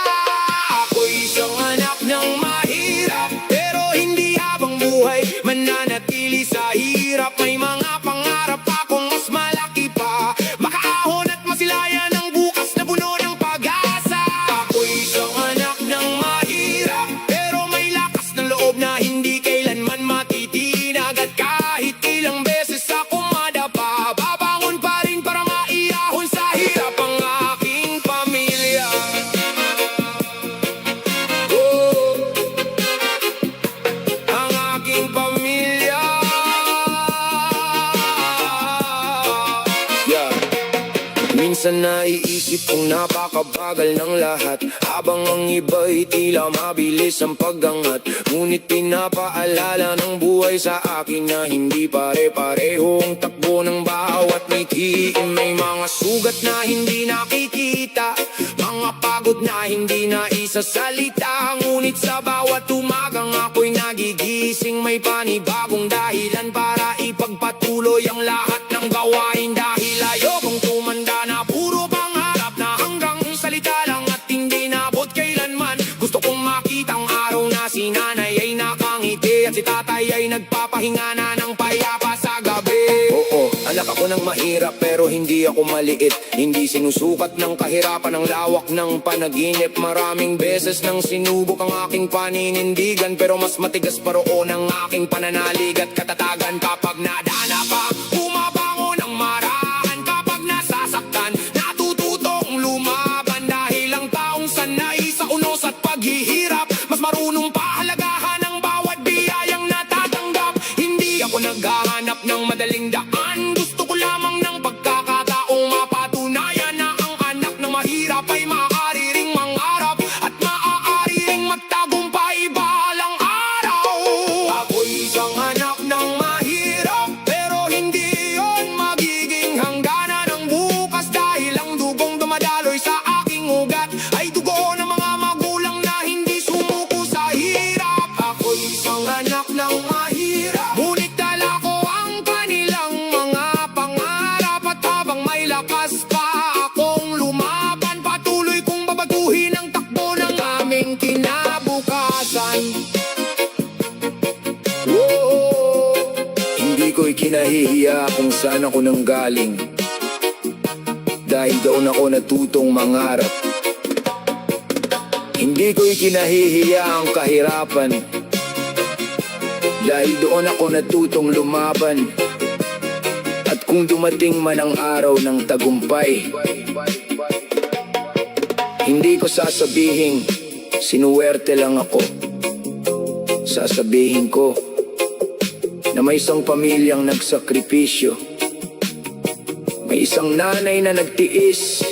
Ako'y isang anak ng mahirap, pero hindi habang buhay mananatili sa hirap. May mga pangarap akong mas malaki pa, makaahon at masilayan ang bukas na buno. Minsan naiisip kong napakabagal ng lahat, habang ang iba'y tila mabilis ang pag-angat. Ngunit pinapaalala ng buhay sa akin na hindi pare-pareho ang takbo ng bawat ngiti. May mga sugat na hindi nakikita, mga pagod na hindi na isasalita. Ngunit sa bawat umagang ako'y nagigising, may panibagong dahilan para ipagpatuloy ang lahat ng gawain. Dahil ayokong tumanda na puro pangarap na hanggang salita lang at hindi nabot kailanman. Gusto kong makitang araw na si nanay ay nakangiti at si tatay ay nagpapahinga na ng payapa sa gabi. Oo, anak ako ng mahirap pero hindi ako maliit. Hindi sinusukat ng kahirapan ang lawak ng panaginip. Maraming beses nang sinubok ang aking paninindigan, pero mas matigas pa roon ang aking pananalig at katatagan. Kapag nadana pa, bumabangon ang marahan. Kapag nasasaktan, natututong lumaban. Dahil ang taong sanay sa unos at paghihirap, mas marunong pahalagahan ang bawat biyayang natatanggap. Hindi ako naghahanap ng madaling daan, gusto ko lamang ng pagkakataong mapatunayan na ang anak ng mahirap ay maaari ring mangarap at maaari ring magtagumpay balang araw. Ako'y isang anak ng mahirap, pero hindi yon magiging hangganan ng bukas. Dahil ang dugong dumadaloy sa aking ugat ay dugo ng mga magulang na hindi sumuko sa hirap. Ako'y isang anak ng mahirap, ngunit dala ko ang kanilang mga pangarap. At habang may lakas pa akong lumaban, patuloy kong babaguhin ang takbo ng aming kinabukasan. Whoa, hindi ko ikinahihiya kung saan ako nanggaling, dahil doon ako natutong mangarap. Hindi ko ikinahihiya ang kahirapan, dahil doon ako natutong lumaban. At kung dumating man ang araw ng tagumpay, hindi ko sasabihin sinuwerte lang ako. Sasabihin ko na may isang pamilyang nagsakripisyo, may isang nanay na nagtiis,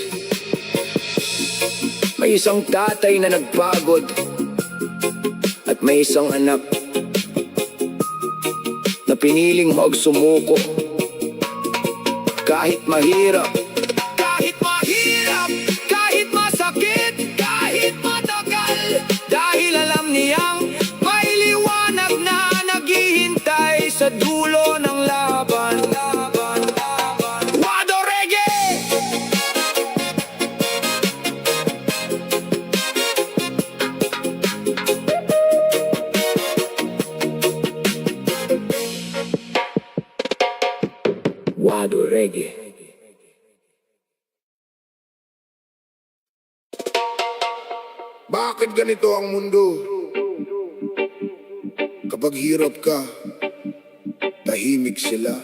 may isang tatay na nagpagod, at may isang anak na piniling magsumuko. Kahit mahirap, kahit mahirap, kahit masakit, kahit matagal, dahil alam niyang may liwanag na naghihintay sa dulo ng laban. Wado Reggae! Wado Reggae. Bakit ganito ang mundo? Kapag hirap ka, tahimik sila.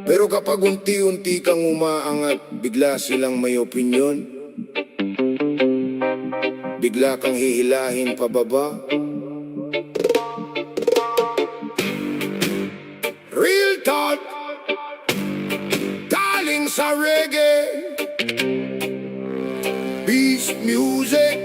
Pero kapag unti-unti kang umaangat, bigla silang may opinyon. Bigla kang hihilahin pababa. Real talk, galing sa reggae. Peace music.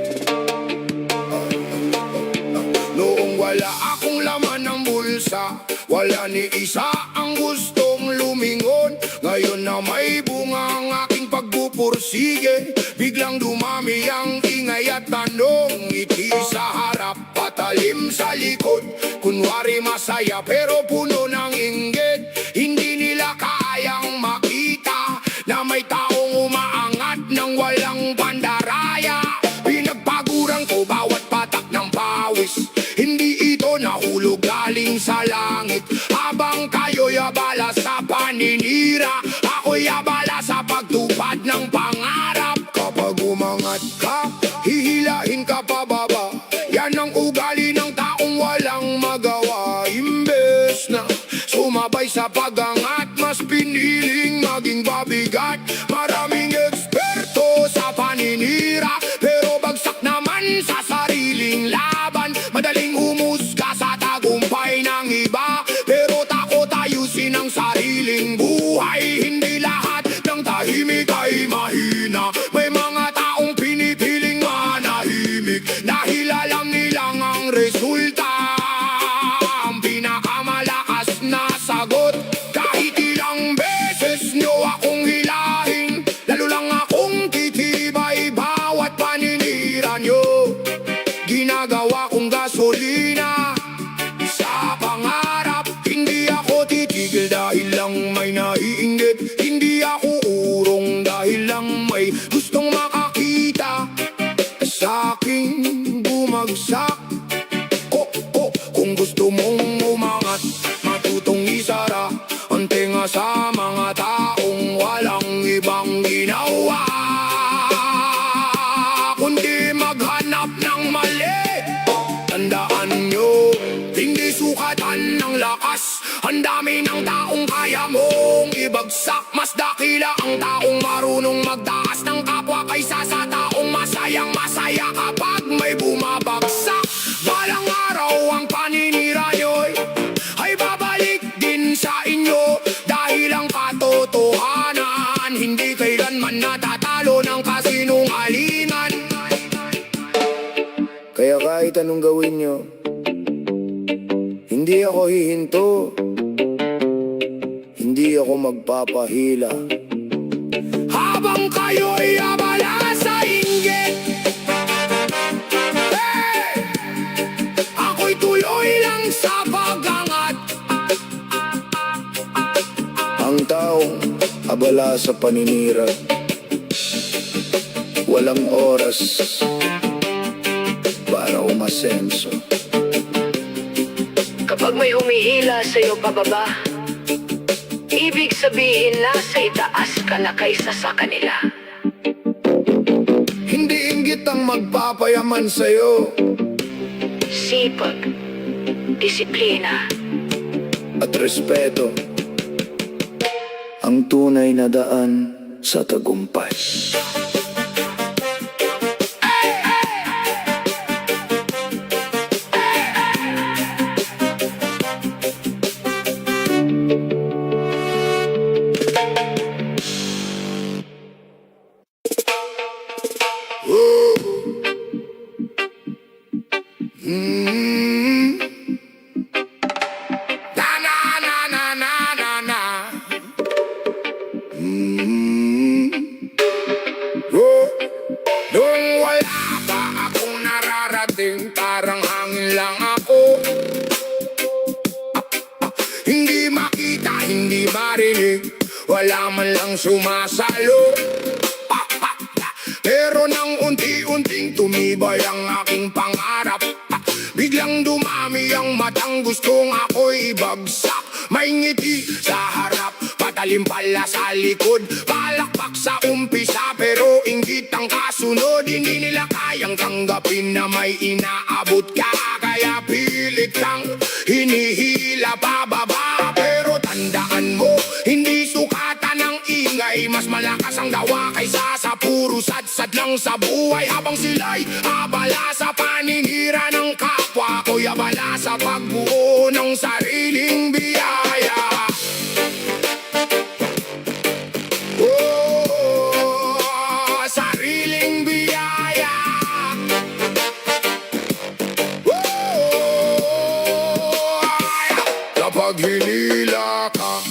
Noong wala akong laman ng bulsa, wala ni isa ang gustong lumingon. Ngayon na may bunga ang aking pagpupursige, biglang dumami ang ingay at tanong. Ngiti sa harap, patalim sa likod. Kunwari masaya pero puno ng inggit. Hindi nila kayang makita na may taong umaangat ng walang pandaraya. Pinagpaguran ko bawat patak ng pawis, hindi ito nahulog galing sa langit. Habang kayo'y abala sa paninira, ako'y abala sa pagtupad ng pangarap. Kapag umangat ka, hihilahin ka pababa. Yan ang ugali ng taong walang magawa. Imbes na sumabay sa pagangat, mas piniling maging babigat. Maraming eksperto sa paninira, pero bagsak naman sa sariling laban. Madaling humusga sa tagumpay ng iba, pero takot ayusin ang sariling buhay. Hindi lahat ng may gustong makakita sa aking bumagsak. Kung gusto mong umangat, matutong isara ang tenga sa mga taong walang ibang ginawa kundi maghanap ng mali. Tandaan nyo, hindi sukatan ng lakas. Ang dami ng taong kaya mong ibagsak. Mas dakila ang taong marunong magtaas ng kapwa kaysa sa taong masayang masaya kapag may bumabagsak. Balang araw ang paninira nyo'y ay babalik din sa inyo. Dahil ang katotohanan, hindi kailanman natatalo ng kasinungalingan. Kaya kahit anong gawin nyo, hindi ako hihinto, hindi ako magpapahila. Habang kayo'y abala sa inggit, ako'y tuloy lang sa pag-angat. Ang taong abala sa paninira, walang oras para umasenso. Kapag may humihila sa'yo pababa, ibig sabihin nasa itaas ka na kaysa sa kanila. Hindi inggit ang magpapayaman sa'yo, Sipag, disiplina, at respeto ang tunay na daan sa tagumpay. Na na na na na na na. Nung wala pa akong nararating, parang hangin lang ako. Hindi makita, hindi marinig, wala man lang sumasalo. Pero nang unti-unting tumibay ang aking pangarap, biglang dumami ang matang gustong ako'y ibagsak. May ngiti sa harap, patalim pala sa likod, palakpak sa umpisa pero inggit ang kasunod. Hindi nila kayang tanggapin na may inaabot ka, kaya pilit kang hinihila pababa. Pero tandaan mo, hindi sukatan ng ingay, mas malakas ang gawa kaysa sa puro sad-sad lang sa buhay. Habang sila'y abala sa paninira ng kapwa, ko'y abala sa pagbuo ng sariling biyaya. Oh, sariling biyaya. Kapag hinila ka,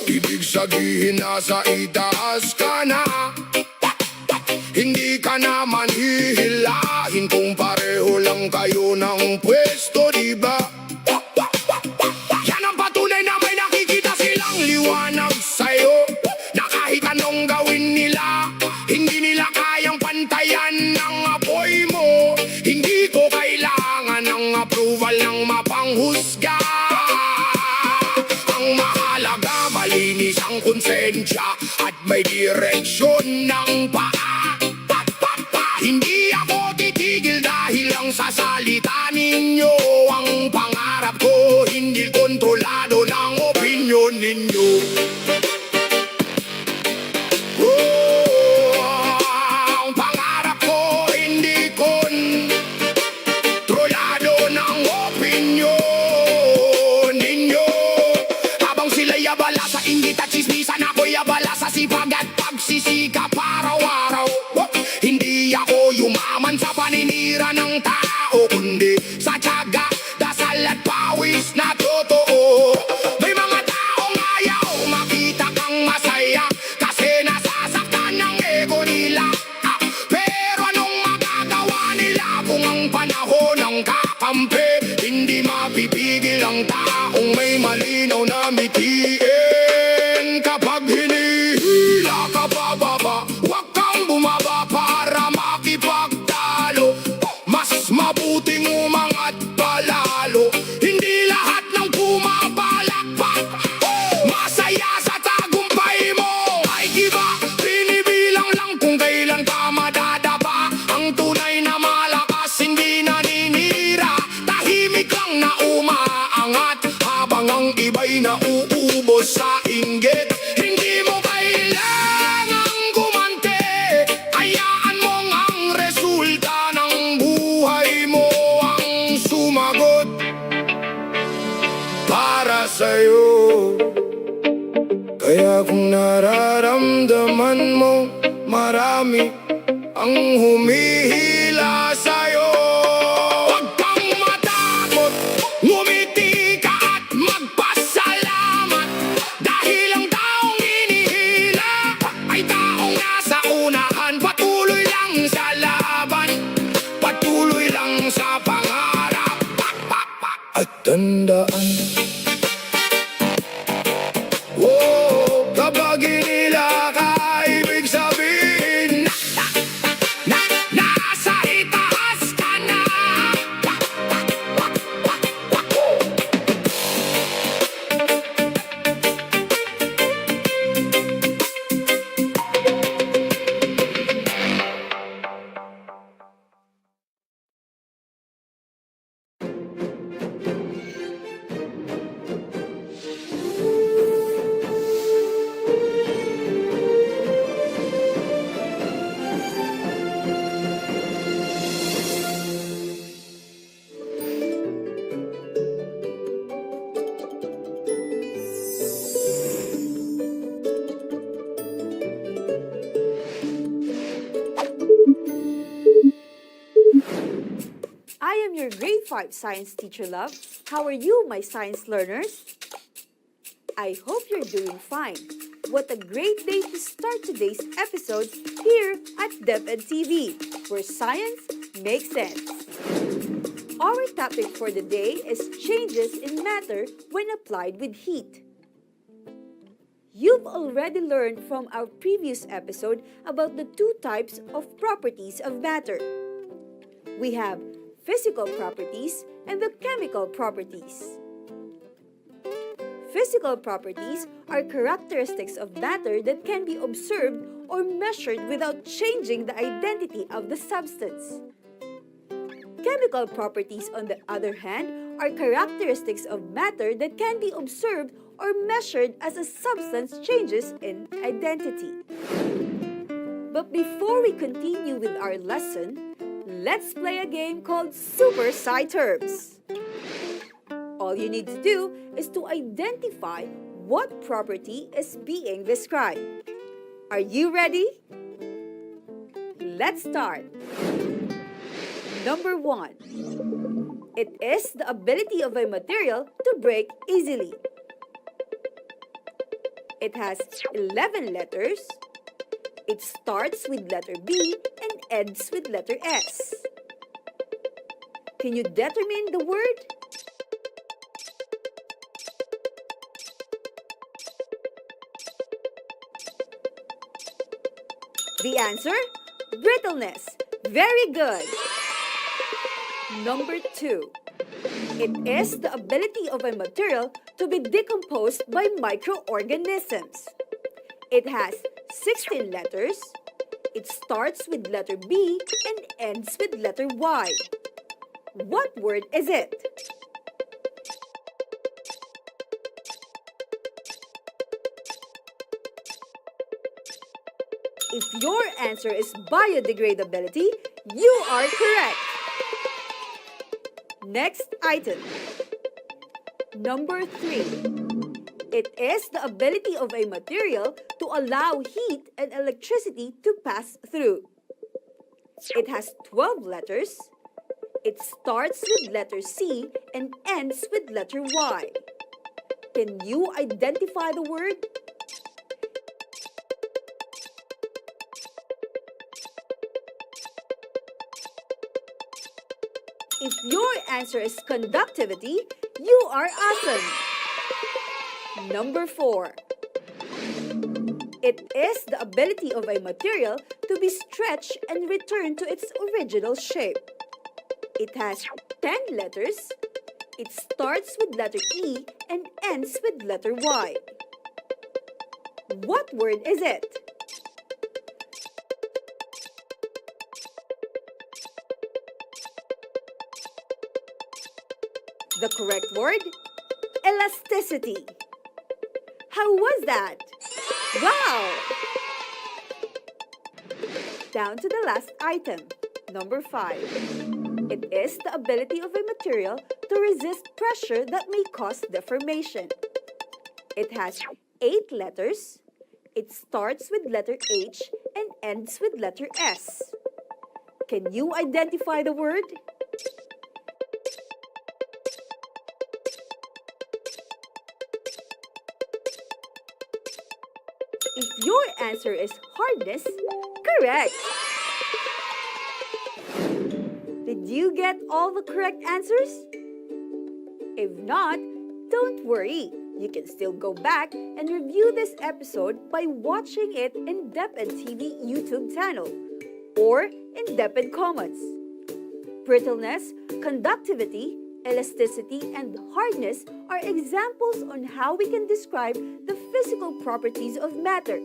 ibig sabihin nasa itaas ka na. Hindi ka naman hihilahin kung pareho lang kayo ng pwesto, diba? Yan ang patunay na may nakikita silang liwanag sa'yo, na kahit anong gawin nila, hindi nila kayang pantayan ng apoy mo. Hindi ko kailangan ng approval ng mapanghusga. Ang mahalaga, malinis ang konsensya at may direksyon ng paa. Hindi ako titigil dahil ang sasalita ninyo. Ang pangarap ko hindi kontrolado ng opinyon ninyo. Ang pangarap ko hindi kontrolado ng opinyon ninyo. Habang sila'y abala sa inggit at chismisan, ako'y abala sa sipag at pagsisikap araw-araw. marami ang humihila sa'yo. Huwag kang matakot, ngumiti ka at magpasalamat, dahil ang taong hinihila ay taong nasa unahan. Patuloy lang sa laban, patuloy lang sa pangarap. At tandaan, kapag hinila ka, ibig sabihin nasa itaas ka na. I am your grade 5 science teacher, love. How are you, my science learners? I hope you're doing fine. What a great day to start today's episode here at DepEd TV, where science makes sense. Our topic for the day is changes in matter when applied with heat. You've already learned from our previous episode about the two types of properties of matter. We have physical properties and the chemical properties. Physical properties are characteristics of matter that can be observed or measured without changing the identity of the substance. Chemical properties, on the other hand, are characteristics of matter that can be observed or measured as a substance changes in identity. But before we continue with our lesson, let's play a game called Super Sci Terms. All you need to do is to identify what property is being described. Are you ready? Let's start. Number 1. It is the ability of a material to break easily. It has 11 letters. It starts with letter B and ends with letter S. Can you determine the word? The answer? Brittleness. Very good. Number 2. It is the ability of a material to be decomposed by microorganisms. It has 16 letters. It starts with letter B and ends with letter Y. What word is it? If your answer is biodegradability, you are correct. Next item. Number 3. It is the ability of a material to allow heat and electricity to pass through. It has 12 letters. It starts with letter C and ends with letter Y. Can you identify the word? If your answer is conductivity, you are awesome. Number 4. It is the ability of a material to be stretched and returned to its original shape. It has 10 letters. It starts with letter E and ends with letter Y. What word is it? The correct word? Elasticity. How was that? Wow! Down to the last item, number 5. It is the ability of a material to resist pressure that may cause deformation. It has 8 letters. It starts with letter H and ends with letter S. Can you identify the word? If your answer is hardness, correct! Did you get all the correct answers? If not, don't worry. You can still go back and review this episode by watching it in DepEd TV YouTube channel or in DepEd Commons. Brittleness, conductivity, elasticity, and hardness are examples on how we can describe the physical properties of matter,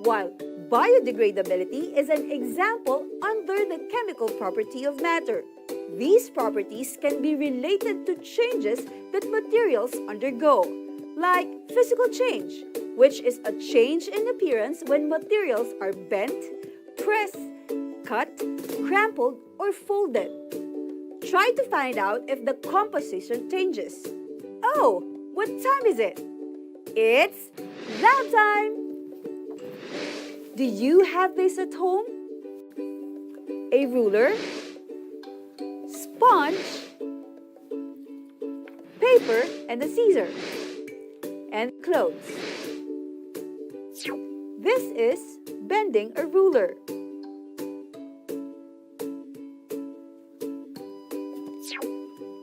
while biodegradability is an example under the chemical property of matter. These properties can be related to changes that materials undergo, like physical change, which is a change in appearance when materials are bent, pressed, cut, crumpled, or folded. Try to find out if the composition changes. Oh, what time is it? It's lab time! Do you have this at home? A ruler, sponge, paper, and a scissor, and clothes. This is bending a ruler.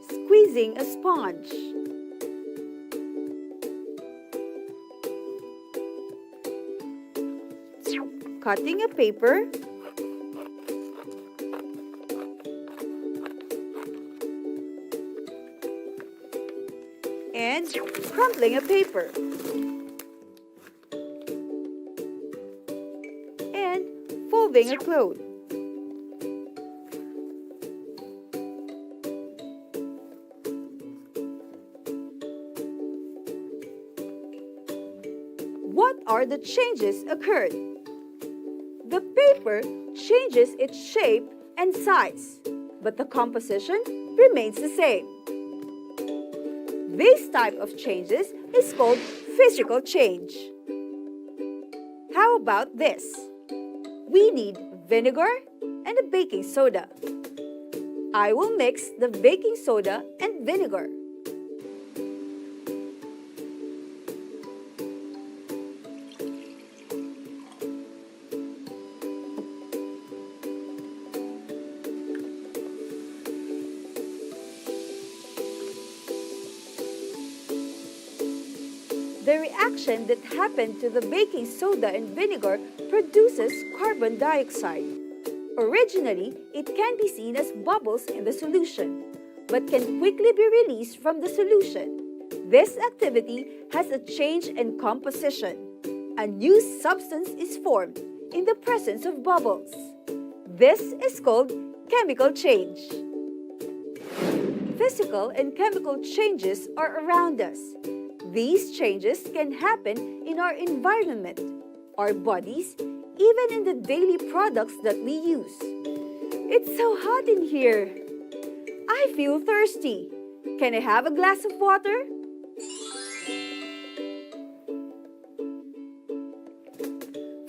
Squeezing a sponge. Cutting a paper. And crumpling a paper. And folding a cloth. What are the changes occurred? The paper changes its shape and size, but the composition remains the same. This type of changes is called physical change. How about this? We need vinegar and a baking soda. I will mix the baking soda and vinegar. The reaction that happened to the baking soda and vinegar produces carbon dioxide. Originally, it can be seen as bubbles in the solution, but can quickly be released from the solution. This activity has a change in composition. A new substance is formed in the presence of bubbles. This is called chemical change. Physical and chemical changes are around us. These changes can happen in our environment, our bodies, even in the daily products that we use. It's so hot in here. I feel thirsty. Can I have a glass of water?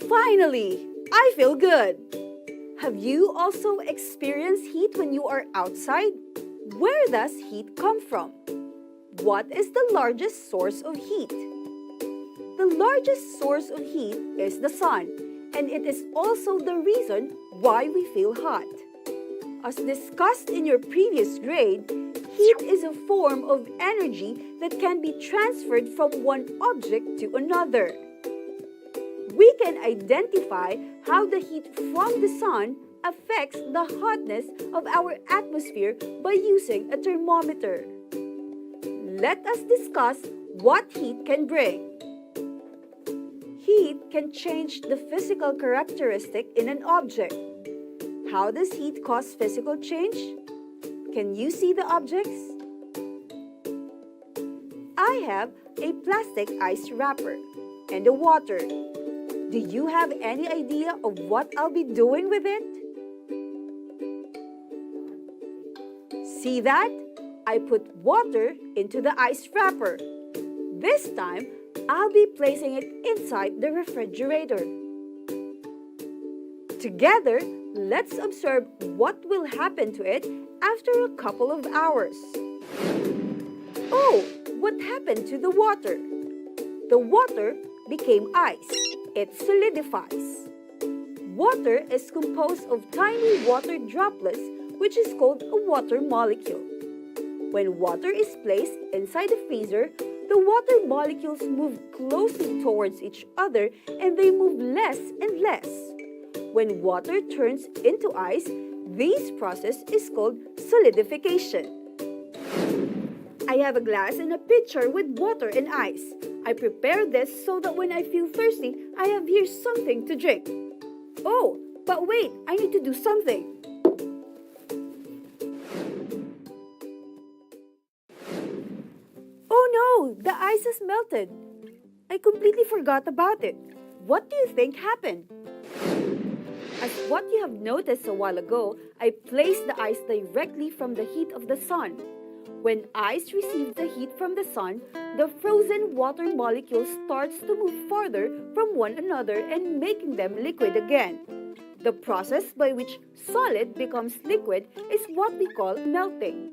Finally, I feel good. Have you also experienced heat when you are outside? Where does heat come from? What is the largest source of heat? The largest source of heat is the sun, and it is also the reason why we feel hot. As discussed in your previous grade, heat is a form of energy that can be transferred from one object to another. We can identify how the heat from the sun affects the hotness of our atmosphere by using a thermometer. Let us discuss what heat can bring. Heat can change the physical characteristic in an object. How does heat cause physical change? Can you see the objects? I have a plastic ice wrapper and a water. Do you have any idea of what I'll be doing with it? See that? I put water into the ice wrapper. This time, I'll be placing it inside the refrigerator. Together, let's observe what will happen to it after a couple of hours. Oh, what happened to the water? The water became ice. It solidifies. Water is composed of tiny water droplets, which is called a water molecule. When water is placed inside the freezer, the water molecules move closely towards each other and they move less and less. When water turns into ice, this process is called solidification. I have a glass and a pitcher with water and ice. I prepare this so that when I feel thirsty, I have here something to drink. Oh, but wait, I need to do something. Oh no, the ice has melted. I completely forgot about it. What do you think happened? As what you have noticed a while ago, I placed the ice directly from the heat of the sun. When ice receives the heat from the sun, the frozen water molecule starts to move farther from one another and making them liquid again. The process by which solid becomes liquid is what we call melting.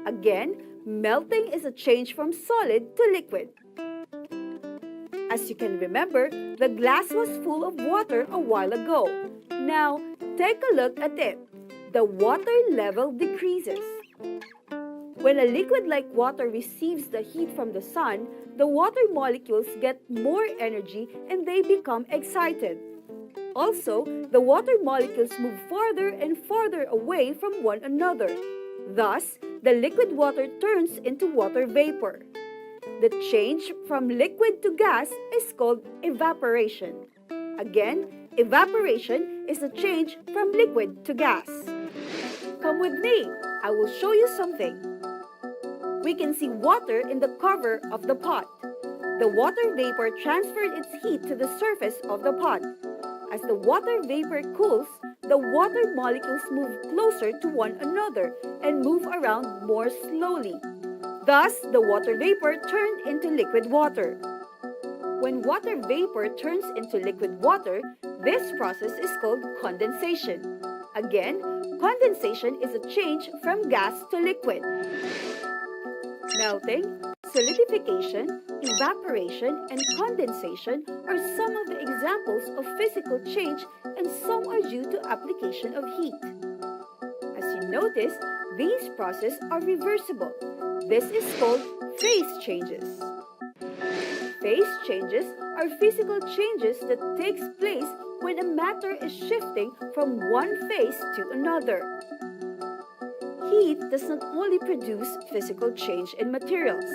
Again, melting is a change from solid to liquid. As you can remember, the glass was full of water a while ago. Now, take a look at it. The water level decreases. When a liquid like water receives the heat from the sun, the water molecules get more energy and they become excited. Also, the water molecules move farther and farther away from one another. Thus, the liquid water turns into water vapor. The change from liquid to gas is called evaporation. Again, evaporation is a change from liquid to gas. Come with me, I will show you something. We can see water in the cover of the pot. The water vapor transferred its heat to the surface of the pot. As the water vapor cools, the water molecules move closer to one another and move around more slowly. Thus, the water vapor turned into liquid water. When water vapor turns into liquid water, this process is called condensation. Again, condensation is a change from gas to liquid. Melting, solidification, evaporation, and condensation are some of the examples of physical change, and some are due to application of heat. As you notice, these processes are reversible. This is called phase changes. Phase changes are physical changes that takes place when a matter is shifting from one phase to another. Heat does not only produce physical change in materials.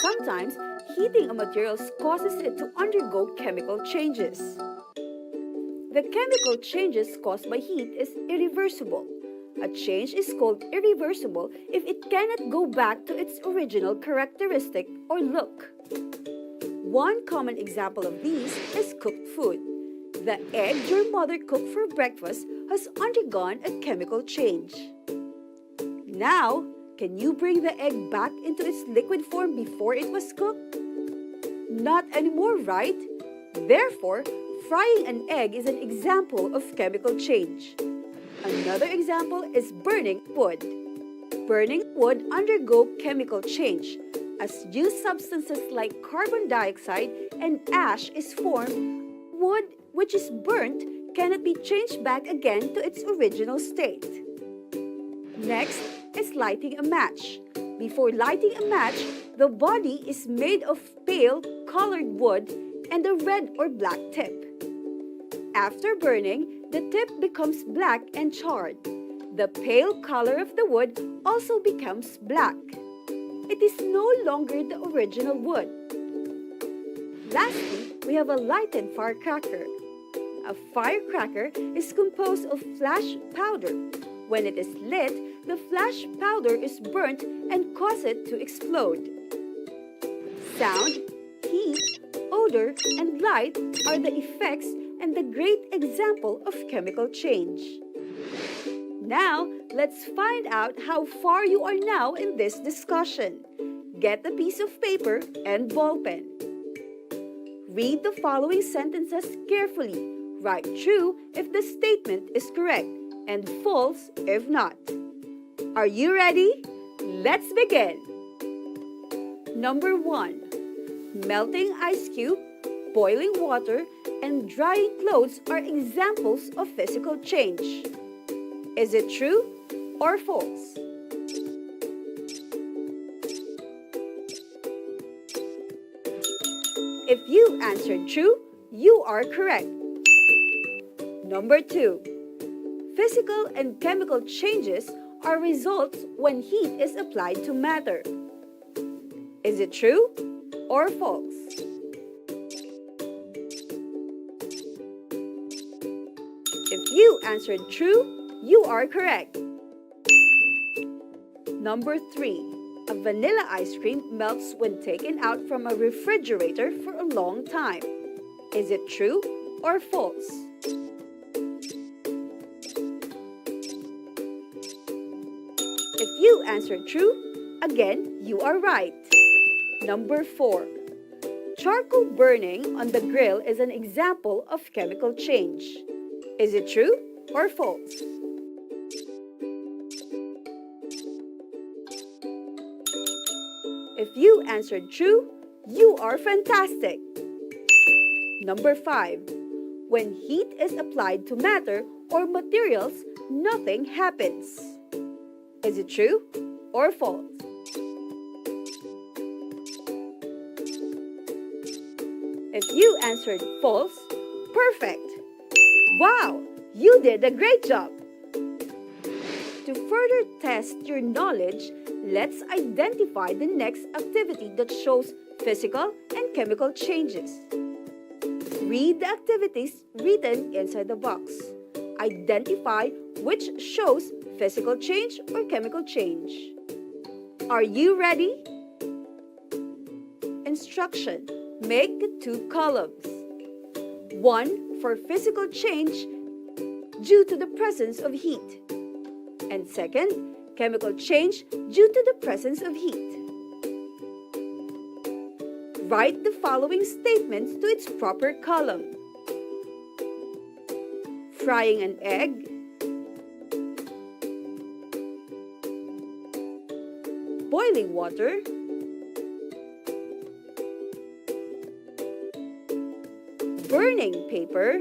Sometimes, heating a material causes it to undergo chemical changes. The chemical changes caused by heat is irreversible. A change is called irreversible if it cannot go back to its original characteristic or look. One common example of these is cooked food. The egg your mother cooked for breakfast has undergone a chemical change. Now, can you bring the egg back into its liquid form before it was cooked? Not anymore, right? Therefore, frying an egg is an example of chemical change. Another example is burning wood. Burning wood undergo chemical change. As used substances like carbon dioxide and ash is formed, wood which is burnt cannot be changed back again to its original state. Next is lighting a match. Before lighting a match, the body is made of pale colored wood and a red or black tip. After burning, the tip becomes black and charred. The pale color of the wood also becomes black. It is no longer the original wood. Lastly, we have a lighted firecracker. A firecracker is composed of flash powder. When it is lit, the flash powder is burnt and causes it to explode. Sound, heat, odor, and light are the effects and the great example of chemical change. Now, let's find out how far you are now in this discussion. Get a piece of paper and ball pen. Read the following sentences carefully. Write true if the statement is correct and false if not. Are you ready? Let's begin. Number 1. Melting ice cube, boiling water, and drying clothes are examples of physical change. Is it true or false? If you answered true, you are correct. Number 2. Physical and chemical changes are results when heat is applied to matter. Is it true or false? If you answered true, you are correct. Number 3. A vanilla ice cream melts when taken out from a refrigerator for a long time. Is it true or false? If you answered true, again, you are right. Number 4. Charcoal burning on the grill is an example of chemical change. Is it true or false? If you answered true, you are fantastic. Number 5. When heat is applied to matter or materials, nothing happens. Is it true or false? If you answered false, perfect. Wow, you did a great job. To further test your knowledge, let's identify the next activity that shows physical and chemical changes. Read the activities written inside the box. Identify which shows physical change or chemical change. Are you ready? Instruction. Make 2 columns. 1 for physical change due to the presence of heat. And second, chemical change due to the presence of heat. Write the following statements to its proper column. Frying an egg, boiling water, burning paper,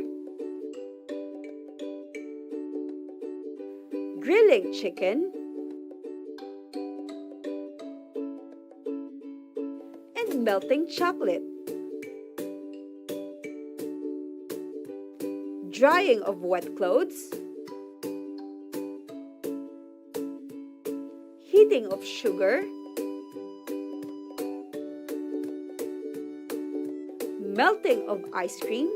grilling chicken, and melting chocolate. Drying of wet clothes, heating of sugar, melting of ice cream,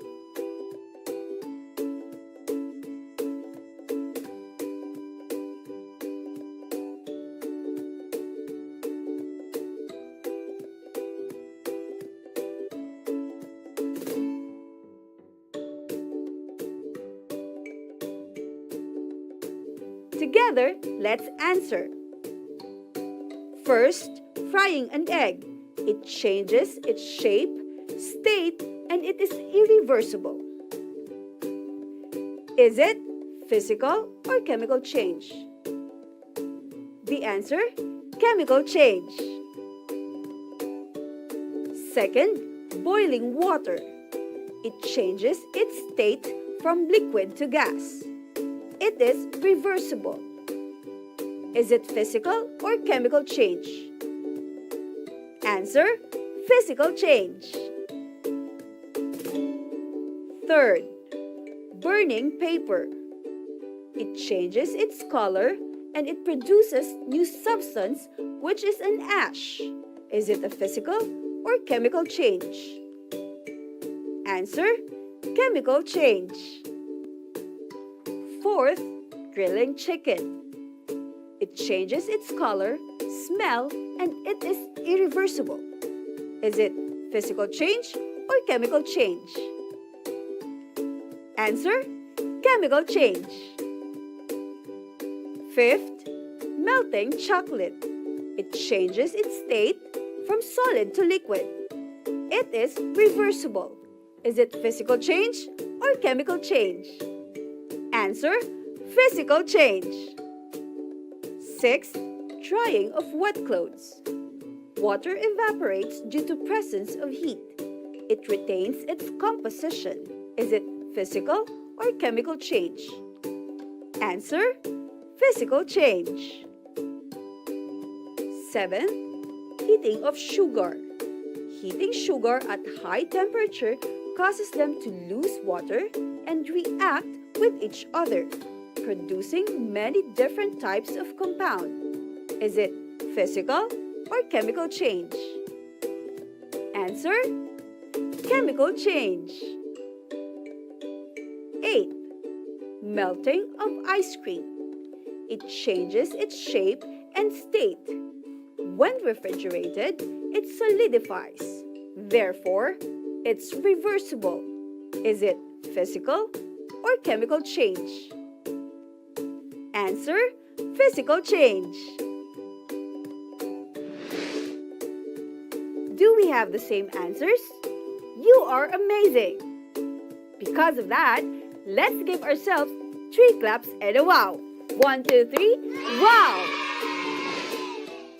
together, let's answer. First, frying an egg. It changes its shape, state, and it is irreversible. Is it physical or chemical change? The answer, chemical change. Second, boiling water. It changes its state from liquid to gas. It is reversible. Is it physical or chemical change? Answer, physical change. Third, burning paper. It changes its color and it produces new substance which is an ash. Is it a physical or chemical change? Answer, chemical change. Fourth, grilling chicken. It changes its color, smell, and it is irreversible. Is it physical change or chemical change? Answer, chemical change. Fifth, melting chocolate. It changes its state from solid to liquid. It is reversible. Is it physical change or or chemical change? Answer, physical change. 6. Drying of wet clothes. Water evaporates due to presence of heat. It retains its composition. Is it physical or chemical change? Answer, physical change. 7. Heating of sugar. Heating sugar at high temperature causes them to lose water and react with each other, producing many different types of compound. Is it physical or chemical change? Answer, chemical change. 8. Melting of ice cream. It changes its shape and state. When refrigerated, it solidifies. Therefore, it's reversible. Is it physical or chemical change? Answer, physical change. Do we have the same answers? You are amazing! Because of that, let's give ourselves 3 claps and a wow. 1, 2, 3, wow!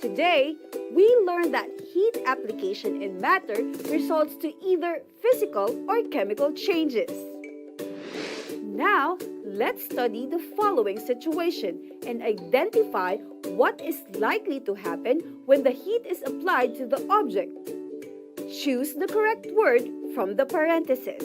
Today, we learned that heat application in matter results to either physical or chemical changes. Now, let's study the following situation and identify what is likely to happen when the heat is applied to the object. Choose the correct word from the parentheses.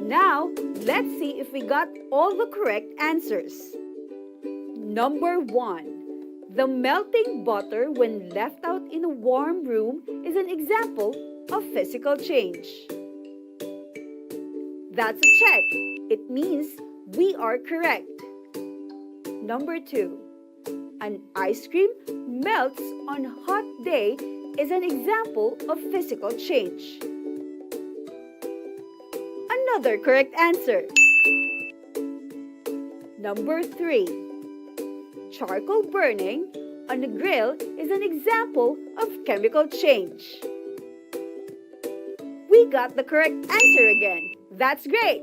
Now, let's see if we got all the correct answers. Number 1. The melting butter when left out in a warm room is an example of physical change. That's a check. It means we are correct. Number 2. An ice cream melts on a hot day is an example of physical change. Another correct answer. Number 3. Charcoal burning on a grill is an example of chemical change. We got the correct answer again. That's great.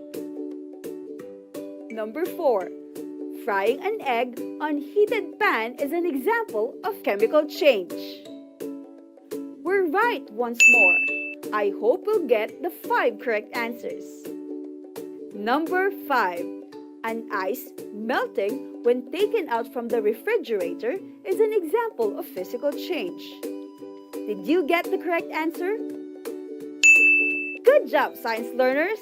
Number 4. Frying an egg on heated pan is an example of chemical change. We're right once more. I hope we'll get the 5 correct answers. Number 5. An ice melting when taken out from the refrigerator is an example of physical change. Did you get the correct answer? Good job, science learners!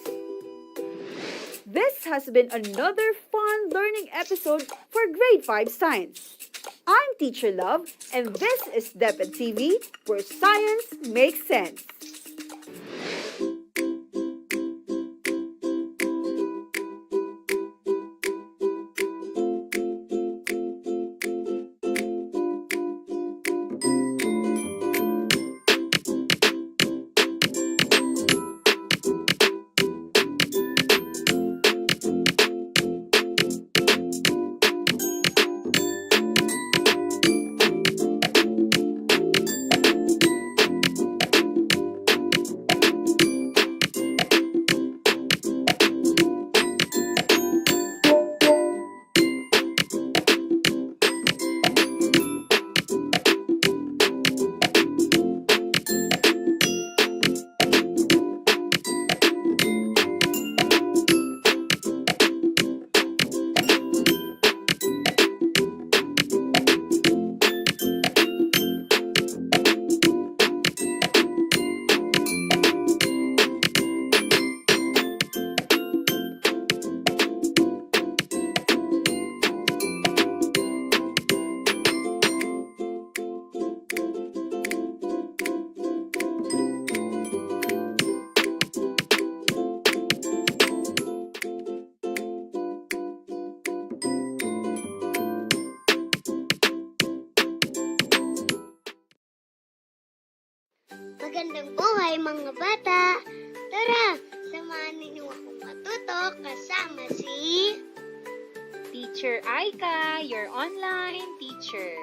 This has been another fun learning episode for Grade 5 Science. I'm Teacher Love, and this is DepEd TV, where science makes sense. Magandang buhay mga bata! Tara, samahan ninyo akong matuto kasama si... Teacher Aika, your online teacher.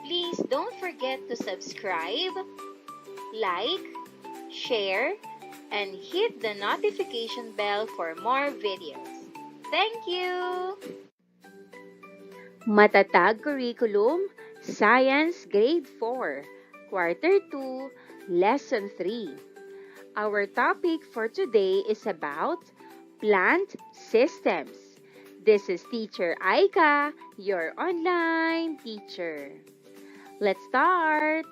Please don't forget to subscribe, like, share, and hit the notification bell for more videos. Thank you! Matatag Curriculum, Science Grade 4, Quarter 2, Lesson 3. Our topic for today is about plant systems. This is Teacher Aika, your online teacher. Let's start!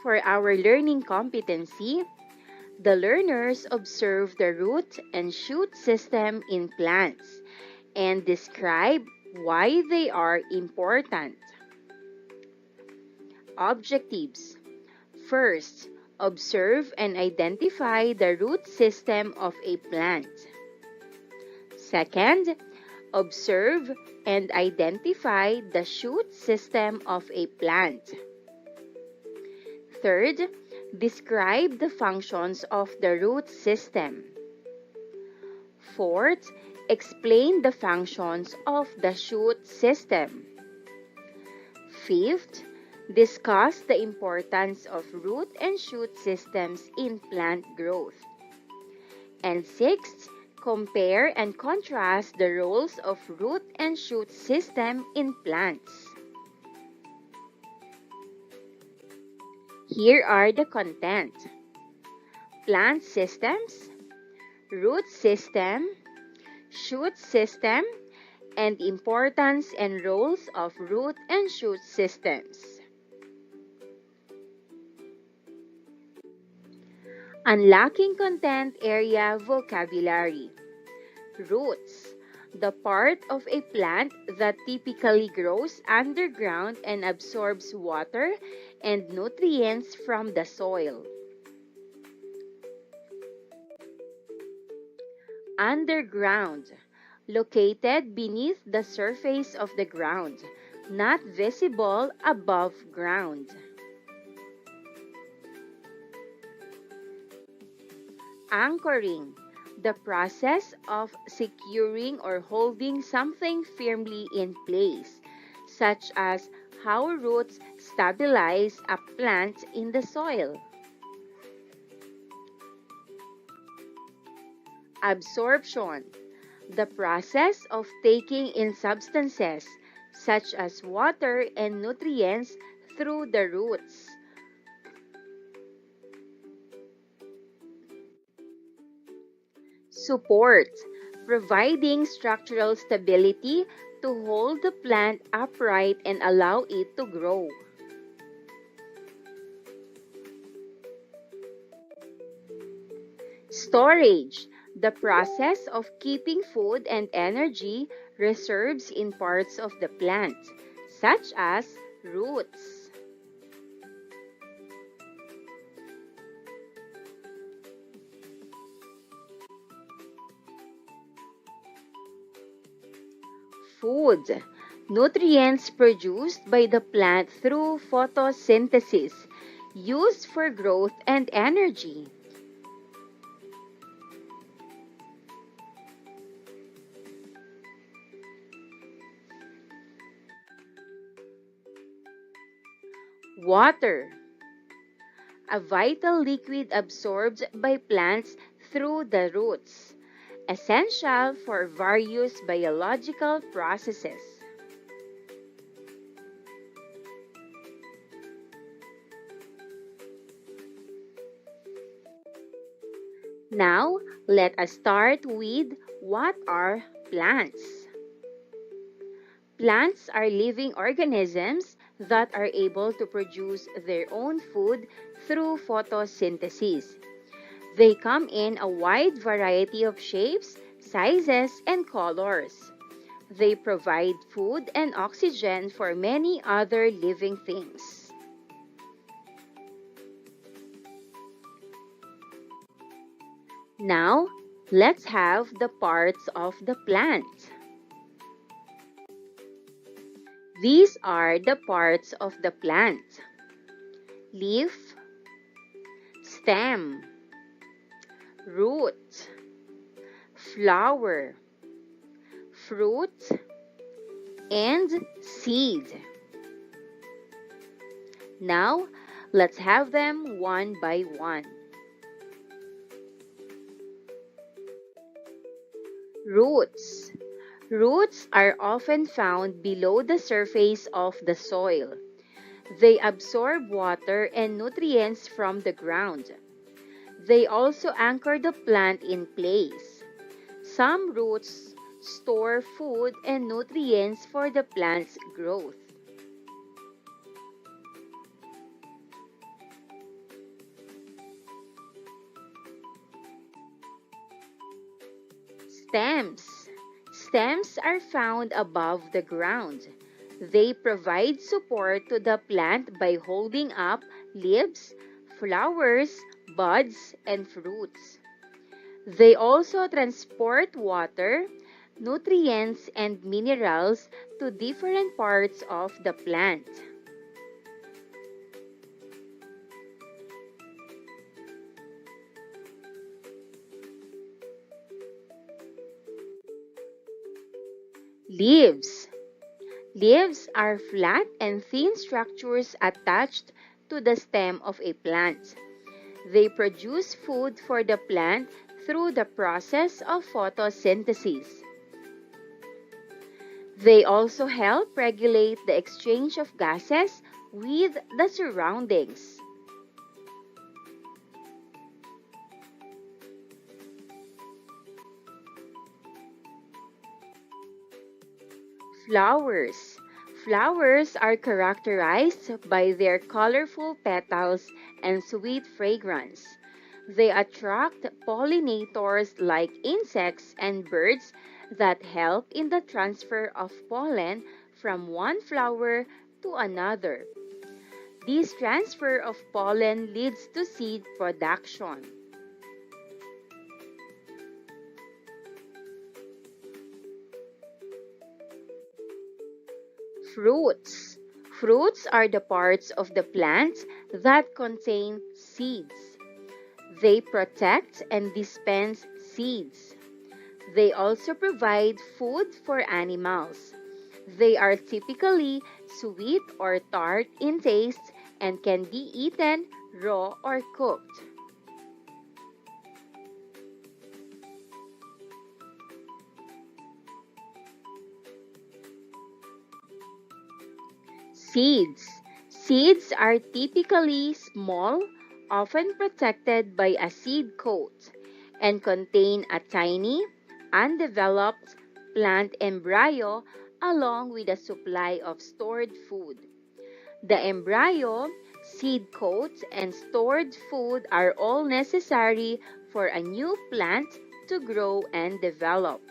For our learning competency, the learners observe the root and shoot system in plants and describe why they are important. Objectives. First, observe and identify the root system of a plant. Second, observe and identify the shoot system of a plant. Third, describe the functions of the root system. Fourth, explain the functions of the shoot system. Fifth, discuss the importance of root and shoot systems in plant growth. And sixth, compare and contrast the roles of root and shoot system in plants. Here are the content. Plant systems, root system, shoot system, and importance and roles of root and shoot systems. Unlocking Content Area Vocabulary. Roots. The part of a plant that typically grows underground and absorbs water and nutrients from the soil. Underground. Located beneath the surface of the ground, not visible above ground. Anchoring, the process of securing or holding something firmly in place, such as how roots stabilize a plant in the soil. Absorption, the process of taking in substances, such as water and nutrients, through the roots. Support, providing structural stability to hold the plant upright and allow it to grow. Storage, the process of keeping food and energy reserves in parts of the plant, such as roots. Food, nutrients produced by the plant through photosynthesis, used for growth and energy. Water, a vital liquid absorbed by plants through the roots, essential for various biological processes. Now, let us start with what are plants. Plants are living organisms that are able to produce their own food through photosynthesis. They come in a wide variety of shapes, sizes, and colors. They provide food and oxygen for many other living things. Now, let's have the parts of the plant. These are the parts of the plant: leaf, stem, root, flower, fruit, and seed. Now, let's have them one by one. Roots. Roots are often found below the surface of the soil. They absorb water and nutrients from the ground. They also anchor the plant in place. Some roots store food and nutrients for the plant's growth. Stems. Stems are found above the ground. They provide support to the plant by holding up leaves, flowers, buds, and fruits. They also transport water, nutrients, and minerals to different parts of the plant. Leaves. Leaves are flat and thin structures attached to the stem of a plant. They produce food for the plant through the process of photosynthesis. They also help regulate the exchange of gases with the surroundings. Flowers. Flowers are characterized by their colorful petals and sweet fragrance. They attract pollinators like insects and birds that help in the transfer of pollen from one flower to another. This transfer of pollen leads to seed production. Fruits. Fruits are the parts of the plant that contain seeds. They protect and dispense seeds. They also provide food for animals. They are typically sweet or tart in taste and can be eaten raw or cooked. Seeds. Seeds are typically small, often protected by a seed coat, and contain a tiny, undeveloped plant embryo along with a supply of stored food. The embryo, seed coat, and stored food are all necessary for a new plant to grow and develop.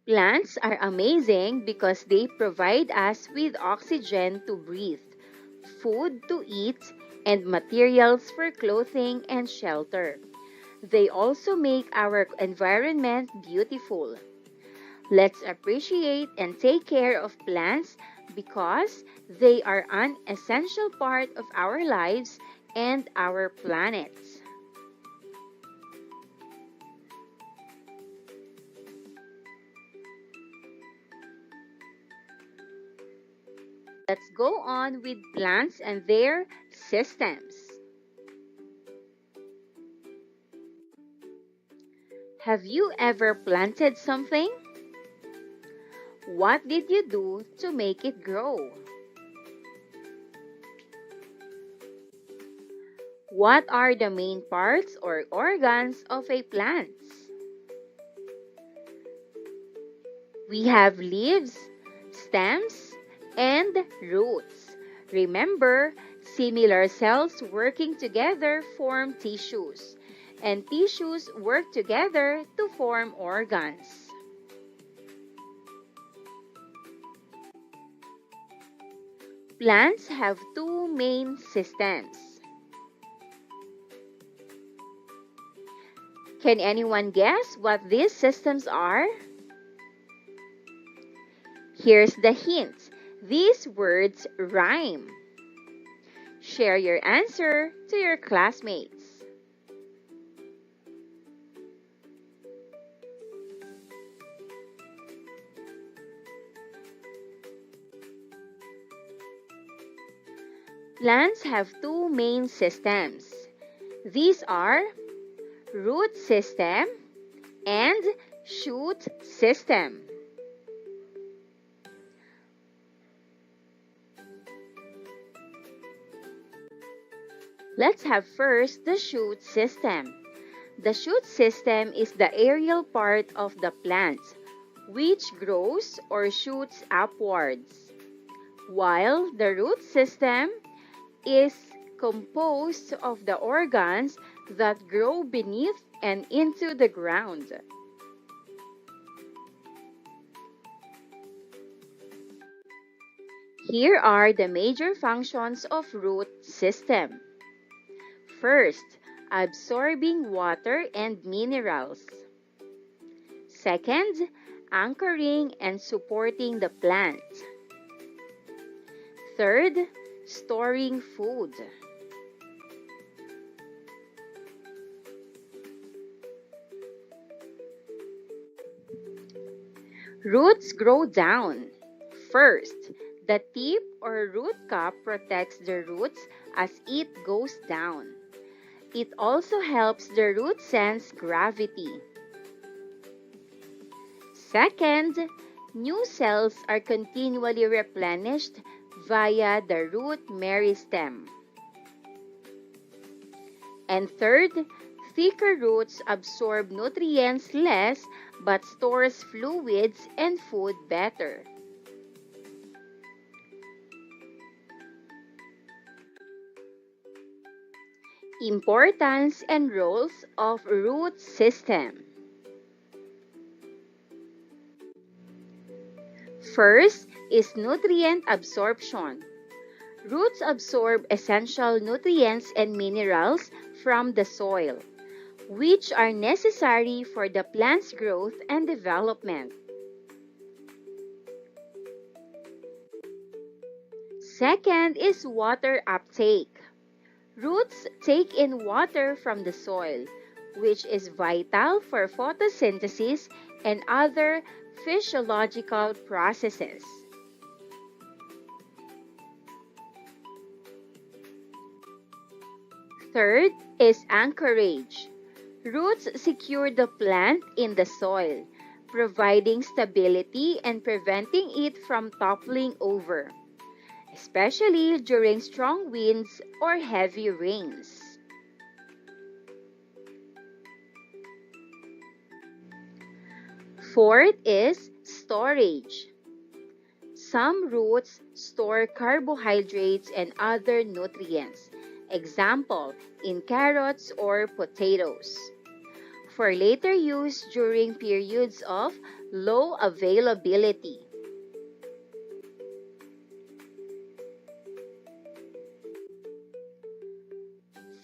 Plants are amazing because they provide us with oxygen to breathe, food to eat, and materials for clothing and shelter. They also make our environment beautiful. Let's appreciate and take care of plants because they are an essential part of our lives and our planet. Let's go on with plants and their systems. Have you ever planted something? What did you do to make it grow? What are the main parts or organs of a plant? We have leaves, stems, and roots. Remember, similar cells working together form tissues, and tissues work together to form organs. Plants have two main systems. Can anyone guess what these systems are? Here's the hint. These words rhyme. Share your answer to your classmates. Plants have two main systems. These are root system and shoot system. Let's have first the shoot system. The shoot system is the aerial part of the plant, which grows or shoots upwards, while the root system is composed of the organs that grow beneath and into the ground. Here are the major functions of root system. First, absorbing water and minerals. Second, anchoring and supporting the plant. Third, storing food. Roots grow down. First, the tip or root cap protects the roots as it goes down. It also helps the root sense gravity. Second, new cells are continually replenished via the root meristem. And third, thicker roots absorb nutrients less but stores fluids and food better. Importance and roles of root system. First is nutrient absorption. Roots absorb essential nutrients and minerals from the soil, which are necessary for the plant's growth and development. Second is water uptake. Roots take in water from the soil, which is vital for photosynthesis and other physiological processes. Third is anchorage. Roots secure the plant in the soil, providing stability and preventing it from toppling over, especially during strong winds or heavy rains. Fourth is storage. Some roots store carbohydrates and other nutrients, example, in carrots or potatoes, for later use during periods of low availability.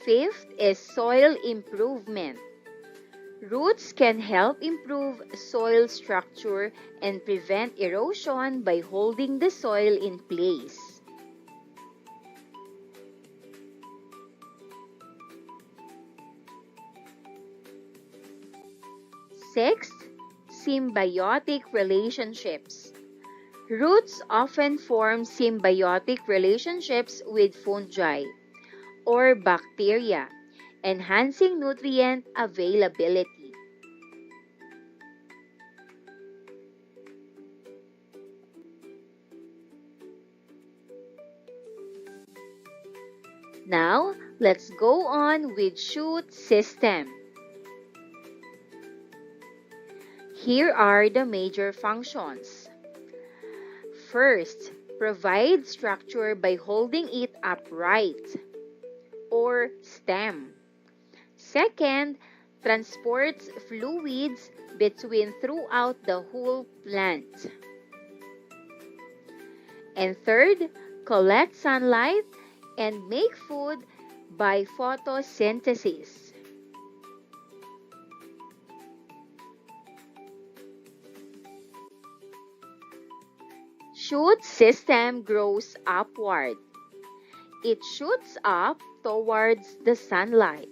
Fifth is soil improvement. Roots can help improve soil structure and prevent erosion by holding the soil in place. Sixth, symbiotic relationships. Roots often form symbiotic relationships with fungi or bacteria, enhancing nutrient availability. Now, let's go on with shoot system. Here are the major functions. First, provide structure by holding it upright or stem. Second, transports fluids throughout the whole plant. And third, collect sunlight and make food by photosynthesis. shoot system grows upward. It shoots up towards the sunlight,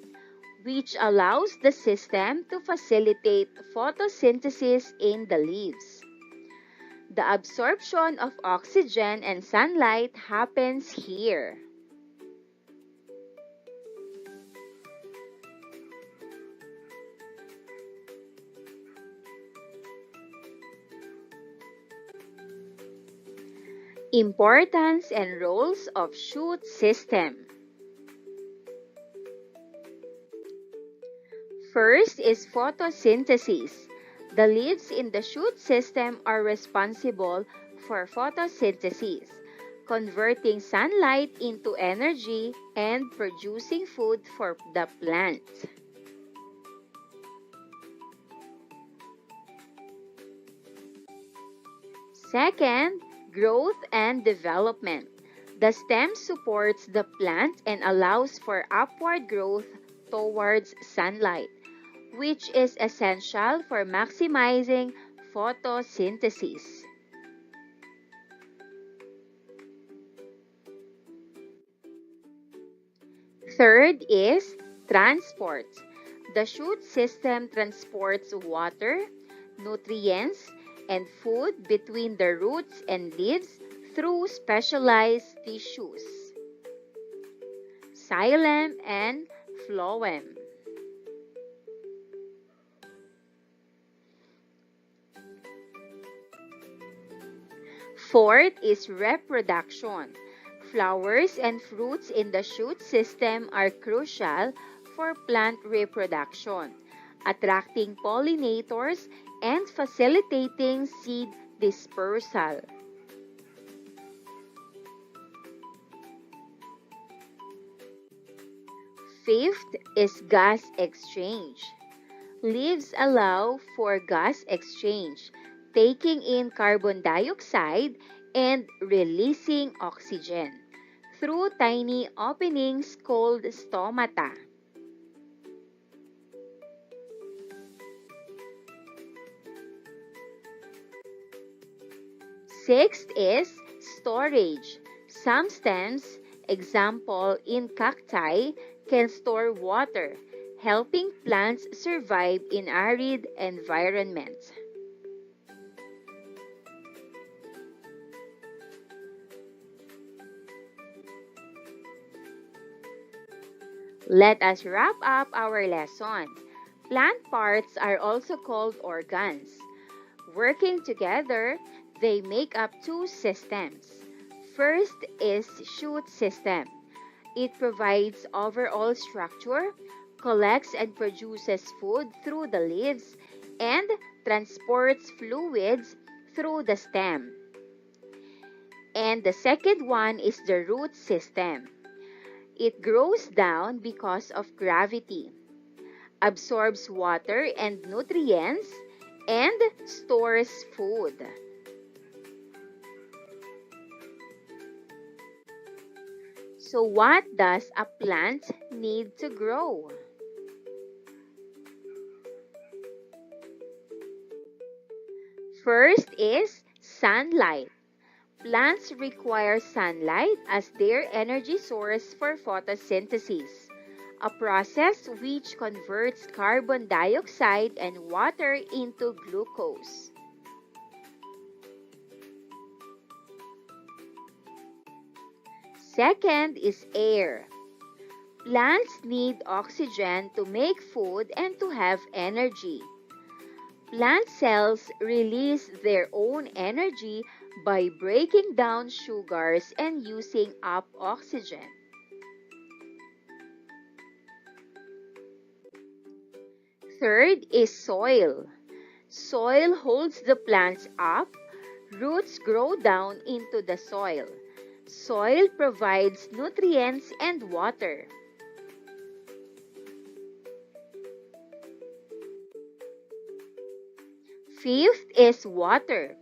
which allows the system to facilitate photosynthesis in the leaves. The absorption of oxygen and sunlight happens here. Importance and roles of shoot system. First is photosynthesis. The leaves in the shoot system are responsible for photosynthesis, converting sunlight into energy and producing food for the plant. Second, growth and development. The stem supports the plant and allows for upward growth towards sunlight, which is essential for maximizing photosynthesis. Third is transport. The shoot system transports water, nutrients, and food between the roots and leaves through specialized tissues, xylem and phloem. Fourth is reproduction. Flowers and fruits in the shoot system are crucial for plant reproduction, attracting pollinators and facilitating seed dispersal. Fifth is gas exchange. Leaves allow for gas exchange, taking in carbon dioxide and releasing oxygen through tiny openings called stomata. Sixth is storage. Some stems, example in cacti, can store water, helping plants survive in arid environments. Let us wrap up our lesson. Plant parts are also called organs. Working together, they make up two systems. First is shoot system. It provides overall structure, collects and produces food through the leaves, and transports fluids through the stem. And the second one is the root system. It grows down because of gravity, absorbs water and nutrients, and stores food. So what does a plant need to grow? First is sunlight. Plants require sunlight as their energy source for photosynthesis, a process which converts carbon dioxide and water into glucose. Second is air. Plants need oxygen to make food and to have energy. Plant cells release their own energy by breaking down sugars and using up oxygen. Third is soil. Soil holds the plants up. Roots grow down into the soil. Soil provides nutrients and water. Fifth is water.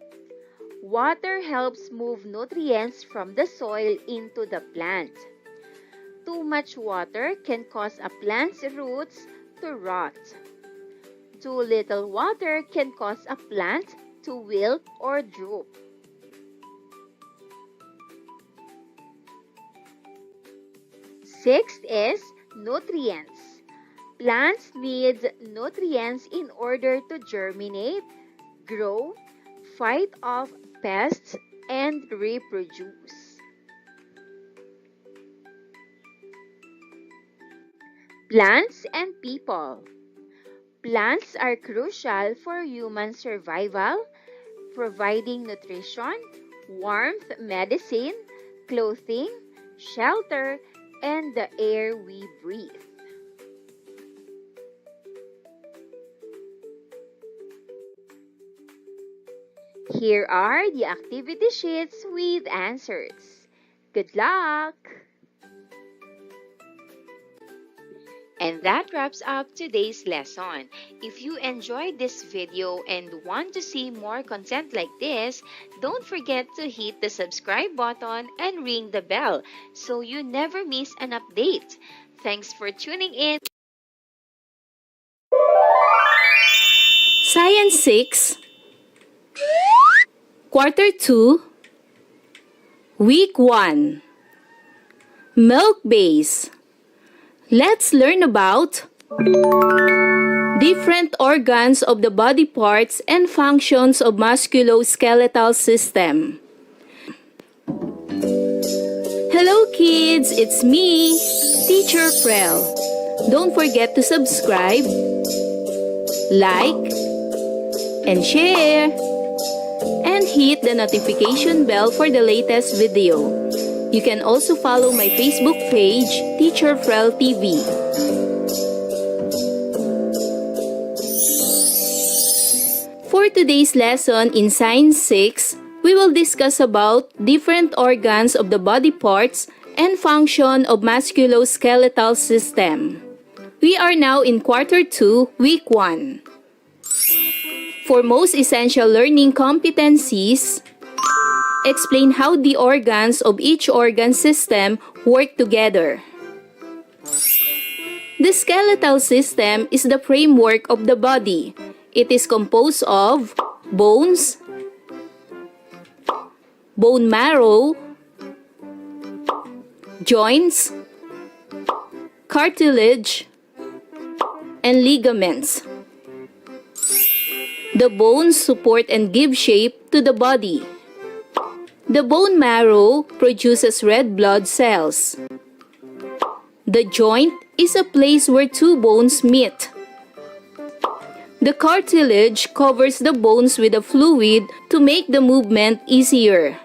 Water helps move nutrients from the soil into the plant. Too much water can cause a plant's roots to rot. Too little water can cause a plant to wilt or droop. Sixth is nutrients. Plants need nutrients in order to germinate, grow, fight off pests, and reproduce. Plants and people. Plants are crucial for human survival, providing nutrition, warmth, medicine, clothing, shelter, and the air we breathe. Here are the activity sheets with answers. Good luck! And that wraps up today's lesson. If you enjoyed this video and want to see more content like this, don't forget to hit the subscribe button and ring the bell so you never miss an update. Thanks for tuning in. Science 6, Quarter 2, Week 1, Milk Base. Let's learn about different organs of the body parts and functions of musculoskeletal system. Hello kids, it's me, Teacher Frel. Don't forget to subscribe, like, and share, and hit the notification bell for the latest video. You can also follow my Facebook page, Teacher Frel TV. For today's lesson in Science 6, we will discuss about different organs of the body parts and function of musculoskeletal system. We are now in Quarter 2, Week 1. For most essential learning competencies, explain how the organs of each organ system work together. The skeletal system is the framework of the body. It is composed of bones, bone marrow, joints, cartilage, and ligaments. The bones support and give shape to the body. The bone marrow produces red blood cells. The joint is a place where two bones meet. The cartilage covers the bones with a fluid to make the movement easier.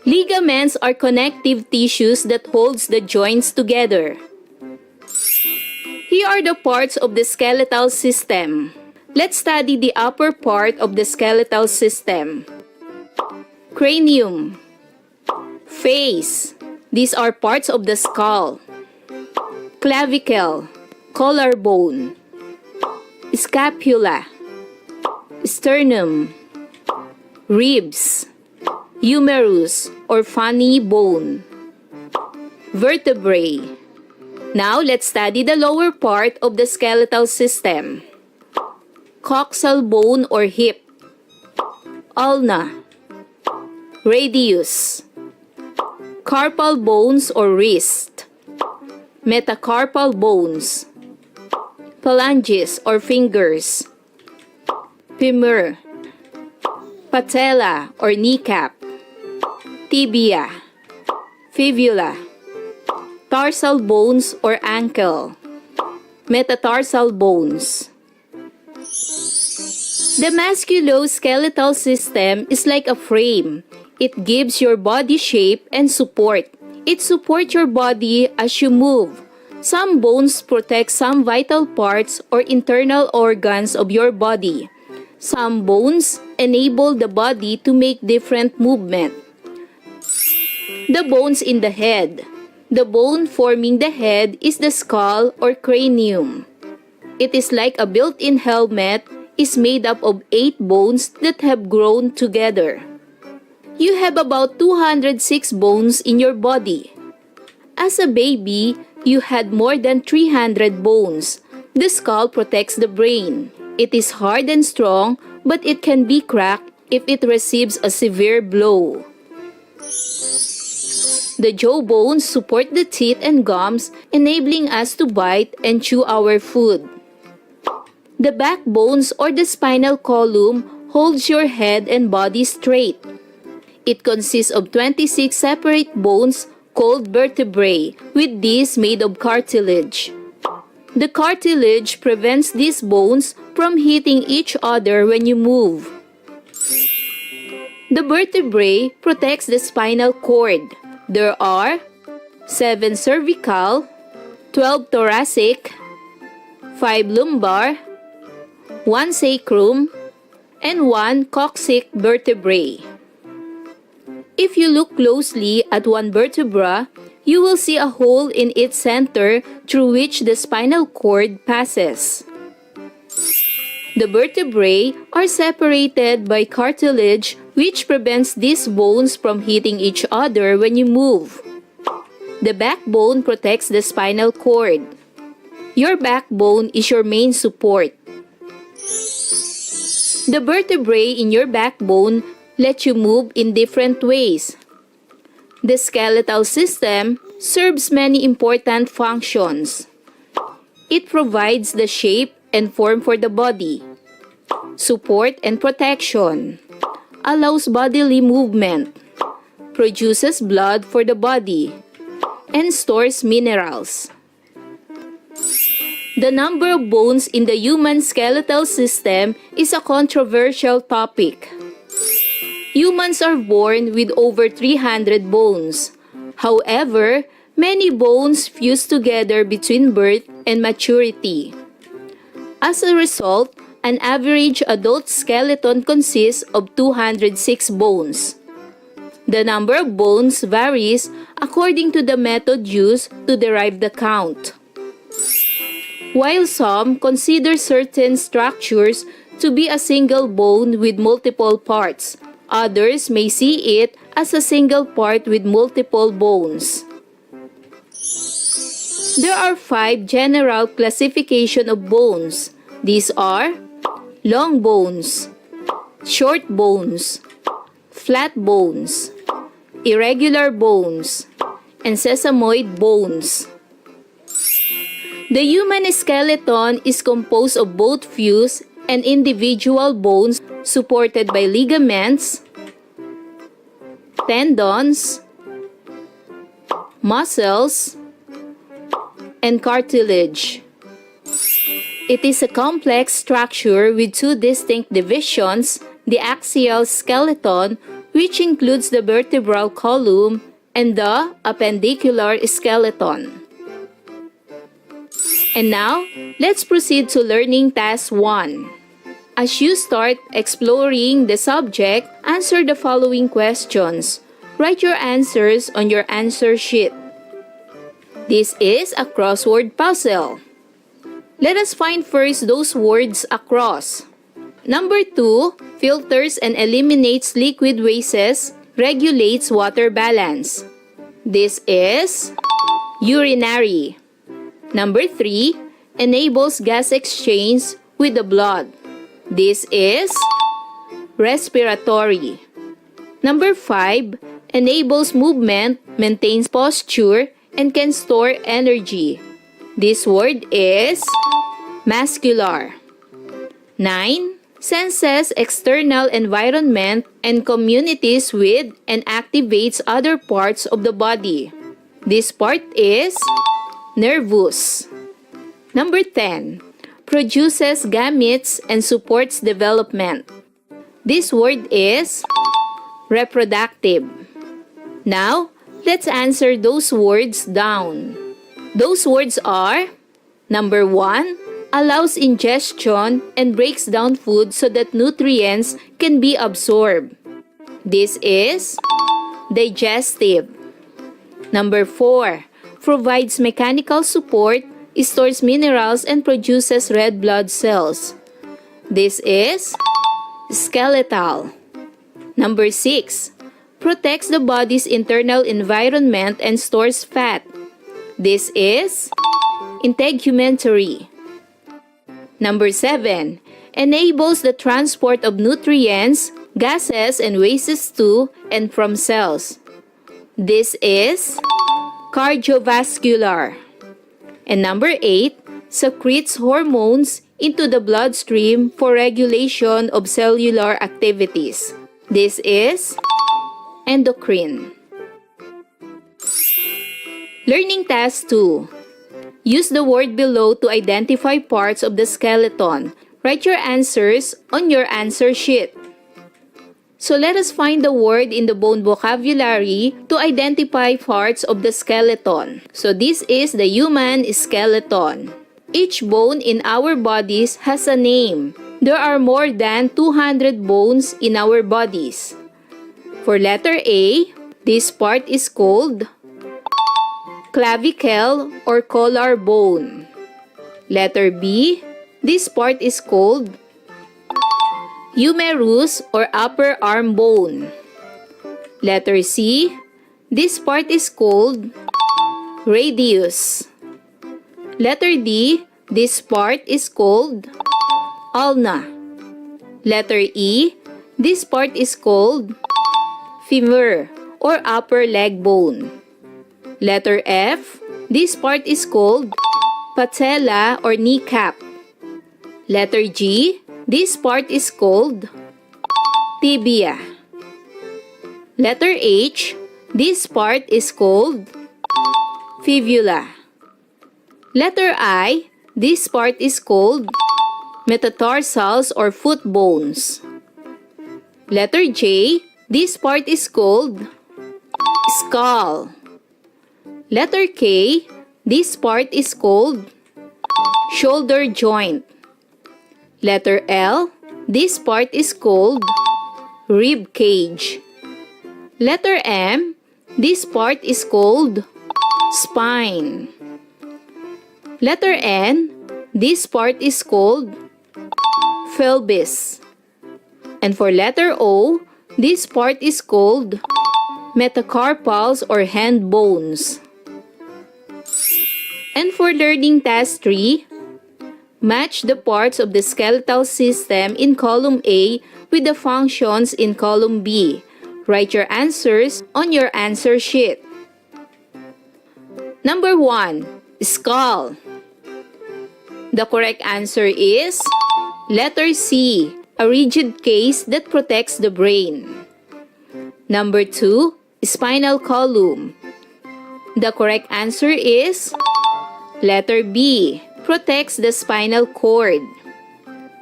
Ligaments are connective tissues that holds the joints together. Here are the parts of the skeletal system. Let's study the upper part of the skeletal system. Cranium, face, these are parts of the skull. Clavicle, collarbone, scapula, sternum, ribs, humerus or funny bone, vertebrae. Now let's study the lower part of the skeletal system. Coxal bone or hip, ulna, radius, carpal bones or wrist, metacarpal bones, phalanges or fingers, femur, patella or kneecap, tibia, fibula, tarsal bones or ankle, metatarsal bones. The musculoskeletal system is like a frame. It gives your body shape and support. It supports your body as you move. Some bones protect some vital parts or internal organs of your body. Some bones enable the body to make different movement. The bones in the head. The bone forming the head is the skull or cranium. It is like a built-in helmet, is made up of 8 bones that have grown together. You have about 206 bones in your body. As a baby, you had more than 300 bones. The skull protects the brain. It is hard and strong, but it can be cracked if it receives a severe blow. The jaw bones support the teeth and gums, enabling us to bite and chew our food. The backbones or the spinal column holds your head and body straight. It consists of 26 separate bones called vertebrae, with these made of cartilage. The cartilage prevents these bones from hitting each other when you move. The vertebrae protects the spinal cord. There are 7 cervical, 12 thoracic, 5 lumbar, 1 sacrum, and 1 coccyx vertebrae. If you look closely at one vertebra, you will see a hole in its center through which the spinal cord passes. The vertebrae are separated by cartilage, which prevents these bones from hitting each other when you move. The backbone protects the spinal cord. Your backbone is your main support. The vertebrae in your backbone let you move in different ways. The skeletal system serves many important functions. It provides the shape and form for the body, support and protection, allows bodily movement, produces blood for the body, and stores minerals. The number of bones in the human skeletal system is a controversial topic. Humans are born with over 300 bones. However, many bones fuse together between birth and maturity. As a result, an average adult skeleton consists of 206 bones. The number of bones varies according to the method used to derive the count. While some consider certain structures to be a single bone with multiple parts, others may see it as a single part with multiple bones. There are 5 general classifications of bones. These are long bones, short bones, flat bones, irregular bones, and sesamoid bones. The human skeleton is composed of both fused and individual bones supported by ligaments, tendons, muscles, and cartilage. It is a complex structure with 2 distinct divisions, the axial skeleton, which includes the vertebral column, and the appendicular skeleton. And now, let's proceed to learning task 1. As you start exploring the subject, answer the following questions. Write your answers on your answer sheet. This is a crossword puzzle. Let us find first those words across. Number 2, filters and eliminates liquid wastes, regulates water balance. This is urinary. Number 3, enables gas exchange with the blood. This is respiratory. Number 5, enables movement, maintains posture, and can store energy. This word is muscular. 9, senses external environment and communities with and activates other parts of the body. This part is nervous. Number 10, produces gametes and supports development. This word is reproductive. Now, let's answer those words down. Those words are: number 1, allows ingestion and breaks down food so that nutrients can be absorbed. This is digestive. Number 4, provides mechanical support, stores minerals, and produces red blood cells. This is skeletal. Number 6, protects the body's internal environment and stores fat. This is integumentary. Number 7, enables the transport of nutrients, gases, and wastes to and from cells. This is cardiovascular. And number 8, secretes hormones into the bloodstream for regulation of cellular activities. This is endocrine. Learning task 2. Use the word below to identify parts of the skeleton. Write your answers on your answer sheet. So let us find the word in the bone vocabulary to identify parts of the skeleton. So this is the human skeleton. Each bone in our bodies has a name. There are more than 200 bones in our bodies. For letter A, this part is called clavicle or collar bone. Letter B, this part is called humerus or upper arm bone. Letter C, this part is called radius. Letter D, this part is called ulna. Letter E, this part is called femur or upper leg bone. Letter F, this part is called patella or kneecap. Letter G, this part is called tibia. Letter H, this part is called fibula. Letter I, this part is called metatarsals or foot bones. Letter J, this part is called skull. Letter K, this part is called shoulder joint. Letter L, this part is called rib cage. Letter M, this part is called spine. Letter N, this part is called pelvis. And for letter O, this part is called metacarpals or hand bones. And for learning task 3, match the parts of the skeletal system in column A with the functions in column B. Write your answers on your answer sheet. Number 1, skull. The correct answer is letter C, a rigid case that protects the brain. Number 2, spinal column. The correct answer is letter B, protects the spinal cord.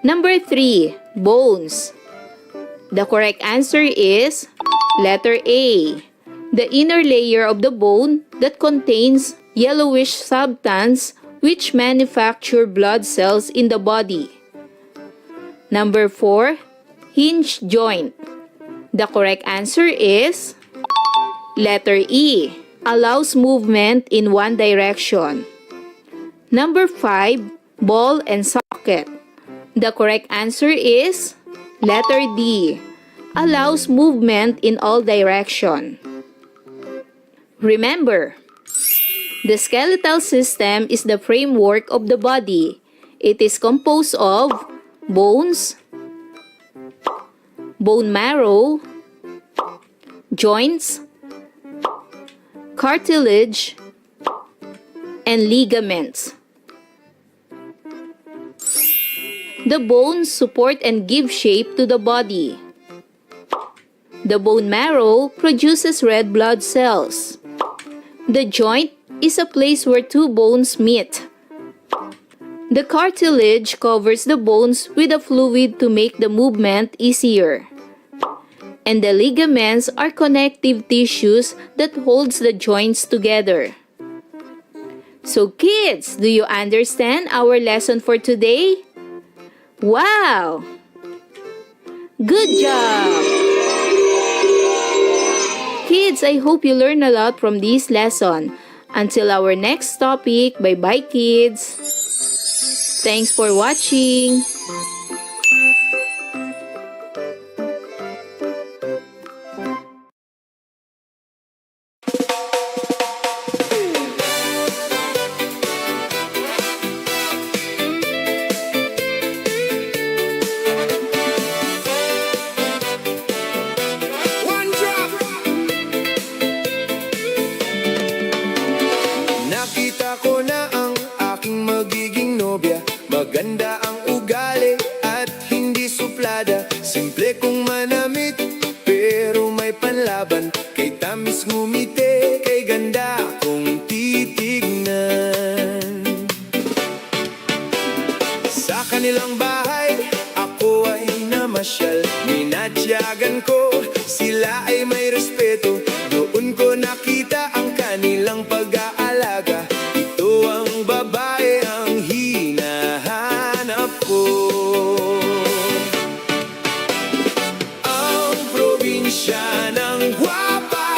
Number 3, bones. The correct answer is letter A, the inner layer of the bone that contains yellowish substance which manufacture blood cells in the body. Number 4, hinge joint. The correct answer is letter E, allows movement in one direction. Number 5, ball and socket. The correct answer is letter D, allows movement in all direction. Remember, the skeletal system is the framework of the body. It is composed of bones, bone marrow, joints, cartilage, and ligaments. The bones support and give shape to the body. The bone marrow produces red blood cells. The joint is a place where two bones meet. The cartilage covers the bones with a fluid to make the movement easier. And the ligaments are connective tissues that holds the joints together. So kids, do you understand our lesson for today? Wow! Good job! Kids, I hope you learned a lot from this lesson. Until our next topic, bye-bye kids! Thanks for watching! maganda ang ugali at hindi suplada. Simple kong manamit, pero may panlaban. Kay tamis ngumiti, kay ganda kong titignan. Sa kanilang bahay, ako ay namasyal. Minatyagan ko, sila ay may respeto. Doon ko nakita ang kanilang pag-aalaga. Ito ang babae ang hinahanap ko. Ang probinsya ng gwapa,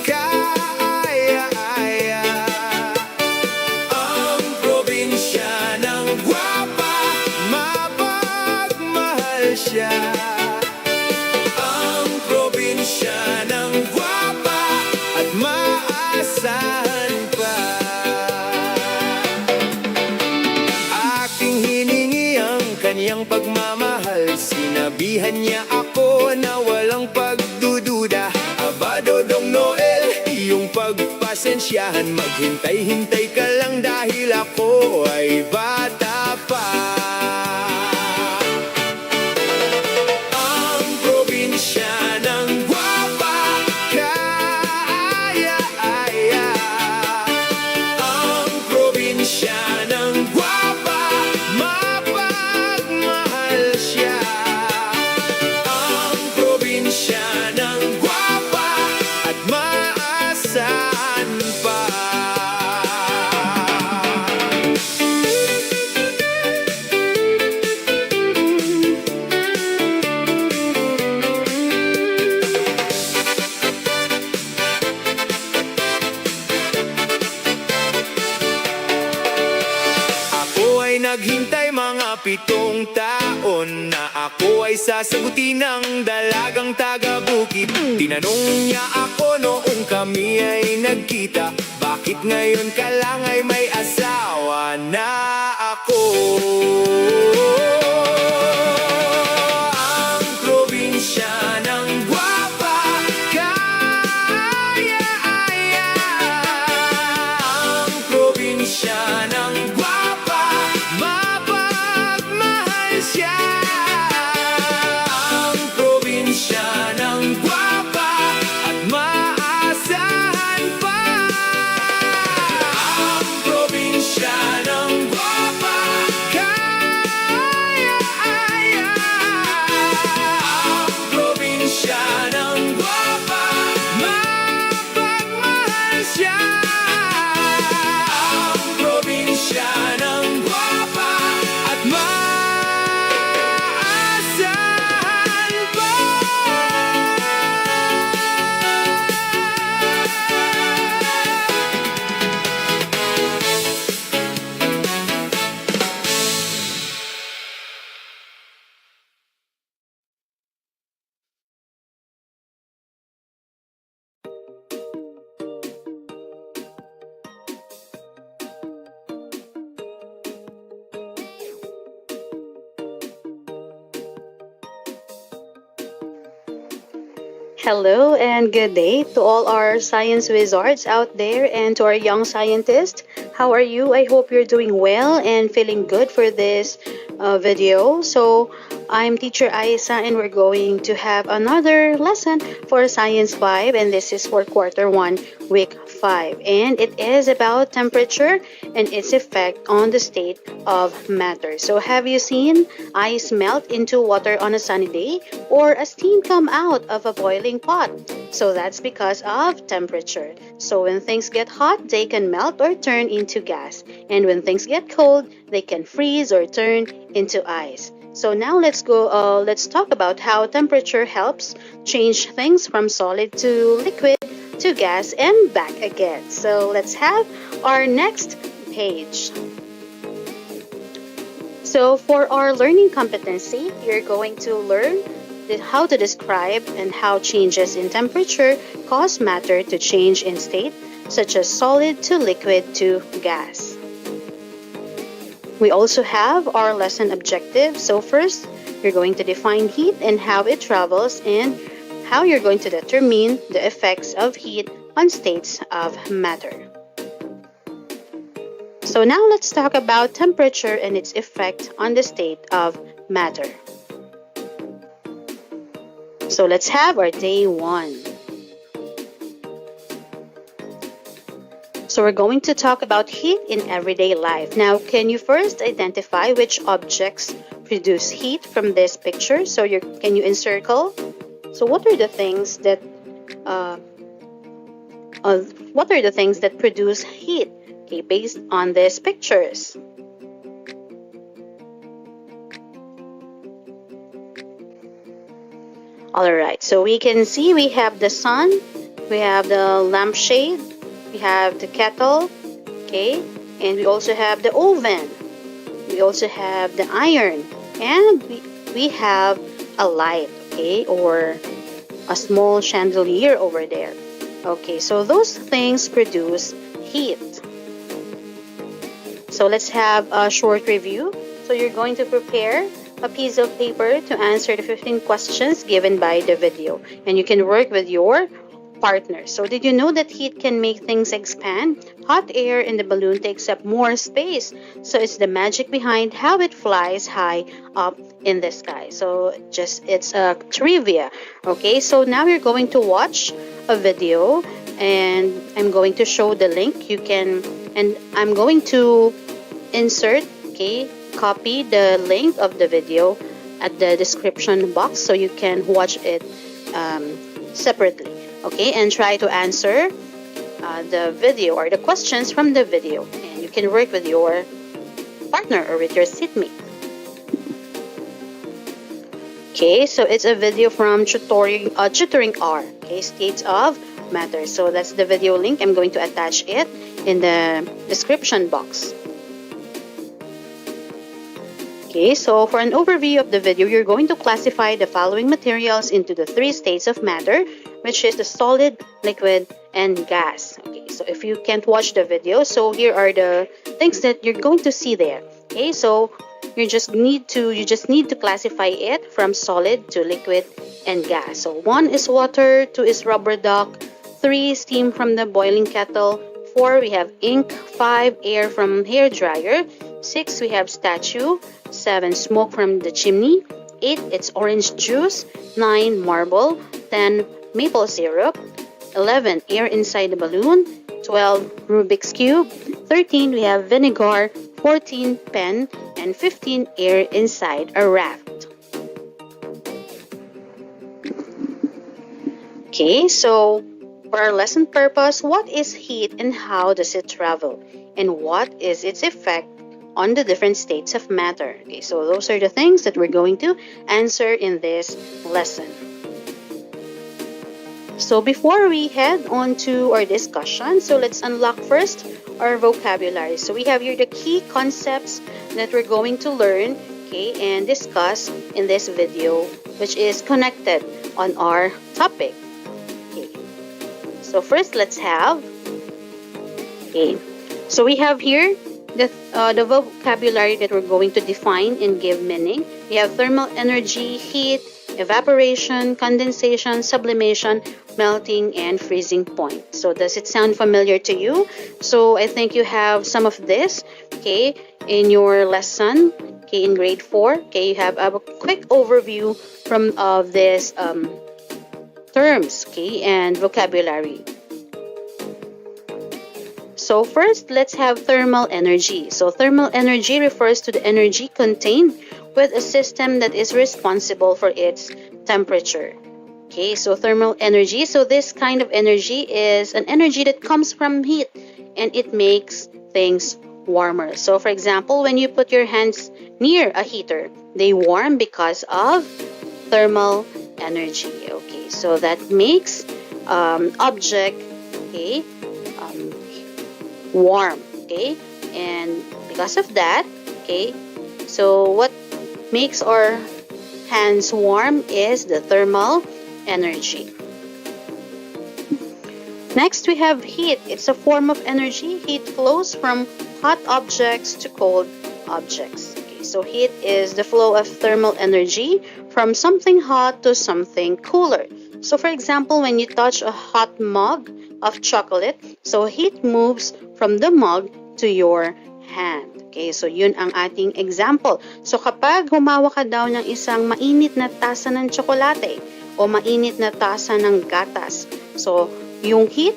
kaaya-aya. Ang probinsya ng gwapa, mapagmahal siya. Ang probinsya ng gwapa at maasahan pa. Aking hiningi ang kanyang pagmamahal. Sinabihan niya ako na walang pagdududa. Aba, Dodong Noel, iyong pagpasensyahan. Maghintay-hintay ka lang dahil ako ay bata pa. Ang probinsya ng gwapa, kaaya-aya. Ang probinsya ng gwapa, mapagmahal siya. Ang probinsya ng gwapa at maasahan pa. Ako ay naghintay mga 7 taon na ako ay sasagutin ng dalagang taga-bukid. Tinanong niya ako noong kami ay nagkita, bakit ngayon ka lang ay may asawa na ako? Ang probinsya ng gwapa, kaaya-aya. Ang probinsya ng gwapa, mapagmahal siya. Ang probinsya ng gwapa at maasahan pa. Ang probinsya ng gwapa, kaaya-aya. Ang probinsya ng gwapa, mapagmahal siya. Ang probinsya ng gwapa at maasahan pa. Hello and good day to all our science wizards out there and to our young scientists. How are you? I hope you're doing well and feeling good for this video. So I'm teacher Aisa and we're going to have another lesson for Science 5 and this is for quarter 1, week 5. And it is about temperature and its effect on the state of matter. So have you seen ice melt into water on a sunny day or a steam come out of a boiling pot? So that's because of temperature. So when things get hot, they can melt or turn into gas. And when things get cold, they can freeze or turn into ice. So now let's talk about how temperature helps change things from solid to liquid to gas and back again. So let's have our next page. So for our learning competency, you're going to learn how to describe and how changes in temperature cause matter to change in state, such as solid to liquid to gas. We also have our lesson objective. So first, you're going to define heat and how it travels and how you're going to determine the effects of heat on states of matter. So now let's talk about temperature and its effect on the state of matter. So let's have our day 1. So we're going to talk about heat in everyday life. Now, can you first identify which objects produce heat from this picture? So can you encircle? So what are the things that produce heat? Okay, based on these pictures. Alright, so we can see we have the sun, we have the lampshade, we have the kettle, okay, and we also have the oven, we also have the iron, and we have a light, okay, or a small chandelier over there. Okay, so those things produce heat. So let's have a short review. So you're going to prepare a piece of paper to answer the 15 questions given by the video, and you can work with your partner. So did you know that heat can make things expand? Hot air in the balloon takes up more space, so it's the magic behind how it flies high up in the sky. So it's a trivia. Okay, so now you're going to watch a video, and I'm going to show the link. And I'm going to insert, okay, copy the link of the video at the description box so you can watch it separately, okay, and try to answer the video or the questions from the video, and you can work with your partner or with your seatmate. Okay, so it's a video from Tutoring R, okay, States of Matter. So that's the video link. I'm going to attach it in the description box. Okay, so for an overview of the video, you're going to classify the following materials into the 3 states of matter, which is the solid, liquid, and gas. Okay, so if you can't watch the video, so here are the things that you're going to see there. Okay, so you just need to classify it from solid to liquid and gas. So 1 is water, 2 is rubber duck, 3 steam from the boiling kettle, 4 we have ink, 5 air from hair dryer, 6 we have statue, 7 smoke from the chimney, 8 it's orange juice, 9 marble, 10 maple syrup, 11 air inside the balloon, 12 Rubik's cube, 13 we have vinegar, 14 pen, and 15 air inside a raft. Okay, so for our lesson purpose, what is heat and how does it travel? And what is its effect on the different states of matter? Okay, so those are the things that we're going to answer in this lesson. So before we head on to our discussion, so let's unlock first our vocabulary. So we have here the key concepts that we're going to learn, okay, and discuss in this video, which is connected on our topic. Okay. So first, let's have, okay, so we have here the vocabulary that we're going to define and give meaning. We have thermal energy, heat, evaporation, condensation, sublimation, melting, and freezing point. So does it sound familiar to you? So I think you have some of this, okay, in your lesson, okay, in grade 4. Okay, you have a quick overview of this terms, okay, and vocabulary. So first, let's have thermal energy. So thermal energy refers to the energy contained with a system that is responsible for its temperature. Okay, so thermal energy. So this kind of energy is an energy that comes from heat, and it makes things warmer. So for example, when you put your hands near a heater, they warm because of thermal energy. Okay, so that makes object, okay, warm. Okay, and because of that, okay, so what makes our hands warm is the thermal energy. Next, we have heat. It's a form of energy. Heat flows from hot objects to cold objects. Okay, so heat is the flow of thermal energy from something hot to something cooler. So for example, when you touch a hot mug of chocolate, so heat moves from the mug to your hand. Okay, so yun ang ating example. So kapag humawak ka daw ng isang mainit na tasa ng tsokolate o mainit na tasa ng gatas, so yung heat,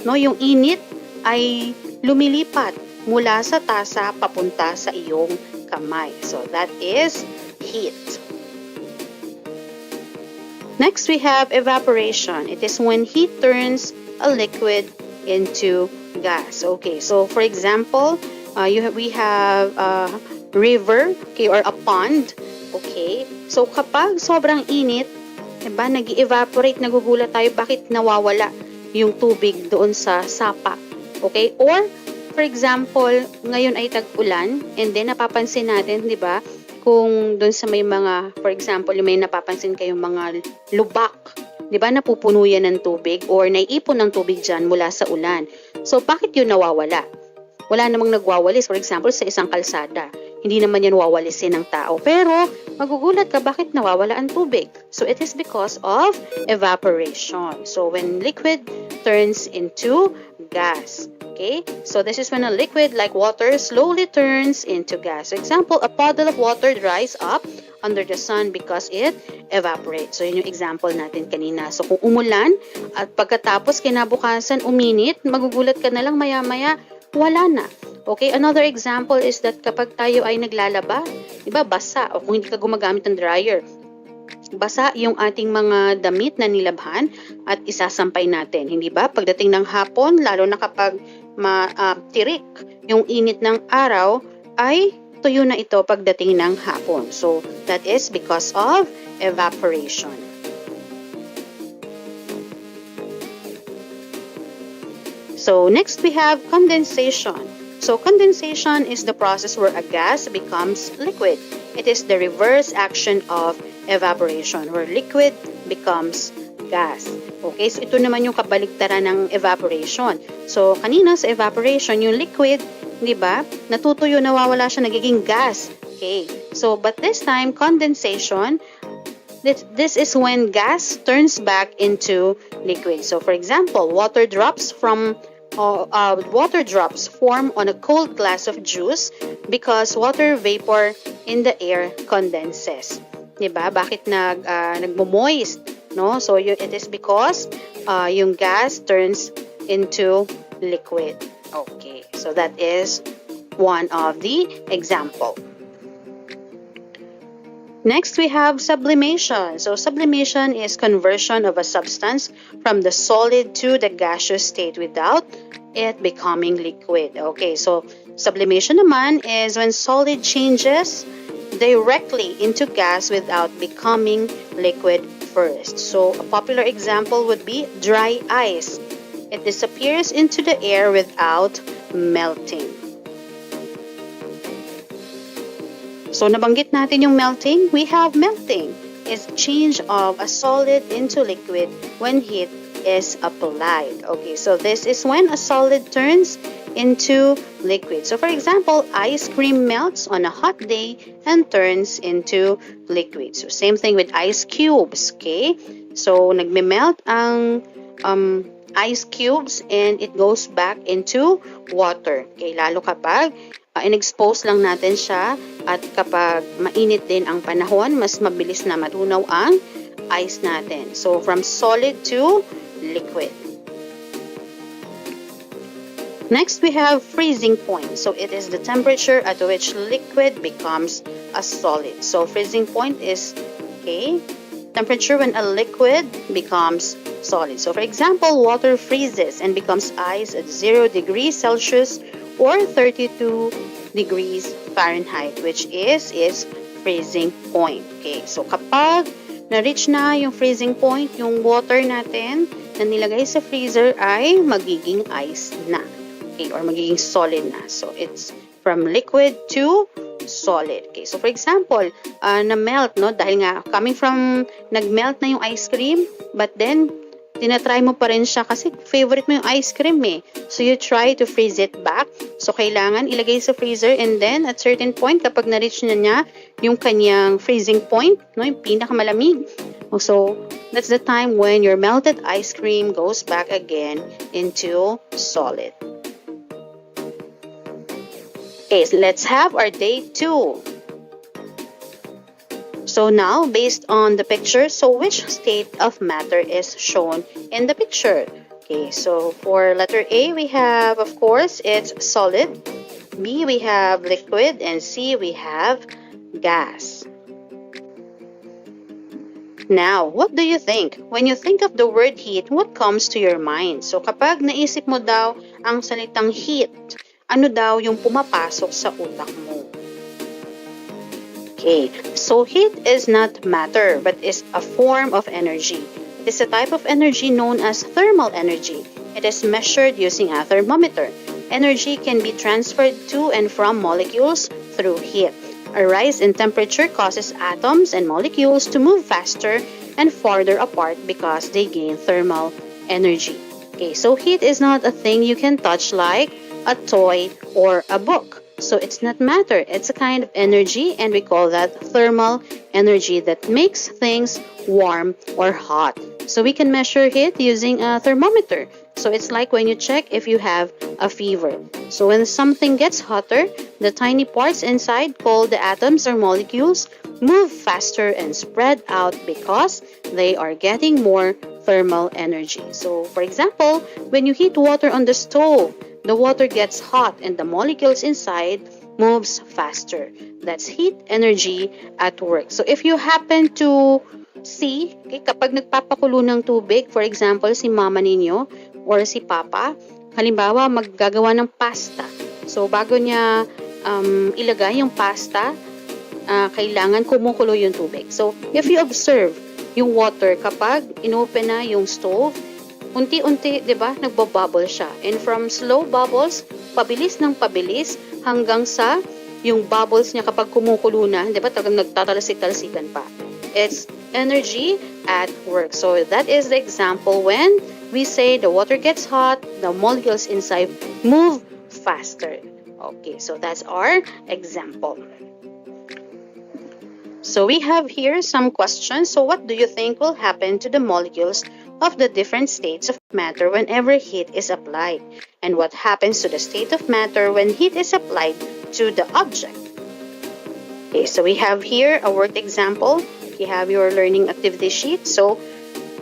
no, yung init ay lumilipat mula sa tasa papunta sa iyong kamay. So that is heat. Next, we have evaporation. It is when heat turns a liquid into gas. Okay, so for example, we have a river, okay, or a pond. Okay, so kapag sobrang init, diba, nag-evaporate, nagugulat tayo bakit nawawala yung tubig doon sa sapa. Okay, or for example, ngayon ay tag-ulan, and then napapansin natin, di ba, kung doon sa may mga, for example, may napapansin kayong mga lubak, di ba, napupuno yan ng tubig or naiipon ng tubig dyan mula sa ulan. So, bakit yun nawawala? Wala namang nagwawalis, for example, sa isang kalsada. Hindi naman yan wawalisin ng tao. Pero, magugulat ka, bakit nawawala ang tubig? So, it is because of evaporation. So, when liquid turns into gas. Okay, so this is when a liquid like water slowly turns into gas. For example, a puddle of water dries up under the sun because it evaporates. So yun yung example natin kanina. So kung umulan at pagkatapos kinabukasan uminit, magugulat ka na lang maya-maya, wala na. Okay, another example is that kapag tayo ay naglalaba, diba, basa, o kung hindi ka gumagamit ng dryer, basa yung ating mga damit na nilabhan at isasampay natin. Hindi ba? Pagdating ng hapon, lalo na kapag tirik yung init ng araw, ay tuyo na ito pagdating ng hapon. So, that is because of evaporation. So, next we have condensation. So, condensation is the process where a gas becomes liquid. It is the reverse action of evaporation, where liquid becomes gas. Okay, so ito naman yung kabaligtaran ng evaporation. So, kanina sa evaporation, yung liquid, di ba, natutuyo, nawawala siya, nagiging gas. Okay, so, but this time, condensation, this is when gas turns back into liquid. So, for example, water drops form on a cold glass of juice because water vapor in the air condenses. Diba? Bakit nagmo-moist? No? So, it is because yung gas turns into liquid. Okay. So, that is one of the example. Next, we have sublimation. So, sublimation is conversion of a substance from the solid to the gaseous state without it becoming liquid. Okay, so sublimation naman is when solid changes directly into gas without becoming liquid first. So, a popular example would be dry ice. It disappears into the air without melting. So, nabanggit natin yung melting. We have melting is change of a solid into liquid when heat is applied. Okay, so this is when a solid turns into liquid. So, for example, ice cream melts on a hot day and turns into liquid. So, same thing with ice cubes. Okay, so nagme-melt ang ice cubes and it goes back into water. Okay, lalo kapag in-expose lang natin siya at kapag mainit din ang panahon, mas mabilis na matunaw ang ice natin. So, from solid to liquid. Next, we have freezing point. So, it is the temperature at which liquid becomes a solid. So, freezing point is, temperature when a liquid becomes solid. So, for example, water freezes and becomes ice at 0 degrees Celsius or 32 degrees Fahrenheit, which is freezing point. Okay, so kapag na-reach na yung freezing point, yung water natin na nilagay sa freezer ay magiging ice na. Okay, or magiging solid na. So, it's from liquid to solid. Okay, so for example, na-melt, no? Dahil nga, coming from, nag-melt na yung ice cream, but then, tinatry mo pa rin siya kasi favorite mo yung ice cream eh. So, you try to freeze it back. So, kailangan ilagay sa freezer and then at certain point, kapag na-reach na niya yung kanyang freezing point, no, yung pinakamalamig. So, that's the time when your melted ice cream goes back again into solid. Okay, so let's have our day 2. So now, based on the picture, so which state of matter is shown in the picture? Okay, so for letter A, we have, of course, it's solid. B, we have liquid. And C, we have gas. Now, what do you think? When you think of the word heat, what comes to your mind? So kapag naisip mo daw ang salitang heat, ano daw yung pumapasok sa utak mo? Okay, so heat is not matter but is a form of energy. It is a type of energy known as thermal energy. It is measured using a thermometer. Energy can be transferred to and from molecules through heat. A rise in temperature causes atoms and molecules to move faster and farther apart because they gain thermal energy. Okay, so heat is not a thing you can touch like a toy or a book. So it's not matter, it's a kind of energy, and we call that thermal energy that makes things warm or hot. So we can measure heat using a thermometer. So it's like when you check if you have a fever. So when something gets hotter, the tiny parts inside, called the atoms or molecules, move faster and spread out because they are getting more thermal energy. So for example, when you heat water on the stove, the water gets hot and the molecules inside moves faster. That's heat energy at work. So if you happen to see, okay, kapag nagpapakulo ng tubig, for example, si mama ninyo or si papa, halimbawa maggagawa ng pasta. So bago niya ilagay yung pasta, kailangan kumukulo yung tubig. So if you observe yung water kapag inopen na yung stove, unti-unti, 'di ba, nagbabubble siya. And from slow bubbles, pabilis ng pabilis hanggang sa yung bubbles niya kapag kumukulo na, 'di ba, talagang nagtatalasik-talasikan pa. It's energy at work. So that is the example when we say the water gets hot, the molecules inside move faster. Okay, so that's our example. So we have here some questions. So what do you think will happen to the molecules of the different states of matter whenever heat is applied? And what happens to the state of matter when heat is applied to the object? Okay, so we have here a worked example. You have your learning activity sheet. So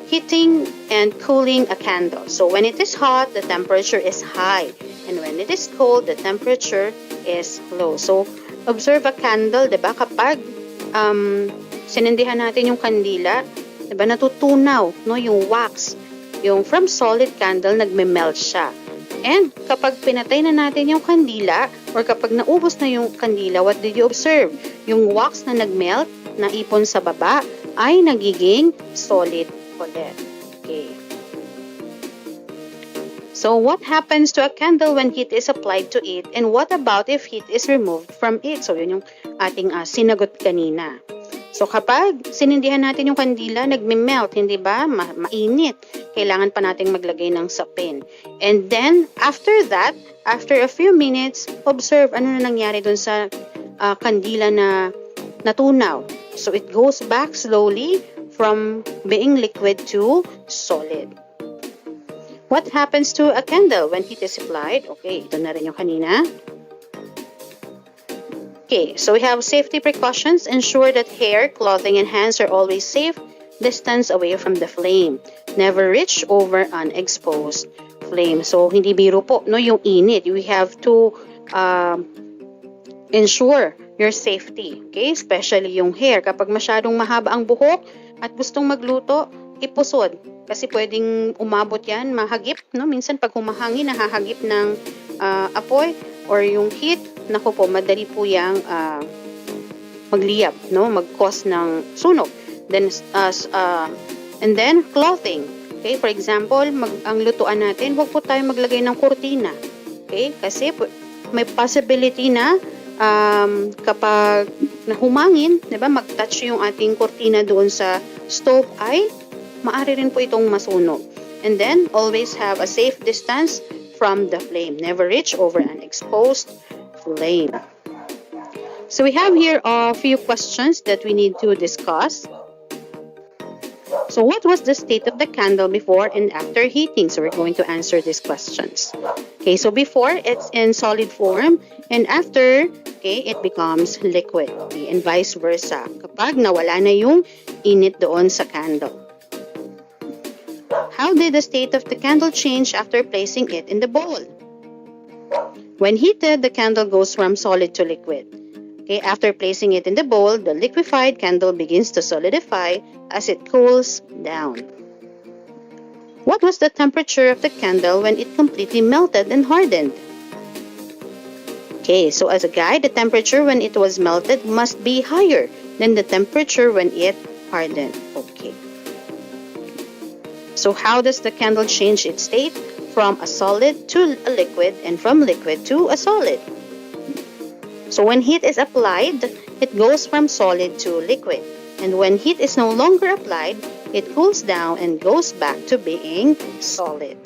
heating and cooling a candle. So when it is hot, the temperature is high. And when it is cold, the temperature is low. So observe a candle, 'di ba? Kapag sinindihan natin yung kandila, 'di ba, natutunaw, no, yung wax. Yung from solid candle, nagme-melt siya. And kapag pinatay na natin yung kandila, or kapag naubos na yung kandila, what did you observe? Yung wax na nagmelt, naipon sa baba, ay nagiging solid ulit. Okay. So what happens to a candle when heat is applied to it, and what about if heat is removed from it? So yun yung ating sinagot kanina. So kapag sinindihan natin yung kandila, nagme-melt, hindi ba? Mainit. Kailangan pa nating maglagay ng sapin. And then, after that, after a few minutes, observe ano na nangyari dun sa kandila na natunaw. So it goes back slowly from being liquid to solid. What happens to a candle when heat is applied? Okay, ito na rin yung kanina. Okay, so we have safety precautions. Ensure that hair, clothing, and hands are always safe distance away from the flame. Never reach over an exposed flame. So, hindi biro po, no, yung init. We have to ensure your safety. Okay, especially yung hair. Kapag masyadong mahaba ang buhok at gustong magluto, ipusod. Kasi pwedeng umabot yan, mahagip, no? Minsan pag humahangin, nahahagip ng apoy or yung heat, naku po, madali po yang magliyab, no? Mag-cause ng sunog. Then, and then, clothing. Okay, for example, ang lutuan natin, huwag po tayo maglagay ng kurtina. Okay, kasi may possibility na kapag nahumangin, diba, mag-touch yung ating kurtina doon sa stove ay maaari rin po itong masunog. And then, always have a safe distance from the flame. Never reach over an exposed flame. So we have here a few questions that we need to discuss. So what was the state of the candle before and after heating? So we're going to answer these questions. Okay, so before it's in solid form and after, okay, it becomes liquid. Okay, and vice versa. Kapag nawala na yung init doon sa candle. How did the state of the candle change after placing it in the bowl? When heated, the candle goes from solid to liquid. Okay, after placing it in the bowl, the liquefied candle begins to solidify as it cools down. What was the temperature of the candle when it completely melted and hardened? Okay, so as a guide, the temperature when it was melted must be higher than the temperature when it hardened. Okay. So how does the candle change its state? From a solid to a liquid and from liquid to a solid. So when heat is applied, it goes from solid to liquid. And when heat is no longer applied, it cools down and goes back to being solid.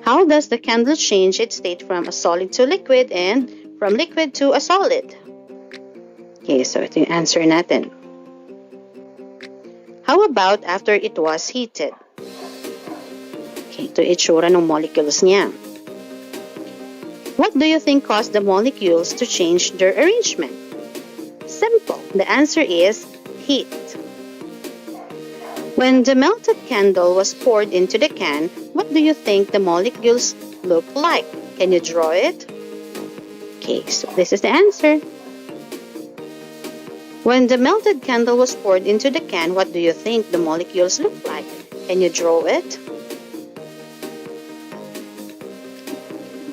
How does the candle change its state from a solid to liquid and from liquid to a solid? Okay, so ito yung answer natin. How about after it was heated? Okay, ito itsura ng molecules niya. What do you think caused the molecules to change their arrangement? Simple. The answer is heat. When the melted candle was poured into the can, what do you think the molecules look like? Can you draw it? Okay, so this is the answer. When the melted candle was poured into the can, what do you think the molecules look like? Can you draw it?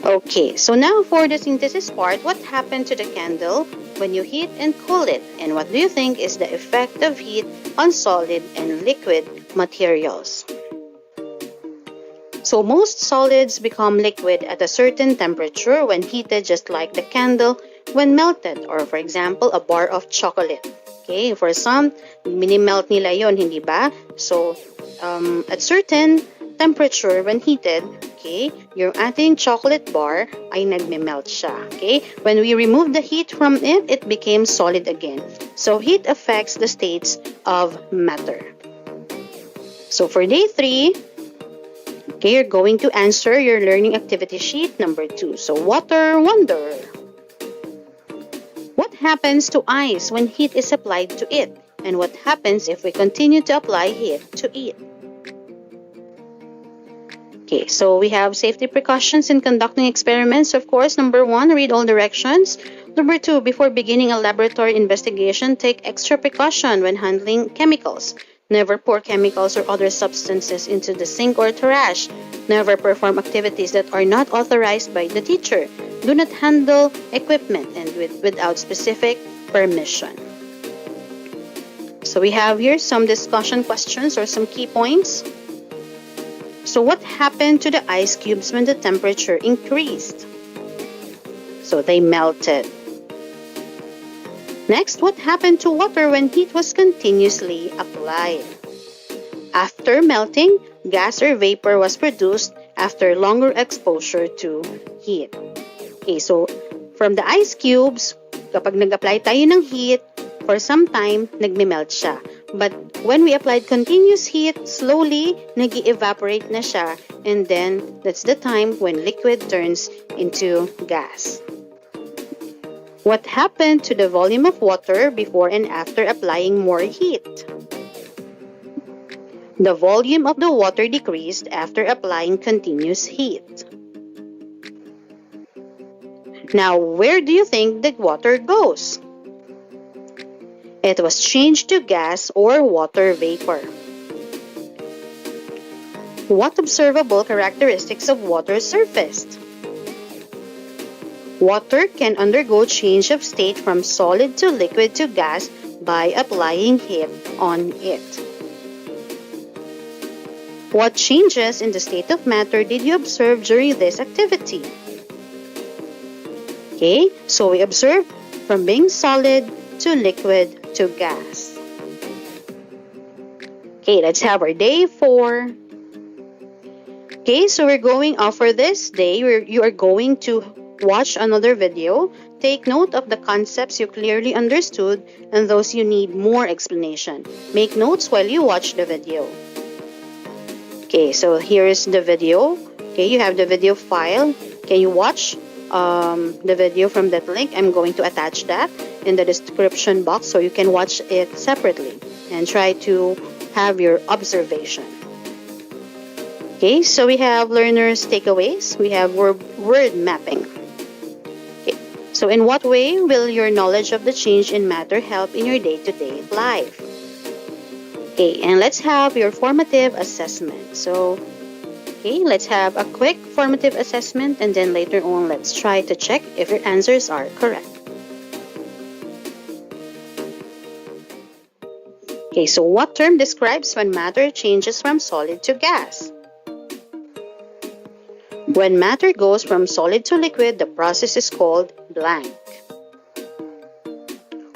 Okay, so now for the synthesis part, what happened to the candle when you heat and cool it? And what do you think is the effect of heat on solid and liquid materials? So most solids become liquid at a certain temperature when heated, just like the candle when melted, or for example, a bar of chocolate. Okay, for some, mini-melt nila yon, hindi ba? So, at certain temperature when heated, okay, yung ating chocolate bar ay nagme-melt siya. Okay, when we remove the heat from it, it became solid again. So, heat affects the states of matter. So, for day 3, okay, you're going to answer your learning activity sheet number 2. So, water wonder. What happens to ice when heat is applied to it? And what happens if we continue to apply heat to it? Okay, so we have safety precautions in conducting experiments. Of course, number 1, read all directions. Number 2, before beginning a laboratory investigation, take extra precaution when handling chemicals. Never pour chemicals or other substances into the sink or trash. Never perform activities that are not authorized by the teacher. Do not handle equipment and without specific permission. So we have here some discussion questions or some key points. So what happened to the ice cubes when the temperature increased? So they melted. Next, what happened to water when heat was continuously applied? After melting, gas or vapor was produced after longer exposure to heat. Okay, so from the ice cubes, kapag nag-apply tayo ng heat, for some time, nagme-melt siya. But when we applied continuous heat, slowly, nag-evaporate na siya. And then, that's the time when liquid turns into gas. What happened to the volume of water before and after applying more heat? The volume of the water decreased after applying continuous heat. Now, where do you think the water goes? It was changed to gas or water vapor. What observable characteristics of water surfaced? Water can undergo change of state from solid to liquid to gas by applying heat on it. What changes in the state of matter did you observe during this activity? Okay, so we observed from being solid to liquid to gas. Okay, let's have our day 4. Okay, so we're going for this day, you are going to watch another video, take note of the concepts you clearly understood and those you need more explanation. Make notes while you watch the video. Okay, so here is the video. Okay, you have the video file. Can you watch the video from that link? I'm going to attach that in the description box so you can watch it separately and try to have your observation. Okay, so we have learners' takeaways. We have word mapping. Okay, so in what way will your knowledge of the change in matter help in your day-to-day life? Okay, and let's have your formative assessment. So, okay, let's have a quick formative assessment and then later on, let's try to check if your answers are correct. Okay, so what term describes when matter changes from solid to gas? When matter goes from solid to liquid, the process is called blank.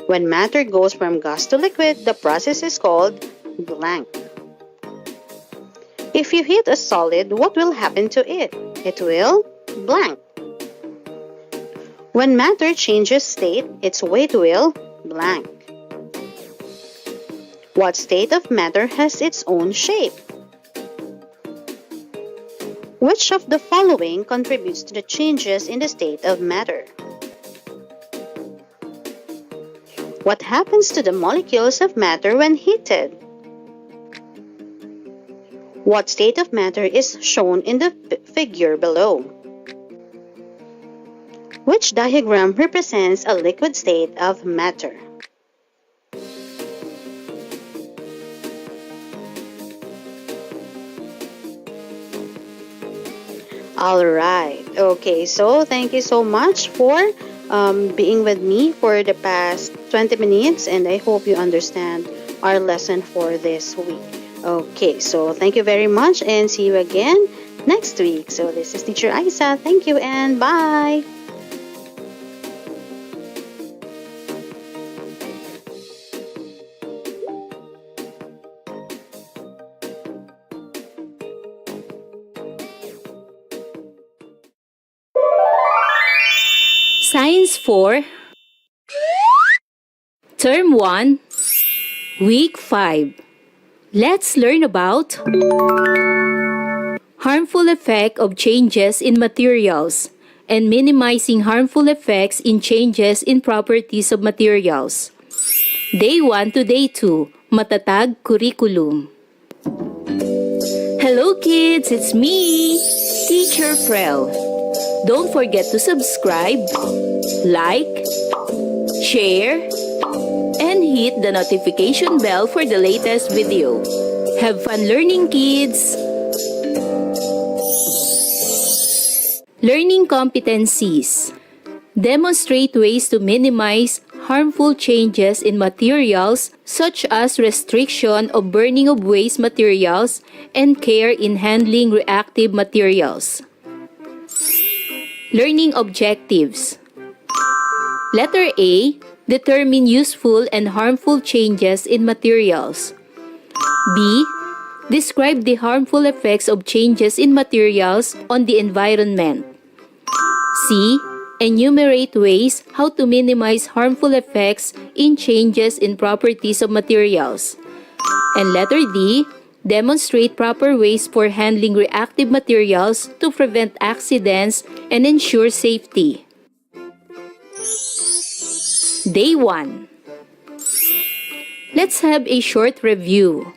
When matter goes from gas to liquid, the process is called blank. If you heat a solid, what will happen to it? It will blank. When matter changes state, its weight will blank. What state of matter has its own shape? Which of the following contributes to the changes in the state of matter? What happens to the molecules of matter when heated? What state of matter is shown in the figure below? Which diagram represents a liquid state of matter? Alright, okay, so thank you so much for being with me for the past 20 minutes and I hope you understand our lesson for this week. Okay, so thank you very much and see you again next week. So this is Teacher Isa. Thank you and bye! Science 4, Term 1, Week 5. Let's learn about harmful effect of changes in materials and minimizing harmful effects in changes in properties of materials. Day 1 to Day 2, Matatag Curriculum. Hello kids, it's me, Teacher Frel. Don't forget to subscribe, like, share, and hit the notification bell for the latest video. Have fun learning, kids! Learning competencies. Demonstrate ways to minimize harmful changes in materials such as restriction of burning of waste materials and care in handling reactive materials. Learning objectives. Letter A. Determine useful and harmful changes in materials. B. Describe the harmful effects of changes in materials on the environment. C. Enumerate ways how to minimize harmful effects in changes in properties of materials. And letter D. Demonstrate proper ways for handling reactive materials to prevent accidents and ensure safety. Day 1. Let's have a short review.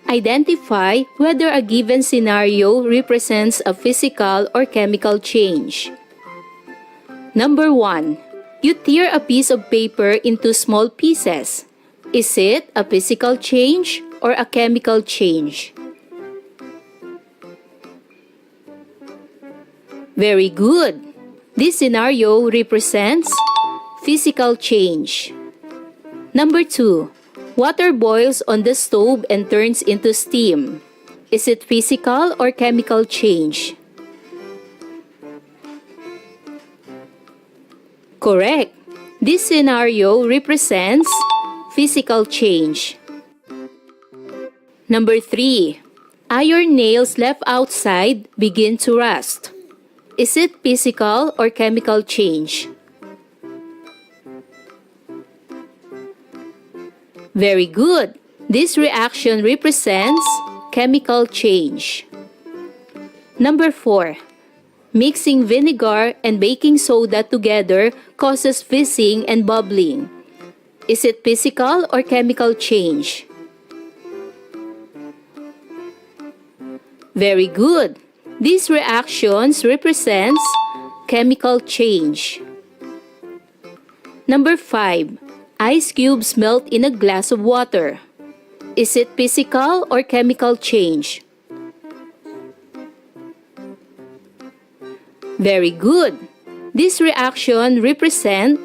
Identify whether a given scenario represents a physical or chemical change. Number 1. You tear a piece of paper into small pieces. Is it a physical change or a chemical change? Very good. This scenario represents physical change. Number 2. Water boils on the stove and turns into steam. Is it physical or chemical change? Correct. This scenario represents physical change. Number 3. Iron nails left outside begin to rust. Is it physical or chemical change? Very good. This reaction represents chemical change. Number 4. Mixing vinegar and baking soda together causes fizzing and bubbling. Is it physical or chemical change? Very good. These reactions represents chemical change. Number 5. Ice cubes melt in a glass of water. Is it physical or chemical change? Very good. This reaction represents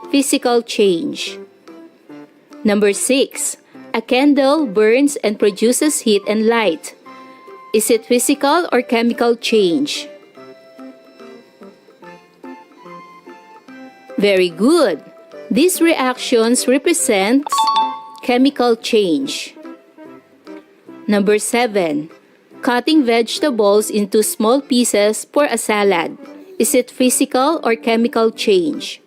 physical change. Number 6. A candle burns and produces heat and light. Is it physical or chemical change? Very good. These reactions represent chemical change. Number 7. Cutting vegetables into small pieces for a salad. Is it physical or chemical change?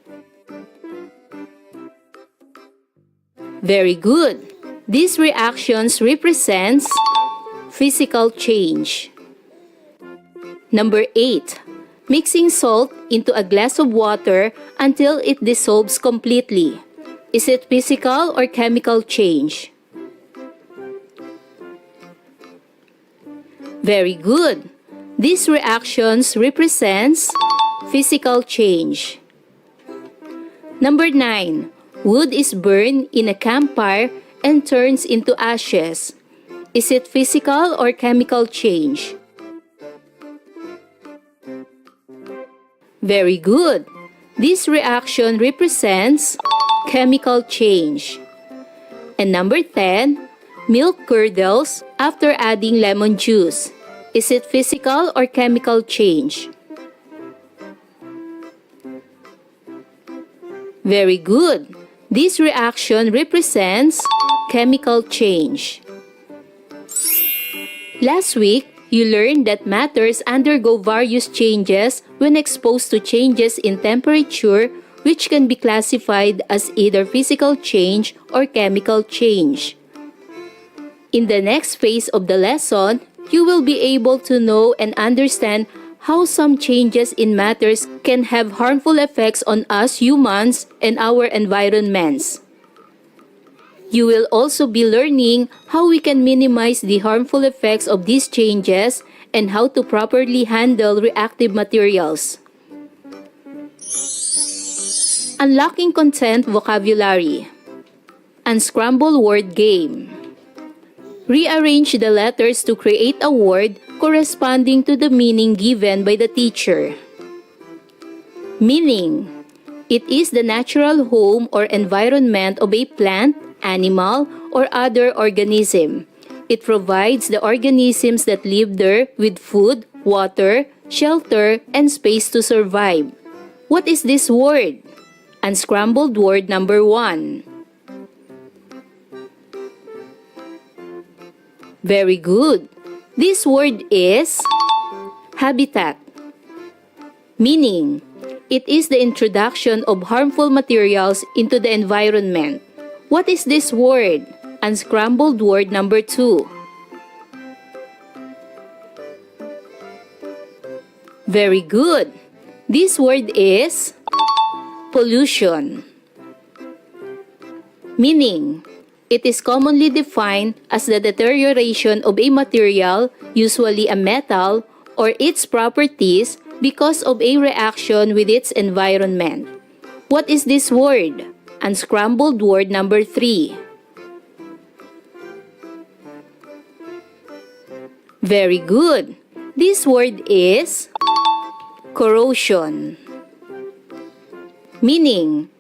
Very good. These reactions represents physical change. Number 8. Mixing salt into a glass of water until it dissolves completely. Is it physical or chemical change? Very good. These reactions represents physical change. Number 9. Wood is burned in a campfire and turns into ashes. Is it physical or chemical change? Very good. This reaction represents chemical change. And number 10, milk curdles after adding lemon juice. Is it physical or chemical change? Very good. This reaction represents chemical change. Last week, you learned that matters undergo various changes when exposed to changes in temperature, which can be classified as either physical change or chemical change. In the next phase of the lesson, you will be able to know and understand how some changes in matters can have harmful effects on us humans and our environments. You will also be learning how we can minimize the harmful effects of these changes and how to properly handle reactive materials. Unlocking content vocabulary. Unscramble word game. Rearrange the letters to create a word corresponding to the meaning given by the teacher. Meaning. It is the natural home or environment of a plant, animal, or other organism. It provides the organisms that live there with food, water, shelter, and space to survive. What is this word? Unscrambled word number 1. Very good. This word is habitat. Meaning, it is the introduction of harmful materials into the environment. What is this word? Unscrambled word number 2. Very good. This word is pollution. Meaning, it is commonly defined as the deterioration of a material, usually a metal, or its properties because of a reaction with its environment. What is this word? Unscrambled word number 3. Very good. This word is corrosion. Meaning,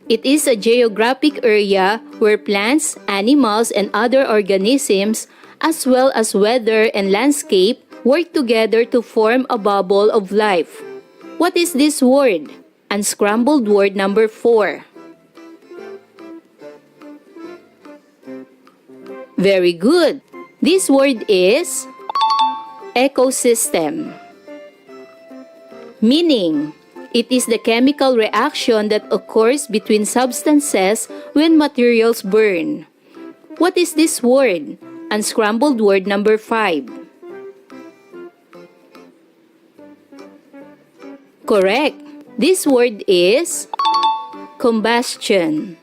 it is a geographic area where plants, animals, and other organisms, as well as weather and landscape, work together to form a bubble of life. What is this word? Unscrambled word number 4. Very good. This word is ecosystem. meaning it is the chemical reaction that occurs between substances when materials burn. What is this word? Unscrambled word number 5. Correct. This word is combustion.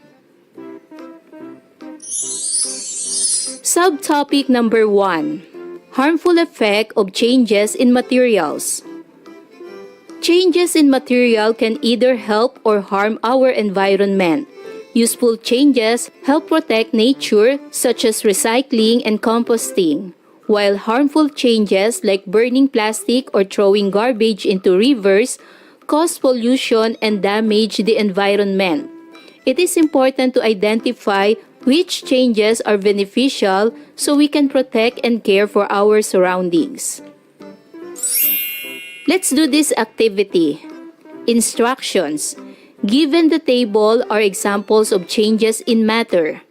Subtopic number 1. Harmful effect of changes in materials. Changes in material can either help or harm our environment. Useful changes help protect nature, such as recycling and composting, while harmful changes like burning plastic or throwing garbage into rivers cause pollution and damage the environment. It is important to identify which changes are beneficial so we can protect and care for our surroundings. Let's do this activity. Instructions. Given the table are examples of changes in matter.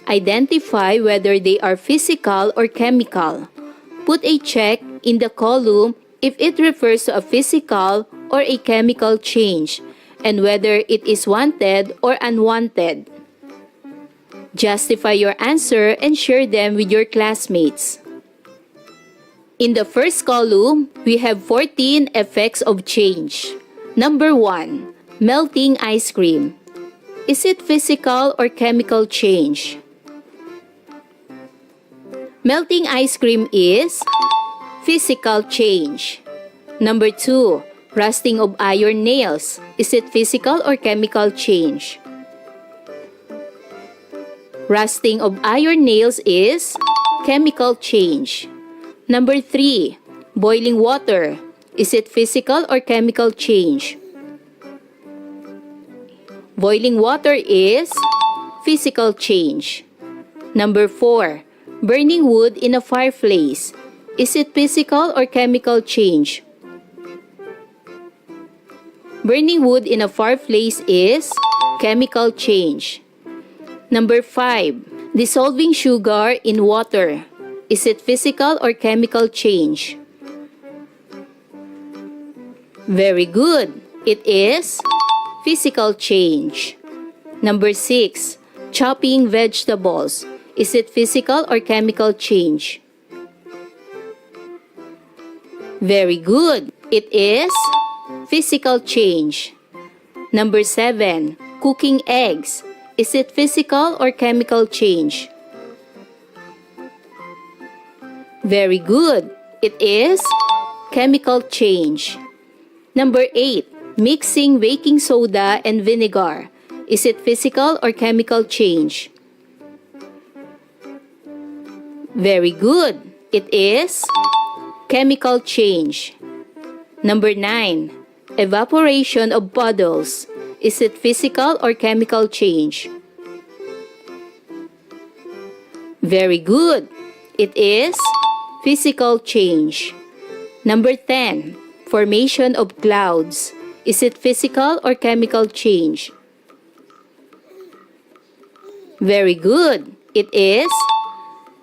Identify whether they are physical or chemical. Put a check in the column if it refers to a physical or a chemical change, and whether it is wanted or unwanted. Justify your answer and share them with your classmates. In the first column, we have 14 effects of change. Number 1. Melting ice cream. Is it physical or chemical change? Melting ice cream is physical change. Number 2. Rusting of iron nails. Is it physical or chemical change? Rusting of iron nails is chemical change. Number 3. Boiling water. Is it physical or chemical change? Boiling water is physical change. Number 4. Burning wood in a fireplace. Is it physical or chemical change? Burning wood in a fireplace is chemical change. Number 5. Dissolving sugar in water. Is it physical or chemical change? Very good. It is physical change. Number 6. Chopping vegetables. Is it physical or chemical change? Very good. It is physical change. Number 7. Cooking eggs. Is it physical or chemical change? Very good. It is chemical change. Number 8. Mixing baking soda and vinegar. Is it physical or chemical change? Very good. It is chemical change. Number 9. Evaporation of puddles. Is it physical or chemical change? Very good. It is physical change. Number 10. Formation of clouds. Is it physical or chemical change? Very good. It is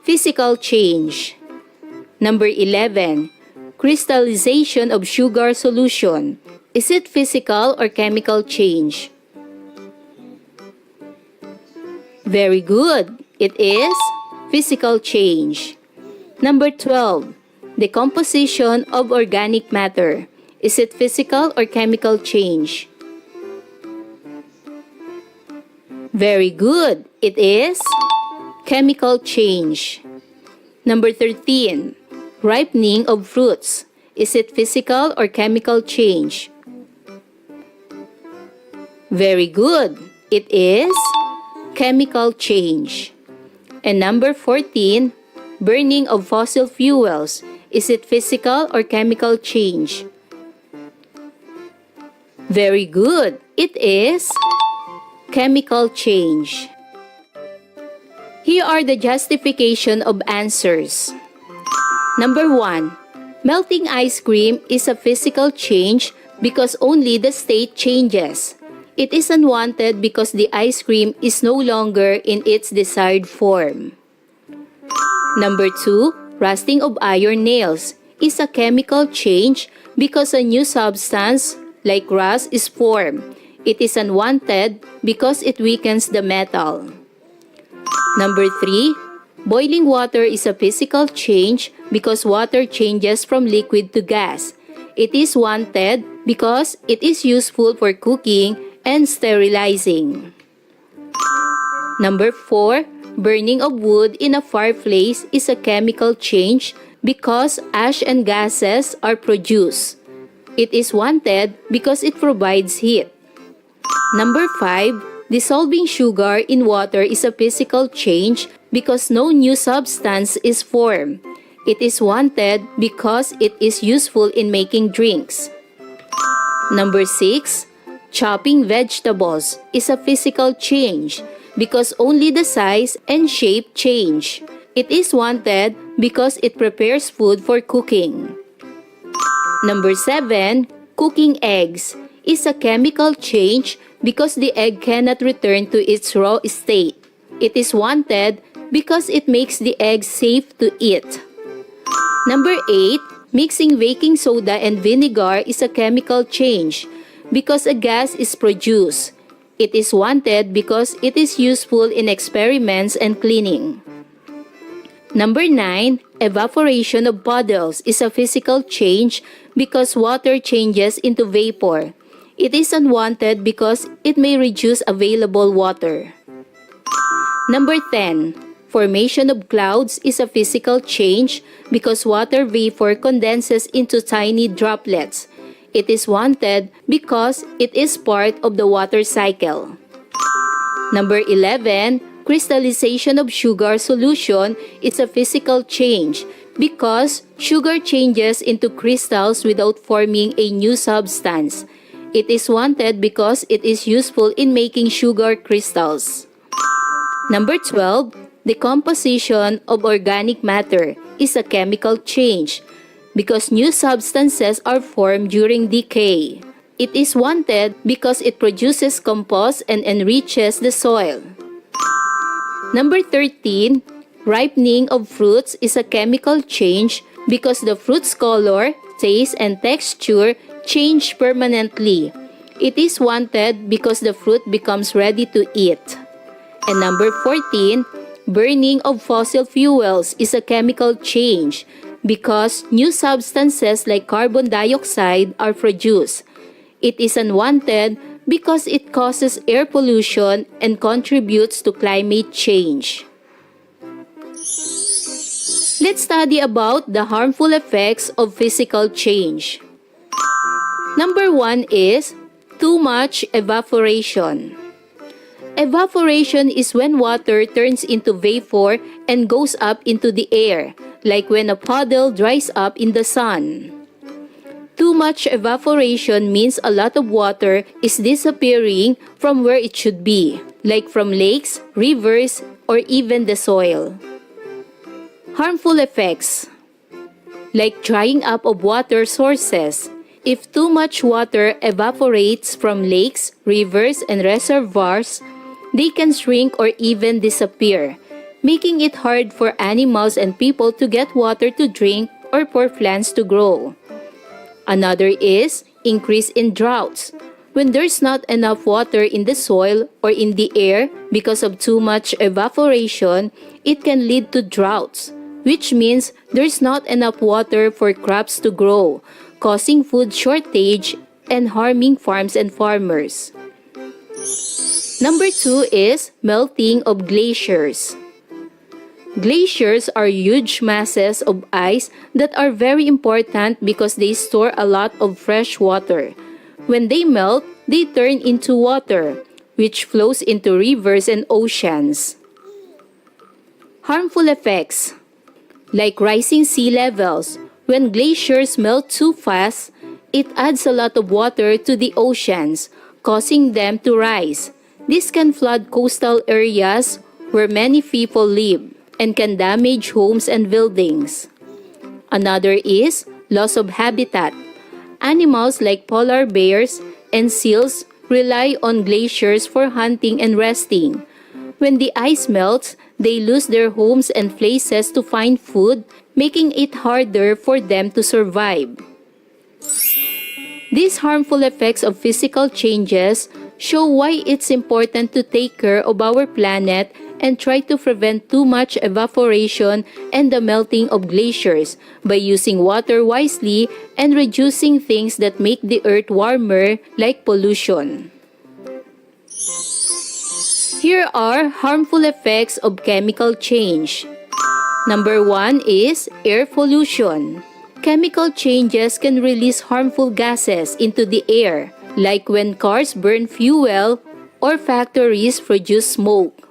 physical change. Number 11. Crystallization of sugar solution. Is it physical or chemical change? Very good. It is physical change. Number 12. Decomposition of organic matter. Is it physical or chemical change? Very good. It is chemical change. Number 13. Ripening of fruits. Is it physical or chemical change? Very good. It is chemical change. And number 14. Burning of fossil fuels. Is it physical or chemical change? Very good. It is chemical change. Here are the justification of answers. Number 1. Melting ice cream is a physical change because only the state changes. It is unwanted because the ice cream is no longer in its desired form. Number 2. Rusting of iron nails is a chemical change because a new substance, like rust, is formed. It is unwanted because it weakens the metal. Number 3, boiling water is a physical change because water changes from liquid to gas. It is wanted because it is useful for cooking and sterilizing. Number 4, burning of wood in a fireplace is a chemical change because ash and gases are produced. It is wanted because it provides heat. Number 5, dissolving sugar in water is a physical change because no new substance is formed. It is wanted because it is useful in making drinks. Number 6, chopping vegetables is a physical change because only the size and shape change. It is wanted because it prepares food for cooking. Number 7, cooking eggs is a chemical change because the egg cannot return to its raw state. It is wanted because it makes the egg safe to eat. Number 8, mixing baking soda and vinegar is a chemical change because a gas is produced. It is wanted because it is useful in experiments and cleaning. Number 9, evaporation of puddles is a physical change because water changes into vapor. It is unwanted because it may reduce available water. Number 10, formation of clouds is a physical change because water vapor condenses into tiny droplets. It is wanted because it is part of the water cycle. Number 11, crystallization of sugar solution is a physical change because sugar changes into crystals without forming a new substance. It is wanted because it is useful in making sugar crystals. Number 12, decomposition of organic matter is a chemical change because new substances are formed during decay. It is wanted because it produces compost and enriches the soil. Number 13, ripening of fruits is a chemical change because the fruit's color, taste, and texture change permanently. It is wanted because the fruit becomes ready to eat. And number 14, burning of fossil fuels is a chemical change because new substances like carbon dioxide are produced. It is unwanted because it causes air pollution and contributes to climate change. Let's study about the harmful effects of physical change. Number 1 is too much evaporation. Evaporation is when water turns into vapor and goes up into the air, like when a puddle dries up in the sun. Too much evaporation means a lot of water is disappearing from where it should be, like from lakes, rivers, or even the soil. Harmful effects, like drying up of water sources. If too much water evaporates from lakes, rivers, and reservoirs, they can shrink or even disappear, making it hard for animals and people to get water to drink or for plants to grow. Another is increase in droughts. When there's not enough water in the soil or in the air because of too much evaporation, it can lead to droughts, which means there's not enough water for crops to grow, causing food shortage and harming farms and farmers. Number 2 is melting of glaciers. Glaciers are huge masses of ice that are very important because they store a lot of fresh water. When they melt, they turn into water, which flows into rivers and oceans. Harmful effects, like rising sea levels. When glaciers melt too fast, it adds a lot of water to the oceans, causing them to rise. This can flood coastal areas where many people live and can damage homes and buildings. Another is loss of habitat. Animals like polar bears and seals rely on glaciers for hunting and resting. When the ice melts, they lose their homes and places to find food, making it harder for them to survive. These harmful effects of physical changes show why it's important to take care of our planet and try to prevent too much evaporation and the melting of glaciers by using water wisely and reducing things that make the earth warmer like pollution. Here are harmful effects of chemical change. Number 1 is air pollution. Chemical changes can release harmful gases into the air, like when cars burn fuel or factories produce smoke.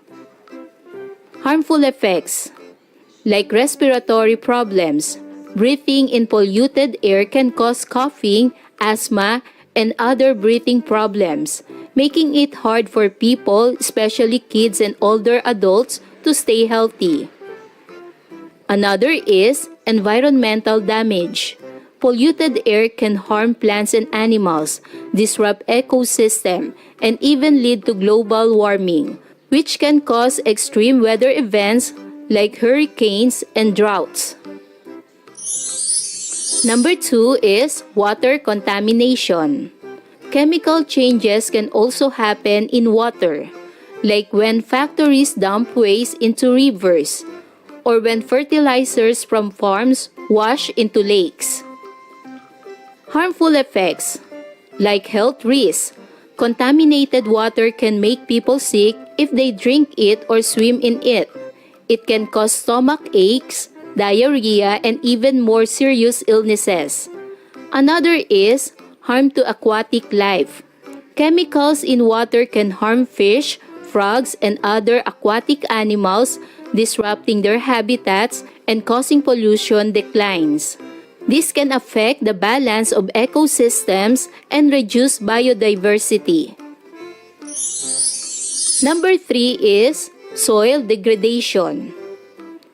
Harmful effects, like respiratory problems. Breathing in polluted air can cause coughing, asthma, and other breathing problems, making it hard for people, especially kids and older adults, to stay healthy. Another is environmental damage. Polluted air can harm plants and animals, disrupt ecosystem, and even lead to global warming, which can cause extreme weather events like hurricanes and droughts. Number 2 is water contamination. Chemical changes can also happen in water, like when factories dump waste into rivers, or when fertilizers from farms wash into lakes. Harmful effects, like health risks. Contaminated water can make people sick if they drink it or swim in it. It can cause stomach aches, diarrhea, and even more serious illnesses. Another is harm to aquatic life. Chemicals in water can harm fish, frogs, and other aquatic animals, disrupting their habitats and causing pollution declines. This can affect the balance of ecosystems and reduce biodiversity. Number 3 is soil degradation.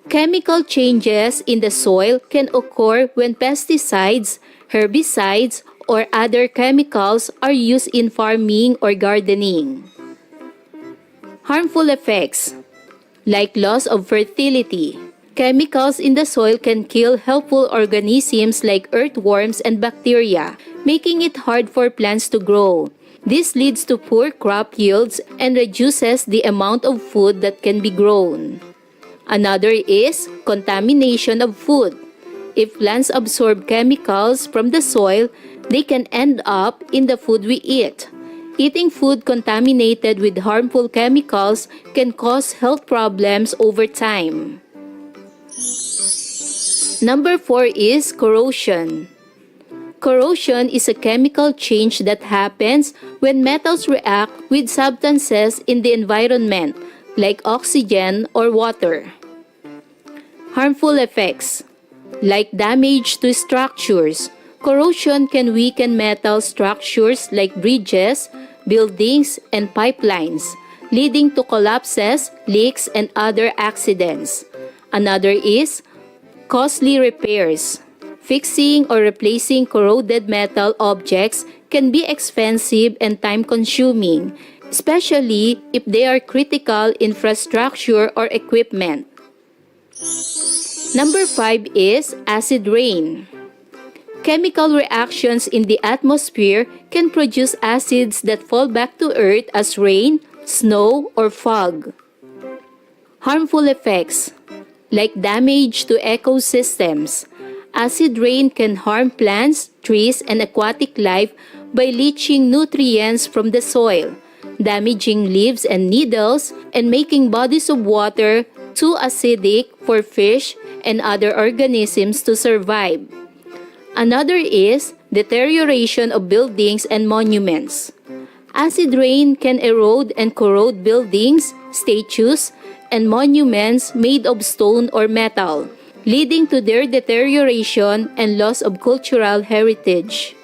Chemical changes in the soil can occur when pesticides, herbicides, or other chemicals are used in farming or gardening. Harmful effects, like loss of fertility. Chemicals in the soil can kill helpful organisms like earthworms and bacteria, making it hard for plants to grow. This leads to poor crop yields and reduces the amount of food that can be grown. Another is contamination of food. If plants absorb chemicals from the soil, they can end up in the food we eat. Eating food contaminated with harmful chemicals can cause health problems over time. Number 4 is corrosion. Corrosion is a chemical change that happens when metals react with substances in the environment, like oxygen or water. Harmful effects, like damage to structures. Corrosion can weaken metal structures like bridges, buildings, and pipelines, leading to collapses, leaks, and other accidents. Another is costly repairs. Fixing or replacing corroded metal objects can be expensive and time-consuming, especially if they are critical infrastructure or equipment. Number 5 is acid rain. Chemical reactions in the atmosphere can produce acids that fall back to Earth as rain, snow, or fog. Harmful effects, like damage to ecosystems. Acid rain can harm plants, trees, and aquatic life by leaching nutrients from the soil, damaging leaves and needles, and making bodies of water too acidic for fish and other organisms to survive. Another is deterioration of buildings and monuments. Acid rain can erode and corrode buildings, statues, and monuments made of stone or metal, leading to their deterioration and loss of cultural heritage.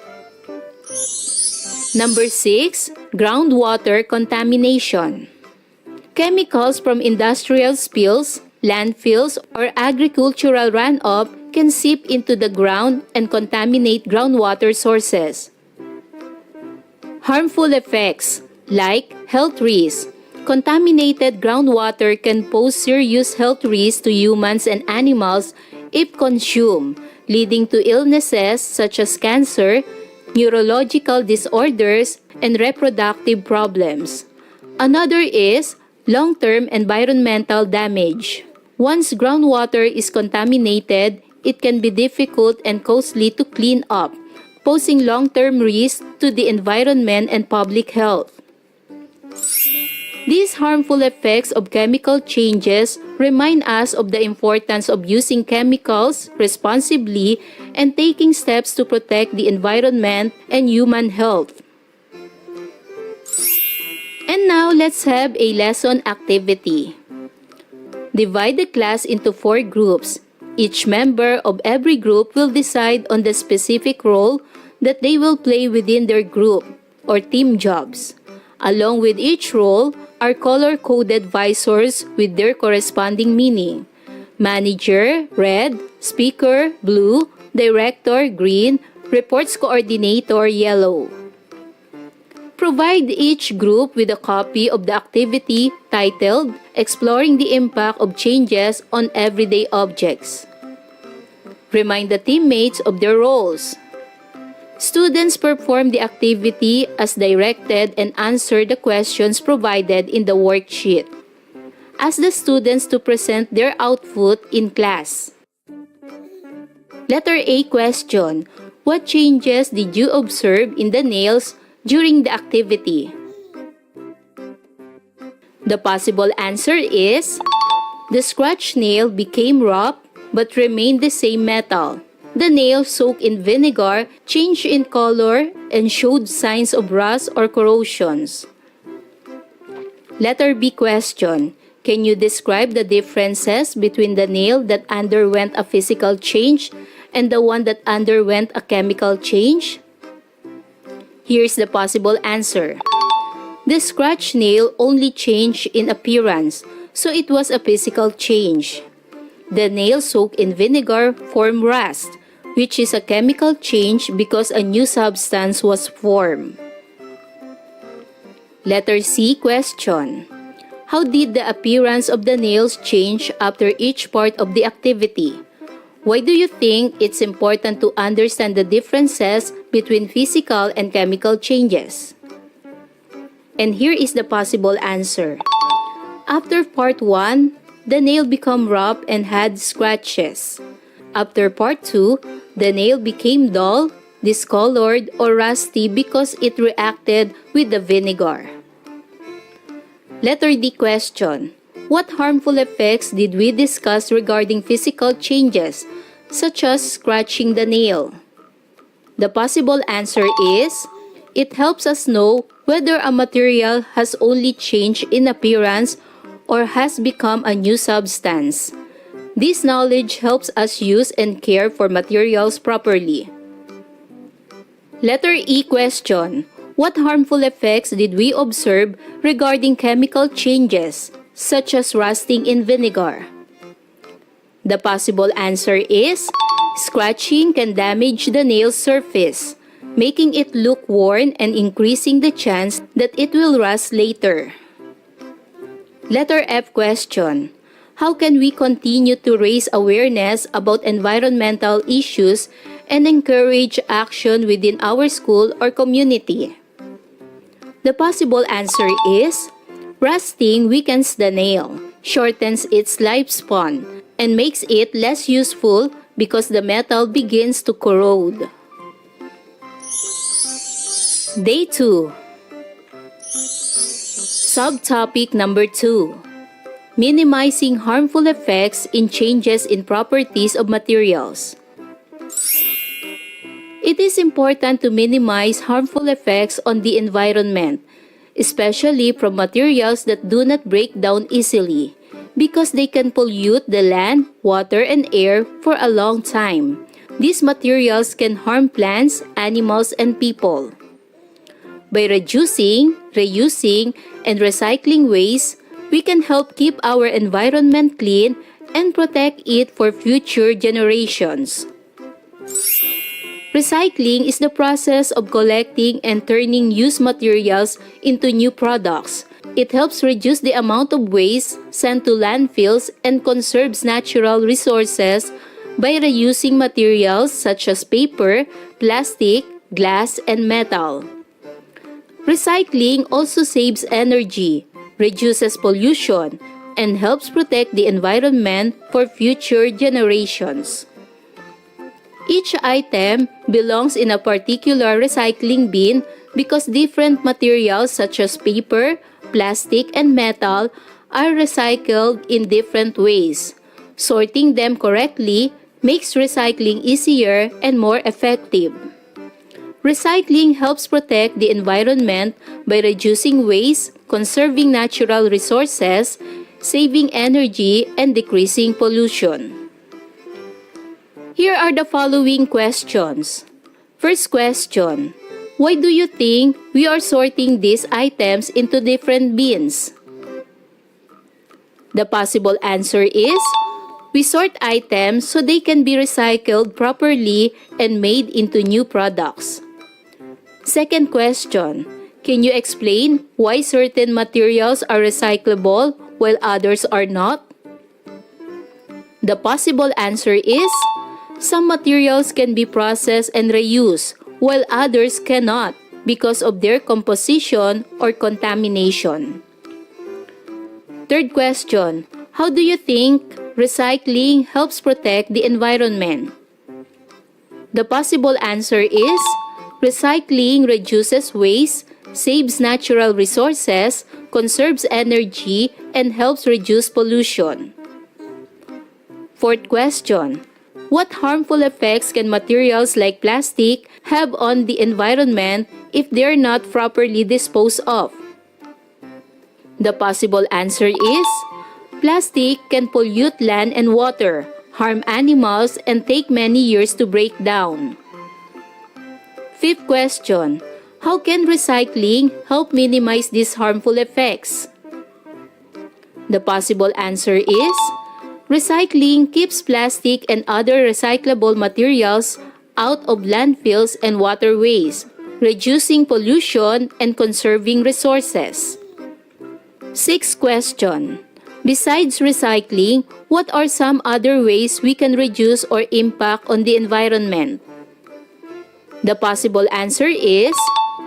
Number 6, groundwater contamination. Chemicals from industrial spills, landfills, or agricultural runoff can seep into the ground and contaminate groundwater sources. Harmful effects, like health risks. Contaminated groundwater can pose serious health risks to humans and animals if consumed, leading to illnesses such as cancer, neurological disorders, and reproductive problems. Another is long-term environmental damage. Once groundwater is contaminated, it can be difficult and costly to clean up, posing long-term risks to the environment and public health. These harmful effects of chemical changes remind us of the importance of using chemicals responsibly and taking steps to protect the environment and human health. And now let's have a lesson activity. Divide the class into 4 groups. Each member of every group will decide on the specific role that they will play within their group or team jobs. Along with each role are color-coded visors with their corresponding meaning. Manager, red; speaker, blue; director, green; reports coordinator, yellow. Provide each group with a copy of the activity titled Exploring the Impact of Changes on Everyday Objects. Remind the teammates of their roles. Students perform the activity as directed and answer the questions provided in the worksheet. Ask the students to present their output in class. Letter A question: what changes did you observe in the nails during the activity? The possible answer is: the scratch nail became rough but remained the same metal. The nail soaked in vinegar changed in color and showed signs of rust or corrosions. Letter B question: can you describe the differences between the nail that underwent a physical change and the one that underwent a chemical change? Here's the possible answer. The scratch nail only changed in appearance, so it was a physical change. The nail soaked in vinegar formed rust, which is a chemical change because a new substance was formed. Letter C question: how did the appearance of the nails change after each part of the activity? Why do you think it's important to understand the differences between physical and chemical changes? And here is the possible answer. After part 1, the nail became rough and had scratches. After part 2, the nail became dull, discolored, or rusty because it reacted with the vinegar. Letter D question: what harmful effects did we discuss regarding physical changes, such as scratching the nail? The possible answer is: it helps us know whether a material has only changed in appearance or has become a new substance. This knowledge helps us use and care for materials properly. Letter E question: what harmful effects did we observe regarding chemical changes, such as rusting in vinegar? The possible answer is: scratching can damage the nail surface, making it look worn and increasing the chance that it will rust later. Letter F question: how can we continue to raise awareness about environmental issues and encourage action within our school or community? The possible answer is: rusting weakens the nail, shortens its lifespan, and makes it less useful because the metal begins to corrode. Day 2. Subtopic number 2. Minimizing harmful effects in changes in properties of materials. It is important to minimize harmful effects on the environment, especially from materials that do not break down easily, because they can pollute the land, water, and air for a long time. These materials can harm plants, animals, and people. By reducing, reusing, and recycling waste, we can help keep our environment clean and protect it for future generations. Recycling is the process of collecting and turning used materials into new products. It helps reduce the amount of waste sent to landfills and conserves natural resources by reusing materials such as paper, plastic, glass, and metal. Recycling also saves energy, reduces pollution, and helps protect the environment for future generations. Each item belongs in a particular recycling bin because different materials such as paper, plastic, and metal are recycled in different ways. Sorting them correctly makes recycling easier and more effective. Recycling helps protect the environment by reducing waste, conserving natural resources, saving energy, and decreasing pollution. Here are the following questions. First question, why do you think we are sorting these items into different bins? The possible answer is, we sort items so they can be recycled properly and made into new products. Second question, can you explain why certain materials are recyclable while others are not? The possible answer is, some materials can be processed and reused while others cannot because of their composition or contamination. Third question, how do you think recycling helps protect the environment? The possible answer is, recycling reduces waste, saves natural resources, conserves energy, and helps reduce pollution. Fourth question, what harmful effects can materials like plastic have on the environment if they are not properly disposed of? The possible answer is, plastic can pollute land and water, harm animals, and take many years to break down. Fifth question, how can recycling help minimize these harmful effects? The possible answer is, recycling keeps plastic and other recyclable materials out of landfills and waterways, reducing pollution and conserving resources. Sixth question, besides recycling, what are some other ways we can reduce or impact on the environment? The possible answer is,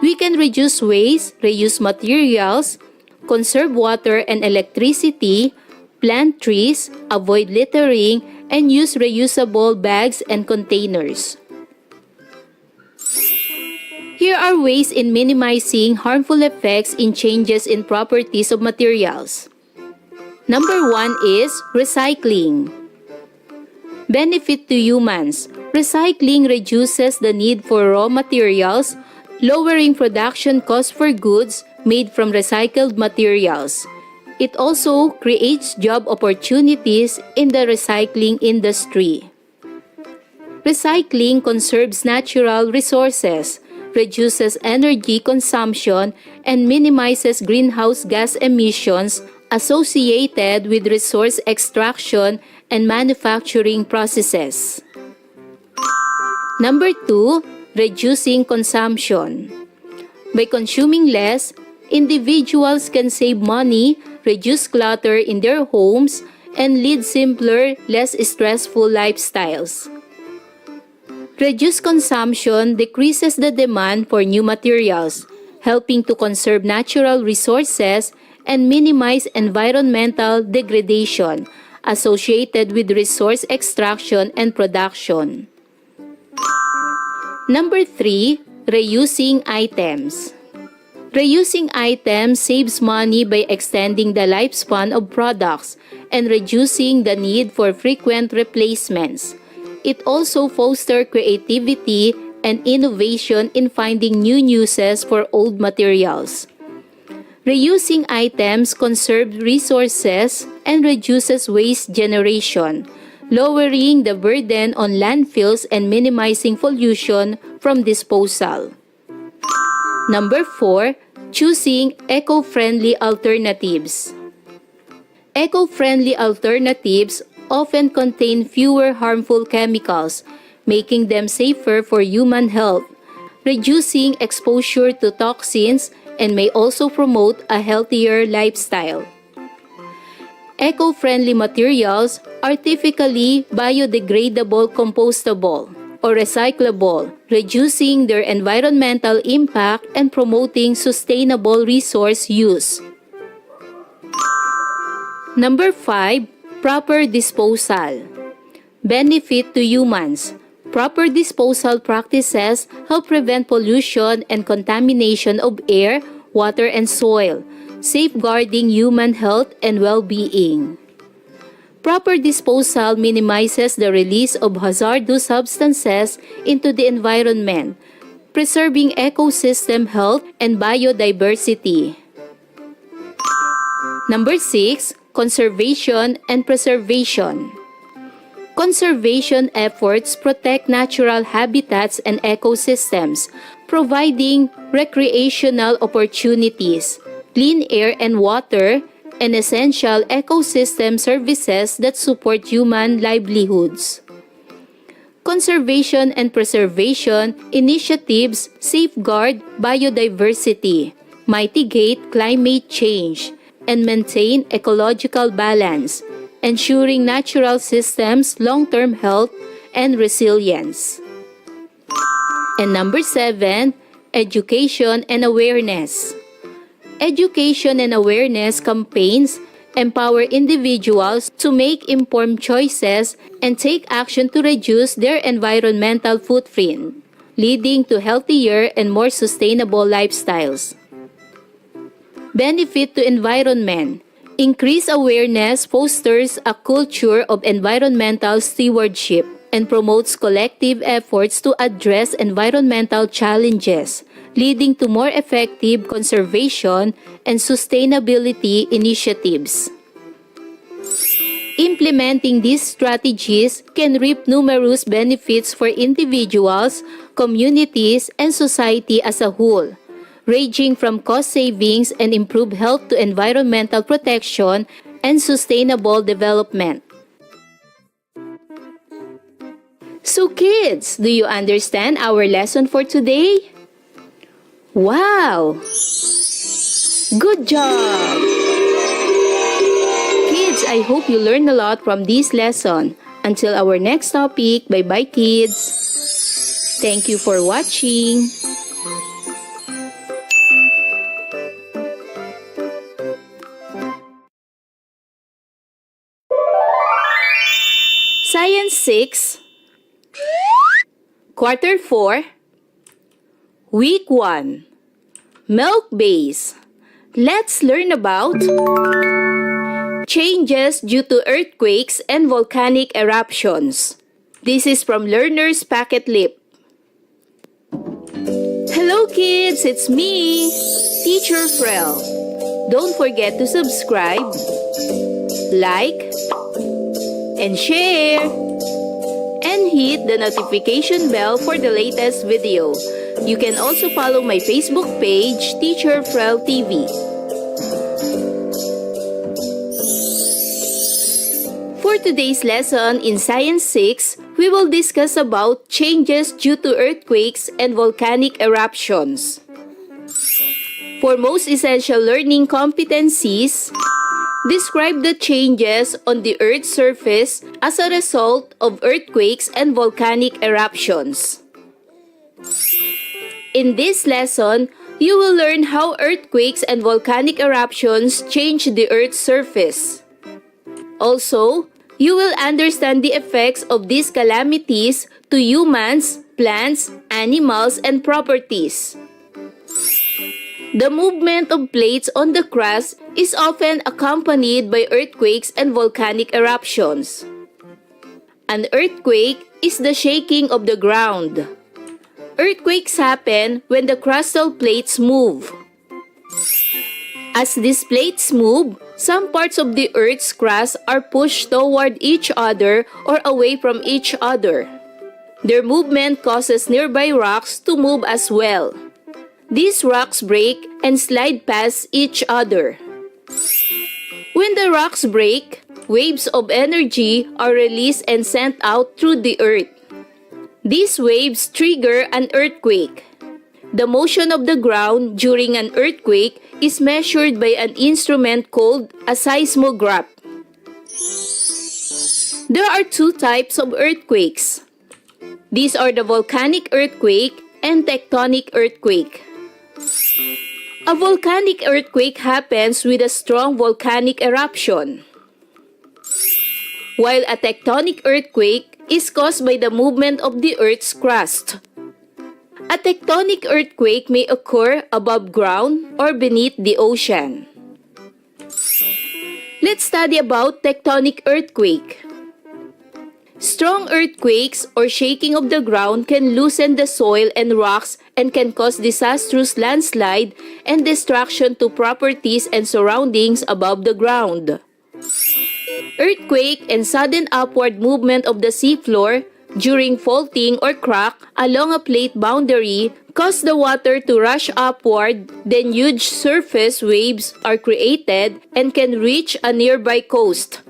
we can reduce waste, reuse materials, conserve water and electricity, plant trees, avoid littering, and use reusable bags and containers. Here are ways in minimizing harmful effects in changes in properties of materials. Number 1 is recycling. Benefit to humans. Recycling reduces the need for raw materials, lowering production costs for goods made from recycled materials. It also creates job opportunities in the recycling industry. Recycling conserves natural resources, reduces energy consumption, and minimizes greenhouse gas emissions associated with resource extraction and manufacturing processes. Number 2, reducing consumption. By consuming less, individuals can save money, reduce clutter in their homes, and lead simpler, less stressful lifestyles. Reduced consumption decreases the demand for new materials, helping to conserve natural resources and minimize environmental degradation associated with resource extraction and production. Number 3, reusing items. Reusing items saves money by extending the lifespan of products and reducing the need for frequent replacements. It also fosters creativity and innovation in finding new uses for old materials. Reusing items conserves resources and reduces waste generation, lowering the burden on landfills and minimizing pollution from disposal. Number 4, choosing eco-friendly alternatives. Eco-friendly alternatives often contain fewer harmful chemicals, making them safer for human health, reducing exposure to toxins, and may also promote a healthier lifestyle. Eco-friendly materials are typically biodegradable, compostable, or recyclable, reducing their environmental impact and promoting sustainable resource use. Number 5, proper disposal. Benefit to humans. Proper disposal practices help prevent pollution and contamination of air, water, and soil, safeguarding human health and well-being. Proper disposal minimizes the release of hazardous substances into the environment, preserving ecosystem health and biodiversity. Number 6, conservation and preservation. Conservation efforts protect natural habitats and ecosystems, providing recreational opportunities, clean air and water, and essential ecosystem services that support human livelihoods. Conservation and preservation initiatives safeguard biodiversity, mitigate climate change, and maintain ecological balance, ensuring natural systems' long-term health and resilience. And number 7, education and awareness. Education and awareness campaigns empower individuals to make informed choices and take action to reduce their environmental footprint, leading to healthier and more sustainable lifestyles. Benefit to environment. Increased awareness fosters a culture of environmental stewardship and promotes collective efforts to address environmental challenges, leading to more effective conservation and sustainability initiatives. Implementing these strategies can reap numerous benefits for individuals, communities, and society as a whole, ranging from cost savings and improved health to environmental protection and sustainable development. So kids, do you understand our lesson for today? Wow! Good job! Kids, I hope you learned a lot from this lesson. Until our next topic, bye-bye kids! Thank you for watching! Science 6, Quarter 4, Week 1, Milk Base. Let's learn about changes due to earthquakes and volcanic eruptions. This is from Learner's Packet Lip. Hello kids, it's me, Teacher Frel. Don't forget to subscribe, like, and share, and hit the notification bell for the latest video. You can also follow my Facebook page, Teacher Frel TV. For today's lesson in Science 6, we will discuss about changes due to earthquakes and volcanic eruptions. For most essential learning competencies, describe the changes on the Earth's surface as a result of earthquakes and volcanic eruptions. In this lesson, you will learn how earthquakes and volcanic eruptions change the Earth's surface. Also, you will understand the effects of these calamities to humans, plants, animals, and properties. The movement of plates on the crust is often accompanied by earthquakes and volcanic eruptions. An earthquake is the shaking of the ground. Earthquakes happen when the crustal plates move. As these plates move, some parts of the Earth's crust are pushed toward each other or away from each other. Their movement causes nearby rocks to move as well. These rocks break and slide past each other. When the rocks break, waves of energy are released and sent out through the Earth. These waves trigger an earthquake. The motion of the ground during an earthquake is measured by an instrument called a seismograph. There are two types of earthquakes: These are the volcanic earthquake and tectonic earthquake. A volcanic earthquake happens with a strong volcanic eruption, while a tectonic earthquake is caused by the movement of the Earth's crust. A tectonic earthquake may occur above ground or beneath the ocean. Let's study about tectonic earthquake. Strong earthquakes or shaking of the ground can loosen the soil and rocks and can cause disastrous landslide and destruction to properties and surroundings above the ground. Earthquake and sudden upward movement of the seafloor during faulting or crack along a plate boundary cause the water to rush upward, then huge surface waves are created and can reach a nearby coast.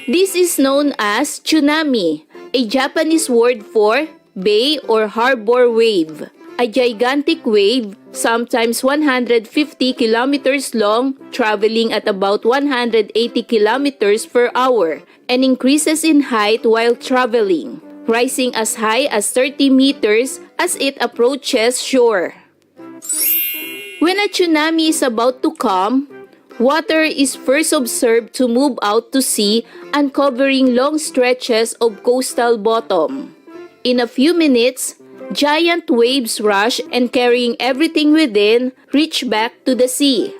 This is known as tsunami, a Japanese word for bay or harbor wave. A gigantic wave, sometimes 150 kilometers long, traveling at about 180 kilometers per hour, and increases in height while traveling, rising as high as 30 meters as it approaches shore. When a tsunami is about to come, water is first observed to move out to sea, uncovering long stretches of coastal bottom. In a few minutes, giant waves rush and carrying everything within, reach back to the sea.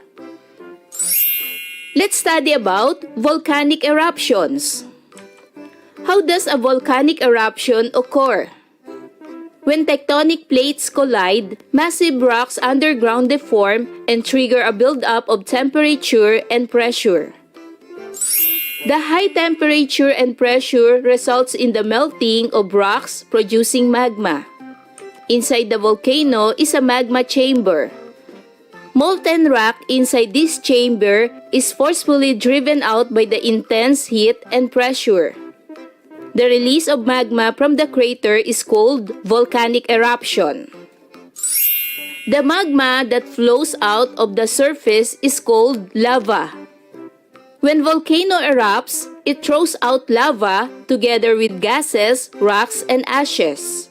Let's study about volcanic eruptions. How does a volcanic eruption occur? When tectonic plates collide, massive rocks underground deform and trigger a buildup of temperature and pressure. The high temperature and pressure results in the melting of rocks, producing magma. Inside the volcano is a magma chamber. Molten rock inside this chamber is forcefully driven out by the intense heat and pressure. The release of magma from the crater is called volcanic eruption. The magma that flows out of the surface is called lava. When volcano erupts, it throws out lava together with gases, rocks, and ashes.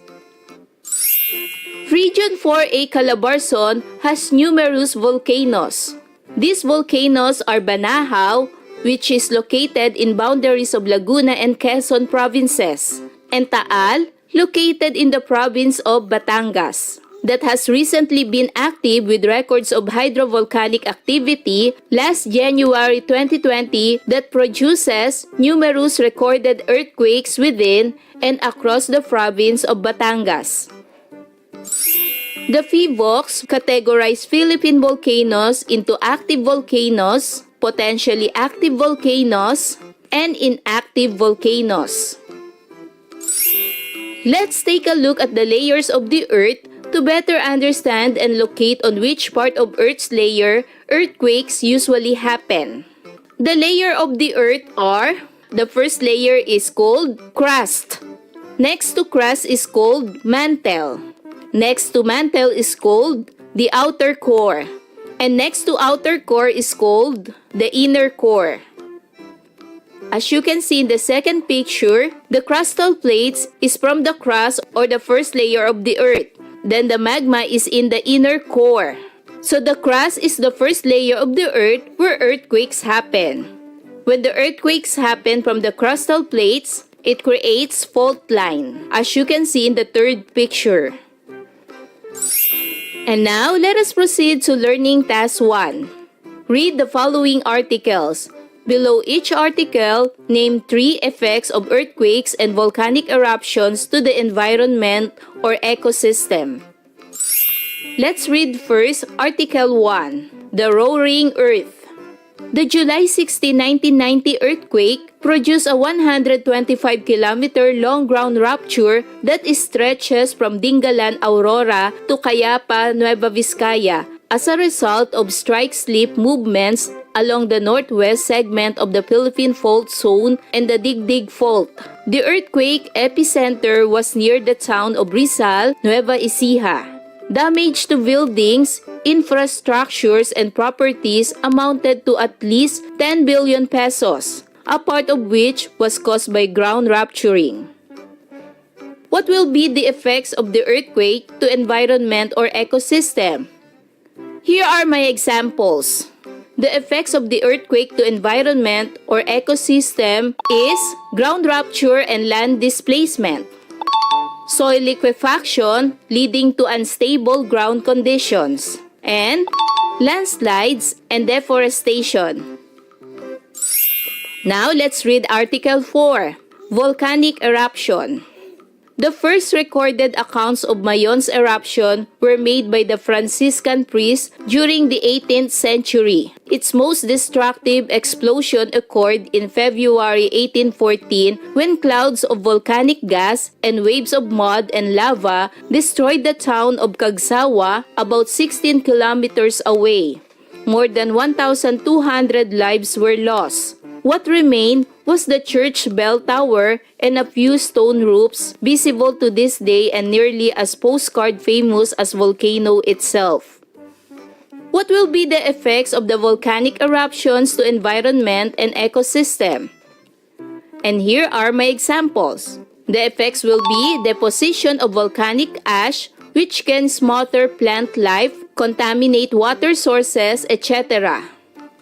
Region 4A Calabarzon has numerous volcanoes. These volcanoes are Banahaw, which is located in boundaries of Laguna and Quezon provinces, and Taal, located in the province of Batangas, that has recently been active with records of hydrovolcanic activity last January 2020 that produces numerous recorded earthquakes within and across the province of Batangas. The PHIVOLCS categorize Philippine volcanoes into active volcanoes, potentially active volcanoes, and inactive volcanoes. Let's take a look at the layers of the Earth to better understand and locate on which part of Earth's layer earthquakes usually happen. The layer of the Earth are: the first layer is called crust. Next to crust is called mantle. Next to mantle is called the outer core. And next to outer core is called the inner core. As you can see in the second picture, the crustal plates is from the crust or the first layer of the Earth. Then the magma is in the inner core. So the crust is the first layer of the Earth where earthquakes happen. When the earthquakes happen from the crustal plates, it creates fault line, as you can see in the third picture. And now, let us proceed to learning task 1. Read the following articles. Below each article, name 3 effects of earthquakes and volcanic eruptions to the environment or ecosystem. Let's read first Article 1, The Roaring Earth. The July 16, 1990 earthquake produced a 125-kilometer long ground rupture that stretches from Dingalan, Aurora to Cayapa, Nueva Vizcaya as a result of strike-slip movements along the northwest segment of the Philippine Fault Zone and the Digdig Fault. The earthquake epicenter was near the town of Rizal, Nueva Ecija. Damage to buildings, infrastructures, and properties amounted to at least 10 billion pesos, a part of which was caused by ground rupturing. What will be the effects of the earthquake to environment or ecosystem? Here are my examples. The effects of the earthquake to environment or ecosystem is ground rupture and land displacement, soil liquefaction leading to unstable ground conditions, and landslides and deforestation. Now let's read Article 4, Volcanic Eruption. The first recorded accounts of Mayon's eruption were made by the Franciscan priests during the 18th century. Its most destructive explosion occurred in February 1814 when clouds of volcanic gas and waves of mud and lava destroyed the town of Cagsawa about 16 kilometers away. More than 1,200 lives were lost. What remained was the church bell tower and a few stone roofs, visible to this day and nearly as postcard famous as volcano itself. What will be the effects of the volcanic eruptions to environment and ecosystem? And here are my examples. The effects will be deposition of volcanic ash, which can smother plant life, contaminate water sources, etc.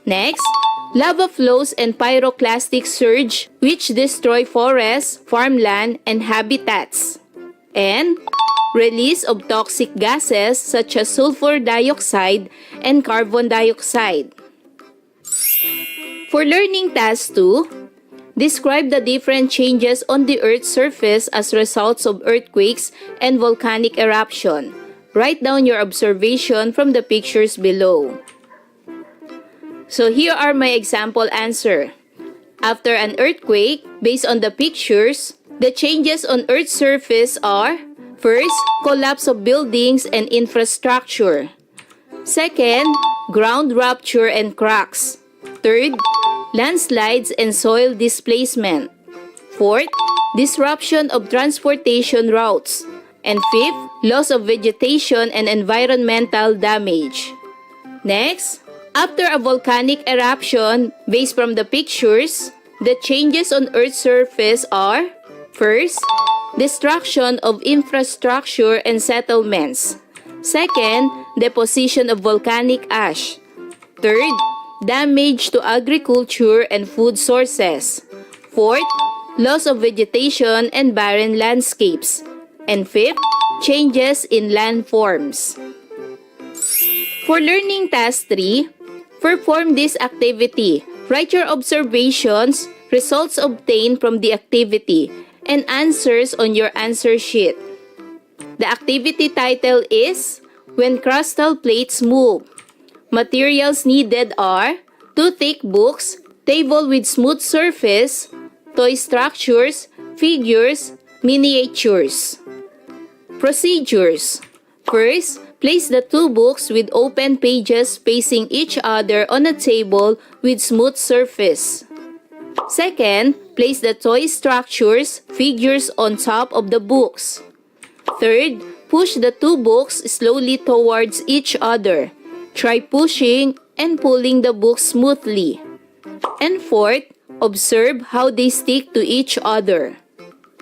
Next, lava flows and pyroclastic surge which destroy forests, farmland, and habitats. And release of toxic gases such as sulfur dioxide and carbon dioxide. For learning task 2, describe the different changes on the Earth's surface as results of earthquakes and volcanic eruption. Write down your observation from the pictures below. So here are my example answer. After an earthquake, based on the pictures, the changes on Earth's surface are: first, collapse of buildings and infrastructure. Second, ground rupture and cracks. Third, landslides and soil displacement. Fourth, disruption of transportation routes. And fifth, loss of vegetation and environmental damage. Next, after a volcanic eruption, based from the pictures, the changes on Earth's surface are: first, destruction of infrastructure and settlements. Second, deposition of volcanic ash. Third, damage to agriculture and food sources. Fourth, loss of vegetation and barren landscapes. And fifth, changes in landforms. For learning task 3, perform this activity. Write your observations, results obtained from the activity, and answers on your answer sheet. The activity title is When Crustal Plates Move. Materials needed are 2 thick books, table with smooth surface, toy structures, figures, miniatures. Procedures. First, place the 2 books with open pages facing each other on a table with smooth surface. Second, place the toy structures, figures on top of the books. Third, push the 2 books slowly towards each other. Try pushing and pulling the books smoothly. And fourth, observe how they stick to each other.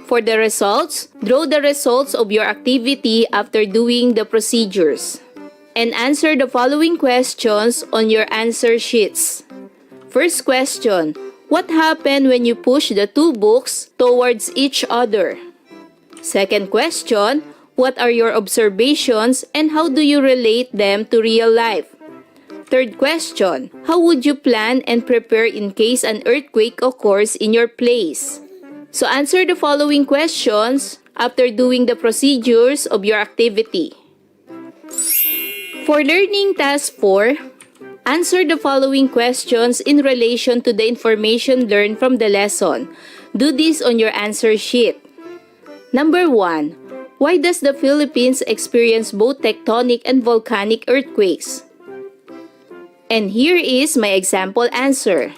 For the results, draw the results of your activity after doing the procedures. And answer the following questions on your answer sheets. First question, what happened when you push the 2 books towards each other? Second question, what are your observations and how do you relate them to real life? Third question, how would you plan and prepare in case an earthquake occurs in your place? So answer the following questions after doing the procedures of your activity. For learning task 4, answer the following questions in relation to the information learned from the lesson. Do this on your answer sheet. Number 1. Why does the Philippines experience both tectonic and volcanic earthquakes? And here is my example answer.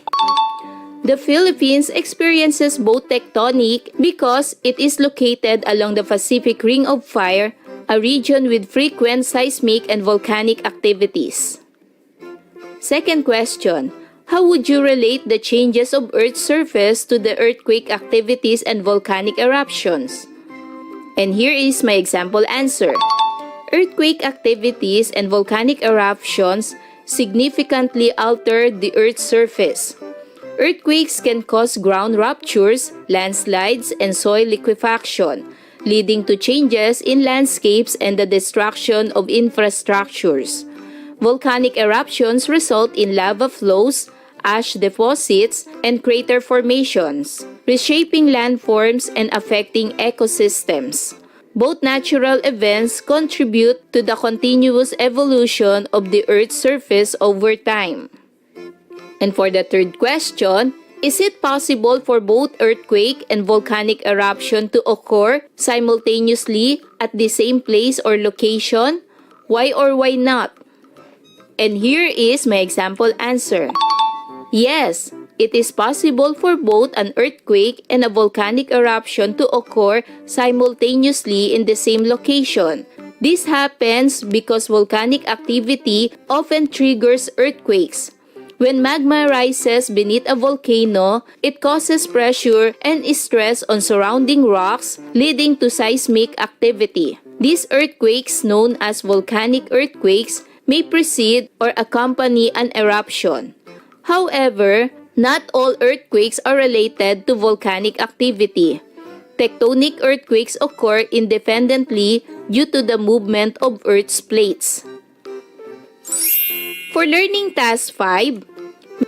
The Philippines experiences both tectonic because it is located along the Pacific Ring of Fire, a region with frequent seismic and volcanic activities. Second question, how would you relate the changes of Earth's surface to the earthquake activities and volcanic eruptions? And here is my example answer. Earthquake activities and volcanic eruptions significantly alter the Earth's surface. Earthquakes can cause ground ruptures, landslides, and soil liquefaction, leading to changes in landscapes and the destruction of infrastructures. Volcanic eruptions result in lava flows, ash deposits, and crater formations, reshaping landforms and affecting ecosystems. Both natural events contribute to the continuous evolution of the Earth's surface over time. And for the third question, is it possible for both earthquake and volcanic eruption to occur simultaneously at the same place or location? Why or why not? And here is my example answer. Yes, it is possible for both an earthquake and a volcanic eruption to occur simultaneously in the same location. This happens because volcanic activity often triggers earthquakes. When magma rises beneath a volcano, it causes pressure and stress on surrounding rocks, leading to seismic activity. These earthquakes, known as volcanic earthquakes, may precede or accompany an eruption. However, not all earthquakes are related to volcanic activity. Tectonic earthquakes occur independently due to the movement of Earth's plates. For learning task 5,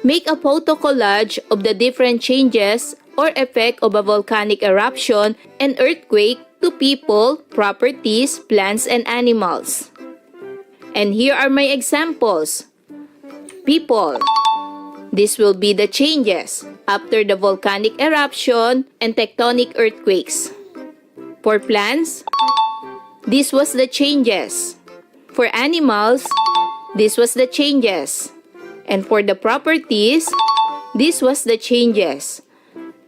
make a photo collage of the different changes or effect of a volcanic eruption and earthquake to people, properties, plants, and animals. And here are my examples. People. This will be the changes after the volcanic eruption and tectonic earthquakes. For plants, this was the changes. For animals, this was the changes. And for the properties, this was the changes.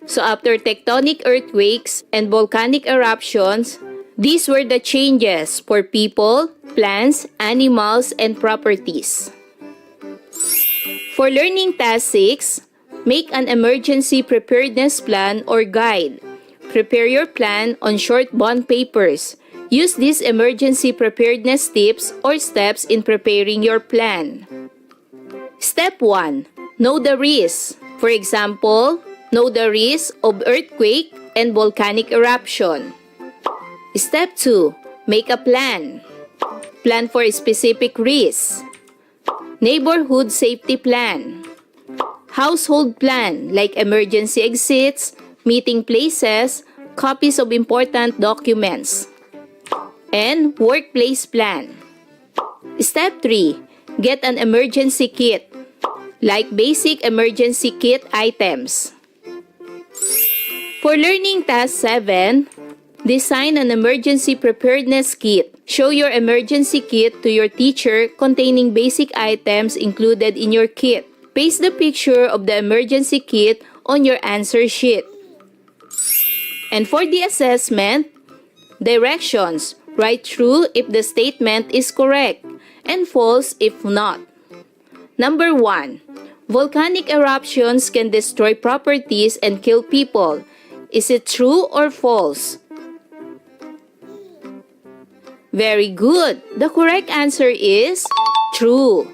So after tectonic earthquakes and volcanic eruptions, these were the changes for people, plants, animals, and properties. For learning task 6, make an emergency preparedness plan or guide. Prepare your plan on short bond papers. Use these emergency preparedness tips or steps in preparing your plan. Step 1. Know the risks. For example, know the risk of earthquake and volcanic eruption. Step 2. Make a plan. Plan for specific risks. Neighborhood safety plan. Household plan like emergency exits, meeting places, copies of important documents. And workplace plan. Step 3. Get an emergency kit, like basic emergency kit items. For learning task 7, design an emergency preparedness kit. Show your emergency kit to your teacher containing basic items included in your kit. Paste the picture of the emergency kit on your answer sheet. And for the assessment, directions. Write true if the statement is correct and false if not. Number 1. Volcanic eruptions can destroy properties and kill people. Is it true or false? Very good. The correct answer is true.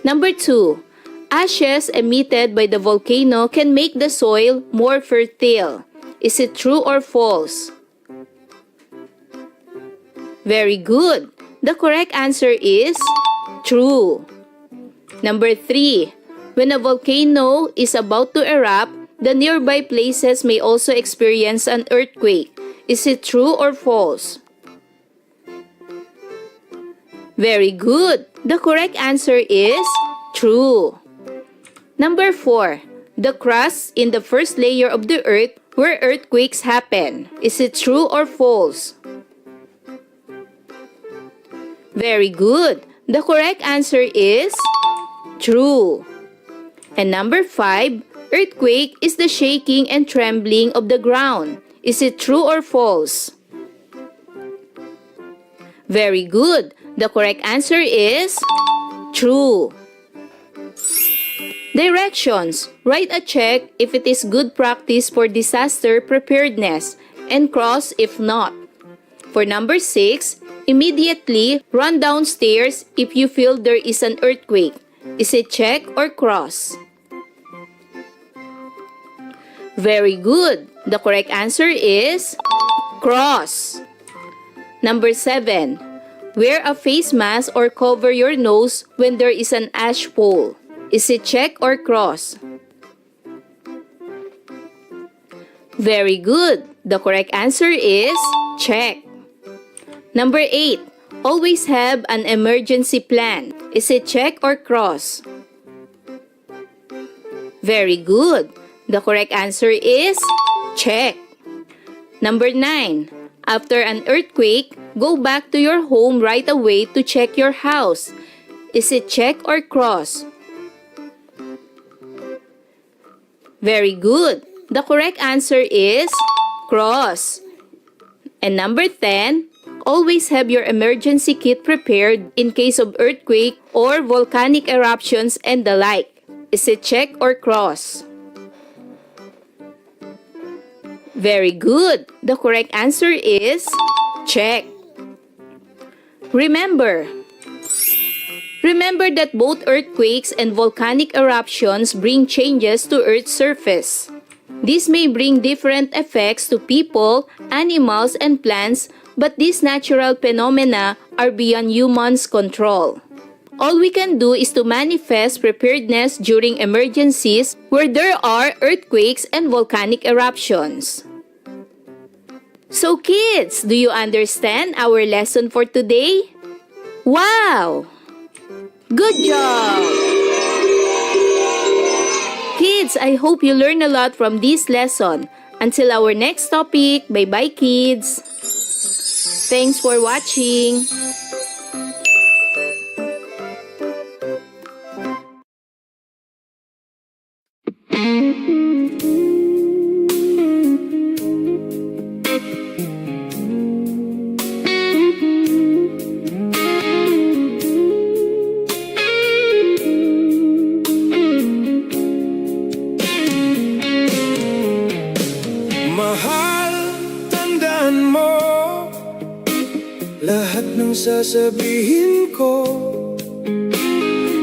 Number 2. Ashes emitted by the volcano can make the soil more fertile. Is it true or false? Very good. The correct answer is true. Number 3. When a volcano is about to erupt, the nearby places may also experience an earthquake. Is it true or false? Very good. The correct answer is true. Number 4. The crust in the first layer of the earth where earthquakes happen. Is it true or false? Very good. The correct answer is true. And number 5. Earthquake is the shaking and trembling of the ground. Is it true or false? Very good. The correct answer is true. Directions. Write a check if it is good practice for disaster preparedness and cross if not. For number 6, immediately run downstairs if you feel there is an earthquake. Is it check or cross? Very good. The correct answer is cross. Number 7. Wear a face mask or cover your nose when there is an ash pole. Is it check or cross? Very good. The correct answer is check. Number 8. Always have an emergency plan. Is it check or cross? Very good. The correct answer is check. Number 9. After an earthquake, go back to your home right away to check your house. Is it check or cross? Very good. The correct answer is cross. And number 10, always have your emergency kit prepared in case of earthquake or volcanic eruptions and the like. Is it check or cross? Very good. The correct answer is check. Remember that both earthquakes and volcanic eruptions bring changes to Earth's surface. This may bring different effects to people, animals, and plants, but these natural phenomena are beyond humans' control. All we can do is to manifest preparedness during emergencies where there are earthquakes and volcanic eruptions. So kids, do you understand our lesson for today? Wow! Good job! Kids, I hope you learned a lot from this lesson. Until our next topic, bye-bye kids! Thanks for watching! Mahal, tandaan mo lahat ng sasabihin ko.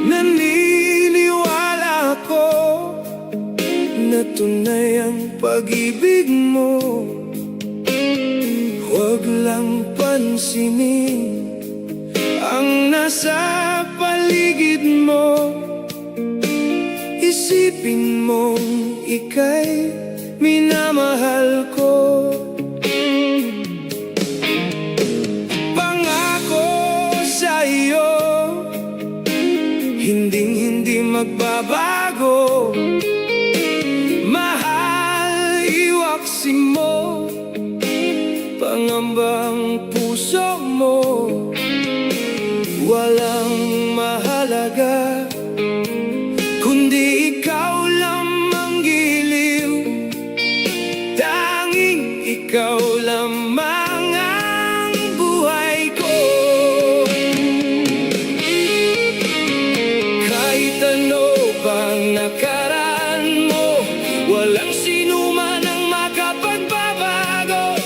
Naniniwala ko na tunay ang pag-ibig mo. Huwag lang pansinin ang nasa paligid mo. Isipin mong ika'y minamahal ko. Pangako sa iyo, hinding-hindi magbabago. Mahal, iwaksi mo, pangambang puso mo. Walang mahalaga kundi ikaw lamang giliw. Tanging ikaw lamang ang buhay ko. Kahit ano pang nakaraan mo, walang sinuman ang makapagbabago.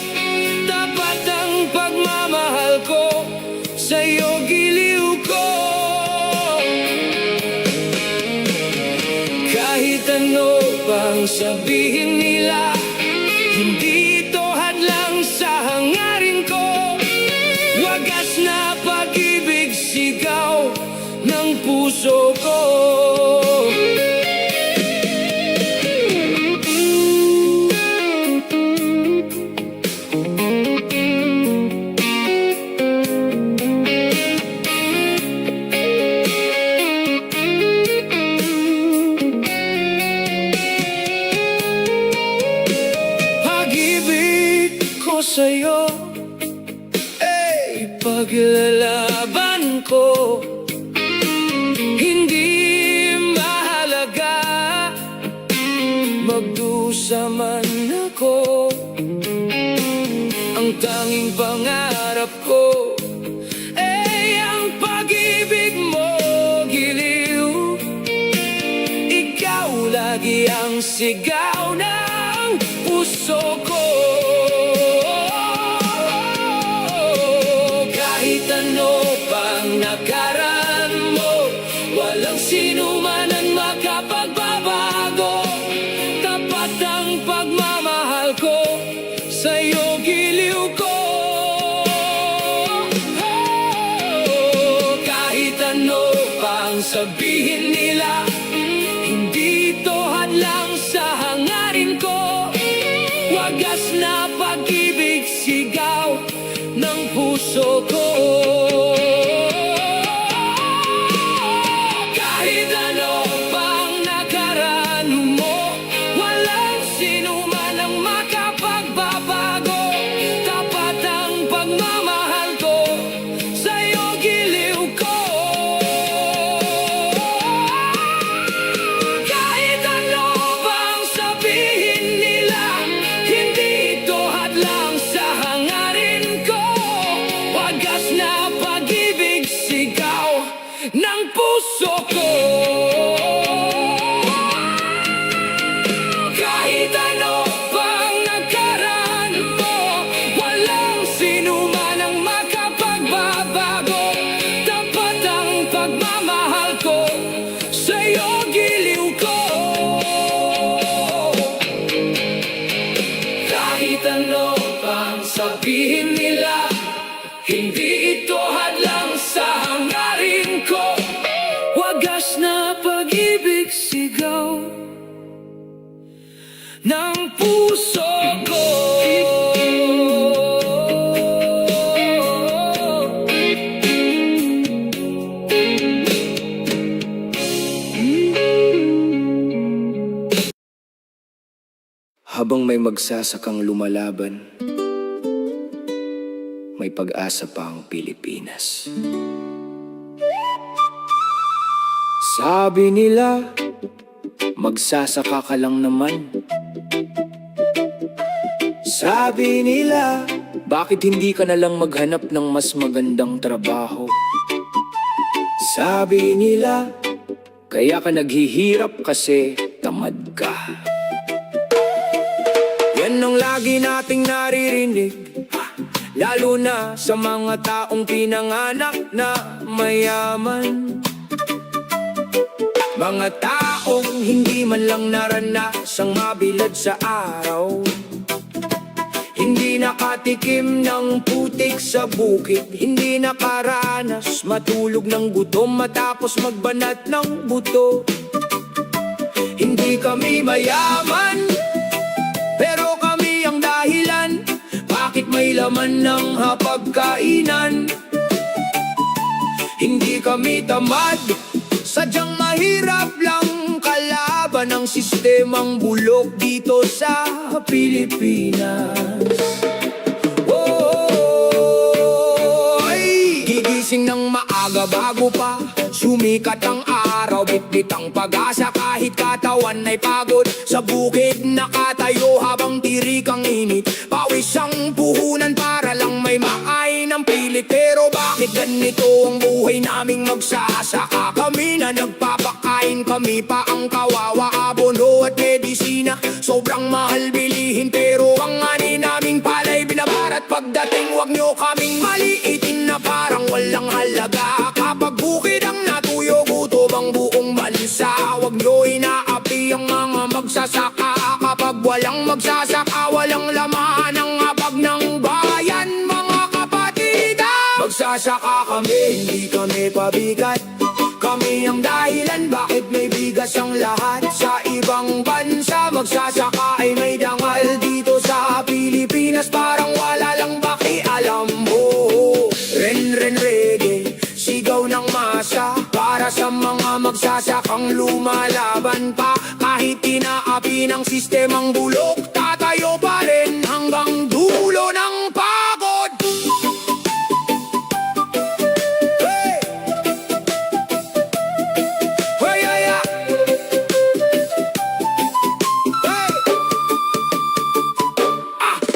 Tapat ang pagmamahal ko, sa'yo giliw ko. Kahit ano pang sabihin nila, hindi ito hadlang sa hangarin ko. Wagas na pag-ibig, sigaw ng puso ko. Sa'yo, paglalaban ko. Hindi mahalaga magdusa man ako. Ang tanging pangarap ko ang pag-ibig mo giliw. Ikaw lagi ang sigaw ng puso ko. sino man ang makapagbabago. Tapat ang pagmamahal ko, sa'yo giliw ko. Kahit ano bang sabihin nila, hindi ito hadlang sa hangarin ko. Wagas na pag-ibig, sigaw ng puso ko. Kahit ano pang nagkaraan mo, walang sino man ang makapagbabago. Tapat ang pagmamahal ko, sa'yo giliw ko. Kahit ano pang sabihin nila, hindi ito hadlang sa hangarin ko. Wagas na pag-ibig, sigaw ng puso ko. Habang may magsasakang lumalaban, may pag-asa pa ang Pilipinas. Sabi nila, magsasaka ka lang naman. Sabi nila, bakit hindi ka na lang maghanap ng mas magandang trabaho? Sabi nila, kaya ka naghihirap kasi tamad ka. Yan ang lagi nating naririnig, lalo na sa mga taong pinanganak na mayaman. Mga taong hindi man lang naranasang mabilad sa araw, hindi nakatikim ng putik sa bukid, hindi nakaranas matulog ng gutom matapos magbanat ng buto. Hindi kami mayaman, pero kami ang dahilan bakit may laman ng hapagkainan. Hindi kami tamad, sadyang mahirap lang kalaban ang sistemang bulok dito sa Pilipinas. Oh, ay, gigising ng maaga bago pa sumikat ang araw, bitbit ang pag-asa kahit katawan ay pagod. Sa bukid nakatayo habang tirik ang init, pawis ang puhunan para lang may makain ng pilit. Pero bakit ganito ang buhay naming magsasaka? Kami na nagpapakain, kami pa ang kawawa, abono at medisina. Sobrang mahal bilihin pero ang ani naming palay binabarat. Pagdating wag nyo kaming maliitin na parang walang halaga. Kapag bukid ang natuyo, gutom ang buong bansa. Wag nyo inaapi ang mga magsasaka. Kapag walang magsasaka, walang laman ang hapag ng bayan. Mga kapatid, magsasaka kami, hindi kami pabigat. Kami ang dahilan bakit may bigas ang lahat. Sa ibang bansa magsasaka ay may dangal, dito sa Pilipinas parang wala lang pakialam mo. Ren reggae, sigaw ng masa, para sa mga magsasakang lumalaban pa. Kahit inaapi ng sistemang bulok, tatayo pa rin hanggang dulo ng pagod. Hey! Hey, yeah, yeah. Hey!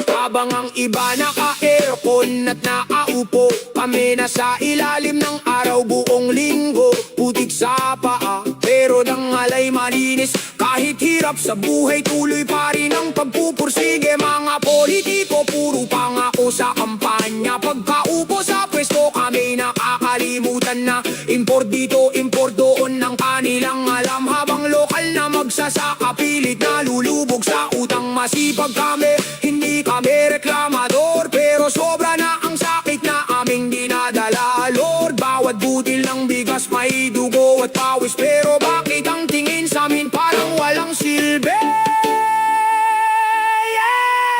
Habang ang iba naka-aircon at nakaupo, kami nasa ilalim ng araw buong linggo. Putik sa paa, pero dangalay malinis. Kahit hirap sa buhay, tuloy pa rin ang pagpupursige. Mga politiko, puro pangako sa kampanya. Pagkaupo sa pwesto, kami nakakalimutan na import dito, import doon ng kanilang alam. Habang lokal na magsasaka, pilit na lulubog sa utang. Masipag kami, hindi kami reklamador, pero sobra na ang sakit na aming dinadala. Lord, bawat butil ng bigas may dugo at pawis, pero bakit ang tingin sa amin parang walang silbi?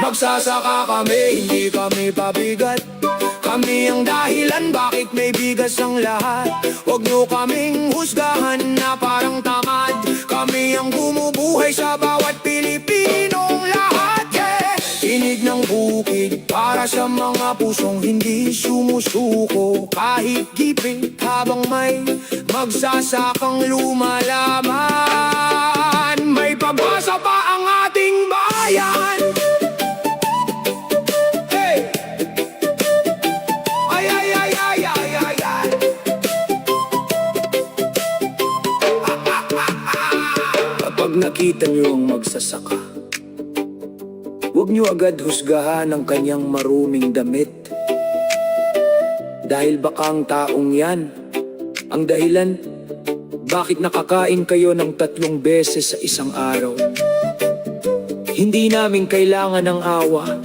Magsasaka kami, hindi kami pabigat. Kami ang dahilan bakit may bigas ang lahat. Huwag nyo kaming husgahan na parang tamad. Kami ang bumubuhay sa bawat Pilipinong sa mga pusong hindi sumusuko. Kahit gipit habang may magsasakang lumalaman. May pag-asa pa ang ating bayan. Hey! Ay, ay, ay, ay, ay, ay, ay. Kapag nakita niyo ang magsasaka, huwag niyo agad husgahan ang kanyang maruming damit. Dahil baka ang taong yan ang dahilan bakit nakakain kayo ng 3 beses sa isang araw. Hindi namin kailangan ng awa.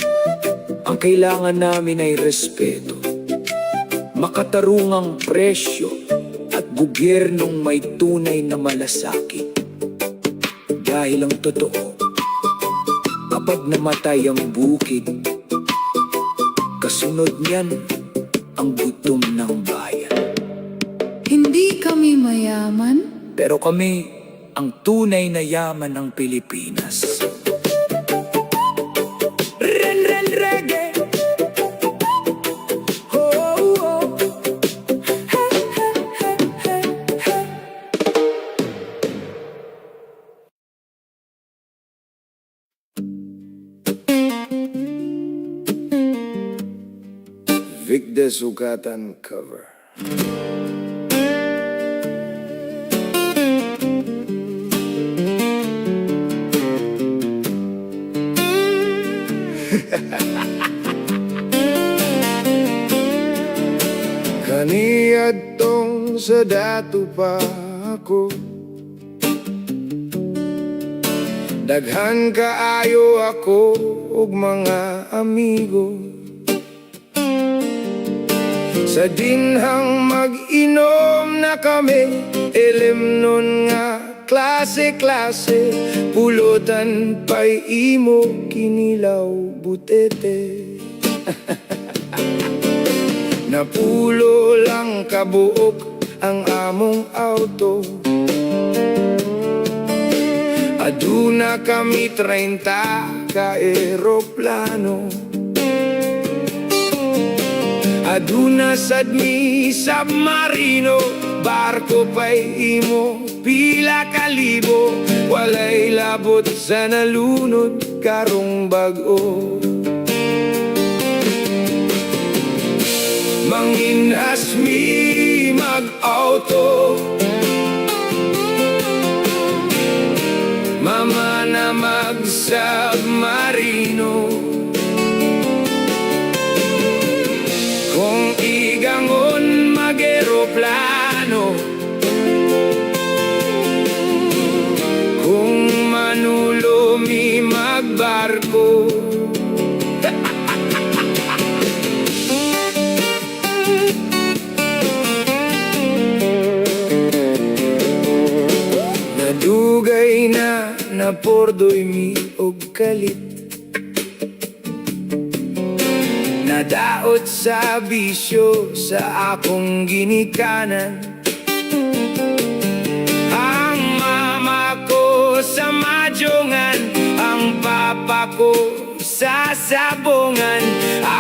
Ang kailangan namin ay respeto, makatarungang presyo at gobyernong may tunay na malasakit. Dahil ang totoo, kapag namatay ang bukid, kasunod niyan ang gutom ng bayan. Hindi kami mayaman. Pero kami ang tunay na yaman ng Pilipinas. Ren, ren, reggae. Oh, oh. Hey, hey, hey, hey, hey. Vic de Sugatan cover. Kaniyad tong sa dato pa ako, daghan kaayo ako ug mga amigo. Sa dinhang mag-inom na kami, ilim nun nga klase-klase, pulutan pa'y imo kinilaw butete. Napulo lang kabuok ang among auto, aduna kami 30 ka eroplano. Aduna sad mi submarino, barko pa'y imo pila kalibo. Walay labot sa nalunod karong bag-o. Manginhas mi mag-auto, mama na mag-submarino. Kung igangon mag-eroplano, kung manulo mi magbarko. Nadugay na napordoy mi og kalit, nadaot sa bisyo sa akong ginikanan. Ang mama ko sa madyongan, ang papa ko sa sabongan.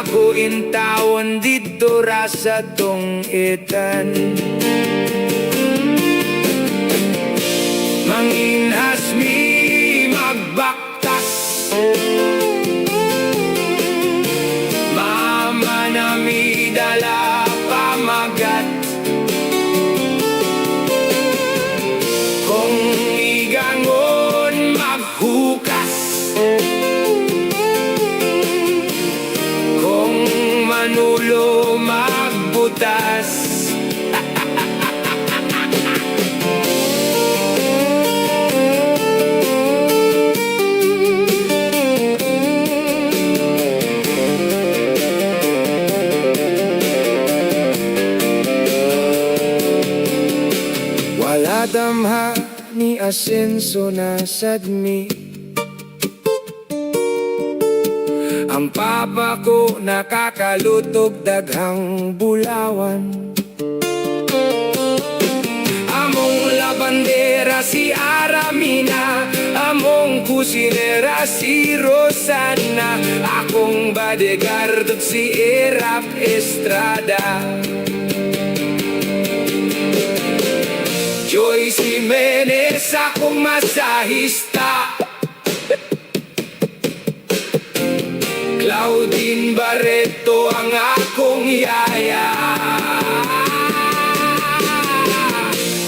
Ako intawon dito ra sa tong etan. Manginhas mi magbaktas, mama na mi dala pamagat. Kung igangon maghukas, kung manulo magbutas. Damha ni asenso na sadmi, ang papa ko nakakalutog daghang bulawan. Among labandera si Aramina, among kusinera si Rosana, akong bodyguard at si Erap Estrada. Joyce Jimenez, akong masahista. Claudine Barreto, ang akong yaya.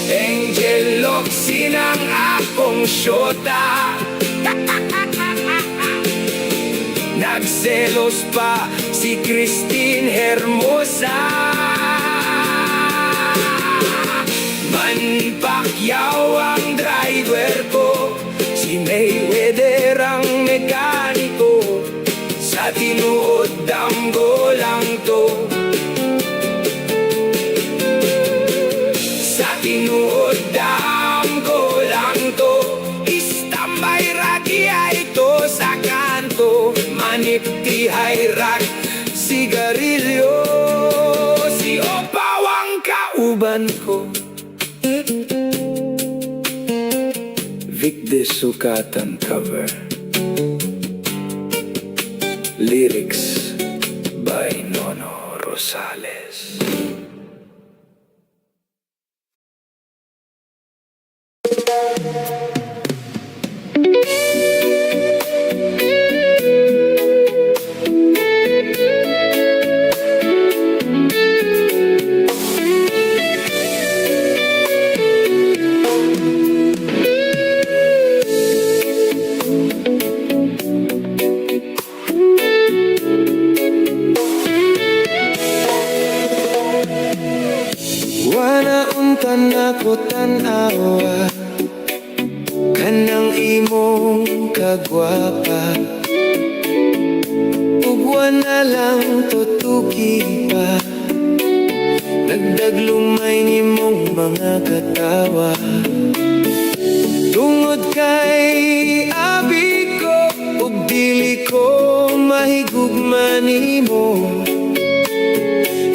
Angel Locsin, ang akong syota. Nagselos pa si Christine Hermosa. Manny Pacquiao ang driver ko, si Mayweather ang mekaniko. Sa tinuod damgo lang to, sa tinuod damgo lang to. Istambay ragia ito sa kanto, manipti hayrak sigarilyo. Si Opaw ang kauban ko, Vic de Sukatan cover. Lyrics by Nono Rosales. Wanauntan ako tanawa, kanang imong kagwapa. Ugwa na lang tutuki pa, nagdaglumay nimong mga katawa. Tungod kay abi ko, ug dili ko mahigugma nimo.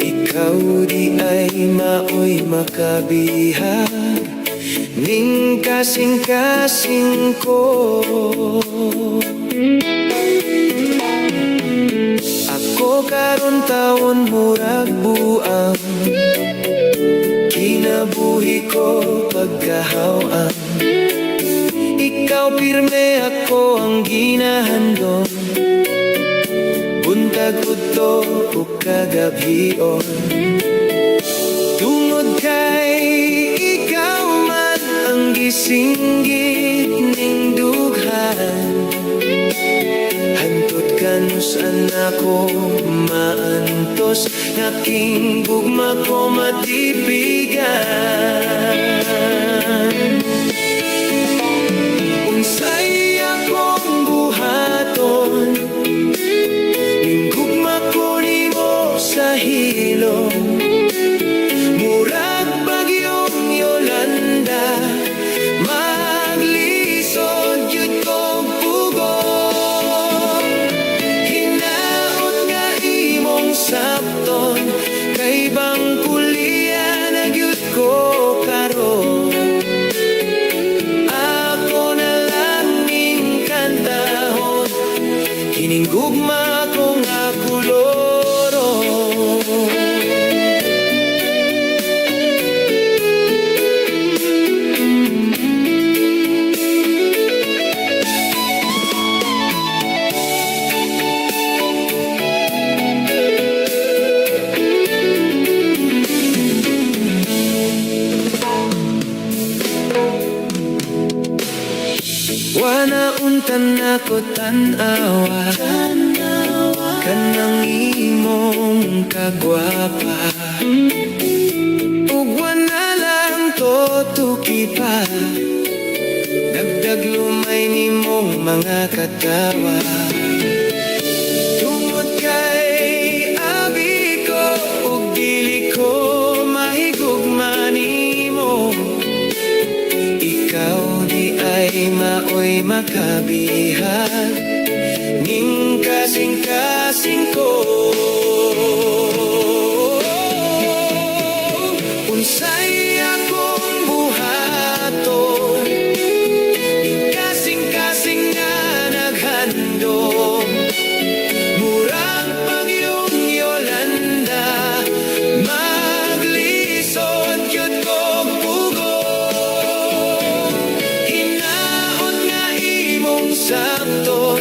Ikaw di ay maoy makabihag, ning kasing-kasing ko. Ako karon taon murag buang, kinabuhi ko pagkahawang. Ikaw pirme, ako ang ginahandong, buntag udto o kagabion. Tungod kay ikaw man ang gisinggit ning dughan, hantod kanusan ako maantos, naking gugma ko matipigan. Unsay akong buhaton, ning gugma ko nimo sa hilom. Murag bagyong Yolanda, maglisod yun kong pugong. Hinaot nga imong sapton, kay bang pulian nagyut ko karon. Ako na lang ning kantahon, kining gugma kong akuloro. Wanauntan ako tanawa, kanang imong kagwapa. Ugwa na lang tutuki pa, nagdaglumay nimong mga katawa. Tungod kay abi ko, ug dili ko mahigugma nimo. Ikaw di ay maoy makabihag, ning kasing-kasing ko. Unsay akong buhaton, ning kasing-kasing nga sakton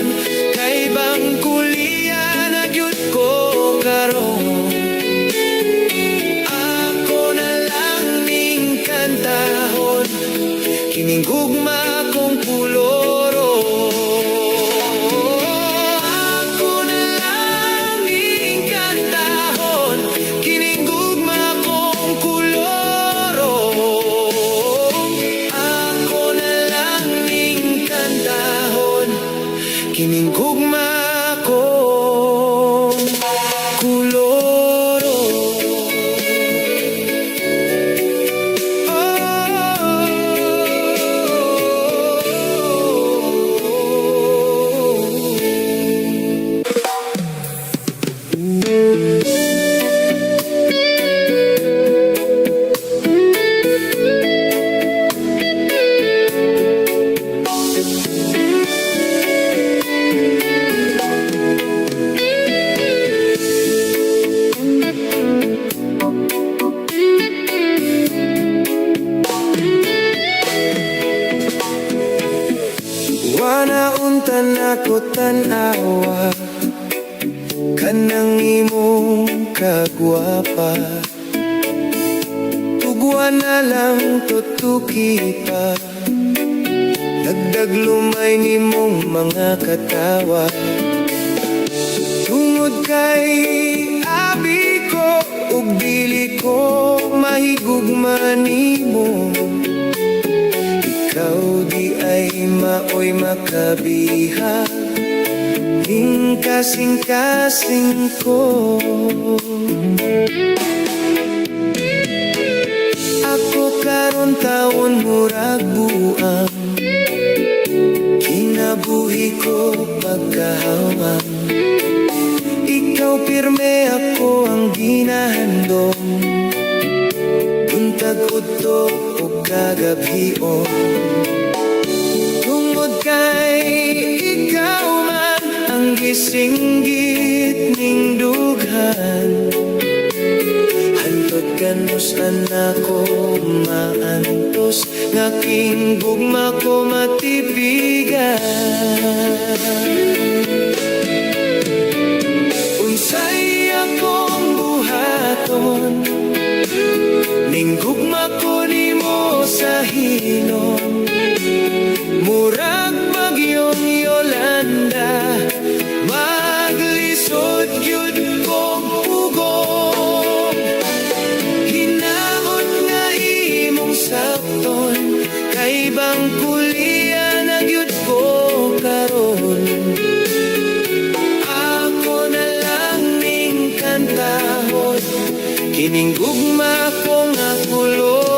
kay bang kulian na gyud ko karon. Ako na lang ning kantahon kining gugma kong puloro. Ako na lang ning kantahon kining gugma kong kuloro. Ako na lang ning kantahon kining gugma kong kuloro. Wana untan ako tanawa kanang imong kagwapa. Tugwa na lang tutuki pa, dagdag lumay nimong mga katawa. Tungod kay abi ko ug dili ko mahigugma nimo. Ikaw di ay maoy makabiha ning kasing-kasing ko. Ako karon taon murag buang, kinabuhi ko pagkahawang. Ikaw pirme, ako ang ginahandong, buntag udto o kagabhion. Tungod kay ikaw man ang gisinggit ning dughan, hantod kanus anako maantos, nga king gugma ko matipigan. Unsay akong buhaton ning gugma ko nimo sa hinon. Murag bagyong Yolanda, maglisod gyud kong pugong. Hinaot nga imong sakton kay bang kulian na gyud ko karon. Ako na lang ning kantahon kining gugma ko nga kuloro.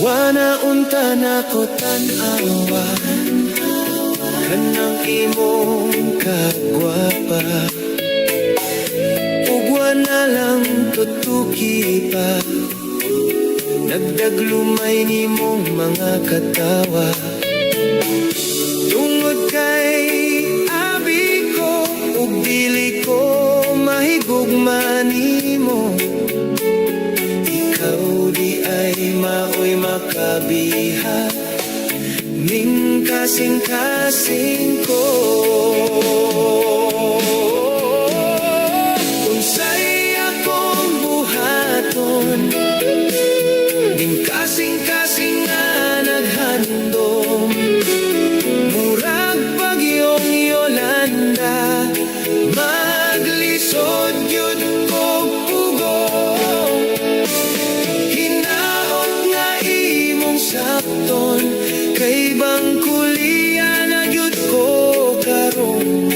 Wana unta nako tanawa kanang imong kagwapa. Ugwa na lang tutuki pa, dagdag lumay nimong mga katawa. Tungod kay abi ko ug dili ko mahigugma nimo. Ikaw di ay maoy makabiha ning kasing-kasing ko. Unsay akong buhaton ning kasing-kasing nga naghandom. Murag bagyong Yolanda, maglisod gyud ko pugong. Hinaot nga imong sakton kay bang kulian na gyud ko karon.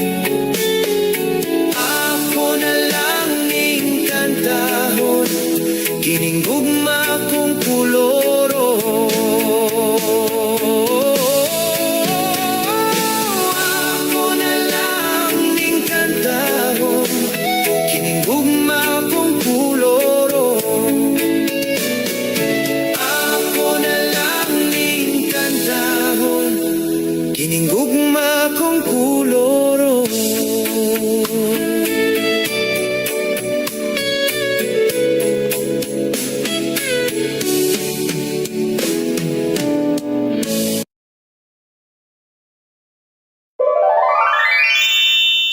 Kiningugma kong kuloro.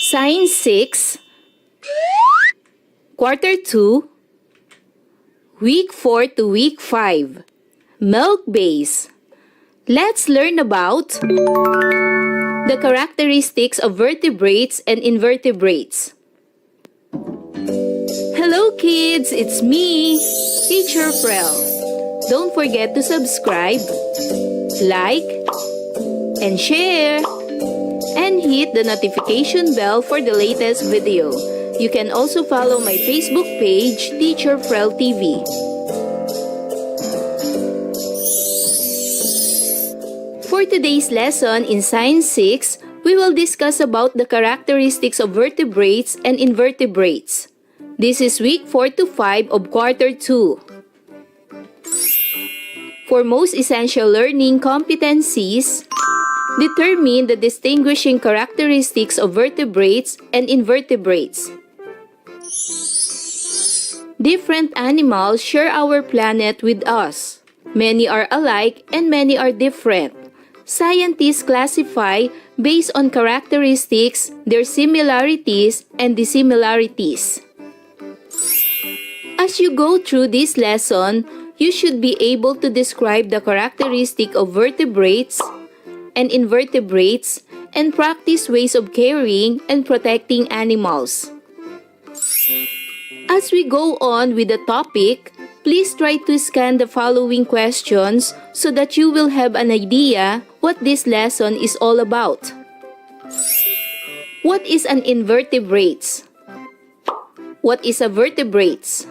Science 6, Quarter 2, Week 4 to Week 5, Milk Base. Let's learn about the characteristics of vertebrates and invertebrates. Hello kids, it's me, Teacher Frel. Don't forget to subscribe, like, and share, and hit the notification bell for the latest video. You can also follow my Facebook page, Teacher Frel TV. For today's lesson in Science 6, we will discuss about the characteristics of vertebrates and invertebrates. This is week 4 to 5 of quarter 2. For most essential learning competencies, determine the distinguishing characteristics of vertebrates and invertebrates. Different animals share our planet with us. Many are alike and many are different. Scientists classify based on characteristics, their similarities and dissimilarities. As you go through this lesson, you should be able to describe the characteristic of vertebrates and invertebrates and practice ways of caring and protecting animals. As we go on with the topic, please try to scan the following questions so that you will have an idea what this lesson is all about. What is an invertebrate? What is a vertebrate?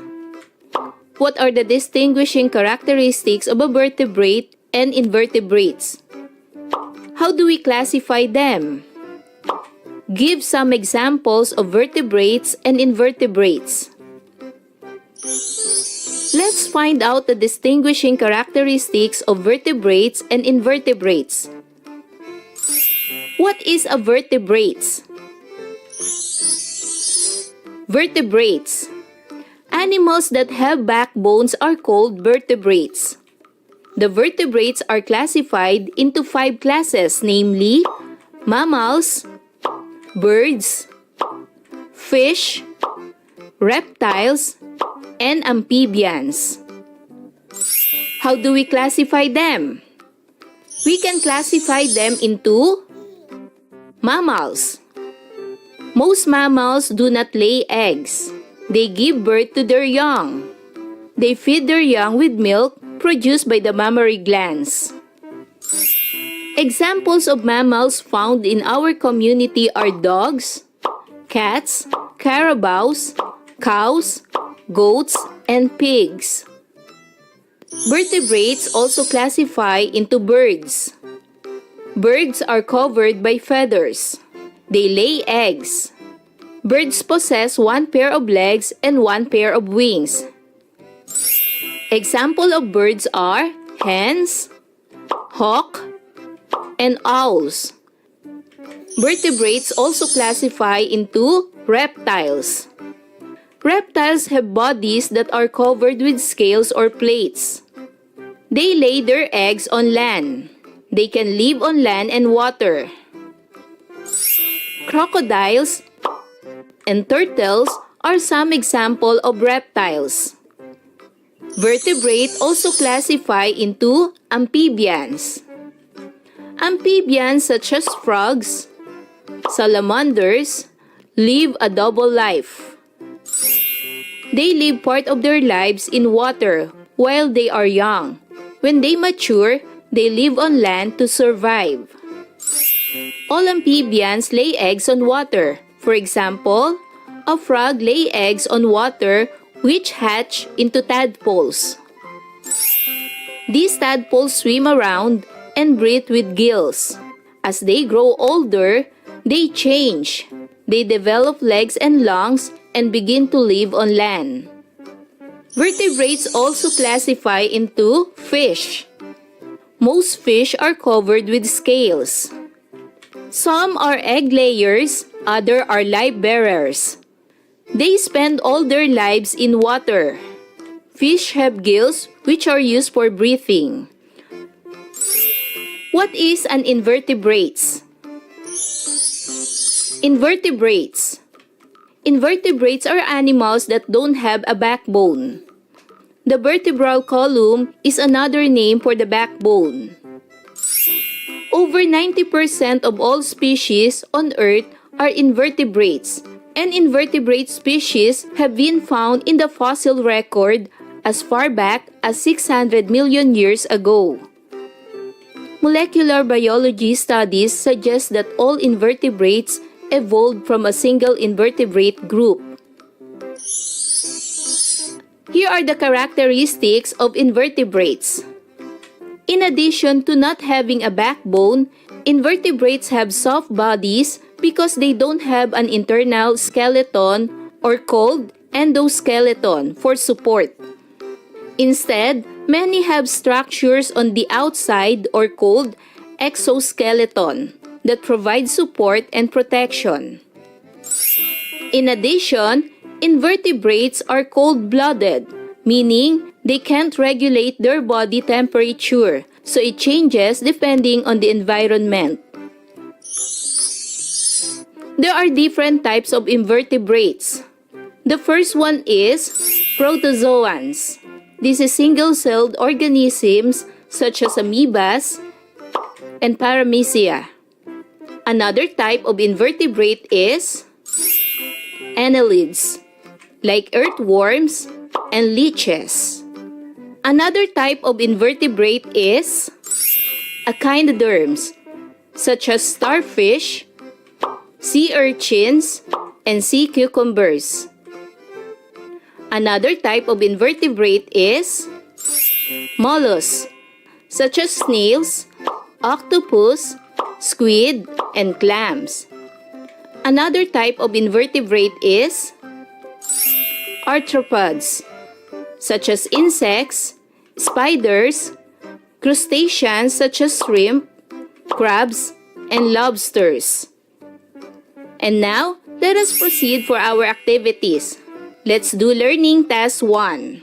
What are the distinguishing characteristics of a vertebrate and invertebrates? How do we classify them? Give some examples of vertebrates and invertebrates. Let's find out the distinguishing characteristics of vertebrates and invertebrates. What is a vertebrate? Vertebrates. Animals that have backbones are called vertebrates. The vertebrates are classified into 5 classes, namely mammals, birds, fish, reptiles, and amphibians. How do we classify them? We can classify them into mammals. Most mammals do not lay eggs. They give birth to their young. They feed their young with milk produced by the mammary glands. Examples of mammals found in our community are dogs, cats, carabaos, cows, goats, and pigs. Vertebrates also classify into birds. Birds are covered by feathers. They lay eggs. Birds possess 1 pair of legs and 1 pair of wings. Example of birds are hens, hawk, and owls. Vertebrates also classify into reptiles. Reptiles have bodies that are covered with scales or plates. They lay their eggs on land. They can live on land and water. Crocodiles and turtles are some example of reptiles. Vertebrates also classify into amphibians. Amphibians such as frogs, salamanders, live a double life. They live part of their lives in water while they are young. When they mature, they live on land to survive. All amphibians lay eggs on water. For example, a frog lays eggs on water which hatch into tadpoles. These tadpoles swim around and breathe with gills. As they grow older, they change. They develop legs and lungs and begin to live on land. Vertebrates also classify into fish. Most fish are covered with scales. Some are egg layers, other are life bearers. They spend all their lives in water. Fish have gills which are used for breathing. What is an invertebrates? Invertebrates. Invertebrates are animals that don't have a backbone. The vertebral column is another name for the backbone. Over 90% of all species on Earth are invertebrates, and invertebrate species have been found in the fossil record as far back as 600 million years ago. Molecular biology studies suggest that all invertebrates evolved from a single invertebrate group. Here are the characteristics of invertebrates. In addition to not having a backbone, invertebrates have soft bodies because they don't have an internal skeleton or called endoskeleton for support. Instead, many have structures on the outside or called exoskeleton that provide support and protection. In addition, invertebrates are cold-blooded, meaning they can't regulate their body temperature, so it changes depending on the environment. There are different types of invertebrates. The first one is protozoans. This is single-celled organisms such as amoebas and paramecia. Another type of invertebrate is annelids, like earthworms and leeches. Another type of invertebrate is echinoderms, such as starfish, sea urchins, and sea cucumbers. Another type of invertebrate is mollusks, such as snails, octopus, squid, and clams. Another type of invertebrate is arthropods, such as insects, spiders, crustaceans such as shrimp, crabs, and lobsters. And now, let us proceed for our activities. Let's do learning task 1.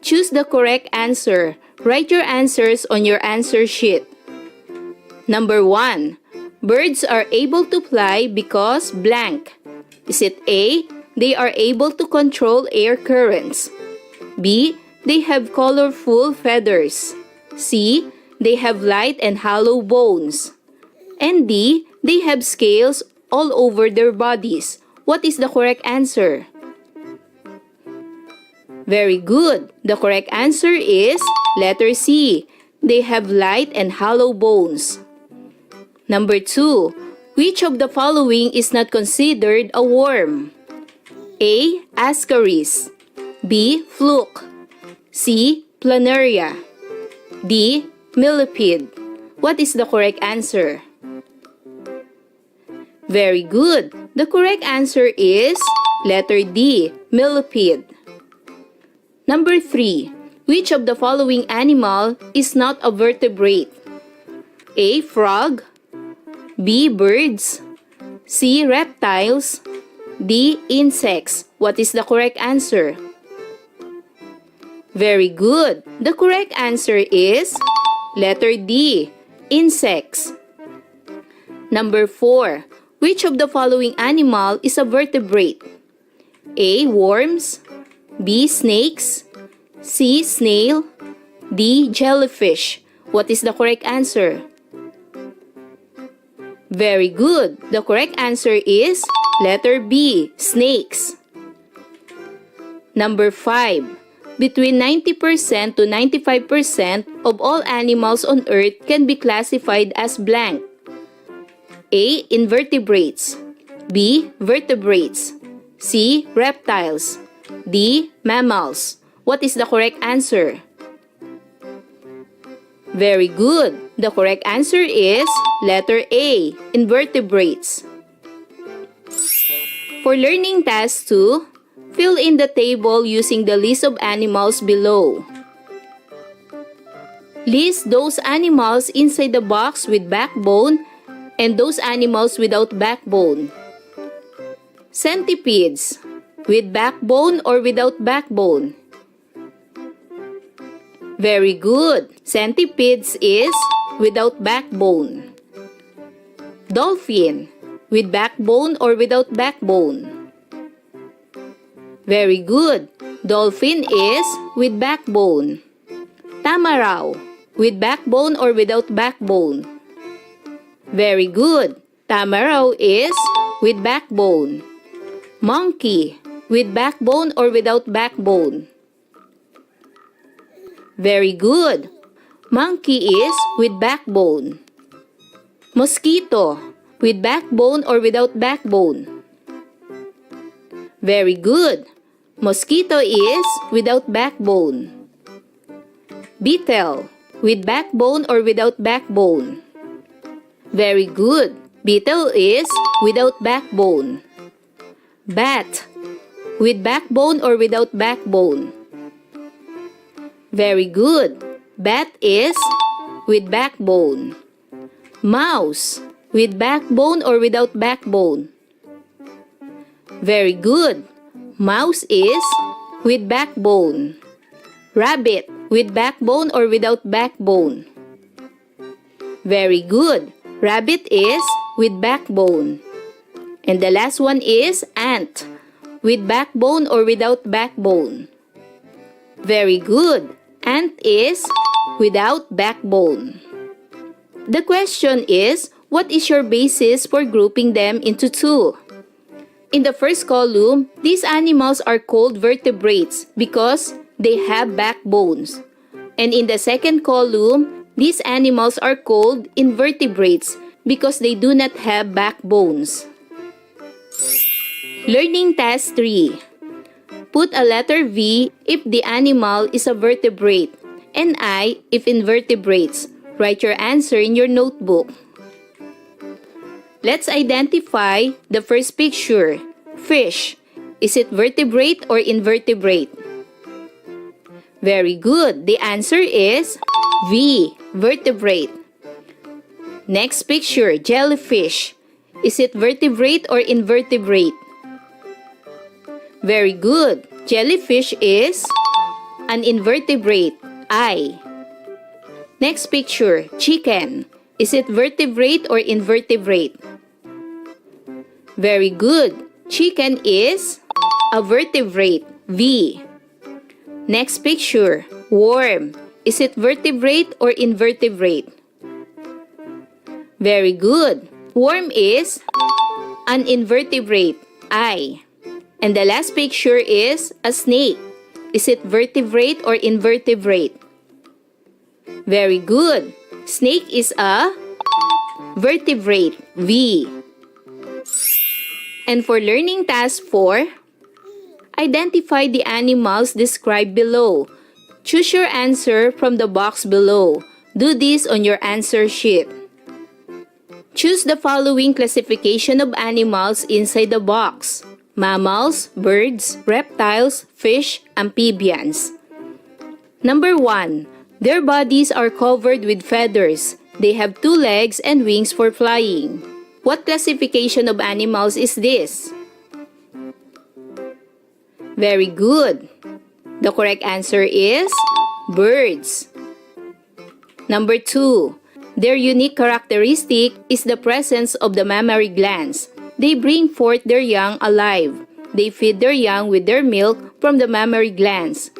Choose the correct answer. Write your answers on your answer sheet. Number 1. Birds are able to fly because blank. Is it A? They are able to control air currents. B. They have colorful feathers. C. They have light and hollow bones. And D. They have scales all over their bodies. What is the correct answer? Very good. The correct answer is letter C. They have light and hollow bones. Number 2. Which of the following is not considered a worm? A. Ascaris. B. Fluke. C. Planaria. D. Millipede. What is the correct answer? Very good. The correct answer is letter D. Millipede. Number 3. Which of the following animal is not a vertebrate? A. Frog. B. Birds. C. Reptiles. D. Insects. What is the correct answer? Very good. The correct answer is letter D. Insects. Number 4. Which of the following animal is a vertebrate? A. Worms. B. Snakes. C. Snail. D. Jellyfish. What is the correct answer? Very good. The correct answer is letter B. Snakes. Number 5. Between 90% to 95% of all animals on Earth can be classified as blank. A. Invertebrates. B. Vertebrates. C. Reptiles. D. Mammals. What is the correct answer? Very good. The correct answer is letter A. Invertebrates. For learning task 2, fill in the table using the list of animals below. List those animals inside the box with backbone and those animals without backbone? Centipedes, with backbone or without backbone? Very good. Centipedes is without backbone. Dolphin, with backbone or without backbone? Very good. Dolphin is with backbone. Tamaraw, with backbone or without backbone? Very good. Tamaraw is with backbone. Monkey, with backbone or without backbone? Very good. Monkey is with backbone. Mosquito, with backbone or without backbone? Very good. Mosquito is without backbone. Beetle, with backbone or without backbone? Very good. Beetle is without backbone. Bat, with backbone or without backbone? Very good. Bat is with backbone. Mouse, with backbone or without backbone? Very good. Mouse is with backbone. Rabbit, with backbone or without backbone? Very good. Rabbit is with backbone. And the last one is ant, with backbone or without backbone? Very good. Ant is without backbone. The question is, what is your basis for grouping them into two? In the first column, these animals are called vertebrates because they have backbones. And in the second column, these animals are called invertebrates because they do not have backbones. Learning Task 3. Put a letter V if the animal is a vertebrate and I if invertebrates. Write your answer in your notebook. Let's identify the first picture. Fish. Is it vertebrate or invertebrate? Very good. The answer is V, vertebrate. Next picture, jellyfish. Is it vertebrate or invertebrate? Very good. Jellyfish is an invertebrate, I. Next picture, chicken. Is it vertebrate or invertebrate? Very good. Chicken is a vertebrate, V. Next picture, worm. Is it vertebrate or invertebrate? Very good. Worm is an invertebrate, I. And the last picture is a snake. Is it vertebrate or invertebrate? Very good. Snake is a vertebrate, V. And for learning task 4, identify the animals described below. Choose your answer from the box below. Do this on your answer sheet. Choose the following classification of animals inside the box: mammals, birds, reptiles, fish, amphibians. Number 1. Their bodies are covered with feathers. They have 2 legs and wings for flying. What classification of animals is this? Very good. The correct answer is birds. Number 2. Their unique characteristic is the presence of the mammary glands. They bring forth their young alive. They feed their young with their milk from the mammary glands.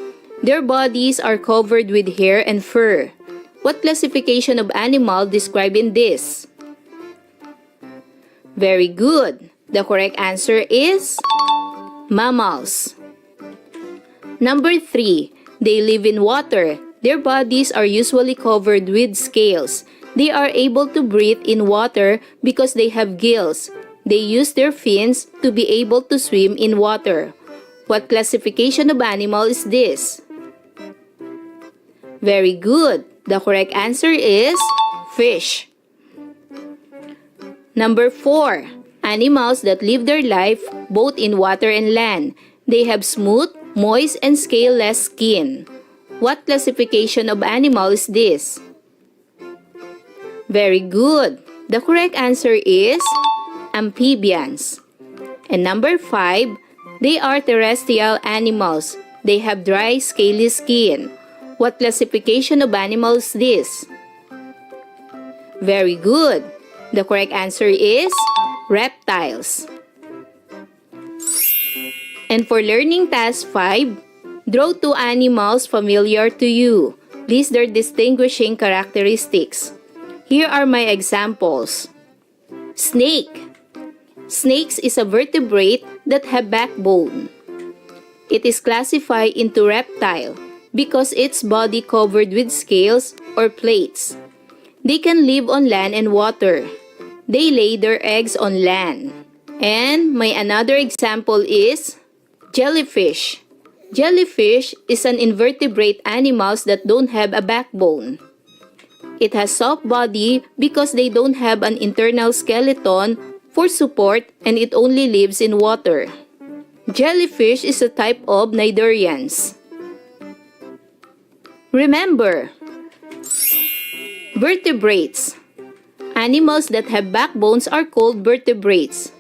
Their bodies are covered with hair and fur. What classification of animal described in this? Very good. The correct answer is mammals. Number 3. They live in water. Their bodies are usually covered with scales. They are able to breathe in water because they have gills. They use their fins to be able to swim in water. What classification of animal is this? Very good. The correct answer is fish. Number 4. Animals that live their life both in water and land. They have smooth, moist, and scaleless skin. What classification of animal is this? Very good. The correct answer is amphibians. And number 5, they are terrestrial animals. They have dry, scaly skin. What classification of animals is this? Very good. The correct answer is reptiles. And for learning task 5, draw 2 animals familiar to you. List their distinguishing characteristics. Here are my examples. Snake. Snakes is a vertebrate that have backbone. It is classified into reptile because its body covered with scales or plates. They can live on land and water. They lay their eggs on land. And my another example is jellyfish. Jellyfish is an invertebrate animals that don't have a backbone. It has soft body because they don't have an internal skeleton for support and it only lives in water. Jellyfish is a type of cnidarians. Remember, vertebrates. Animals that have backbones are called vertebrates.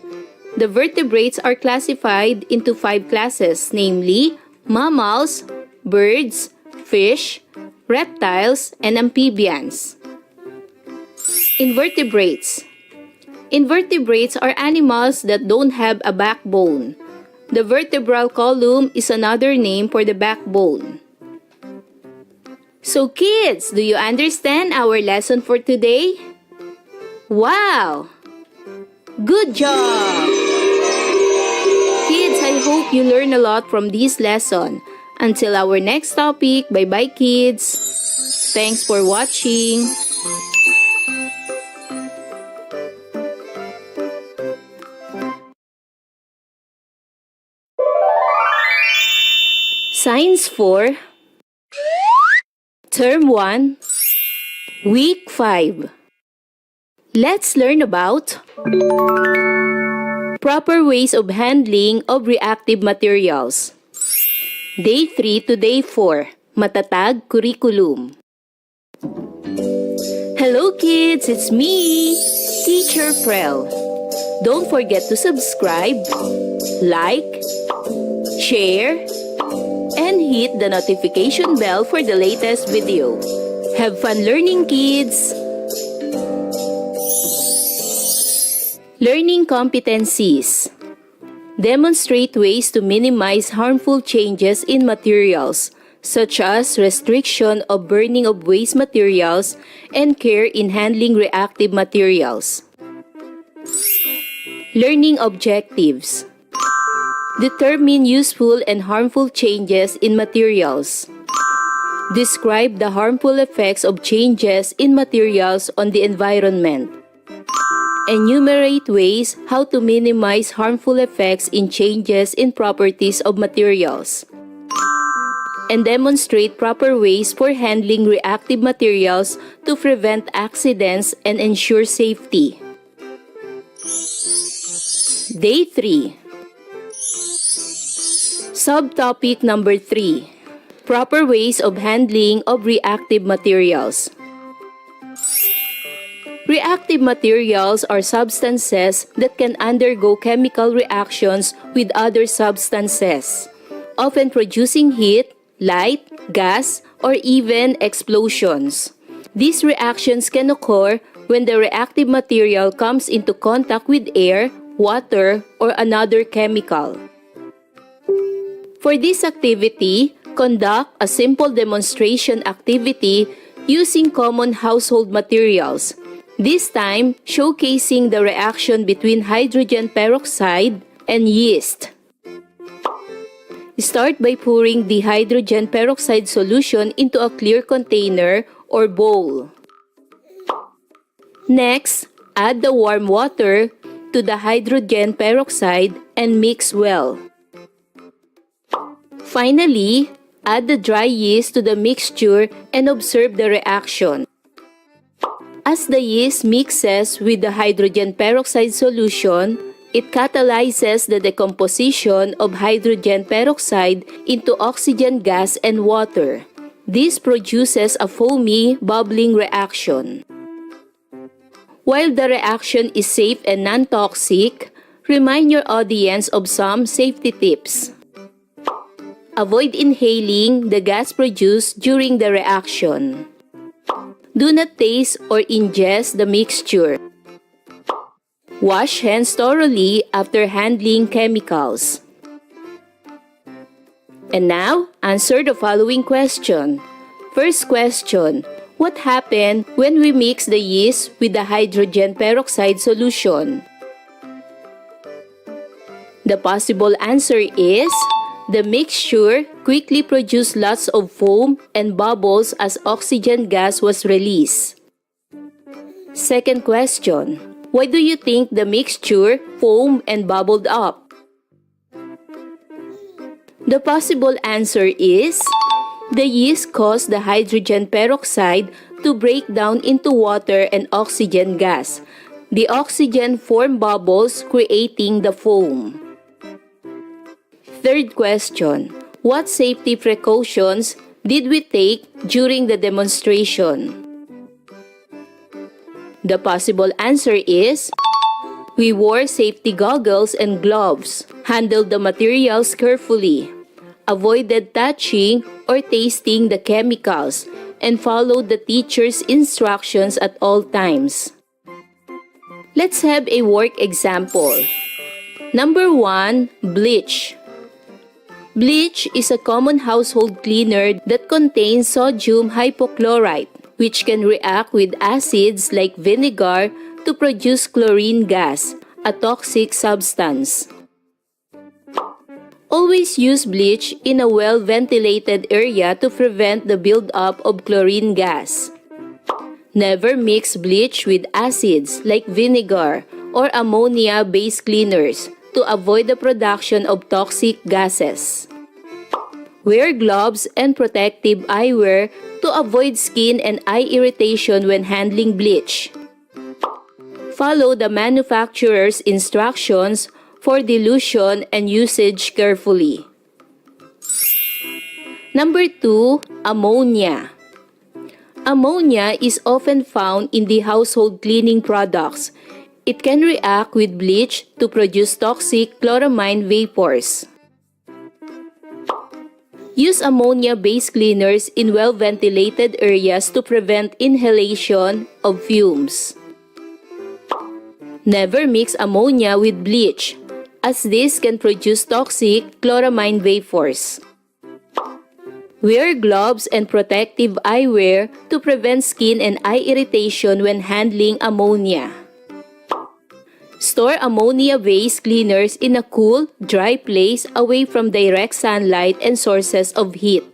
The vertebrates are classified into 5 classes, namely mammals, birds, fish, reptiles, and amphibians. Invertebrates. Invertebrates are animals that don't have a backbone. The vertebral column is another name for the backbone. So kids, do you understand our lesson for today? Wow! Good job! Kids, I hope you learn a lot from this lesson. Until our next topic, bye-bye kids! Thanks for watching! Science 4, Term 1, Week 5. Let's learn about proper ways of handling of reactive materials. Day 3 to Day 4, Matatag Curriculum. Hello kids, it's me, Teacher Prel. Don't forget to subscribe, like, share, and hit the notification bell for the latest video. Have fun learning, kids! Learning competencies. Demonstrate ways to minimize harmful changes in materials, such as restriction of burning of waste materials and care in handling reactive materials. Learning objectives. Determine useful and harmful changes in materials. Describe the harmful effects of changes in materials on the environment. Enumerate ways how to minimize harmful effects in changes in properties of materials. And demonstrate proper ways for handling reactive materials to prevent accidents and ensure safety. Day 3. Subtopic number 3. Proper ways of handling of reactive materials. Reactive materials are substances that can undergo chemical reactions with other substances, often producing heat, light, gas, or even explosions. These reactions can occur when the reactive material comes into contact with air, water, or another chemical. For this activity, conduct a simple demonstration activity using common household materials, this time showcasing the reaction between hydrogen peroxide and yeast. Start by pouring the hydrogen peroxide solution into a clear container or bowl. Next, add the warm water to the hydrogen peroxide and mix well. Finally, add the dry yeast to the mixture and observe the reaction. As the yeast mixes with the hydrogen peroxide solution, it catalyzes the decomposition of hydrogen peroxide into oxygen gas and water. This produces a foamy, bubbling reaction. While the reaction is safe and non-toxic, remind your audience of some safety tips. Avoid inhaling the gas produced during the reaction. Do not taste or ingest the mixture. Wash hands thoroughly after handling chemicals. And now, answer the following question. First question, what happened when we mix the yeast with the hydrogen peroxide solution? The possible answer is, the mixture quickly produced lots of foam and bubbles as oxygen gas was released. Second question, why do you think the mixture foamed and bubbled up? The possible answer is, the yeast caused the hydrogen peroxide to break down into water and oxygen gas. The oxygen formed bubbles, creating the foam. Third question, what safety precautions did we take during the demonstration? The possible answer is, we wore safety goggles and gloves, handled the materials carefully, avoided touching or tasting the chemicals, and followed the teacher's instructions at all times. Let's have a work example. Number 1, bleach. Bleach is a common household cleaner that contains sodium hypochlorite, which can react with acids like vinegar to produce chlorine gas, a toxic substance. Always use bleach in a well-ventilated area to prevent the buildup of chlorine gas. Never mix bleach with acids like vinegar or ammonia-based cleaners to avoid the production of toxic gases. Wear gloves and protective eyewear to avoid skin and eye irritation when handling bleach. Follow the manufacturer's instructions for dilution and usage carefully. Number 2, ammonia. Ammonia is often found in the household cleaning products. It can react with bleach to produce toxic chloramine vapors. Use ammonia-based cleaners in well-ventilated areas to prevent inhalation of fumes. Never mix ammonia with bleach, as this can produce toxic chloramine vapors. Wear gloves and protective eyewear to prevent skin and eye irritation when handling ammonia. Store ammonia-based cleaners in a cool, dry place away from direct sunlight and sources of heat.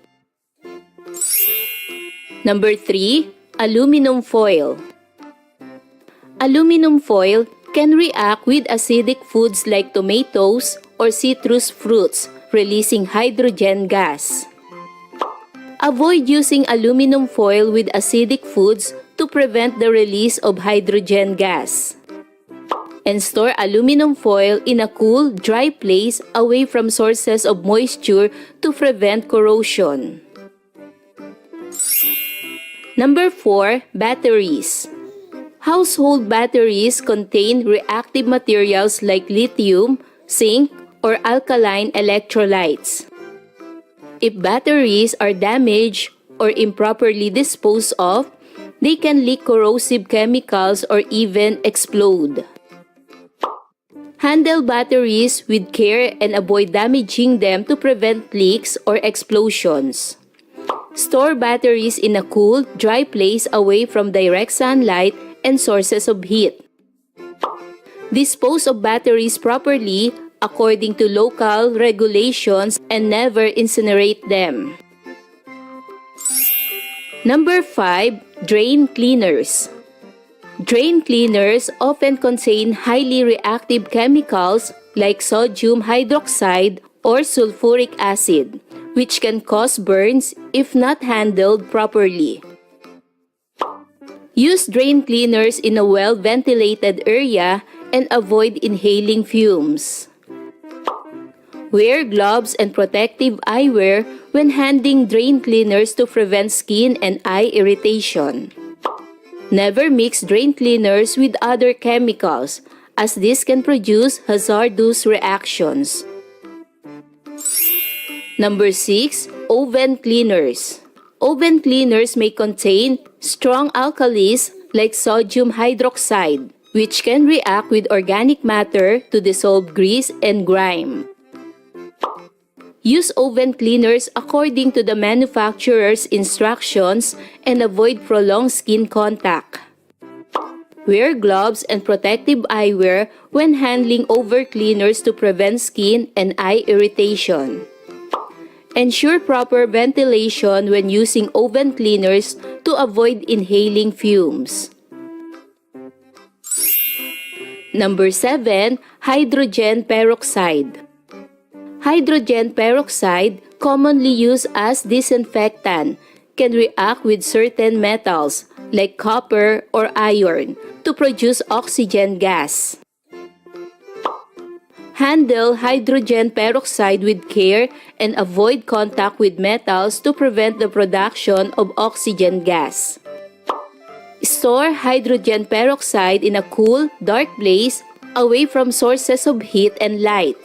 Number 3, aluminum foil. Aluminum foil can react with acidic foods like tomatoes or citrus fruits, releasing hydrogen gas. Avoid using aluminum foil with acidic foods to prevent the release of hydrogen gas. And store aluminum foil in a cool, dry place away from sources of moisture to prevent corrosion. Number 4, batteries. Household batteries contain reactive materials like lithium, zinc, or alkaline electrolytes. If batteries are damaged or improperly disposed of, they can leak corrosive chemicals or even explode. Handle batteries with care and avoid damaging them to prevent leaks or explosions. Store batteries in a cool, dry place away from direct sunlight and sources of heat. Dispose of batteries properly according to local regulations and never incinerate them. Number 5, drain cleaners. Drain cleaners often contain highly reactive chemicals like sodium hydroxide or sulfuric acid, which can cause burns if not handled properly. Use drain cleaners in a well-ventilated area and avoid inhaling fumes. Wear gloves and protective eyewear when handling drain cleaners to prevent skin and eye irritation. Never mix drain cleaners with other chemicals, as this can produce hazardous reactions. Number 6. Oven cleaners. Oven cleaners may contain strong alkalis like sodium hydroxide, which can react with organic matter to dissolve grease and grime. Use oven cleaners according to the manufacturer's instructions and avoid prolonged skin contact. Wear gloves and protective eyewear when handling over cleaners to prevent skin and eye irritation. Ensure proper ventilation when using oven cleaners to avoid inhaling fumes. Number 7. Hydrogen peroxide. Hydrogen peroxide, commonly used as disinfectant, can react with certain metals like copper or iron to produce oxygen gas. Handle hydrogen peroxide with care and avoid contact with metals to prevent the production of oxygen gas. Store hydrogen peroxide in a cool, dark place away from sources of heat and light.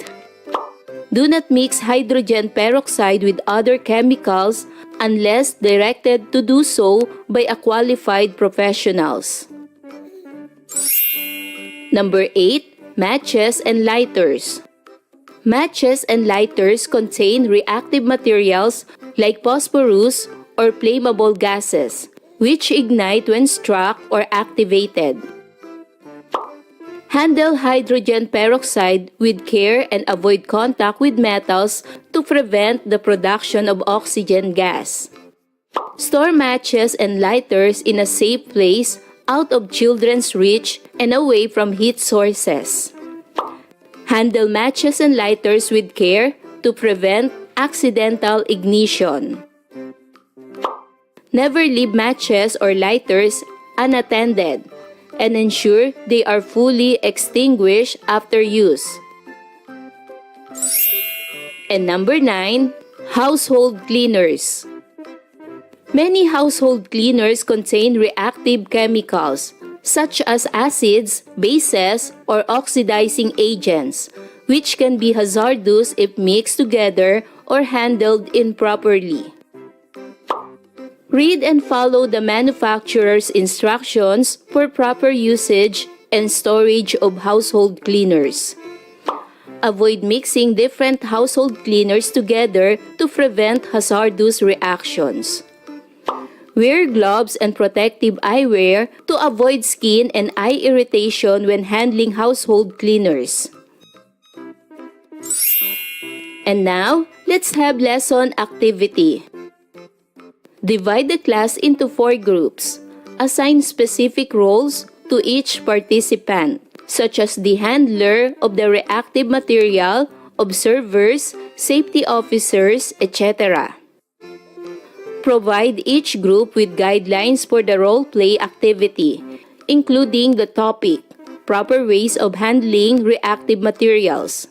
Do not mix hydrogen peroxide with other chemicals unless directed to do so by a qualified professionals. Number 8. Matches and lighters. Matches and lighters contain reactive materials like phosphorus or flammable gases, which ignite when struck or activated. Handle hydrogen peroxide with care and avoid contact with metals to prevent the production of oxygen gas. Store matches and lighters in a safe place out of children's reach and away from heat sources. Handle matches and lighters with care to prevent accidental ignition. Never leave matches or lighters unattended, and ensure they are fully extinguished after use. And number 9, household cleaners. Many household cleaners contain reactive chemicals such as acids, bases, or oxidizing agents, which can be hazardous if mixed together or handled improperly. Read and follow the manufacturer's instructions for proper usage and storage of household cleaners. Avoid mixing different household cleaners together to prevent hazardous reactions. Wear gloves and protective eyewear to avoid skin and eye irritation when handling household cleaners. And now, let's have lesson activity. Divide the class into 4 groups. Assign specific roles to each participant, such as the handler of the reactive material, observers, safety officers, etc. Provide each group with guidelines for the role-play activity, including the topic, proper ways of handling reactive materials.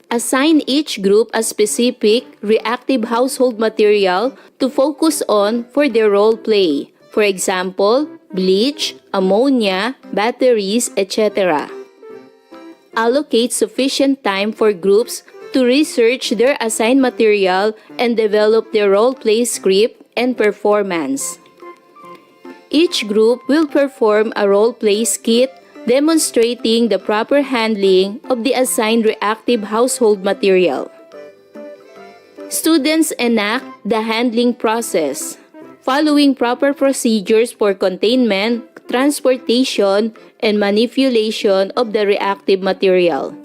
Assign each group a specific reactive household material to focus on for their role play. For example, bleach, ammonia, batteries, etc. Allocate sufficient time for groups to research their assigned material and develop their role play script and performance. Each group will perform a role play skit demonstrating the proper handling of the assigned reactive household material. Students enact the handling process, following proper procedures for containment, transportation, and manipulation of the reactive material.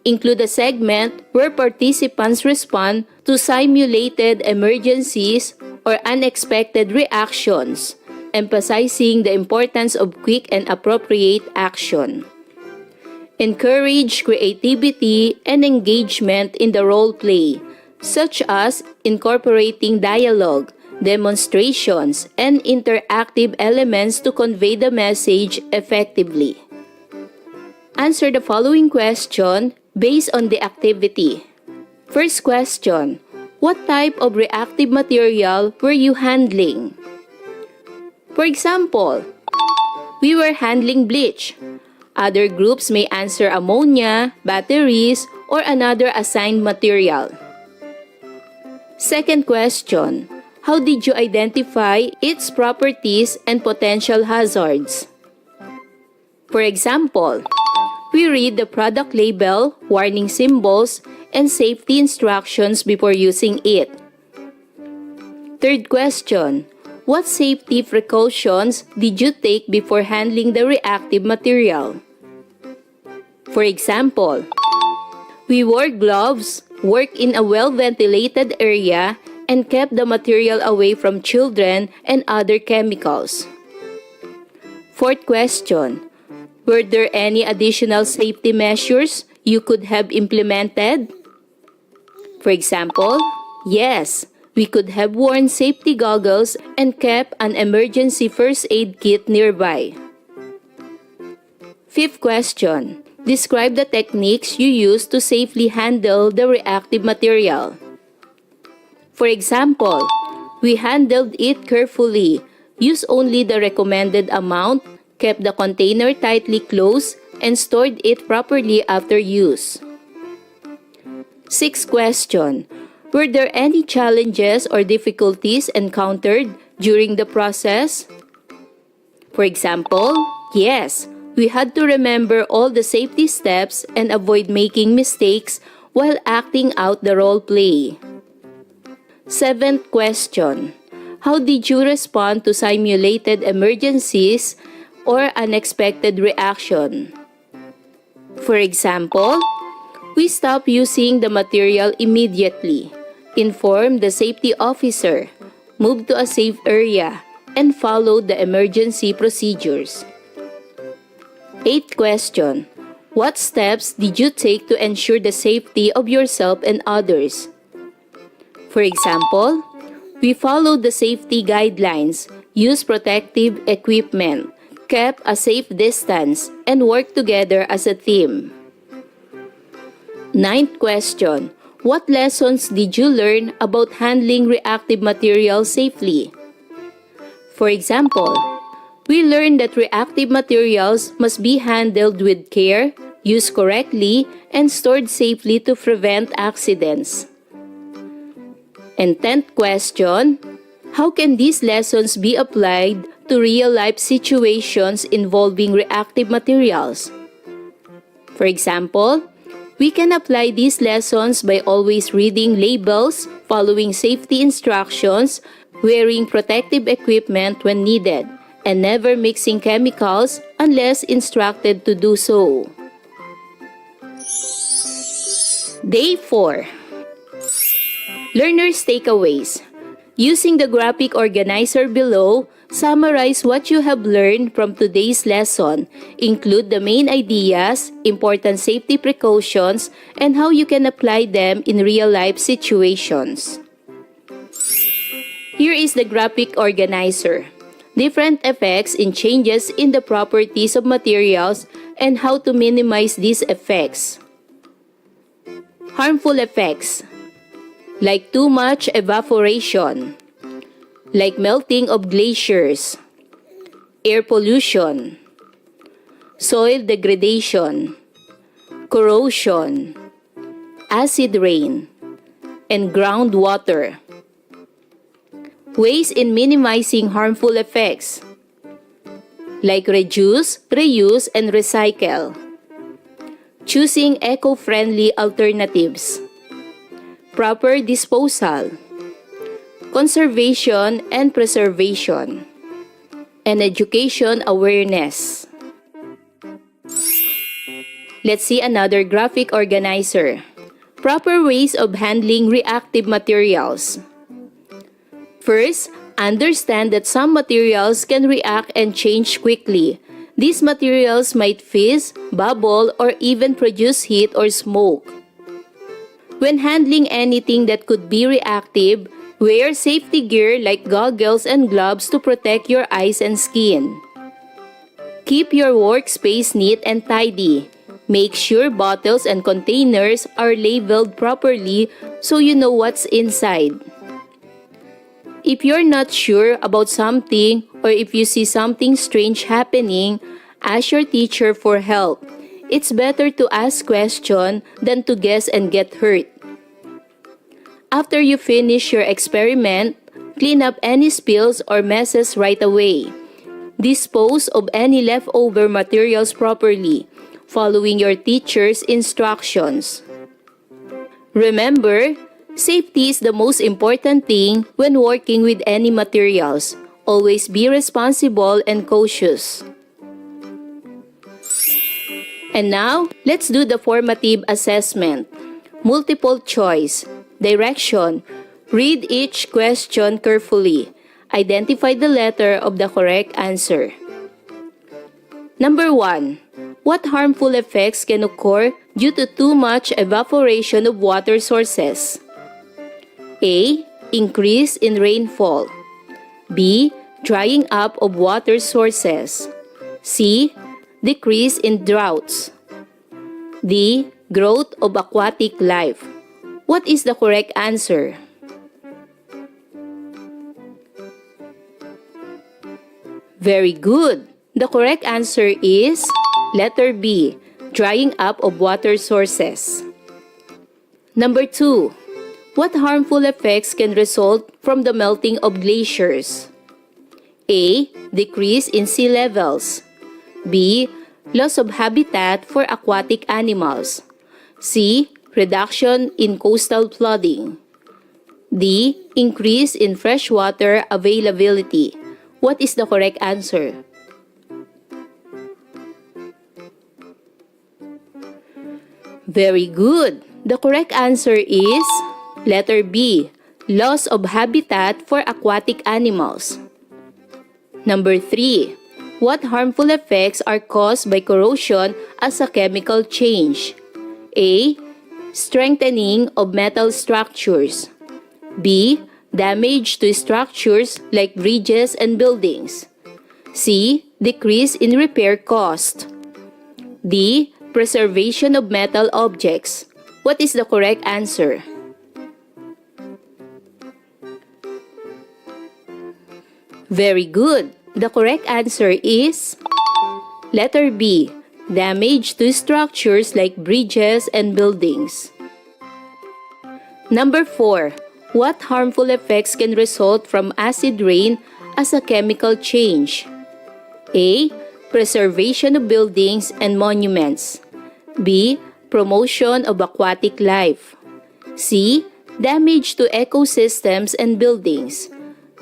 Include a segment where participants respond to simulated emergencies or unexpected reactions, emphasizing the importance of quick and appropriate action. Encourage creativity and engagement in the role play, such as incorporating dialogue, demonstrations, and interactive elements to convey the message effectively. Answer the following question based on the activity. First question, what type of reactive material were you handling? For example, we were handling bleach. Other groups may answer ammonia, batteries, or another assigned material. Second question, how did you identify its properties and potential hazards? For example, we read the product label, warning symbols, and safety instructions before using it. Third question, what safety precautions did you take before handling the reactive material? For example, we wore gloves, worked in a well-ventilated area, and kept the material away from children and other chemicals. Fourth question, were there any additional safety measures you could have implemented? For example, yes, we could have worn safety goggles and kept an emergency first aid kit nearby. Fifth question, describe the techniques you use to safely handle the reactive material. For example, we handled it carefully, used only the recommended amount, kept the container tightly closed, and stored it properly after use. Sixth question, were there any challenges or difficulties encountered during the process? For example, yes, we had to remember all the safety steps and avoid making mistakes while acting out the role play. Seventh question, how did you respond to simulated emergencies or unexpected reaction? For example, we stopped using the material immediately, informed the safety officer, moved to a safe area, and followed the emergency procedures. Eighth question, what steps did you take to ensure the safety of yourself and others? For example, we followed the safety guidelines, used protective equipment, kept a safe distance, and worked together as a team. Ninth question, what lessons did you learn about handling reactive materials safely? For example, we learned that reactive materials must be handled with care, used correctly, and stored safely to prevent accidents. And 10th question, how can these lessons be applied to real-life situations involving reactive materials? For example, we can apply these lessons by always reading labels, following safety instructions, wearing protective equipment when needed, and never mixing chemicals unless instructed to do so. Day 4. Learners' takeaways. Using the graphic organizer below, summarize what you have learned from today's lesson. Include the main ideas, important safety precautions, and how you can apply them in real-life situations. Here is the graphic organizer. Different effects and changes in the properties of materials and how to minimize these effects. Harmful effects, like too much evaporation, like melting of glaciers, air pollution, soil degradation, corrosion, acid rain, and groundwater. Ways in minimizing harmful effects, like reduce, reuse, and recycle. Choosing eco-friendly alternatives. Proper disposal. Conservation and preservation. And education awareness. Let's see another graphic organizer. Proper ways of handling reactive materials. First, understand that some materials can react and change quickly. These materials might fizz, bubble, or even produce heat or smoke. When handling anything that could be reactive, wear safety gear like goggles and gloves to protect your eyes and skin. Keep your workspace neat and tidy. Make sure bottles and containers are labeled properly so you know what's inside. If you're not sure about something or if you see something strange happening, ask your teacher for help. It's better to ask questions than to guess and get hurt. After you finish your experiment, clean up any spills or messes right away. Dispose of any leftover materials properly, following your teacher's instructions. Remember, safety is the most important thing when working with any materials. Always be responsible and cautious. And now, let's do the formative assessment. Multiple choice. Direction. Read each question carefully. Identify the letter of the correct answer. Number 1. What harmful effects can occur due to too much evaporation of water sources? A. Increase in rainfall. B. Drying up of water sources. C. Decrease in droughts. D. Growth of aquatic life. What is the correct answer? Very good. The correct answer is letter B, drying up of water sources. Number 2. What harmful effects can result from the melting of glaciers? A. Decrease in sea levels. B. Loss of habitat for aquatic animals. C. Reduction in coastal flooding. D. Increase in freshwater availability. What is the correct answer? Very good. The correct answer is letter B, loss of habitat for aquatic animals. Number 3. What harmful effects are caused by corrosion as a chemical change? A. Strengthening of metal structures. B. Damage to structures like bridges and buildings. C. Decrease in repair cost. D. Preservation of metal objects. What is the correct answer? Very good. The correct answer is letter B, damage to structures like bridges and buildings. Number 4. What harmful effects can result from acid rain as a chemical change? A. Preservation of buildings and monuments. B. Promotion of aquatic life. C. Damage to ecosystems and buildings.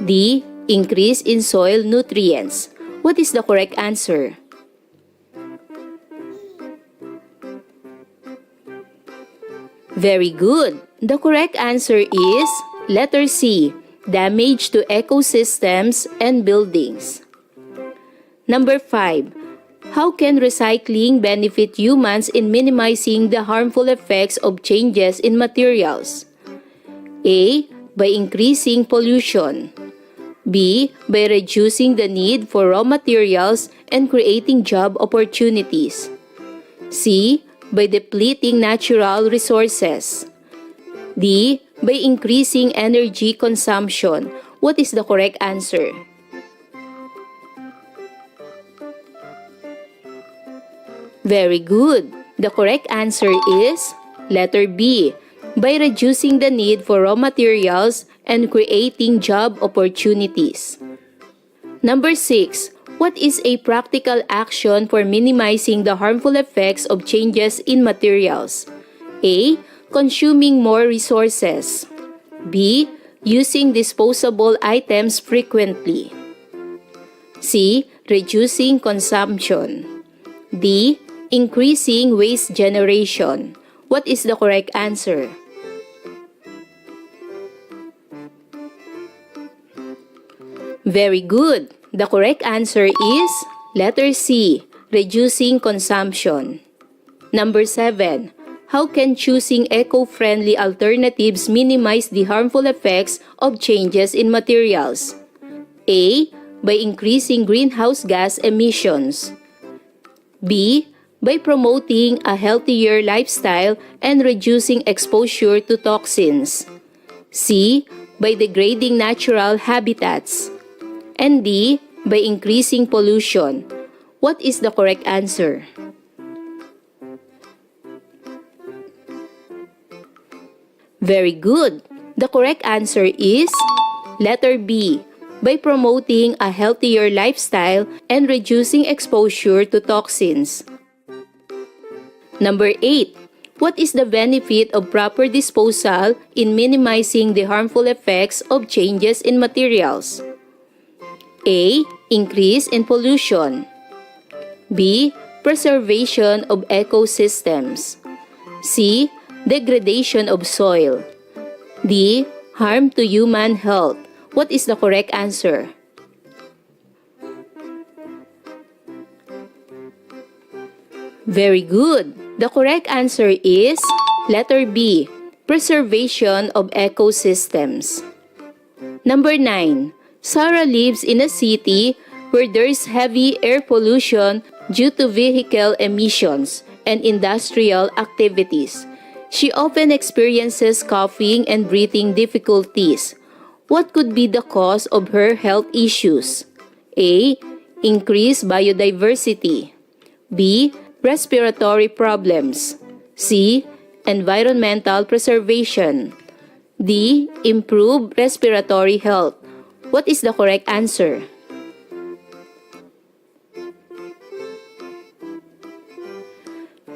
D. Increase in soil nutrients. What is the correct answer? Very good. The correct answer is letter C, damage to ecosystems and buildings. Number 5. How can recycling benefit humans in minimizing the harmful effects of changes in materials? A. By increasing pollution. B. By reducing the need for raw materials and creating job opportunities. C. By depleting natural resources. D. By increasing energy consumption. What is the correct answer? Very good. The correct answer is letter B, by reducing the need for raw materials and creating job opportunities. Number 6. What is a practical action for minimizing the harmful effects of changes in materials? A. Consuming more resources. B. Using disposable items frequently. C. Reducing consumption. D. Increasing waste generation. What is the correct answer? Very good. The correct answer is letter C, reducing consumption. Number 7. How can choosing eco-friendly alternatives minimize the harmful effects of changes in materials? A. By increasing greenhouse gas emissions. B. By promoting a healthier lifestyle and reducing exposure to toxins. C. By degrading natural habitats. And D. by increasing pollution. What is the correct answer? Very good. The correct answer is letter B, by promoting a healthier lifestyle and reducing exposure to toxins. Number 8. What is the benefit of proper disposal in minimizing the harmful effects of changes in materials? A. Increase in pollution. B. Preservation of ecosystems. C. Degradation of soil. D. Harm to human health. What is the correct answer? Very good. The correct answer is letter B, preservation of ecosystems. Number 9. Sarah lives in a city where there is heavy air pollution due to vehicle emissions and industrial activities. She often experiences coughing and breathing difficulties. What could be the cause of her health issues? A. Increased biodiversity. B. Respiratory problems. C. Environmental preservation. D. Improved respiratory health. What is the correct answer?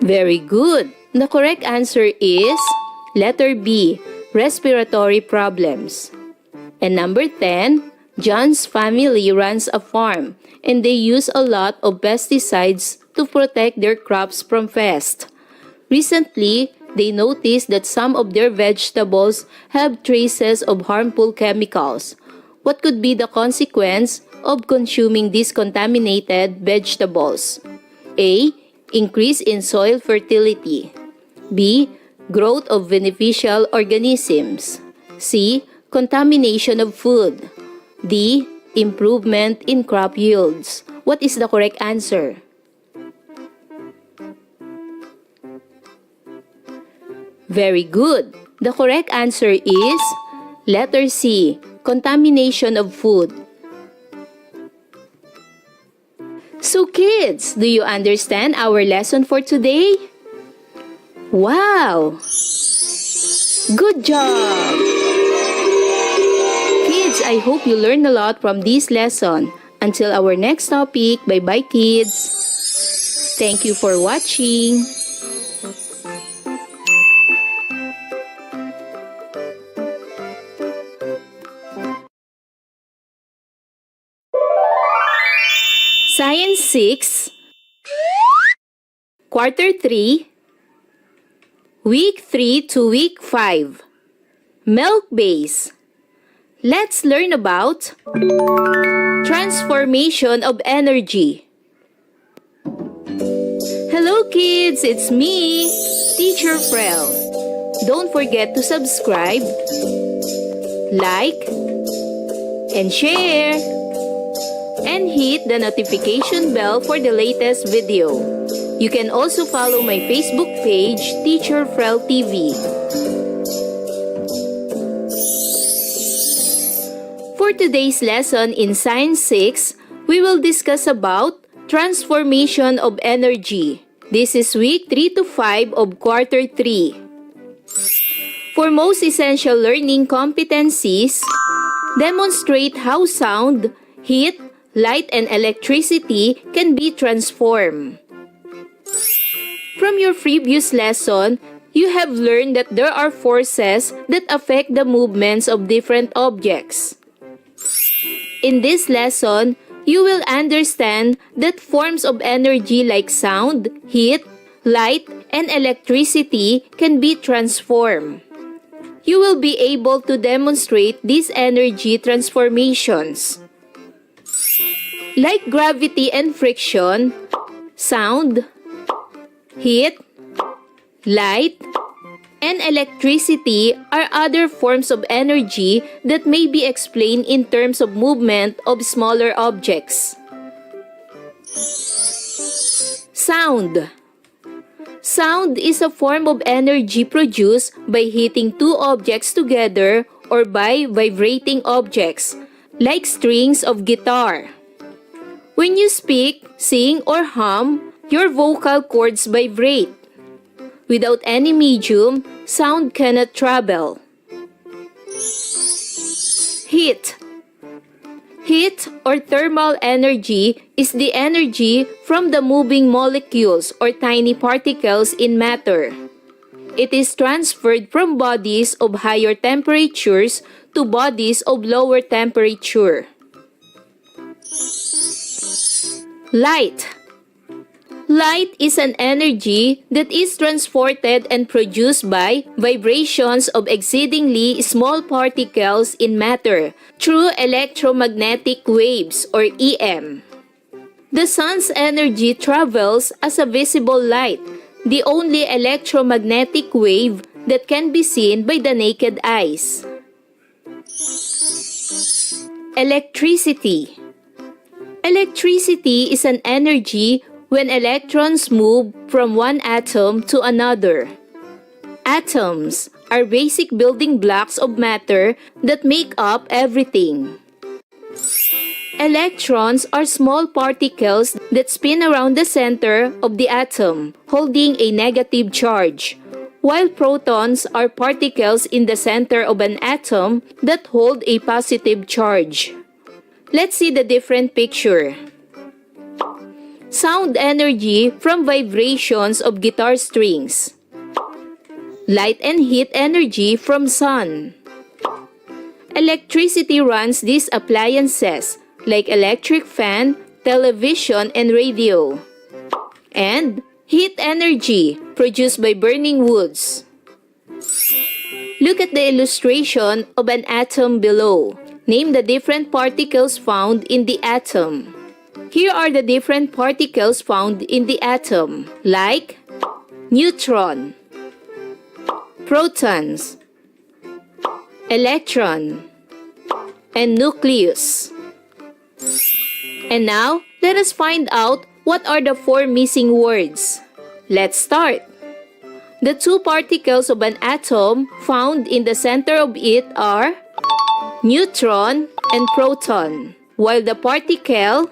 Very good. The correct answer is letter B, respiratory problems. And number 10, John's family runs a farm and they use a lot of pesticides to protect their crops from pests. Recently, they noticed that some of their vegetables have traces of harmful chemicals. What could be the consequence of consuming these contaminated vegetables? A. Increase in soil fertility. B. Growth of beneficial organisms. C. Contamination of food. D. Improvement in crop yields. What is the correct answer? Very good. The correct answer is letter C, contamination of food. So kids, do you understand our lesson for today? Wow! Good job! Kids, I hope you learned a lot from this lesson. Until our next topic, bye-bye kids! Thank you for watching! Science 6, Quarter 3, Week 3 to Week 5, Milk Base. Let's learn about transformation of energy. Hello kids, it's me, Teacher Frel. Don't forget to subscribe, like, and share. And hit the notification bell for the latest video. You can also follow my Facebook page, Teacher Frel TV. For today's lesson in Science 6, we will discuss about transformation of energy. This is week 3 to 5 of quarter 3. For most essential learning competencies, demonstrate how sound, heat, light and electricity can be transformed. From your previous lesson, you have learned that there are forces that affect the movements of different objects. In this lesson, you will understand that forms of energy like sound, heat, light, and electricity can be transformed. You will be able to demonstrate these energy transformations. Like gravity and friction, sound, heat, light, and electricity are other forms of energy that may be explained in terms of movement of smaller objects. Sound. Sound is a form of energy produced by hitting two objects together or by vibrating objects, like strings of guitar. When you speak, sing, or hum, your vocal cords vibrate. Without any medium, sound cannot travel. Heat. Heat or thermal energy is the energy from the moving molecules or tiny particles in matter. It is transferred from bodies of higher temperatures to bodies of lower temperature. Light. Light is an energy that is transported and produced by vibrations of exceedingly small particles in matter through electromagnetic waves or EM. The sun's energy travels as a visible light, the only electromagnetic wave that can be seen by the naked eyes. Electricity. Electricity is an energy when electrons move from one atom to another. Atoms are basic building blocks of matter that make up everything. Electrons are small particles that spin around the center of the atom, holding a negative charge, while protons are particles in the center of an atom that hold a positive charge. Let's see the different picture. Sound energy from vibrations of guitar strings. Light and heat energy from sun. Electricity runs these appliances like electric fan, television, and radio. And heat energy produced by burning woods. Look at the illustration of an atom below. Name the different particles found in the atom. Here are the different particles found in the atom, like neutron, protons, electron, and nucleus. And now, let us find out what are the 4 missing words. Let's start. The 2 particles of an atom found in the center of it are neutron and proton, while the particle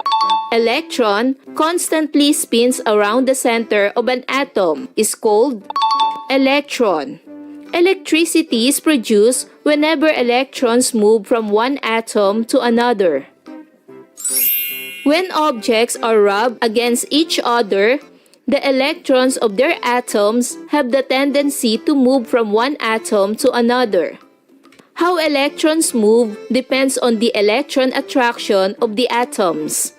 electron constantly spins around the center of an atom is called electron. Electricity is produced whenever electrons move from one atom to another. When objects are rubbed against each other, the electrons of their atoms have the tendency to move from one atom to another. How electrons move depends on the electron attraction of the atoms.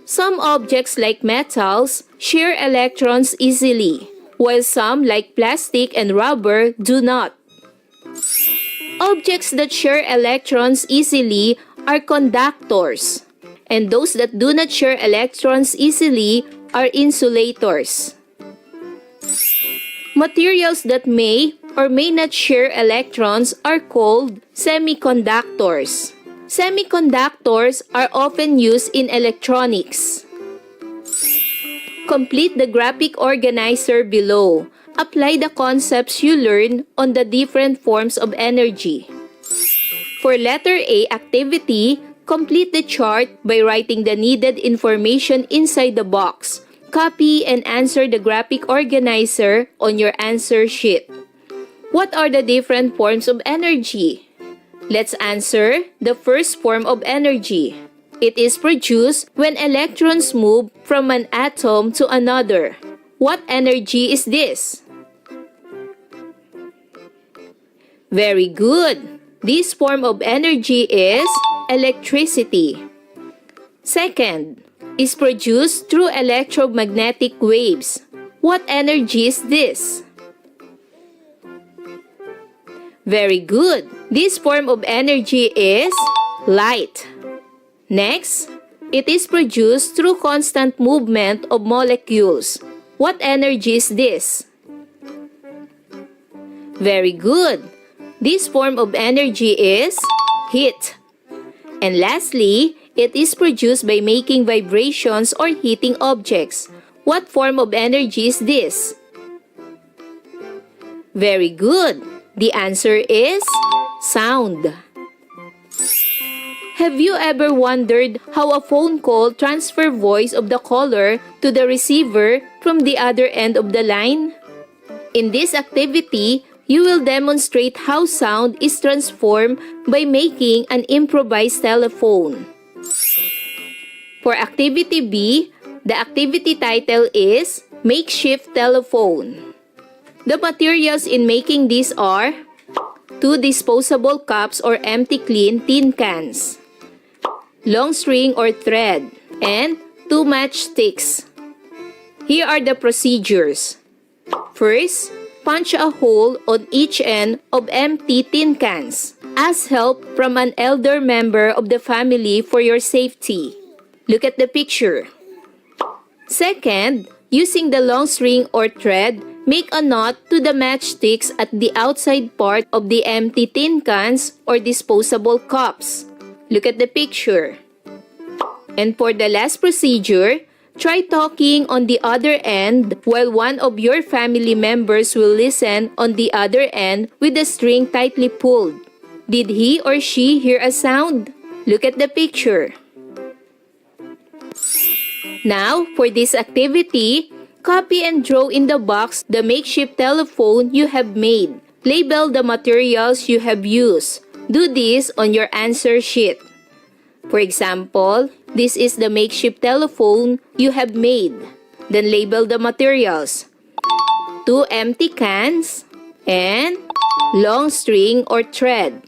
Some objects like metals share electrons easily, while some like plastic and rubber do not. Objects that share electrons easily are conductors, and those that do not share electrons easily are insulators. Materials that may or may not share electrons are called semiconductors. Semiconductors are often used in electronics. Complete the graphic organizer below. Apply the concepts you learn on the different forms of energy. For letter A activity, complete the chart by writing the needed information inside the box. Copy and answer the graphic organizer on your answer sheet. What are the different forms of energy? Let's answer the first form of energy. It is produced when electrons move from an atom to another. What energy is this? Very good. This form of energy is electricity. Second, is produced through electromagnetic waves. What energy is this? Very good. This form of energy is light. Next, it is produced through constant movement of molecules. What energy is this? Very good. This form of energy is heat. And lastly, it is produced by making vibrations or heating objects. What form of energy is this? Very good. The answer is sound. Have you ever wondered how a phone call transfers voice of the caller to the receiver from the other end of the line? In this activity, you will demonstrate how sound is transformed by making an improvised telephone. For activity B, the activity title is Makeshift Telephone. The materials in making this are 2 disposable cups or empty clean tin cans, long string or thread, and 2 matchsticks. Here are the procedures. First, punch a hole on each end of empty tin cans. Ask help from an elder member of the family for your safety. Look at the picture. Second, using the long string or thread, make a knot to the matchsticks at the outside part of the empty tin cans or disposable cups. Look at the picture. And for the last procedure, try talking on the other end while one of your family members will listen on the other end with the string tightly pulled. Did he or she hear a sound? Look at the picture. Now, for this activity, copy and draw in the box the makeshift telephone you have made. Label the materials you have used. Do this on your answer sheet. For example, this is the makeshift telephone you have made. Then label the materials. 2 empty cans and long string or thread.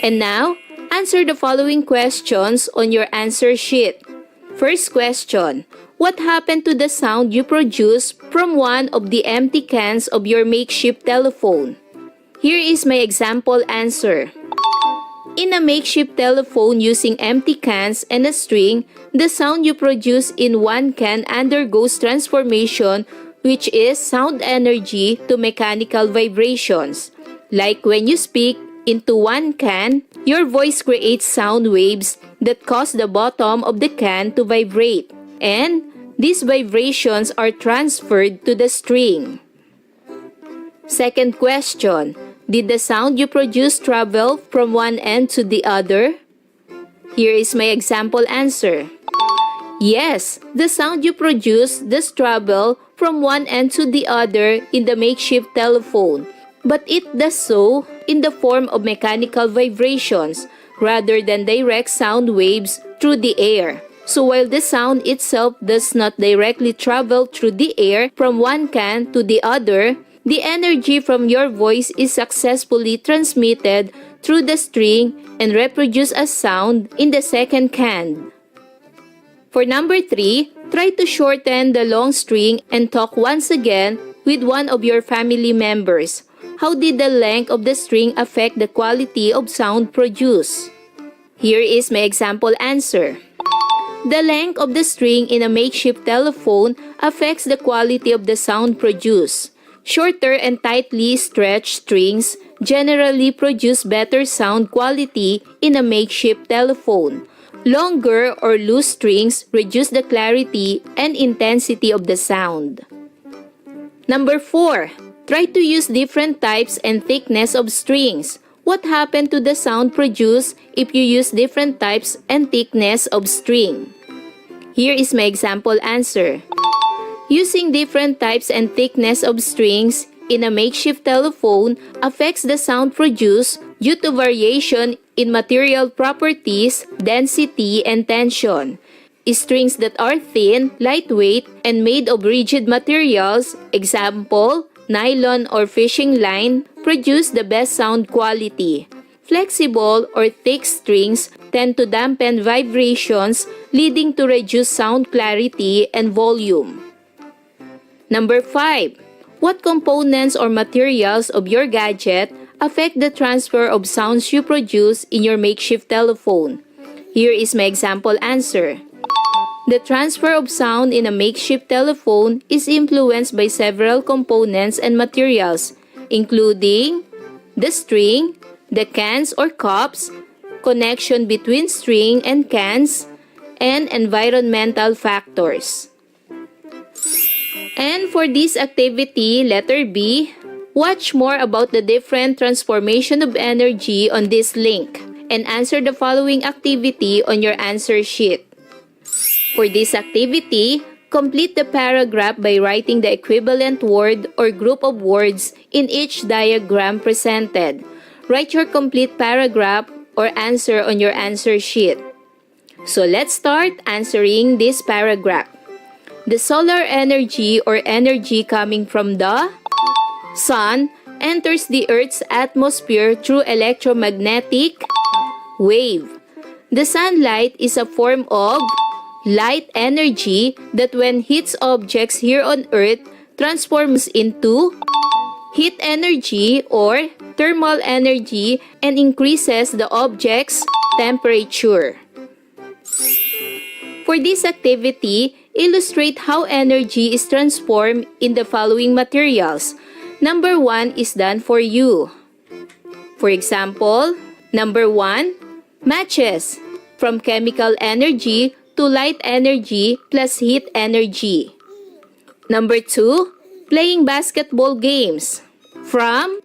And now, answer the following questions on your answer sheet. First question, what happened to the sound you produced from one of the empty cans of your makeshift telephone? Here is my example answer. In a makeshift telephone using empty cans and a string, the sound you produce in one can undergoes transformation, which is sound energy to mechanical vibrations. Like when you speak into one can, your voice creates sound waves that cause the bottom of the can to vibrate, and these vibrations are transferred to the string. Second question, did the sound you produce travel from one end to the other? Here is my example answer. Yes, the sound you produce does travel from one end to the other in the makeshift telephone, but it does so in the form of mechanical vibrations rather than direct sound waves through the air. So while the sound itself does not directly travel through the air from one can to the other, the energy from your voice is successfully transmitted through the string and reproduced as sound in the second can. For number 3, try to shorten the long string and talk once again with one of your family members. How did the length of the string affect the quality of sound produced? Here is my example answer. The length of the string in a makeshift telephone affects the quality of the sound produced. Shorter and tightly stretched strings generally produce better sound quality in a makeshift telephone. Longer or loose strings reduce the clarity and intensity of the sound. Number 4. Try to use different types and thickness of strings. What happened to the sound produced if you use different types and thickness of string? Here is my example answer. Using different types and thickness of strings in a makeshift telephone affects the sound produced due to variation in material properties, density, and tension. Strings that are thin, lightweight, and made of rigid materials, example, nylon or fishing line, produce the best sound quality. Flexible or thick strings tend to dampen vibrations, leading to reduced sound clarity and volume. Number 5. What components or materials of your gadget affect the transfer of sounds you produce in your makeshift telephone? Here is my example answer. The transfer of sound in a makeshift telephone is influenced by several components and materials, including the string, the cans or cups, connection between string and cans, and environmental factors. And for this activity, letter B, watch more about the different transformation of energy on this link. and answer the following activity on your answer sheet. For this activity, complete the paragraph by writing the equivalent word or group of words in each diagram presented. Write your complete paragraph or answer on your answer sheet. So let's start answering this paragraph. The solar energy or energy coming from the sun enters the Earth's atmosphere through electromagnetic wave. The sunlight is a form of light energy that when hits objects here on Earth transforms into heat energy or thermal energy and increases the object's temperature. For this activity, illustrate how energy is transformed in the following materials. Number 1 is done for you. For example, number 1, matches, from chemical energy to light energy plus heat energy. Number 2, playing basketball games, from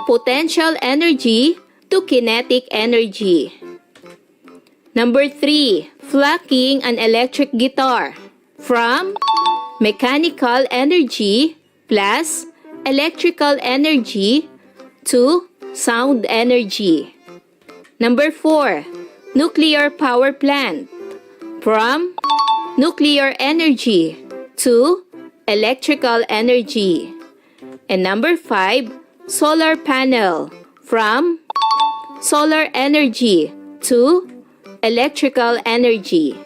potential energy to kinetic energy. Number 3, plucking an electric guitar, from mechanical energy plus electrical energy to sound energy. Number 4, nuclear power plant, from nuclear energy to electrical energy. And number 5, solar panel, from solar energy to electrical energy.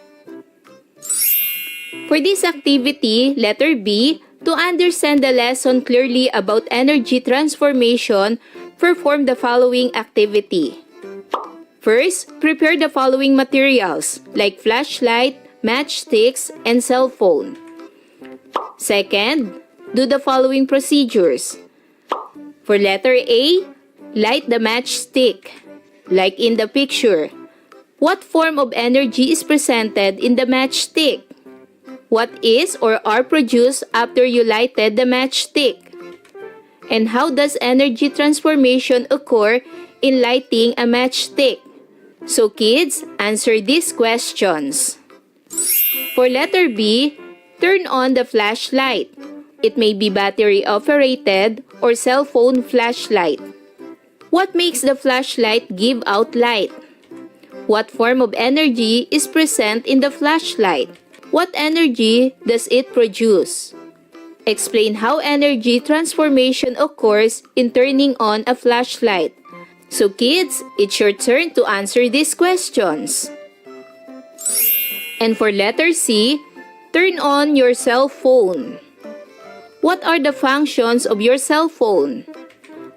For this activity, letter B, to understand the lesson clearly about energy transformation, perform the following activity. First, prepare the following materials like flashlight, matchsticks, and cell phone. Second, do the following procedures. For letter A, light the matchstick, like in the picture. What form of energy is presented in the matchstick? What is or are produced after you lighted the matchstick? And how does energy transformation occur in lighting a matchstick? So kids, answer these questions. For letter B, turn on the flashlight. It may be battery operated or cell phone flashlight. What makes the flashlight give out light? What form of energy is present in the flashlight? What energy does it produce? Explain how energy transformation occurs in turning on a flashlight. So kids, it's your turn to answer these questions. And for letter C, turn on your cell phone. What are the functions of your cell phone?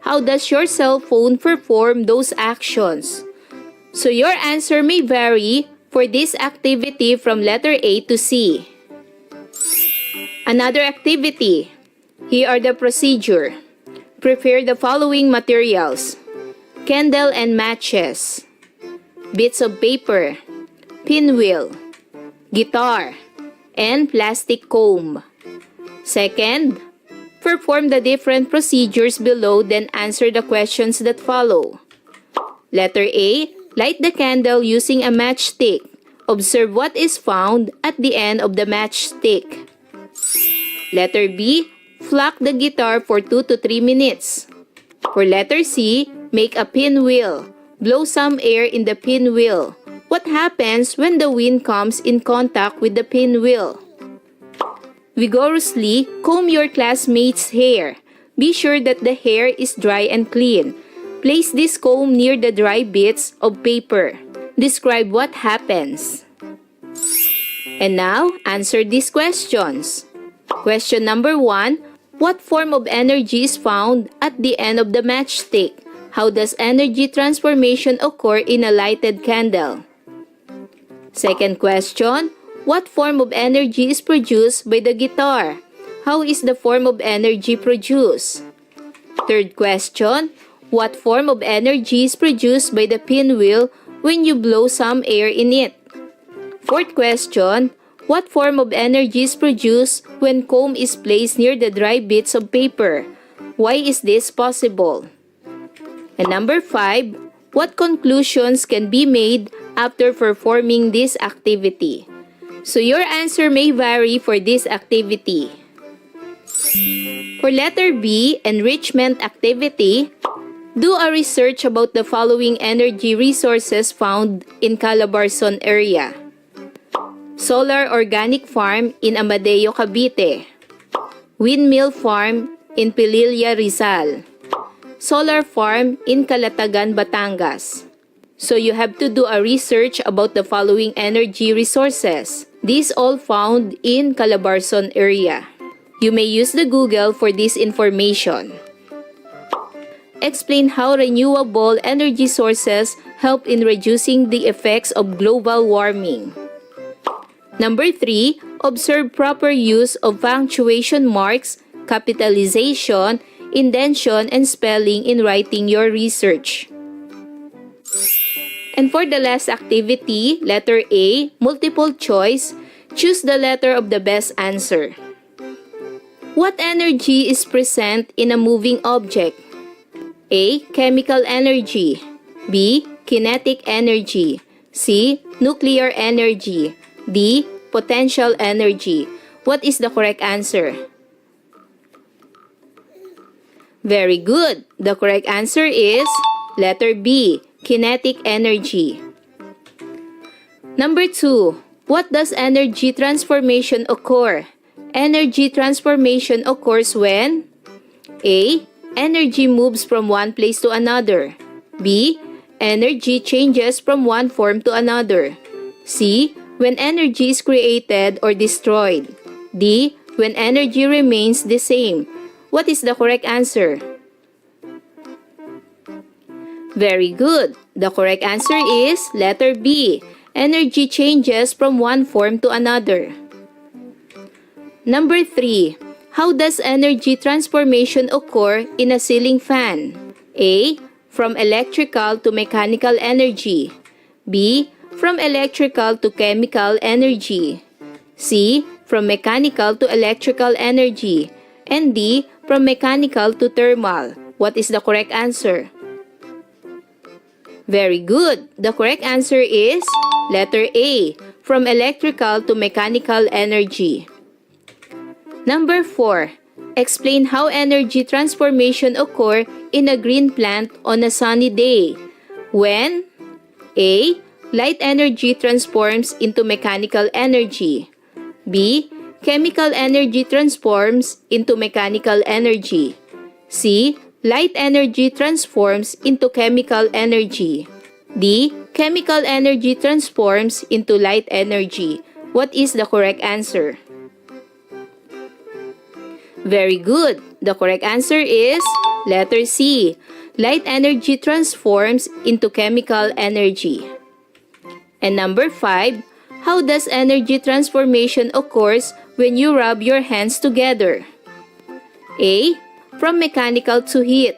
How does your cell phone perform those actions? So your answer may vary for this activity from letter A to C. Another activity. Here are the procedure. Prepare the following materials: candle and matches, bits of paper, pinwheel, guitar, and plastic comb. Second, perform the different procedures below, then answer the questions that follow. Letter A, light the candle using a matchstick. Observe what is found at the end of the matchstick. Letter B, pluck the guitar for 2 to 3 minutes. For letter C, make a pinwheel. Blow some air in the pinwheel. What happens when the wind comes in contact with the pinwheel? Vigorously comb your classmates' hair. Be sure that the hair is dry and clean. Place this comb near the dry bits of paper. Describe what happens. And now, answer these questions. Question number 1. What form of energy is found at the end of the matchstick? How does energy transformation occur in a lighted candle? Second question. What form of energy is produced by the guitar? How is the form of energy produced? Third question. What form of energy is produced by the pinwheel when you blow some air in it? Fourth question. What form of energy is produced when comb is placed near the dry bits of paper? Why is this possible? And number 5. What conclusions can be made after performing this activity? So your answer may vary for this activity. For letter B, enrichment activity, do a research about the following energy resources found in Calabarzon area. Solar Organic Farm in Amadeo, Cavite. Windmill Farm in Pililla, Rizal. Solar Farm in Calatagan, Batangas. So you have to do a research about the following energy resources. These all found in Calabarzon area. You may use the Google for this information. Explain how renewable energy sources help in reducing the effects of global warming. Number 3, observe proper use of punctuation marks, capitalization, indentation, and spelling in writing your research. And for the last activity, letter A, multiple choice, choose the letter of the best answer. What energy is present in a moving object? A. Chemical energy. B. Kinetic energy. C. Nuclear energy. D. Potential energy. What is the correct answer? Very good. The correct answer is letter B. Kinetic energy. Number 2. What does energy transformation occur? Energy transformation occurs when A. Energy moves from one place to another. B. Energy changes from one form to another. C. When energy is created or destroyed. D. When energy remains the same. What is the correct answer? Very good. The correct answer is letter B. Energy changes from one form to another. Number 3. How does energy transformation occur in a ceiling fan? A. From electrical to mechanical energy. B. From electrical to chemical energy. C. From mechanical to electrical energy. And D. From mechanical to thermal. What is the correct answer? Very good. The correct answer is letter A. From electrical to mechanical energy. Number 4. Explain how energy transformation occur in a green plant on a sunny day. When A. Light energy transforms into mechanical energy. B. Chemical energy transforms into mechanical energy. C. Light energy transforms into chemical energy. D. Chemical energy transforms into light energy. What is the correct answer? Very good. The correct answer is letter C. Light energy transforms into chemical energy. And number 5, how does energy transformation occurs when you rub your hands together? A. From mechanical to heat.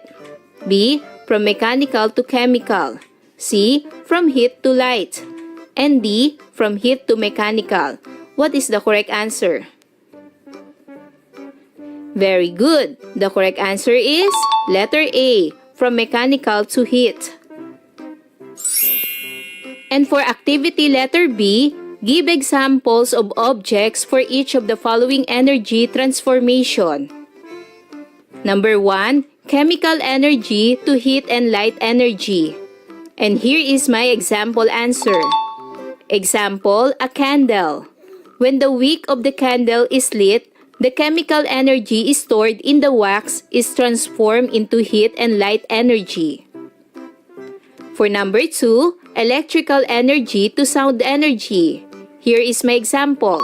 B. From mechanical to chemical. C. From heat to light. And D. From heat to mechanical. What is the correct answer? Very good. The correct answer is letter A. From mechanical to heat. And for activity letter B, give examples of objects for each of the following energy transformation. Number 1, chemical energy to heat and light energy. And here is my example answer. Example, a candle. When the wick of the candle is lit, the chemical energy stored in the wax is transformed into heat and light energy. For number 2, electrical energy to sound energy. Here is my example.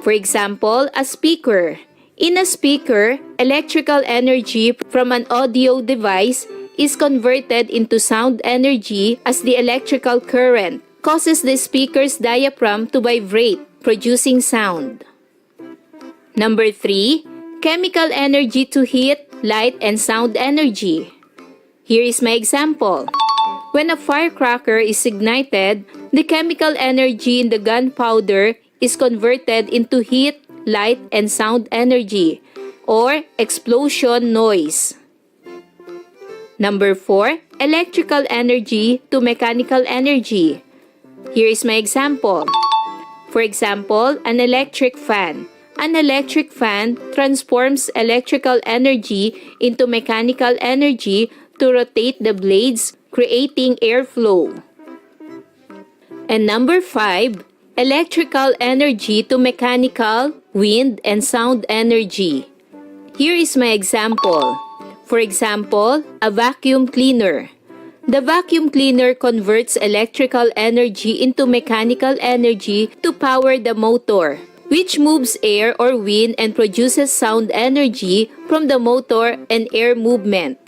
For example, a speaker. In a speaker, electrical energy from an audio device is converted into sound energy as the electrical current causes the speaker's diaphragm to vibrate, producing sound. Number 3, chemical energy to heat, light, and sound energy. Here is my example. When a firecracker is ignited, the chemical energy in the gunpowder is converted into heat, light, and sound energy, or explosion noise. Number 4, electrical energy to mechanical energy. Here is my example. For example, an electric fan. An electric fan transforms electrical energy into mechanical energy to rotate the blades, creating airflow. And number 5, electrical energy to mechanical, wind, and sound energy. Here is my example. For example, a vacuum cleaner. The vacuum cleaner converts electrical energy into mechanical energy to power the motor, which moves air or wind and produces sound energy from the motor and air movement.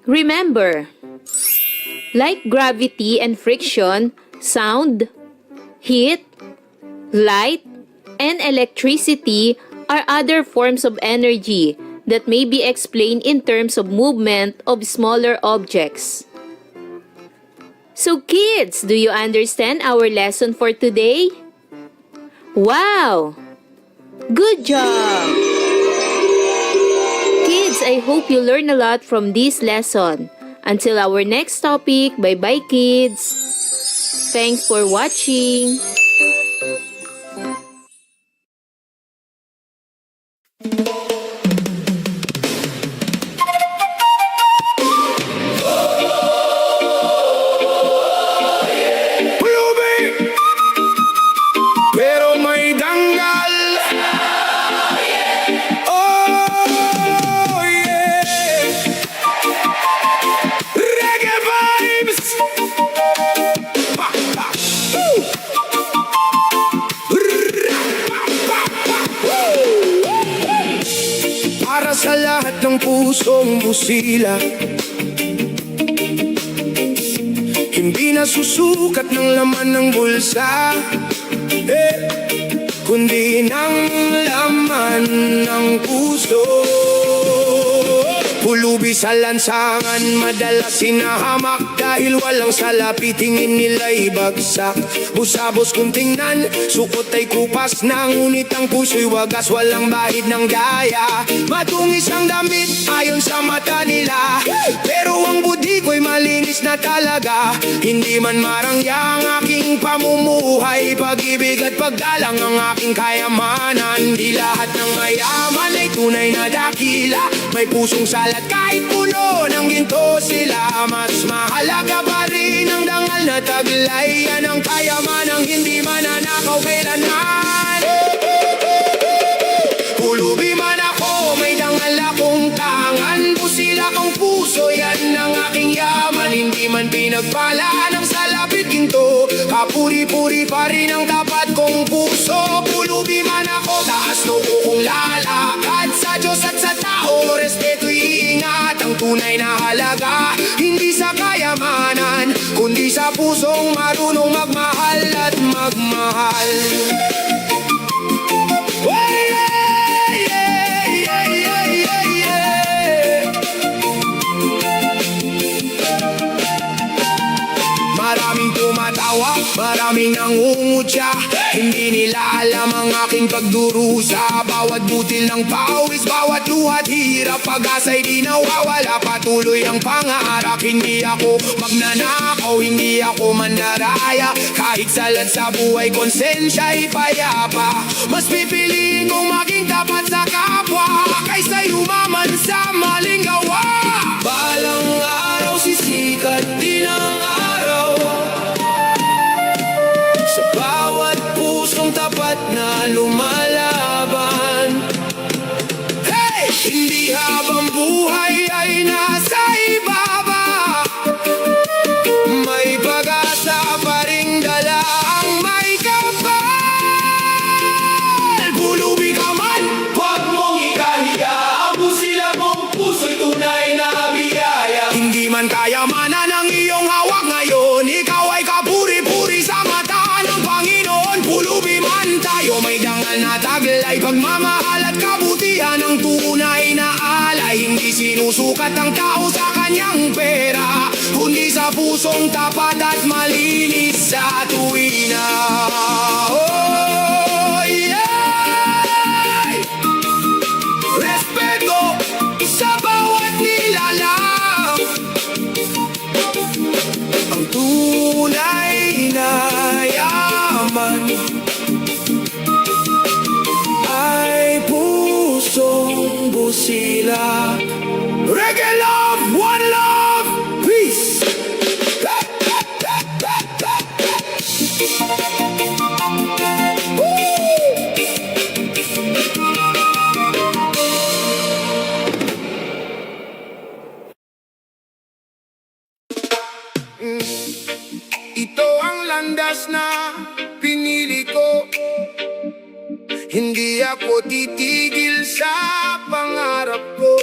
Remember, like gravity and friction, sound, heat, light, and electricity are other forms of energy that may be explained in terms of movement of smaller objects. So kids, do you understand our lesson for today? Wow! Good job! Kids, I hope you learn a lot from this lesson. Until our next topic, bye-bye kids! Thanks for watching! Pero may danggal. Oh yeah. Reggae vibes. Pa, pa. Woo. Pa, pa, pa. Woo. Para sa lahat ng pusong busila, hindi na susukat ng laman ng bulsa, kundi ng laman ng puso. Pulubi sa lansangan, madalas sinahamak, dahil walang salapit, tingin nila'y bagsak. Busabos kung tingnan, sukot ay kupas na, ngunit ang puso'y wagas, walang bahid ng daya. Matungis ang damit ayon sa mata nila, pero ang budi ko'y malinis na talaga. Hindi man marangyang aking pamumuhay, pag-ibig at paggalang ang aking kayamanan. Di lahat ng mayaman ay tunay na dakila, may pusong salat kahit puno ng ginto sila. Mas mahalaga pa rin ang dangal na taglay, yan ang kayamanang hindi mananakaw kailanman. Pulubi man ako, may dangal akong tangan, busila kong puso, yan ang aking yaman. Hindi man pinagpala ng salapit ginto, kapuri-puri pa rin ang tapat kong puso. Pulubi man ako, taas no kung lalakad sa Diyos at sa tao, respeto'y ingat. Ang tunay na halaga, hindi sa kayamanan, kundi sa pusong marunong magmahal at magmahal. Maraming tumatawa, maraming nangungutya, hindi nila alam ang aking pagdurusa. Bawat butil ng pawis, bawat luhat hirap, pag-asa'y di nawawala, patuloy ang pangarap. Hindi ako magnanakaw, hindi ako mandaraya, kahit salad sa buhay, konsensya'y payapa. Mas pipiliin kong maging tapat sa kapwa, kaysa yumaman sa maling gawa. Balang araw sisikat din ang araw, sa bawat pusong tapat na lumalaban. Hey! Hindi habang buhay ay nasa ibaba, may pag-asa pa ring dala ang may kapal. Pulubi ka man, huwag mong ikahiya, ang busila mong puso'y tunay na biyaya. Hindi man kayamanan ang iyong hawak ngayon, ikaw ay kapuri-puri sa mata ng Panginoon. Pulubi man tayo, may dangal na taglay, pagmamahal at kabutihan ang tunay na alay. Hindi sinusukat ang tao sa kanyang pera, kundi sa pusong tapat at malinis sa tuwina. Oh yeah! Respeto sa bawat nilalang, mo sila. Reggae love, one love, peace. Ito ang landas na pinili ko. Hindi ako titigil sa pangarap ko.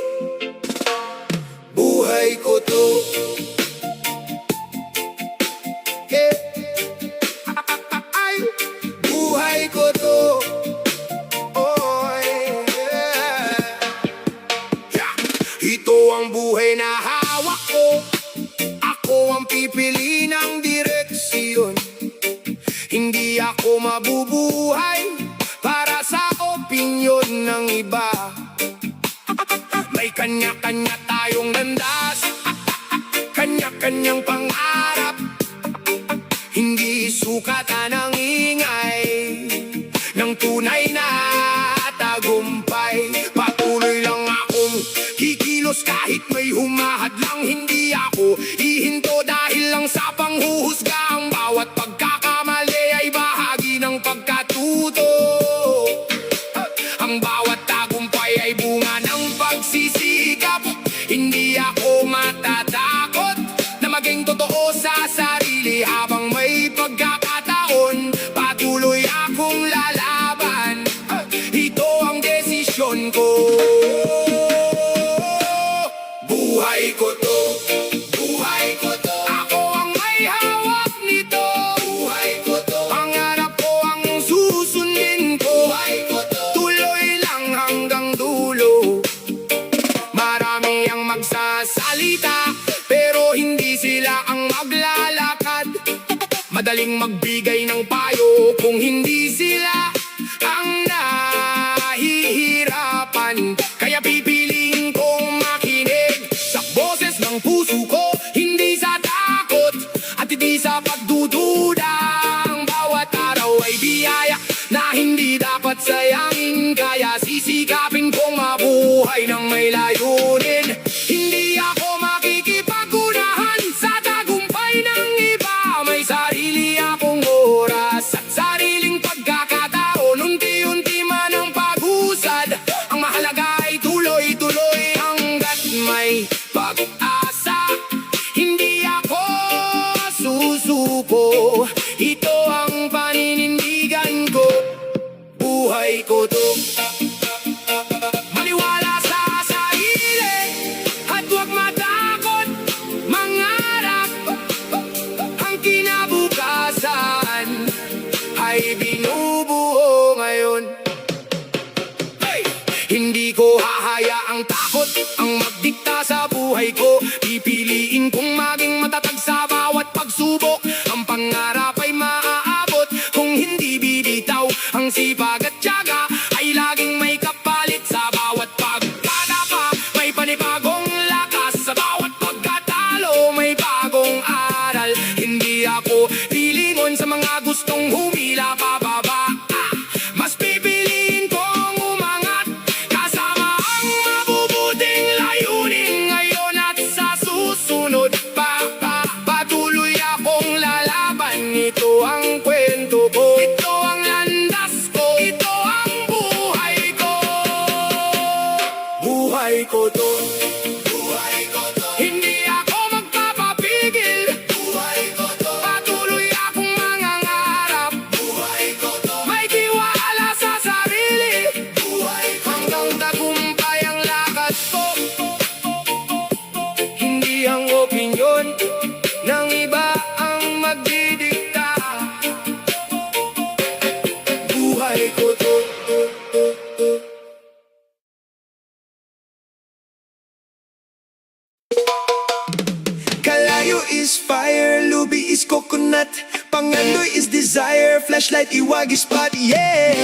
Buhay ko to. Yeah. Ay, buhay ko to. Oh, yeah. Yeah. Ito ang buhay na hawak ko. Ako ang pipili ng direksyon. Hindi ako mabubuhay para sa opinyon ng iba. May kanya-kanya tayong landas, kanya-kanyang pangarap. Hindi sukatan ang ingay ng tunay na tagumpay. Patuloy lang akong kikilos kahit may humahadlang. Hindi ako ihinto dahil lang sa panghuhusga. Ang bawat pagkakamali ay bahagi ng pagkatuto. Ang bawat tagumpay ay bunga ng pagsisikap. Hindi ako matatakot na maging totoo sa sarili. Habang may pagkakataon, patuloy akong lalaban. Ito ang desisyon ko. Buhay ko to. Buhay ko to. Ako ang may hawak nito. Buhay ko to. Pangarap ko ang susundin ko. Buhay ko to. Tuloy lang hanggang dulo. Marami ang magsasalita, pero hindi sila ang maglalakad. Madaling magbigay ng payo kung hindi sila ang nahihirapan. Kaya pipiliin kong makinig sa boses ng puso ko, hindi sa takot at hindi sa pagdududa. Ang bawat araw ay biyaya na hindi dapat sayangin. Kaya sisikapin kong mabuhay ng may layunin. Hindi ako makikipagunahan sa tagumpay ng iba. May sarili akong oras at sariling pagkakataon. Unti-unti man ang pag-usad, ang mahalaga ay tuloy-tuloy hanggat may pag-asa. Hindi ako susuko. Ito ang paninindigan ko. Buhay ko to. Maniwala sa sarili at huwag matakot mangarap. Ang kinabukasan ay binubuo ngayon. Hey! Hindi ko hahayaang takot ang magdikta sa buhay ko. Pipiliin kong maging matatag sa bawat pagsubok. Ang pangarap ay maaabot kung hindi bibitaw. Ang sipag at tiyaga ay laging may kapalit. Sa bawat pagkadapa may panibagong lakas. Sa bawat pagkatalo may bagong aral. Hindi ako pilingon sa mga gustong humila pababa. Mas pipiliin kong umangat kasama ang mabubuting layunin ngayon at sa susunod pa. Patuloy akong lalaban. Ito ang kwento ko. Ito ang landas ko. Ito ang buhay ko. Buhay ko to. Buhay ko to. Hindi ako magpapapigil. Buhay ko to. Patuloy akong mangangarap. Buhay ko to. May tiwala sa sarili. Buhay ko. Hanggang tagumpay ang lakad ko. Hindi ang opinyon ng iba ang magdidikta. Buhay ko to. Kalayo is fire, lubi is coconut, pangandoy is desire, flashlight iwag is spot, yeah.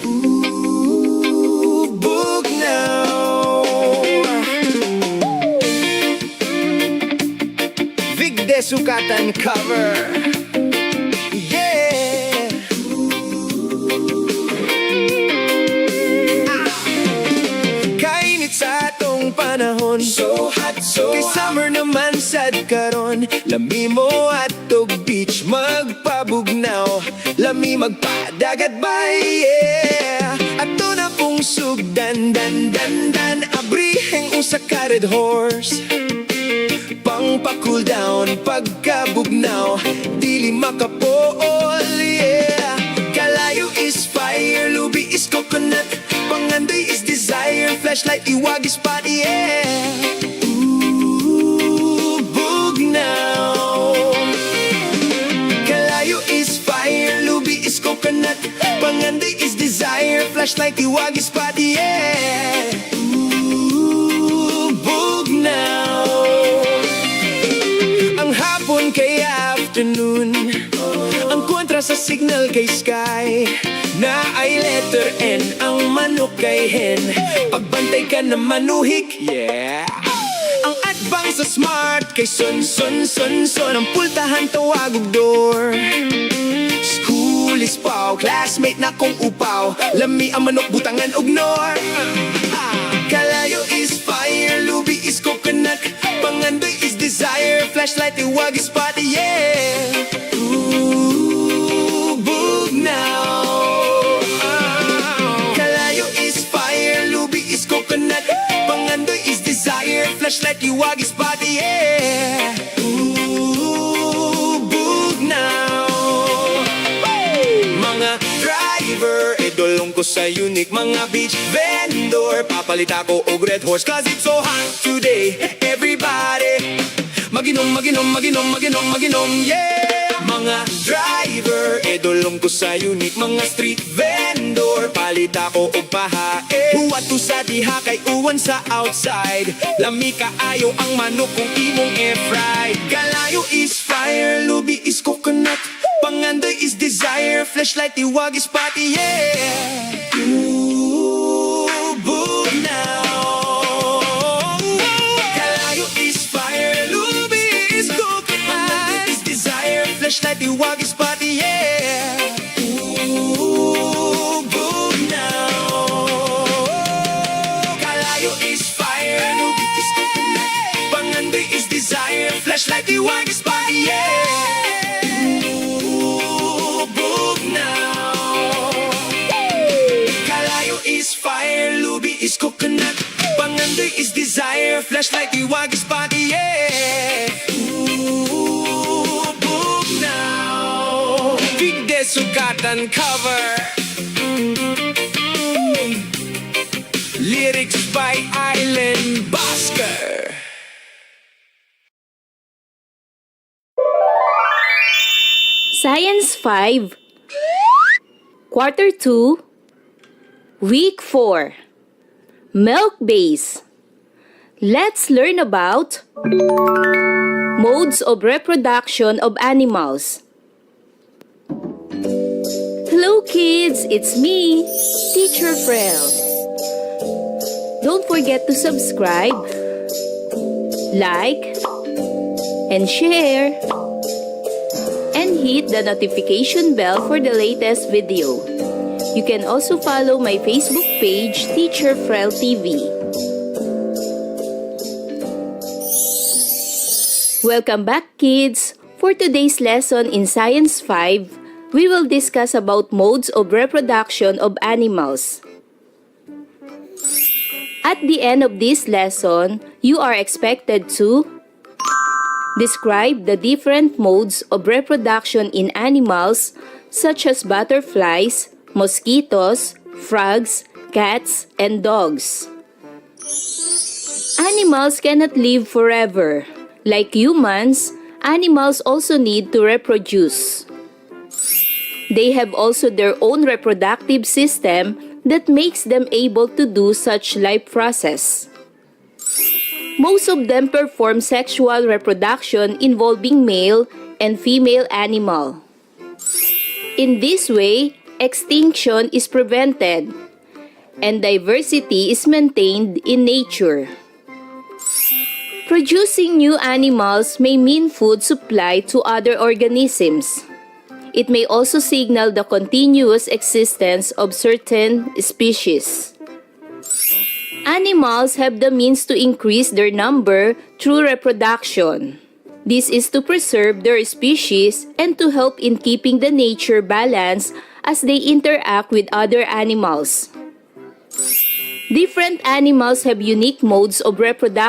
Ooh, book now. Vigde sukatan cover, yeah. Kainit ang panahon. So hot, so kay summer naman sad karon. Lami mo at tog beach magpabugnaw. Lami magpadagat bay, yeah. Ato na pong sugdan, dan abriheng usa ka red horse. Pang pa-cool down pagkabugnaw, dili makapool, yeah. Kalayo is fire, lubi is coconut, pangandoy is desire, flashlight iwag is spot, yeah. Ooh, bugnaw. Kalayo is fire, lubi is coconut, pangandoy is desire, flashlight iwag is spot, yeah. Ooh, bugnaw. Ang hapon kay afternoon, ang kontra sa signal kay sky. Na ay letter N, ang manok kay hen. Pagbantay ka na manuhik, yeah. Ang adbang sa smart kay son. Ang pultahan tawag og door. School is paw, classmate na kong upaw. Lami ang manok butangan og nor. Kalayo is fire, lubi is coconut, pangandoy is desire, flashlight iwag is spot, yeah. Ooh, bugnaw. Kalayo is fire, lubi is coconut, pangandoy is desire, flashlight iwag is spot, yeah. Ooh, bugnaw. Mga driver, idolong ko sa unique. Mga beach vendor, papalit ako og red horse, cause it's so hot today. Everybody maginom, yeah. Mga driver, idolong ko sa unique. Mga street vendor, palit ako og pahae. Huwat to sa diha kay uwan sa outside. Lami kaayo ang manok kung imong e-fry. Kalayo is fire, lubi is coconut, pangandoy is desire, flashlight iwag is spot, yeah. Ooh, bugnaw. Kalayo is fire, lubi is coconut, pangandoy is desire, flashlight iwag is spot, yeah. Ooh, bugnaw. Kalayo is fire, lubi is coconut, pangandoy is desire, flashlight iwag is spot, yeah. Fire, lubi is coconut, pangandoy is desire, flashlight iwag is spot, yeah. Ooh, bugnaw. Big de sugatan cover. Lyrics by Island Basker. Science 5, Quarter 2, Week 4, Milk Base. Let's learn about modes of reproduction of animals. Hello kids, it's me, Teacher Frel. Don't forget to subscribe, like, and share, and hit the notification bell for the latest video. You can also follow my Facebook page, Teacher Frel TV. Welcome back, kids! For today's lesson in Science 5, we will discuss about modes of reproduction of animals. At the end of this lesson, you are expected to describe the different modes of reproduction in animals such as butterflies, mosquitoes, frogs, cats, and dogs. Animals cannot live forever. Like humans, animals also need to reproduce. They have also their own reproductive system that makes them able to do such life process. Most of them perform sexual reproduction involving male and female animal. In this way, extinction is prevented, and diversity is maintained in nature. Producing new animals may mean food supply to other organisms. It may also signal the continuous existence of certain species. Animals have the means to increase their number through reproduction. This is to preserve their species and to help in keeping the nature balanced as they interact with other animals. Different animals have unique modes of reproduction.